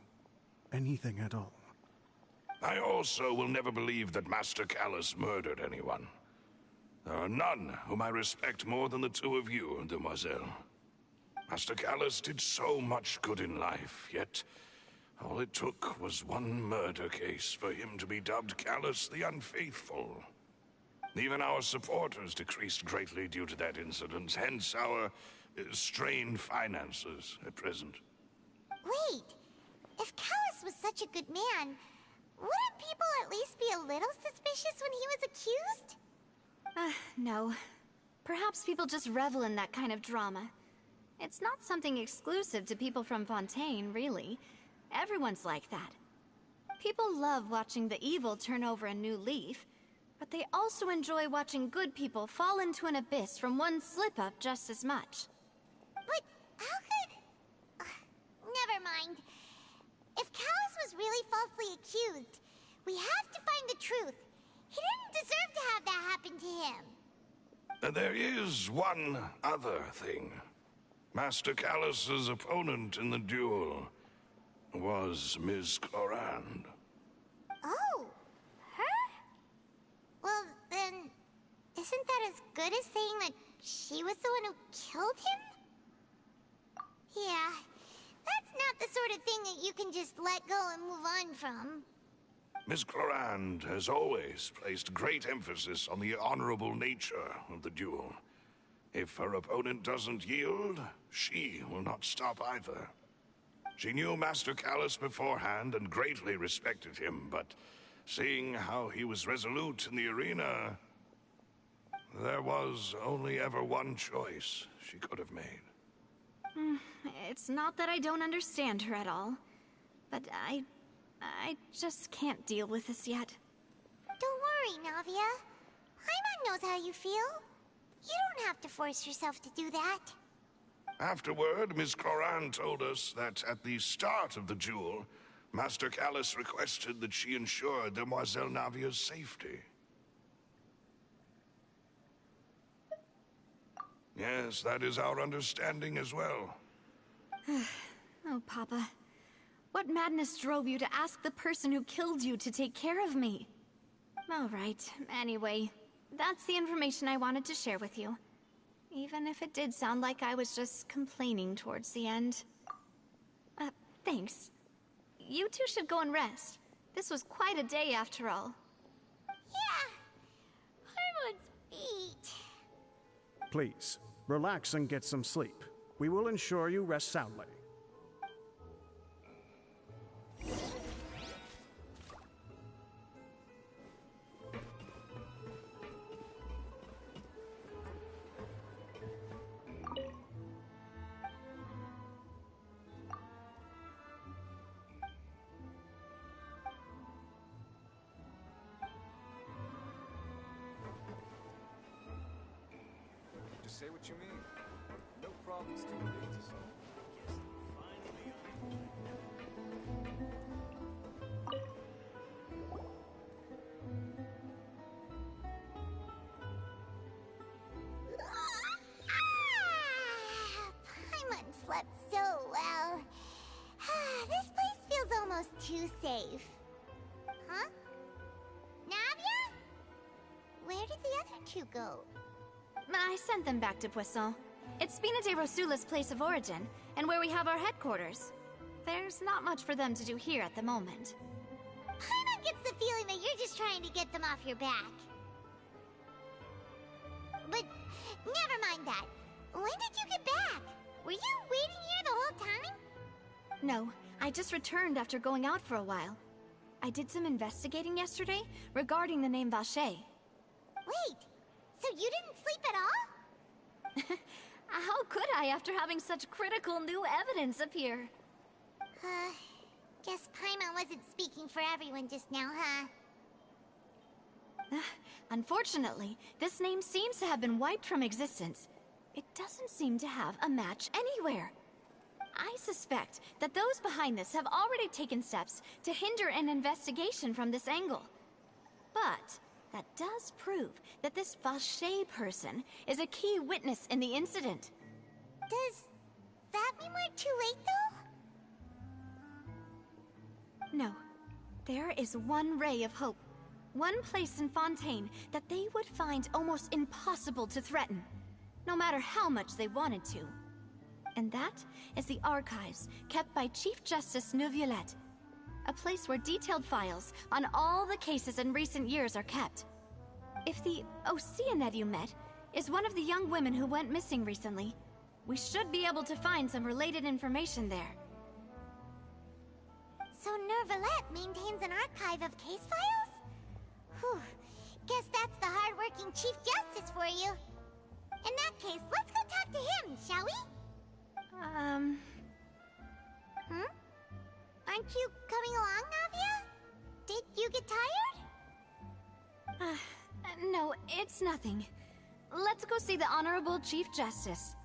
anything at all. I also will never believe that Master Callus murdered anyone. There are none whom I respect more than the two of you, Demoiselle. Master Callus did so much good in life, yet all it took was one murder case for him to be dubbed Callus the Unfaithful. Even our supporters decreased greatly due to that incident, hence our strained finances at present. Wait, if Callus was such a good man, wouldn't people at least be a little suspicious when he was accused? No. Perhaps people just revel in that kind of drama. It's not something exclusive to people from Fontaine, really. Everyone's like that. People love watching the evil turn over a new leaf, but they also enjoy watching good people fall into an abyss from one slip-up just as much. But how could... never mind. If Callus was really falsely accused, we have to find the truth. He didn't deserve to have that happen to him. There is one other thing. Master Callus's opponent in the duel was Ms. Clorand. Oh, her? Well, then, isn't that as good as saying that she was the one who killed him? Yeah, that's not the sort of thing that you can just let go and move on from. Ms. Clorand has always placed great emphasis on the honorable nature of the duel. If her opponent doesn't yield, she will not stop either. She knew Master Callus beforehand and greatly respected him, but seeing how he was resolute in the arena, there was only ever one choice she could have made. It's not that I don't understand her at all, but I just can't deal with this yet. Don't worry, Navia. Paimon knows how you feel. You don't have to force yourself to do that. Afterward, Ms. Clorand told us that at the start of the duel, Master Callus requested that she ensure Demoiselle Navia's safety. Yes, that is our understanding as well. Oh, Papa. What madness drove you to ask the person who killed you to take care of me? All right, anyway, that's the information I wanted to share with you. Even if it did sound like I was just complaining towards the end. Thanks. You two should go and rest. This was quite a day after all. Yeah, Paimon's beat. Please, relax and get some sleep. We will ensure you rest soundly. Just say what you mean. No problems too big to solve. Paimon slept so well. This place feels almost too safe. Huh? Navia? Where did the other two go? I sent them back to Poisson. It's Spina de Rosula's place of origin, and where we have our headquarters. There's not much for them to do here at the moment. Paimon gets the feeling that you're just trying to get them off your back. But never mind that. When did you get back? Were you waiting here the whole time? No, I just returned after going out for a while. I did some investigating yesterday regarding the name Vacher. Wait, so you didn't sleep at all? How could I after having such critical new evidence appear? Guess Paimon wasn't speaking for everyone just now, huh? Unfortunately, this name seems to have been wiped from existence. It doesn't seem to have a match anywhere. I suspect that those behind this have already taken steps to hinder an investigation from this angle. But that does prove that this Vacher person is a key witness in the incident. Does that mean we're too late, though? No. There is one ray of hope. One place in Fontaine that they would find almost impossible to threaten, no matter how much they wanted to. And that is the archives kept by Chief Justice Neuvillette. A place where detailed files on all the cases in recent years are kept. If the Oceanette you met is one of the young women who went missing recently, we should be able to find some related information there. So Neuvillette maintains an archive of case files? Whew. Guess that's the hard-working Chief Justice for you. In that case, let's go talk to him, shall we? Aren't you coming along, Navia? Did you get tired? No, it's nothing. Let's go see the Honorable Chief Justice.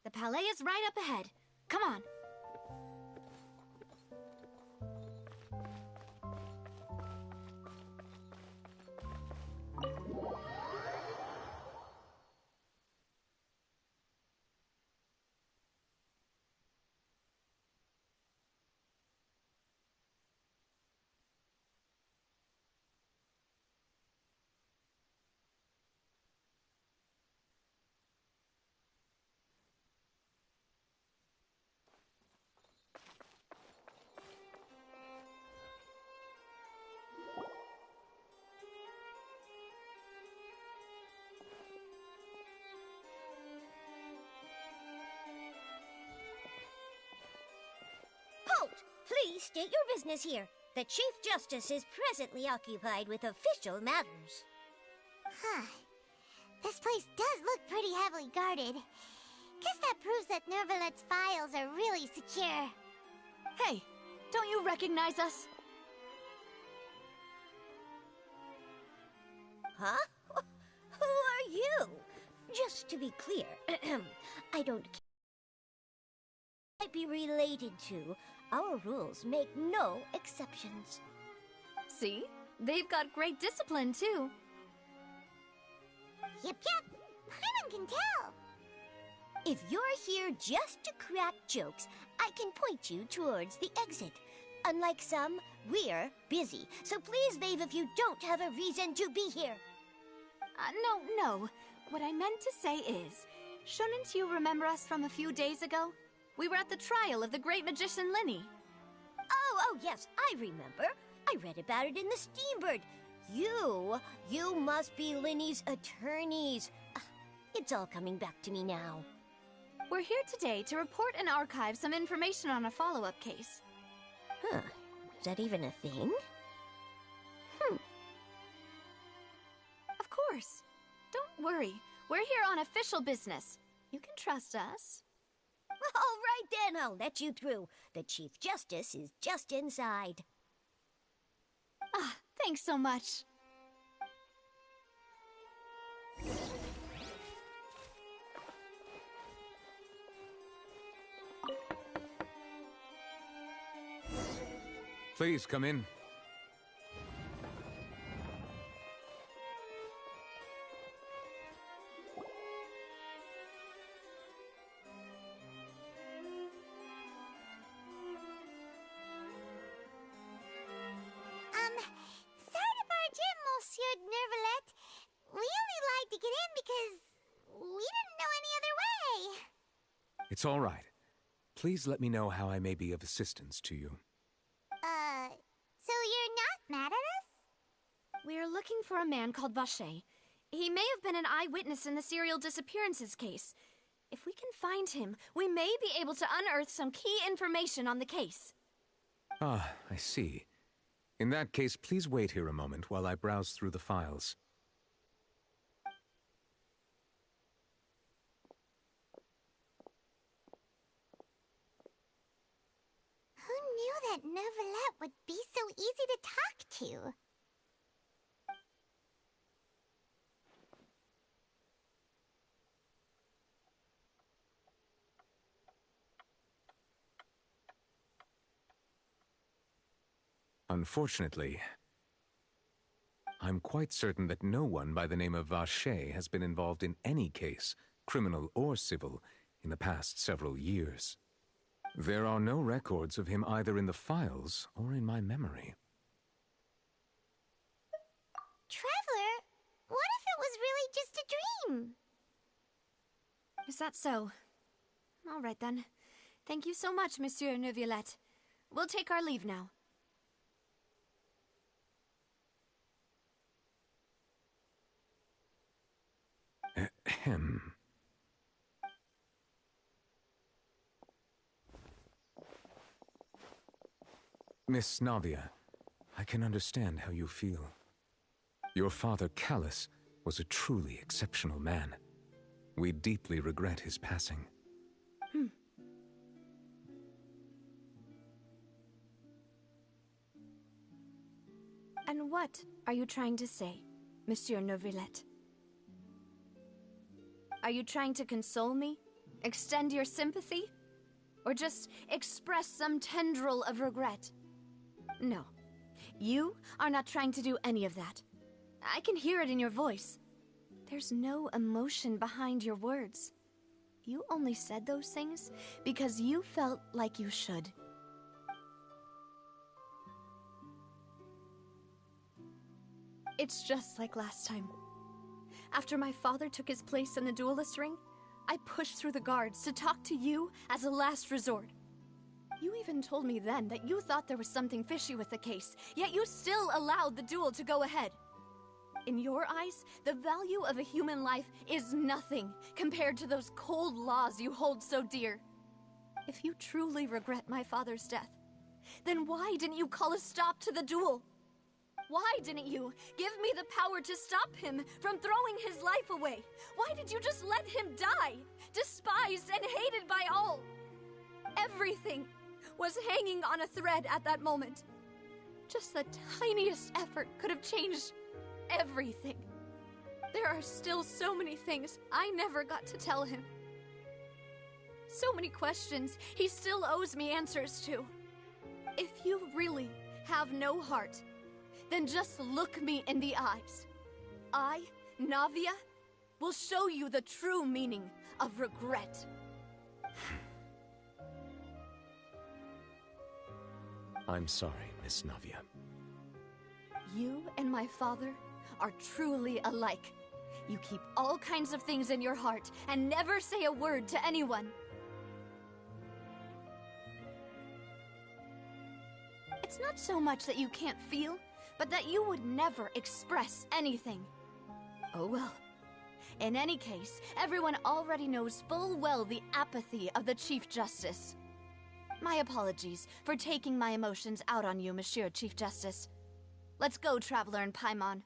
The Palais is right up ahead. Come on. Halt! Please state your business here. The Chief Justice is presently occupied with official matters. Huh. This place does look pretty heavily guarded. Guess that proves that Neuvillette's files are really secure. Hey, don't you recognize us? Huh? Who are you? Just to be clear, I don't might be related to, our rules make no exceptions. See? They've got great discipline, too. Yep. Paimon can tell. If you're here just to crack jokes, I can point you towards the exit. Unlike some, we're busy, so please leave if you don't have a reason to be here. No. What I meant to say is, shouldn't you remember us from a few days ago? We were at the trial of the great magician Linny. Oh, yes, I remember. I read about it in the Steambird. You must be Linny's attorneys. It's all coming back to me now. We're here today to report and archive some information on a follow-up case. Huh. Is that even a thing? Of course. Don't worry. We're here on official business. You can trust us. All right then, I'll let you through. The Chief Justice is just inside. Thanks so much. Please come in. Sorry to barge in, Monsieur Nervalet. We only lied to get in because we didn't know any other way. It's all right. Please let me know how I may be of assistance to you. So you're not mad at us? We're looking for a man called Vacher. He may have been an eyewitness in the serial disappearances case. If we can find him, we may be able to unearth some key information on the case. Ah, I see. In that case, please wait here a moment while I browse through the files. Who knew that Nervalet would be so easy to talk to? Unfortunately, I'm quite certain that no one by the name of Vacher has been involved in any case, criminal or civil, in the past several years. There are no records of him either in the files or in my memory. Traveler, what if it was really just a dream? Is that so? All right then. Thank you so much, Monsieur Neuvillette. We'll take our leave now. Ahem. Miss Navia, I can understand how you feel. Your father, Callus, was a truly exceptional man. We deeply regret his passing. And what are you trying to say, Monsieur Neuvillette? Are you trying to console me? Extend your sympathy? Or just express some tendril of regret? No. You are not trying to do any of that. I can hear it in your voice. There's no emotion behind your words. You only said those things because you felt like you should. It's just like last time. After my father took his place in the duelist ring, I pushed through the guards to talk to you as a last resort. You even told me then that you thought there was something fishy with the case, yet you still allowed the duel to go ahead. In your eyes, the value of a human life is nothing compared to those cold laws you hold so dear. If you truly regret my father's death, then why didn't you call a stop to the duel? Why didn't you give me the power to stop him from throwing his life away? Why did you just let him die, despised and hated by all? Everything was hanging on a thread at that moment. Just the tiniest effort could have changed everything. There are still so many things I never got to tell him. So many questions he still owes me answers to. If you really have no heart, then just look me in the eyes. I, Navia, will show you the true meaning of regret. I'm sorry, Miss Navia. You and my father are truly alike. You keep all kinds of things in your heart and never say a word to anyone. It's not so much that you can't feel, but that you would never express anything. Oh well. In any case, everyone already knows full well the apathy of the Chief Justice. My apologies for taking my emotions out on you, Monsieur Chief Justice. Let's go, Traveler and Paimon.